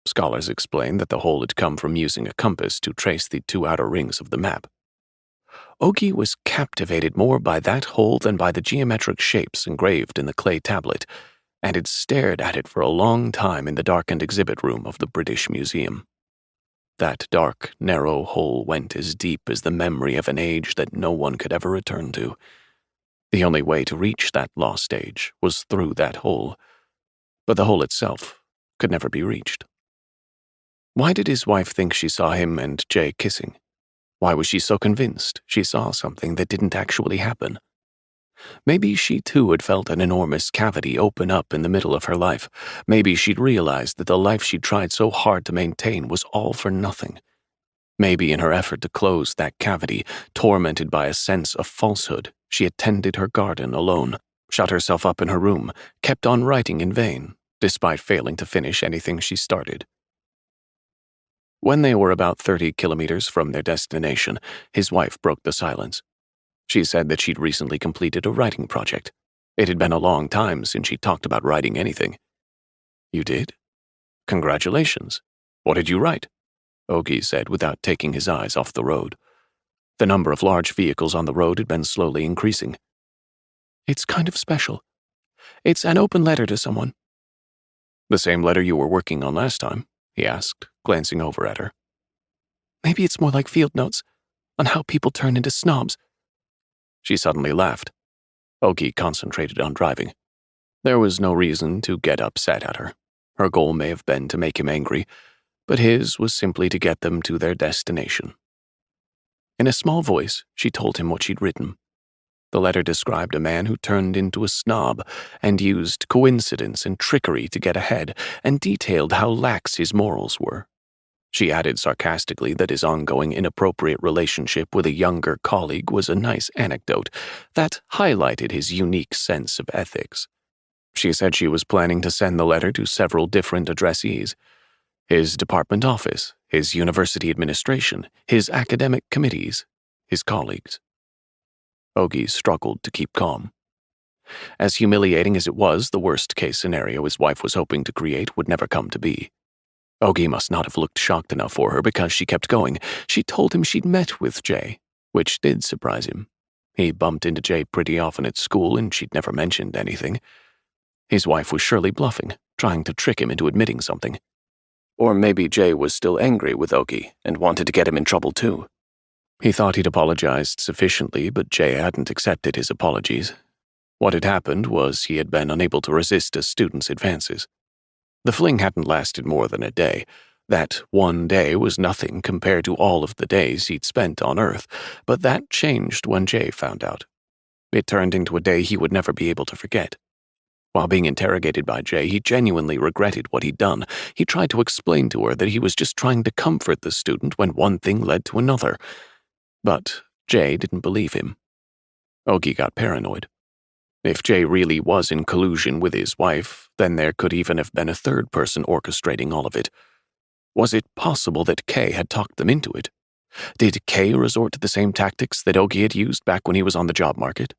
Scholars explain that the hole had come from using a compass to trace the two outer rings of the map. Ogie was captivated more by that hole than by the geometric shapes engraved in the clay tablet, and had stared at it for a long time in the darkened exhibit room of the British Museum. That dark, narrow hole went as deep as the memory of an age that no one could ever return to. The only way to reach that lost age was through that hole, but the hole itself could never be reached. Why did his wife think she saw him and Jay kissing? Why was she so convinced she saw something that didn't actually happen? Maybe she too had felt an enormous cavity open up in the middle of her life. Maybe she'd realized that the life she'd tried so hard to maintain was all for nothing. Maybe in her effort to close that cavity, tormented by a sense of falsehood, she had tended her garden alone, shut herself up in her room, kept on writing in vain, despite failing to finish anything she started. When they were about 30 kilometers from their destination, his wife broke the silence. She said that she'd recently completed a writing project. It had been a long time since she talked about writing anything. "You did? Congratulations. What did you write?" Ogie said without taking his eyes off the road. The number of large vehicles on the road had been slowly increasing. "It's kind of special. It's an open letter to someone." "The same letter you were working on last time?" he asked, glancing over at her. "Maybe it's more like field notes, on how people turn into snobs." She suddenly laughed. Ogie concentrated on driving. There was no reason to get upset at her. Her goal may have been to make him angry, but his was simply to get them to their destination. In a small voice, she told him what she'd written. The letter described a man who turned into a snob and used coincidence and trickery to get ahead, and detailed how lax his morals were. She added sarcastically that his ongoing inappropriate relationship with a younger colleague was a nice anecdote that highlighted his unique sense of ethics. She said she was planning to send the letter to several different addressees: his department office, his university administration, his academic committees, his colleagues. Ogie struggled to keep calm. As humiliating as it was, the worst-case scenario his wife was hoping to create would never come to be. Ogie must not have looked shocked enough for her because she kept going. She told him she'd met with Jay, which did surprise him. He bumped into Jay pretty often at school, and she'd never mentioned anything. His wife was surely bluffing, trying to trick him into admitting something. Or maybe Jay was still angry with Ogie and wanted to get him in trouble too. He thought he'd apologized sufficiently, but Jay hadn't accepted his apologies. What had happened was he had been unable to resist a student's advances. The fling hadn't lasted more than a day. That one day was nothing compared to all of the days he'd spent on Earth, but that changed when Jay found out. It turned into a day he would never be able to forget. While being interrogated by Jay, he genuinely regretted what he'd done. He tried to explain to her that he was just trying to comfort the student when one thing led to another. But Jay didn't believe him. Ogie got paranoid. If Jay really was in collusion with his wife, then there could even have been a third person orchestrating all of it. Was it possible that Kay had talked them into it? Did Kay resort to the same tactics that Ogie had used back when he was on the job market?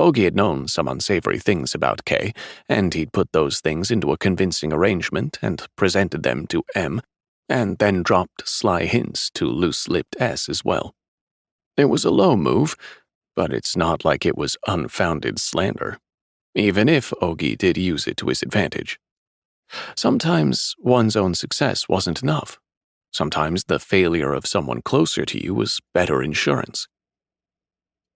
Ogie had known some unsavory things about Kay, and he'd put those things into a convincing arrangement and presented them to M, and then dropped sly hints to loose-lipped S as well. It was a low move, but it's not like it was unfounded slander, even if Ogie did use it to his advantage. Sometimes one's own success wasn't enough. Sometimes the failure of someone closer to you was better insurance.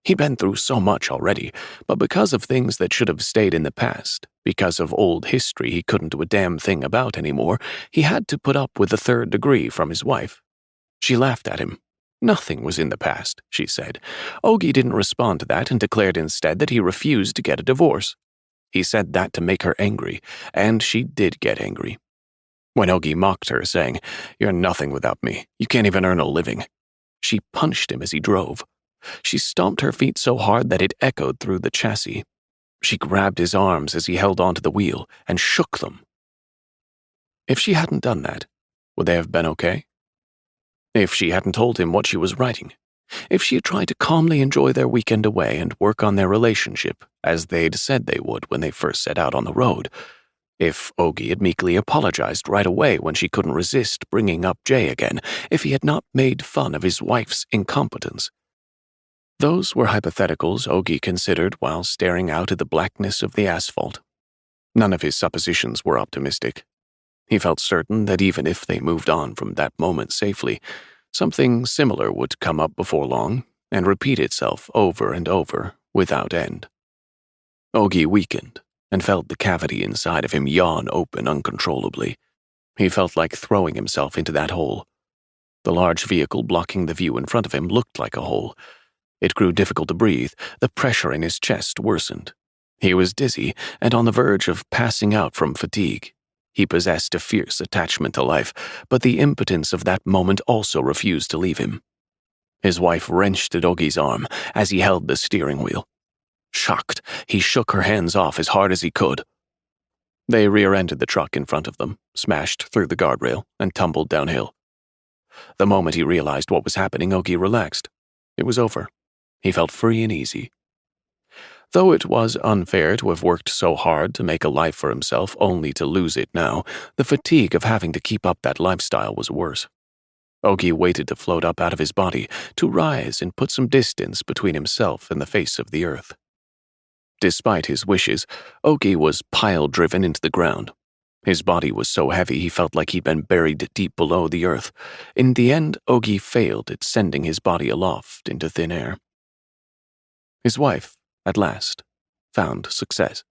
He'd been through so much already, but because of things that should have stayed in the past, because of old history he couldn't do a damn thing about anymore, he had to put up with the third degree from his wife. She laughed at him. Nothing was in the past, she said. Ogie didn't respond to that and declared instead that he refused to get a divorce. He said that to make her angry, and she did get angry. When Ogie mocked her, saying, "You're nothing without me. You can't even earn a living," she punched him as he drove. She stomped her feet so hard that it echoed through the chassis. She grabbed his arms as he held onto the wheel and shook them. If she hadn't done that, would they have been okay? If she hadn't told him what she was writing, if she had tried to calmly enjoy their weekend away and work on their relationship, as they'd said they would when they first set out on the road, if Ogie had meekly apologized right away when she couldn't resist bringing up Jay again, if he had not made fun of his wife's incompetence. Those were hypotheticals Ogie considered while staring out at the blackness of the asphalt. None of his suppositions were optimistic. He felt certain that even if they moved on from that moment safely, something similar would come up before long and repeat itself over and over without end. Ogie weakened and felt the cavity inside of him yawn open uncontrollably. He felt like throwing himself into that hole. The large vehicle blocking the view in front of him looked like a hole. It grew difficult to breathe. The pressure in his chest worsened. He was dizzy and on the verge of passing out from fatigue. He possessed a fierce attachment to life, but the impotence of that moment also refused to leave him. His wife wrenched at Ogie's arm as he held the steering wheel. Shocked, he shook her hands off as hard as he could. They rear-ended the truck in front of them, smashed through the guardrail, and tumbled downhill. The moment he realized what was happening, Ogie relaxed. It was over. He felt free and easy. Though it was unfair to have worked so hard to make a life for himself only to lose it now, the fatigue of having to keep up that lifestyle was worse. Ogie waited to float up out of his body, to rise and put some distance between himself and the face of the earth. Despite his wishes, Ogie was pile-driven into the ground. His body was so heavy he felt like he'd been buried deep below the earth. In the end, Ogie failed at sending his body aloft into thin air. His wife, at last, found success.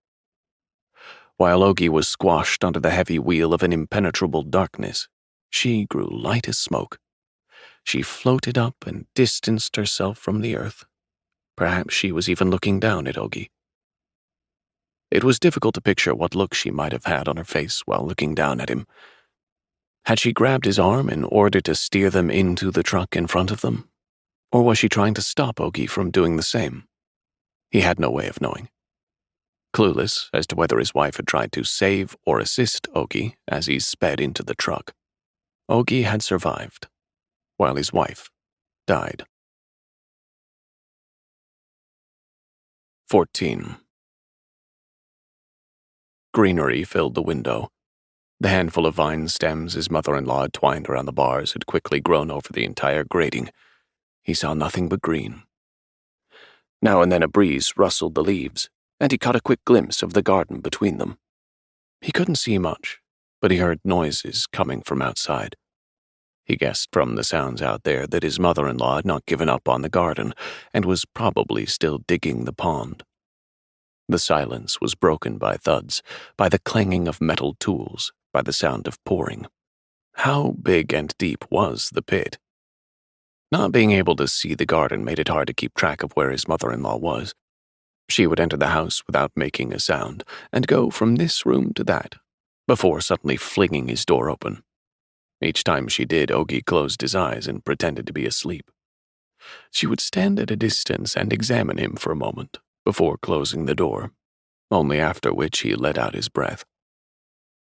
While Ogie was squashed under the heavy wheel of an impenetrable darkness, she grew light as smoke. She floated up and distanced herself from the earth. Perhaps she was even looking down at Ogie. It was difficult to picture what look she might have had on her face while looking down at him. Had she grabbed his arm in order to steer them into the truck in front of them? Or was she trying to stop Ogie from doing the same? He had no way of knowing. Clueless as to whether his wife had tried to save or assist Ogie as he sped into the truck, Ogie had survived, while his wife died. 14. Greenery filled the window. The handful of vine stems his mother-in-law had twined around the bars had quickly grown over the entire grating. He saw nothing but green. Now and then a breeze rustled the leaves, and he caught a quick glimpse of the garden between them. He couldn't see much, but he heard noises coming from outside. He guessed from the sounds out there that his mother-in-law had not given up on the garden and was probably still digging the pond. The silence was broken by thuds, by the clanging of metal tools, by the sound of pouring. How big and deep was the pit? Not being able to see the garden made it hard to keep track of where his mother-in-law was. She would enter the house without making a sound and go from this room to that, before suddenly flinging his door open. Each time she did, Ogie closed his eyes and pretended to be asleep. She would stand at a distance and examine him for a moment, before closing the door, only after which he let out his breath.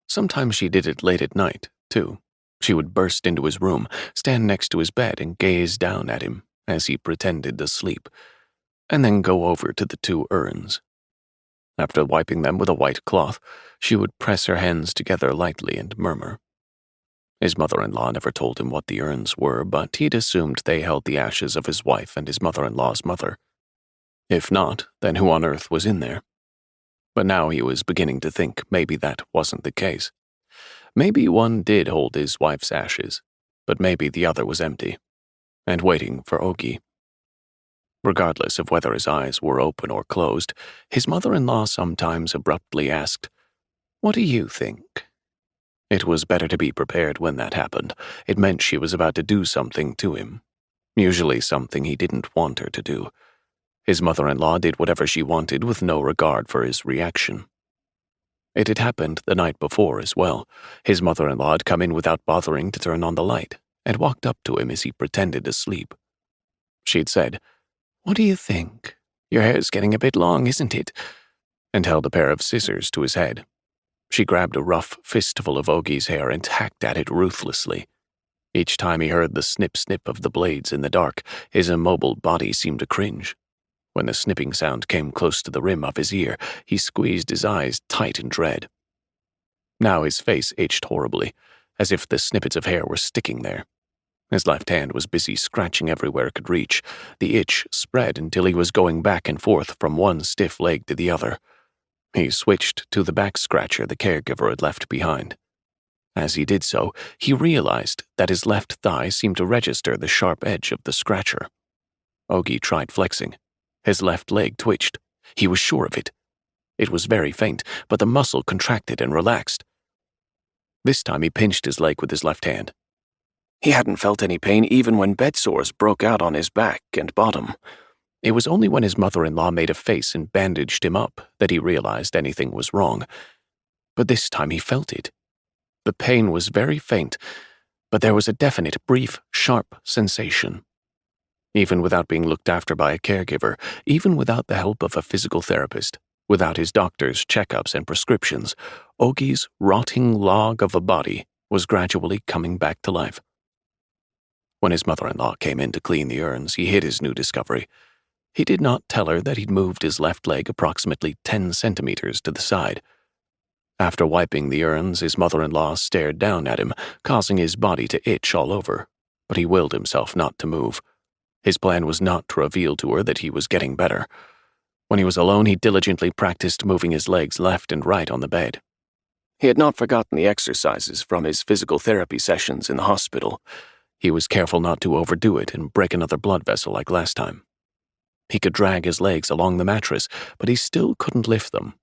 Sometimes she did it late at night, too. She would burst into his room, stand next to his bed, and gaze down at him as he pretended to sleep, and then go over to the two urns. After wiping them with a white cloth, she would press her hands together lightly and murmur. His mother-in-law never told him what the urns were, but he'd assumed they held the ashes of his wife and his mother-in-law's mother. If not, then who on earth was in there? But now he was beginning to think maybe that wasn't the case. Maybe one did hold his wife's ashes, but maybe the other was empty, and waiting for Ogie. Regardless of whether his eyes were open or closed, his mother-in-law sometimes abruptly asked, "What do you think?" It was better to be prepared when that happened. It meant she was about to do something to him, usually something he didn't want her to do. His mother-in-law did whatever she wanted with no regard for his reaction. It had happened the night before as well. His mother-in-law had come in without bothering to turn on the light and walked up to him as he pretended to sleep. She'd said, "What do you think? Your hair's getting a bit long, isn't it?" and held a pair of scissors to his head. She grabbed a rough fistful of Ogie's hair and hacked at it ruthlessly. Each time he heard the snip-snip of the blades in the dark, his immobile body seemed to cringe. When the snipping sound came close to the rim of his ear, he squeezed his eyes tight in dread. Now his face itched horribly, as if the snippets of hair were sticking there. His left hand was busy scratching everywhere it could reach. The itch spread until he was going back and forth from one stiff leg to the other. He switched to the back scratcher the caregiver had left behind. As he did so, he realized that his left thigh seemed to register the sharp edge of the scratcher. Ogie tried flexing. His left leg twitched. He was sure of it. It was very faint, but the muscle contracted and relaxed. This time he pinched his leg with his left hand. He hadn't felt any pain even when bed sores broke out on his back and bottom. It was only when his mother-in-law made a face and bandaged him up that he realized anything was wrong. But this time he felt it. The pain was very faint, but there was a definite, brief, sharp sensation. Even without being looked after by a caregiver, even without the help of a physical therapist, without his doctor's checkups and prescriptions, Ogie's rotting log of a body was gradually coming back to life. When his mother-in-law came in to clean the urns, he hid his new discovery. He did not tell her that he'd moved his left leg approximately 10 centimeters to the side. After wiping the urns, his mother-in-law stared down at him, causing his body to itch all over, but he willed himself not to move. His plan was not to reveal to her that he was getting better. When he was alone, he diligently practiced moving his legs left and right on the bed. He had not forgotten the exercises from his physical therapy sessions in the hospital. He was careful not to overdo it and break another blood vessel like last time. He could drag his legs along the mattress, but he still couldn't lift them.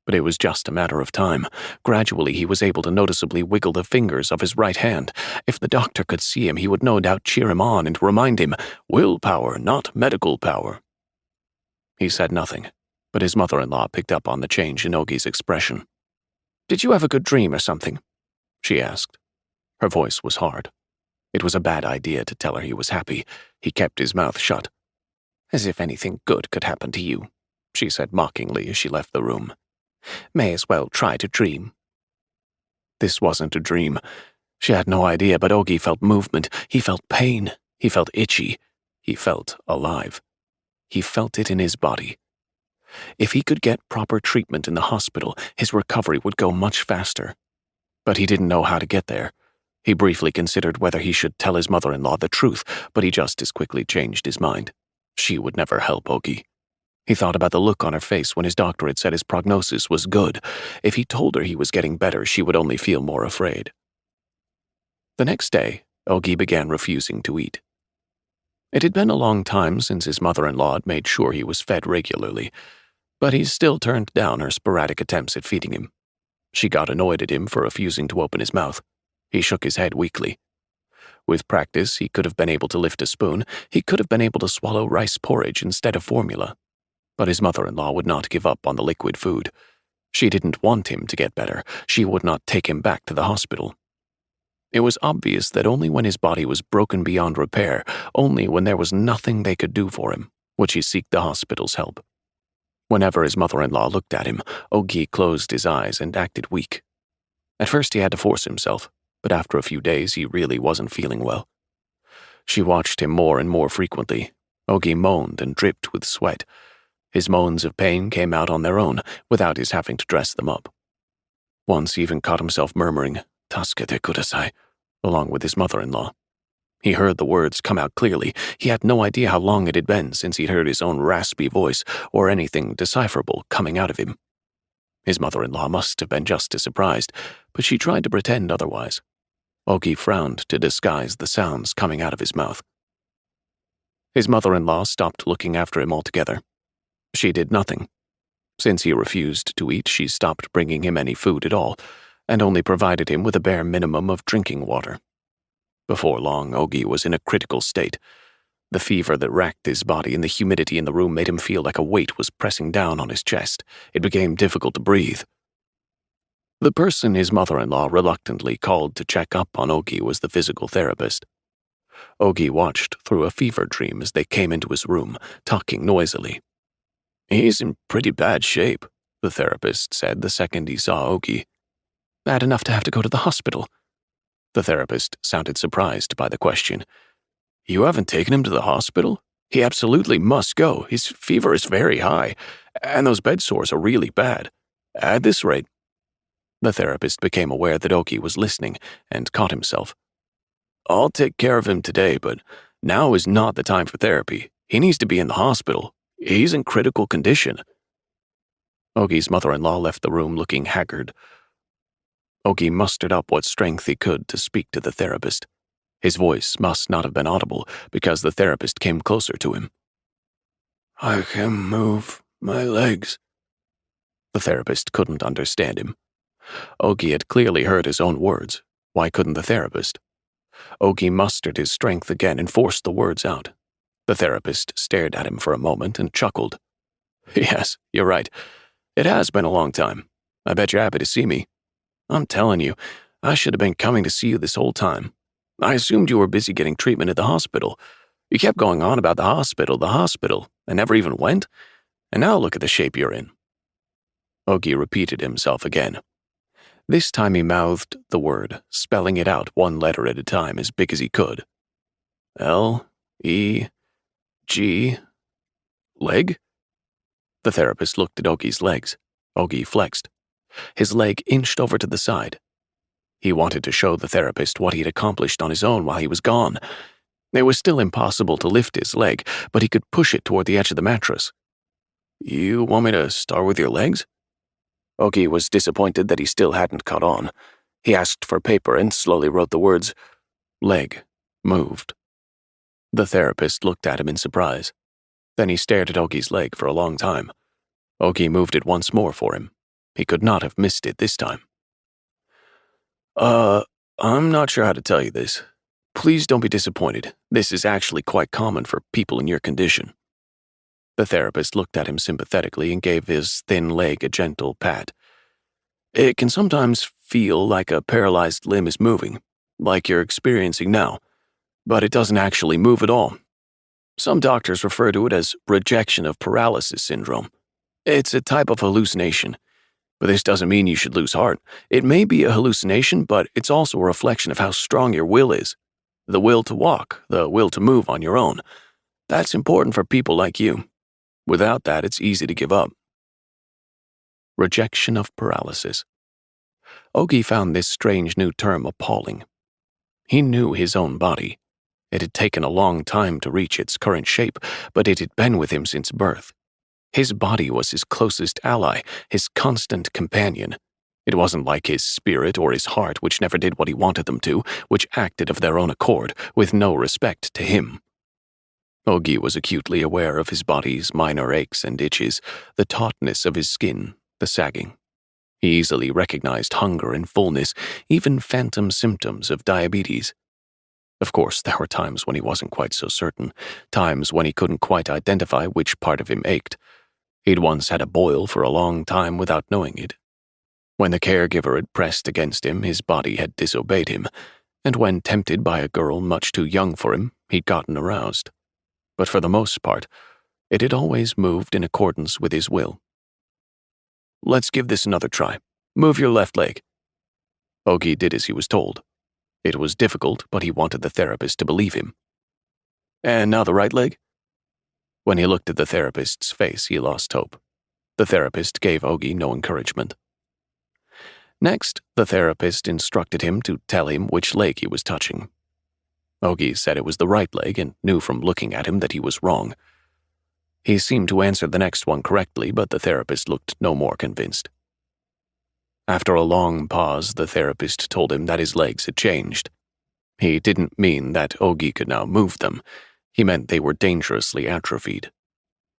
But it was just a matter of time. Gradually, he was able to noticeably wiggle the fingers of his right hand. If the doctor could see him, he would no doubt cheer him on and remind him, willpower, not medical power. He said nothing, but his mother-in-law picked up on the change in Ogie's expression. "Did you have a good dream or something?" she asked. Her voice was hard. It was a bad idea to tell her he was happy. He kept his mouth shut. As if anything good could happen to you, she said mockingly as she left the room. May as well try to dream. This wasn't a dream. She had no idea, but Ogi felt movement. He felt pain. He felt itchy. He felt alive. He felt it in his body. If he could get proper treatment in the hospital, his recovery would go much faster. But he didn't know how to get there. He briefly considered whether he should tell his mother-in-law the truth, but he just as quickly changed his mind. She would never help Ogi. He thought about the look on her face when his doctor had said his prognosis was good. If he told her he was getting better, she would only feel more afraid. The next day, Ogi began refusing to eat. It had been a long time since his mother-in-law had made sure he was fed regularly, but he still turned down her sporadic attempts at feeding him. She got annoyed at him for refusing to open his mouth. He shook his head weakly. With practice, he could have been able to lift a spoon. He could have been able to swallow rice porridge instead of formula. But his mother-in-law would not give up on the liquid food. She didn't want him to get better. She would not take him back to the hospital. It was obvious that only when his body was broken beyond repair, only when there was nothing they could do for him, would she seek the hospital's help. Whenever his mother-in-law looked at him, Ogi closed his eyes and acted weak. At first he had to force himself, but after a few days he really wasn't feeling well. She watched him more and more frequently. Ogi moaned and dripped with sweat. His moans of pain came out on their own, without his having to dress them up. Once he even caught himself murmuring, "Tasukete kudasai," along with his mother-in-law. He heard the words come out clearly. He had no idea how long it had been since he'd heard his own raspy voice or anything decipherable coming out of him. His mother-in-law must have been just as surprised, but she tried to pretend otherwise. Ogi frowned to disguise the sounds coming out of his mouth. His mother-in-law stopped looking after him altogether. She did nothing. Since he refused to eat, she stopped bringing him any food at all, and only provided him with a bare minimum of drinking water. Before long, Ogi was in a critical state. The fever that racked his body and the humidity in the room made him feel like a weight was pressing down on his chest. It became difficult to breathe. The person his mother-in-law reluctantly called to check up on Ogi was the physical therapist. Ogi watched through a fever dream as they came into his room, talking noisily. "He's in pretty bad shape," the therapist said the second he saw Ogi. "Bad enough to have to go to the hospital?" The therapist sounded surprised by the question. "You haven't taken him to the hospital? He absolutely must go. His fever is very high, and those bed sores are really bad. At this rate..." The therapist became aware that Ogi was listening and caught himself. "I'll take care of him today, but now is not the time for therapy. He needs to be in the hospital. He's in critical condition." Ogi's mother-in-law left the room looking haggard. Ogi mustered up what strength he could to speak to the therapist. His voice must not have been audible because the therapist came closer to him. "I can move my legs." The therapist couldn't understand him. Ogi had clearly heard his own words. Why couldn't the therapist? Ogi mustered his strength again and forced the words out. The therapist stared at him for a moment and chuckled. "Yes, you're right. It has been a long time. I bet you're happy to see me. I'm telling you, I should have been coming to see you this whole time. I assumed you were busy getting treatment at the hospital. You kept going on about the hospital, and never even went. And now look at the shape you're in." Ogi repeated himself again. This time he mouthed the word, spelling it out one letter at a time as big as he could. L-E-G... leg? The therapist looked at Ogi's legs. Ogi flexed. His leg inched over to the side. He wanted to show the therapist what he had accomplished on his own while he was gone. It was still impossible to lift his leg, but he could push it toward the edge of the mattress. "You want me to start with your legs?" Ogi was disappointed that he still hadn't caught on. He asked for paper and slowly wrote the words, "Leg, moved." The therapist looked at him in surprise. Then he stared at Ogi's leg for a long time. Ogi moved it once more for him. He could not have missed it this time. I'm not sure how to tell you this. Please don't be disappointed. This is actually quite common for people in your condition." The therapist looked at him sympathetically and gave his thin leg a gentle pat. "It can sometimes feel like a paralyzed limb is moving. like you're experiencing now, but it doesn't actually move at all. Some doctors refer to it as rejection of paralysis syndrome. It's a type of hallucination, but this doesn't mean you should lose heart. It may be a hallucination, but it's also a reflection of how strong your will is. The will to walk, the will to move on your own. That's important for people like you. Without that, it's easy to give up. Rejection of paralysis. Ogi found this strange new term appalling. He knew his own body. It had taken a long time to reach its current shape, but it had been with him since birth. His body was his closest ally, his constant companion. It wasn't like his spirit or his heart, which never did what he wanted them to, which acted of their own accord, with no respect to him. Ogi was acutely aware of his body's minor aches and itches, the tautness of his skin, the sagging. He easily recognized hunger and fullness, even phantom symptoms of diabetes. Of course, there were times when he wasn't quite so certain, times when he couldn't quite identify which part of him ached. He'd once had a boil for a long time without knowing it. When the caregiver had pressed against him, his body had disobeyed him, and when tempted by a girl much too young for him, he'd gotten aroused. But for the most part, it had always moved in accordance with his will. "Let's give this another try. Move your left leg." Ogi did as he was told. It was difficult, but he wanted the therapist to believe him. "And now the right leg?" When he looked at the therapist's face, he lost hope. The therapist gave Ogi no encouragement. Next, the therapist instructed him to tell him which leg he was touching. Ogi said it was the right leg and knew from looking at him that he was wrong. He seemed to answer the next one correctly, but the therapist looked no more convinced. After a long pause, the therapist told him that his legs had changed. He didn't mean that Ogi could now move them. He meant they were dangerously atrophied.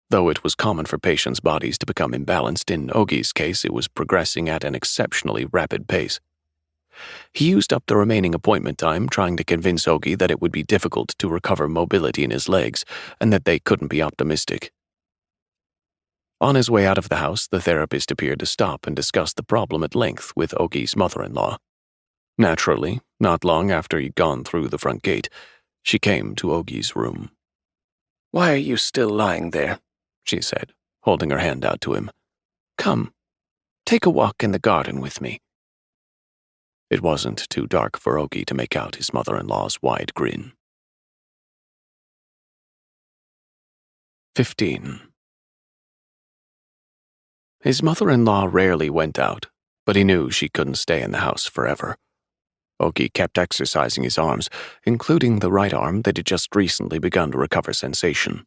Though it was common for patients' bodies to become imbalanced, in Ogi's case it was progressing at an exceptionally rapid pace. He used up the remaining appointment time trying to convince Ogi that it would be difficult to recover mobility in his legs and that they couldn't be optimistic. On his way out of the house, the therapist appeared to stop and discuss the problem at length with Ogi's mother-in-law. Naturally, not long after he'd gone through the front gate, she came to Ogi's room. "Why are you still lying there?" she said, holding her hand out to him. "Come, take a walk in the garden with me." It wasn't too dark for Ogi to make out his mother-in-law's wide grin. 15. His mother-in-law rarely went out, but he knew she couldn't stay in the house forever. Ogi kept exercising his arms, including the right arm that had just recently begun to recover sensation.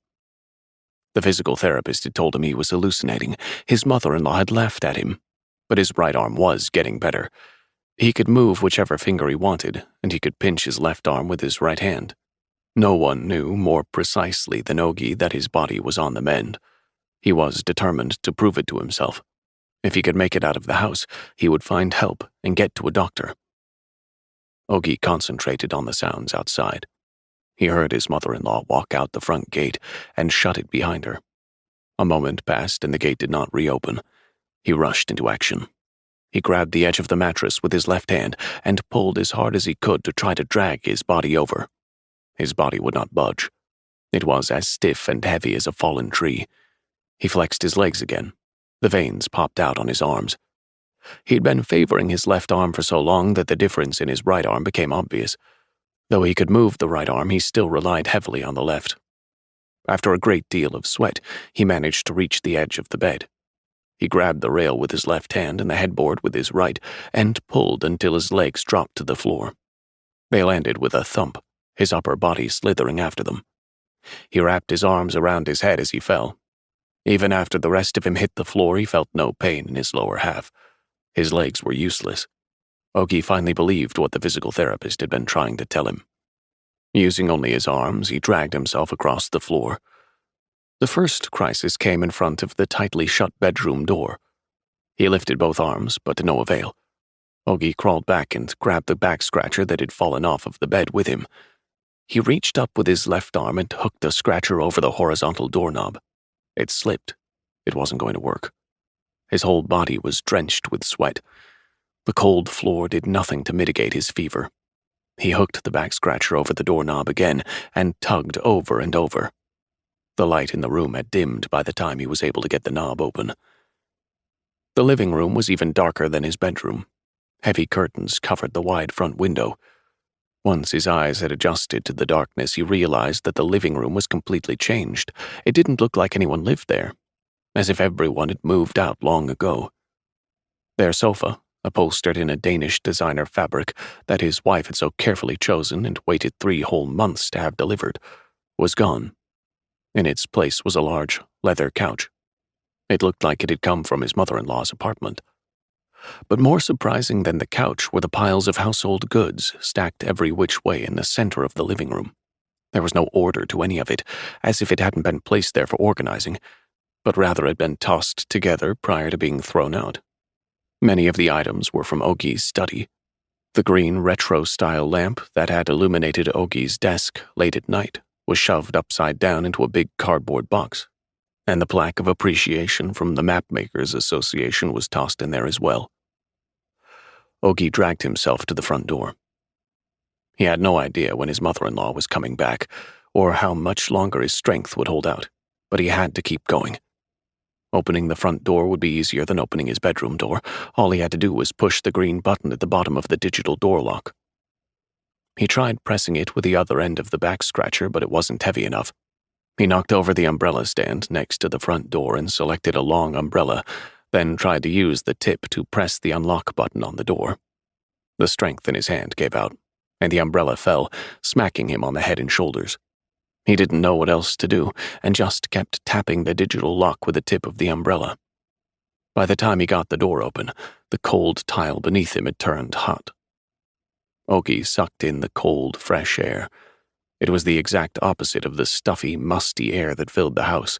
The physical therapist had told him he was hallucinating. His mother-in-law had laughed at him, but his right arm was getting better. He could move whichever finger he wanted, and he could pinch his left arm with his right hand. No one knew more precisely than Ogi that his body was on the mend. He was determined to prove it to himself. If he could make it out of the house, he would find help and get to a doctor. Ogi concentrated on the sounds outside. He heard his mother-in-law walk out the front gate and shut it behind her. A moment passed and the gate did not reopen. He rushed into action. He grabbed the edge of the mattress with his left hand and pulled as hard as he could to try to drag his body over. His body would not budge. It was as stiff and heavy as a fallen tree. He flexed his legs again. The veins popped out on his arms. He'd been favoring his left arm for so long that the difference in his right arm became obvious. Though he could move the right arm, he still relied heavily on the left. After a great deal of sweat, he managed to reach the edge of the bed. He grabbed the rail with his left hand and the headboard with his right, and pulled until his legs dropped to the floor. They landed with a thump, his upper body slithering after them. He wrapped his arms around his head as he fell. Even after the rest of him hit the floor, he felt no pain in his lower half. His legs were useless. Ogi finally believed what the physical therapist had been trying to tell him. Using only his arms, he dragged himself across the floor. The first crisis came in front of the tightly shut bedroom door. He lifted both arms, but to no avail. Ogi crawled back and grabbed the back scratcher that had fallen off of the bed with him. He reached up with his left arm and hooked the scratcher over the horizontal doorknob. It slipped. It wasn't going to work. His whole body was drenched with sweat. The cold floor did nothing to mitigate his fever. He hooked the back-scratcher over the doorknob again and tugged over and over. The light in the room had dimmed by the time he was able to get the knob open. The living room was even darker than his bedroom. Heavy curtains covered the wide front window. Once his eyes had adjusted to the darkness, he realized that the living room was completely changed. It didn't look like anyone lived there, as if everyone had moved out long ago. Their sofa, upholstered in a Danish designer fabric that his wife had so carefully chosen and waited 3 whole months to have delivered, was gone. In its place was a large leather couch. It looked like it had come from his mother-in-law's apartment. But more surprising than the couch were the piles of household goods stacked every which way in the center of the living room. There was no order to any of it, as if it hadn't been placed there for organizing, but rather had been tossed together prior to being thrown out. Many of the items were from Ogie's study. The green retro-style lamp that had illuminated Ogie's desk late at night was shoved upside down into a big cardboard box, and the plaque of appreciation from the Mapmakers Association was tossed in there as well. Ogie dragged himself to the front door. He had no idea when his mother-in-law was coming back, or how much longer his strength would hold out, but he had to keep going. Opening the front door would be easier than opening his bedroom door. All he had to do was push the green button at the bottom of the digital door lock. He tried pressing it with the other end of the back scratcher, but it wasn't heavy enough. He knocked over the umbrella stand next to the front door and selected a long umbrella, then tried to use the tip to press the unlock button on the door. The strength in his hand gave out, and the umbrella fell, smacking him on the head and shoulders. He didn't know what else to do, and just kept tapping the digital lock with the tip of the umbrella. By the time he got the door open, the cold tile beneath him had turned hot. Ogie sucked in the cold, fresh air. It was the exact opposite of the stuffy, musty air that filled the house.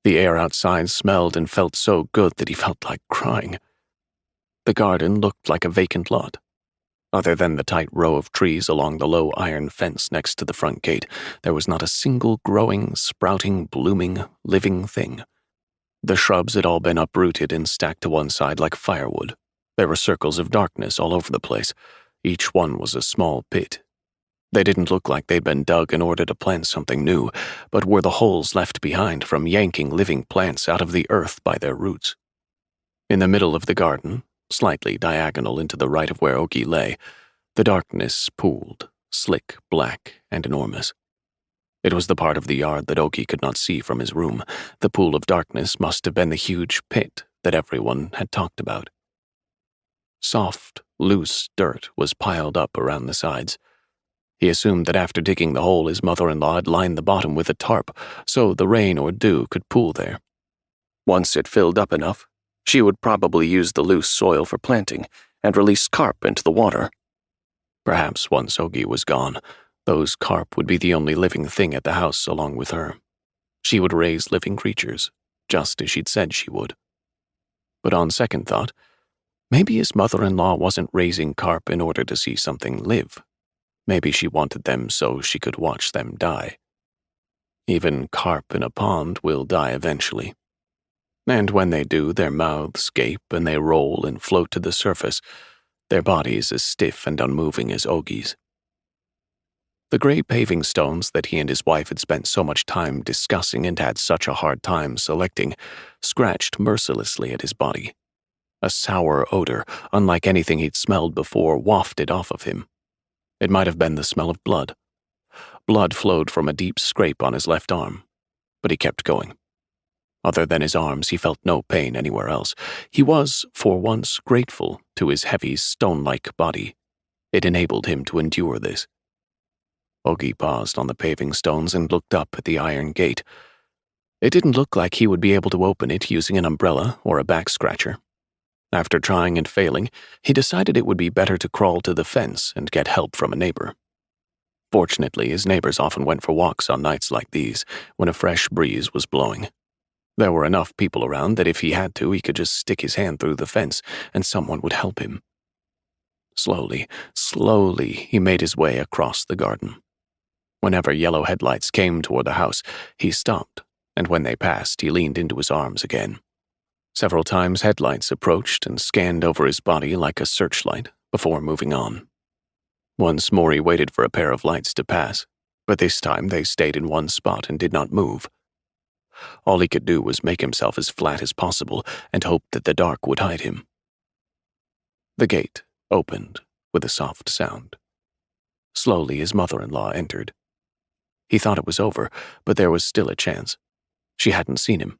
The air outside smelled and felt so good that he felt like crying. The garden looked like a vacant lot. Other than the tight row of trees along the low iron fence next to the front gate, there was not a single growing, sprouting, blooming, living thing. The shrubs had all been uprooted and stacked to one side like firewood. There were circles of darkness all over the place. Each one was a small pit. They didn't look like they'd been dug in order to plant something new, but were the holes left behind from yanking living plants out of the earth by their roots. In the middle of the garden, slightly diagonal into the right of where Ogie lay, the darkness pooled, slick, black, and enormous. It was the part of the yard that Ogie could not see from his room. The pool of darkness must have been the huge pit that everyone had talked about. Soft, loose dirt was piled up around the sides. He assumed that after digging the hole, his mother-in-law had lined the bottom with a tarp, so the rain or dew could pool there. Once it filled up enough, she would probably use the loose soil for planting and release carp into the water. Perhaps once Ogie was gone, those carp would be the only living thing at the house along with her. She would raise living creatures, just as she'd said she would. But on second thought, maybe his mother-in-law wasn't raising carp in order to see something live. Maybe she wanted them so she could watch them die. Even carp in a pond will die eventually. And when they do, their mouths gape and they roll and float to the surface, their bodies as stiff and unmoving as Ogie's. The gray paving stones that he and his wife had spent so much time discussing and had such a hard time selecting scratched mercilessly at his body. A sour odor, unlike anything he'd smelled before, wafted off of him. It might have been the smell of blood. Blood flowed from a deep scrape on his left arm, but he kept going. Other than his arms, he felt no pain anywhere else. He was, for once, grateful to his heavy, stone-like body. It enabled him to endure this. Ogie paused on the paving stones and looked up at the iron gate. It didn't look like he would be able to open it using an umbrella or a back-scratcher. After trying and failing, he decided it would be better to crawl to the fence and get help from a neighbor. Fortunately, his neighbors often went for walks on nights like these, when a fresh breeze was blowing. There were enough people around that if he had to, he could just stick his hand through the fence and someone would help him. Slowly, he made his way across the garden. Whenever yellow headlights came toward the house, he stopped, and when they passed, he leaned into his arms again. Several times headlights approached and scanned over his body like a searchlight before moving on. Once more he waited for a pair of lights to pass, but this time they stayed in one spot and did not move. All he could do was make himself as flat as possible and hope that the dark would hide him. The gate opened with a soft sound. Slowly his mother-in-law entered. He thought it was over, but there was still a chance. She hadn't seen him.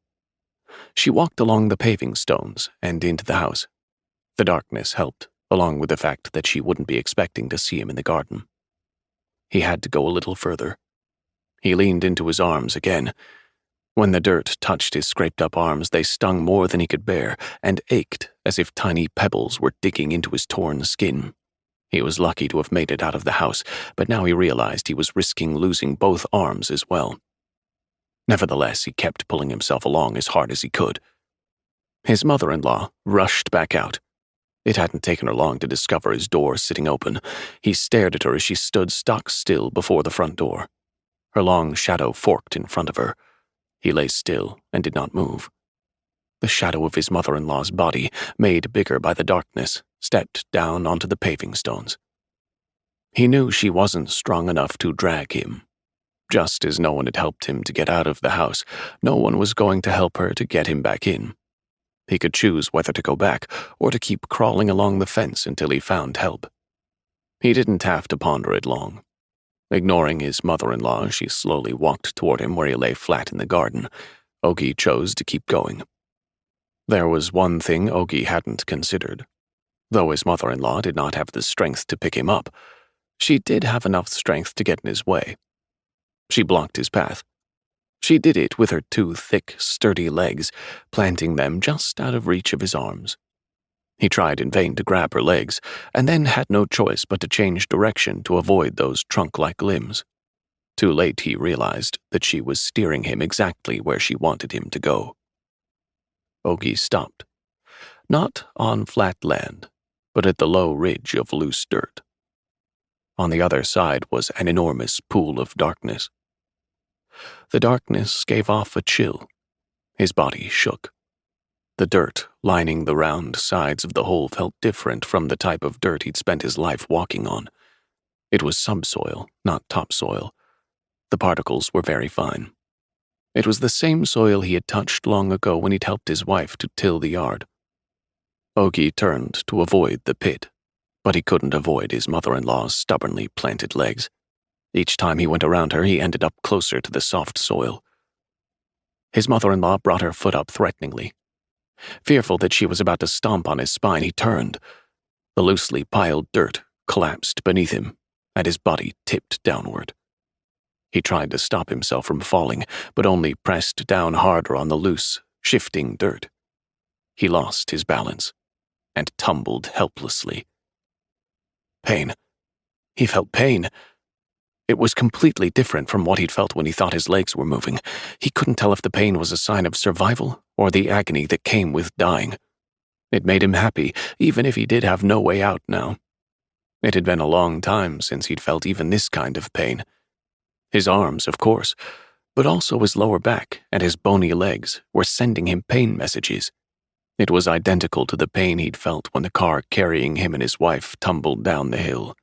She walked along the paving stones and into the house. The darkness helped, along with the fact that she wouldn't be expecting to see him in the garden. He had to go a little further. He leaned into his arms again. When the dirt touched his scraped-up arms, they stung more than he could bear and ached as if tiny pebbles were digging into his torn skin. He was lucky to have made it out of the house, but now he realized he was risking losing both arms as well. Nevertheless, he kept pulling himself along as hard as he could. His mother-in-law rushed back out. It hadn't taken her long to discover his door sitting open. He stared at her as she stood stock still before the front door. Her long shadow forked in front of her. He lay still and did not move. The shadow of his mother-in-law's body, made bigger by the darkness, stepped down onto the paving stones. He knew she wasn't strong enough to drag him. Just as no one had helped him to get out of the house, no one was going to help her to get him back in. He could choose whether to go back or to keep crawling along the fence until he found help. He didn't have to ponder it long. Ignoring his mother-in-law, she slowly walked toward him where he lay flat in the garden. Ogi chose to keep going. There was one thing Ogi hadn't considered. Though his mother-in-law did not have the strength to pick him up, she did have enough strength to get in his way. She blocked his path. She did it with her two thick, sturdy legs, planting them just out of reach of his arms. He tried in vain to grab her legs, and then had no choice but to change direction to avoid those trunk-like limbs. Too late he realized that she was steering him exactly where she wanted him to go. Ogi stopped. Not on flat land, but at the low ridge of loose dirt. On the other side was an enormous pool of darkness. The darkness gave off a chill. His body shook. The dirt lining the round sides of the hole felt different from the type of dirt he'd spent his life walking on. It was subsoil, not topsoil. The particles were very fine. It was the same soil he had touched long ago when he'd helped his wife to till the yard. Ogi turned to avoid the pit, but he couldn't avoid his mother-in-law's stubbornly planted legs. Each time he went around her, he ended up closer to the soft soil. His mother-in-law brought her foot up threateningly. Fearful that she was about to stomp on his spine, he turned. The loosely piled dirt collapsed beneath him, and his body tipped downward. He tried to stop himself from falling, but only pressed down harder on the loose, shifting dirt. He lost his balance and tumbled helplessly. Pain. He felt pain. It was completely different from what he'd felt when he thought his legs were moving. He couldn't tell if the pain was a sign of survival or the agony that came with dying. It made him happy, even if he did have no way out now. It had been a long time since he'd felt even this kind of pain. His arms, of course, but also his lower back and his bony legs were sending him pain messages. It was identical to the pain he'd felt when the car carrying him and his wife tumbled down the hill.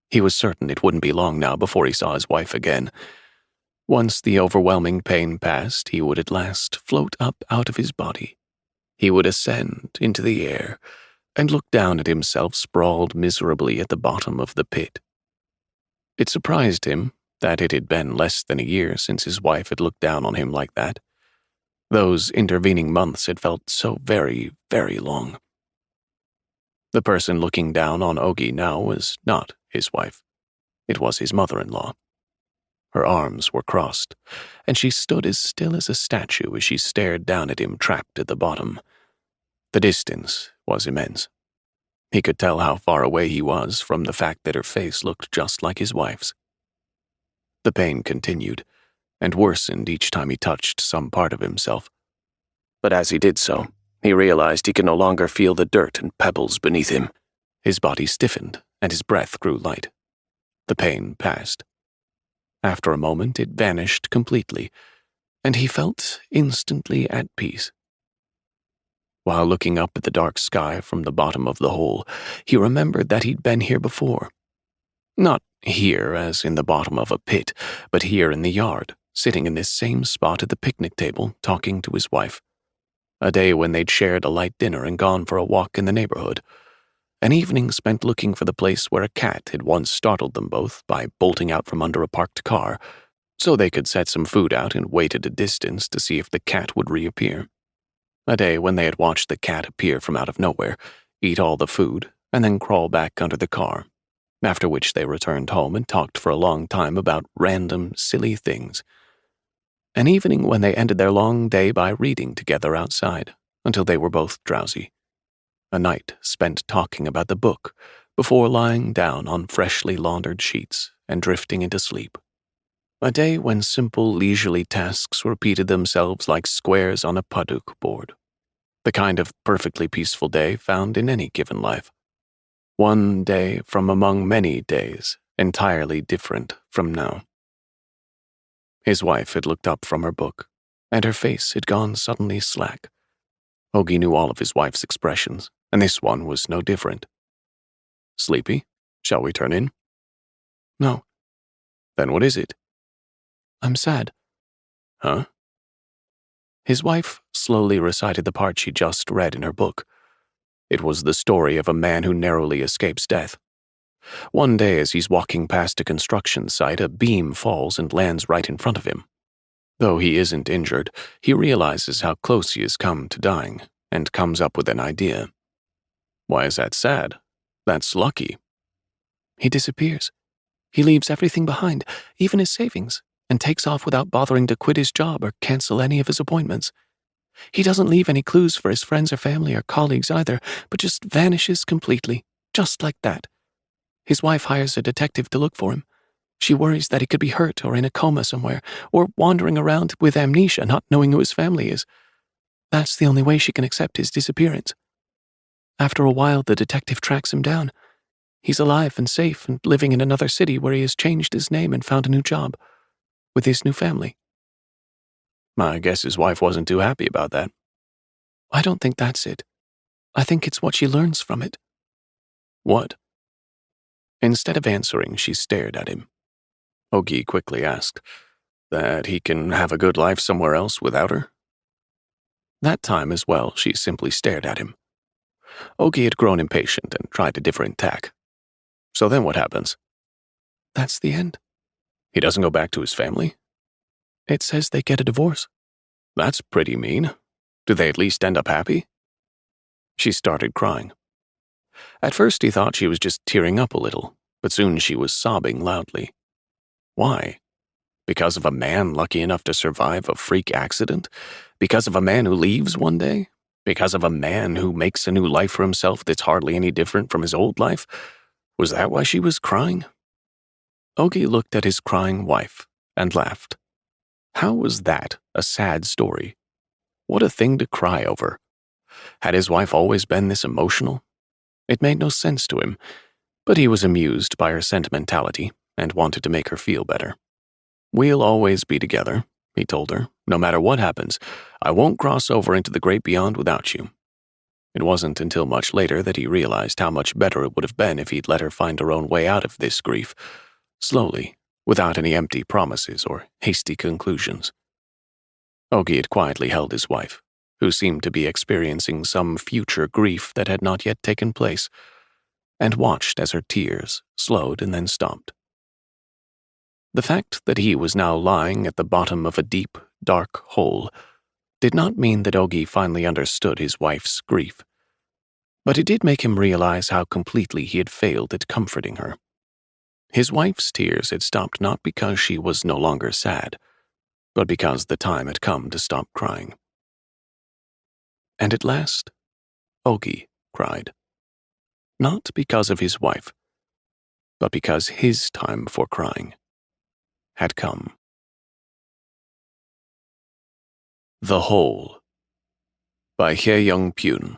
He was certain it wouldn't be long now before he saw his wife again. Once the overwhelming pain passed, he would at last float up out of his body. He would ascend into the air and look down at himself sprawled miserably at the bottom of the pit. It surprised him that it had been less than a year since his wife had looked down on him like that. Those intervening months had felt so very, very long. The person looking down on Ogi now was not his wife. It was his mother-in-law. Her arms were crossed, and she stood as still as a statue as she stared down at him trapped at the bottom. The distance was immense. He could tell how far away he was from the fact that her face looked just like his wife's. The pain continued, and worsened each time he touched some part of himself. But as he did so, he realized he could no longer feel the dirt and pebbles beneath him. His body stiffened, and his breath grew light. The pain passed. After a moment, it vanished completely, and he felt instantly at peace. While looking up at the dark sky from the bottom of the hole, he remembered that he'd been here before. Not here, as in the bottom of a pit, but here in the yard, sitting in this same spot at the picnic table, talking to his wife. A day when they'd shared a light dinner and gone for a walk in the neighborhood. An evening spent looking for the place where a cat had once startled them both by bolting out from under a parked car, so they could set some food out and wait at a distance to see if the cat would reappear. A day when they had watched the cat appear from out of nowhere, eat all the food, and then crawl back under the car, after which they returned home and talked for a long time about random, silly things. An evening when they ended their long day by reading together outside, until they were both drowsy. A night spent talking about the book, before lying down on freshly laundered sheets and drifting into sleep. A day when simple, leisurely tasks repeated themselves like squares on a paduk board. The kind of perfectly peaceful day found in any given life. One day from among many days, entirely different from now. His wife had looked up from her book, and her face had gone suddenly slack. Ogi knew all of his wife's expressions, and this one was no different. Sleepy? Shall we turn in? No. Then what is it? I'm sad. Huh? His wife slowly recited the part she just read in her book. It was the story of a man who narrowly escapes death. One day as he's walking past a construction site, a beam falls and lands right in front of him. Though he isn't injured, he realizes how close he has come to dying, and comes up with an idea. Why is that sad? That's lucky. He disappears. He leaves everything behind, even his savings, and takes off without bothering to quit his job or cancel any of his appointments. He doesn't leave any clues for his friends or family or colleagues either, but just vanishes completely, just like that. His wife hires a detective to look for him. She worries that he could be hurt or in a coma somewhere, or wandering around with amnesia, not knowing who his family is. That's the only way she can accept his disappearance. After a while, the detective tracks him down. He's alive and safe and living in another city where he has changed his name and found a new job, with his new family. I guess his wife wasn't too happy about that. I don't think that's it. I think it's what she learns from it. What? Instead of answering, she stared at him. Ogi quickly asked, that he can have a good life somewhere else without her? That time as well, she simply stared at him. Ogi had grown impatient and tried a different tack. So then what happens? That's the end. He doesn't go back to his family? It says they get a divorce. That's pretty mean. Do they at least end up happy? She started crying. At first he thought she was just tearing up a little, but soon she was sobbing loudly. Why? Because of a man lucky enough to survive a freak accident? Because of a man who leaves one day? Because of a man who makes a new life for himself that's hardly any different from his old life? Was that why she was crying? Ogi looked at his crying wife and laughed. How was that a sad story? What a thing to cry over. Had his wife always been this emotional? It made no sense to him, but he was amused by her sentimentality and wanted to make her feel better. We'll always be together, he told her, no matter what happens. I won't cross over into the great beyond without you. It wasn't until much later that he realized how much better it would have been if he'd let her find her own way out of this grief, slowly, without any empty promises or hasty conclusions. Ogi had quietly held his wife, who seemed to be experiencing some future grief that had not yet taken place, and watched as her tears slowed and then stopped. The fact that he was now lying at the bottom of a deep, dark hole did not mean that Ogi finally understood his wife's grief, but it did make him realize how completely he had failed at comforting her. His wife's tears had stopped not because she was no longer sad, but because the time had come to stop crying. And at last, Ogi cried. Not because of his wife, but because his time for crying had come. The Hole by Hye-Young Pyun.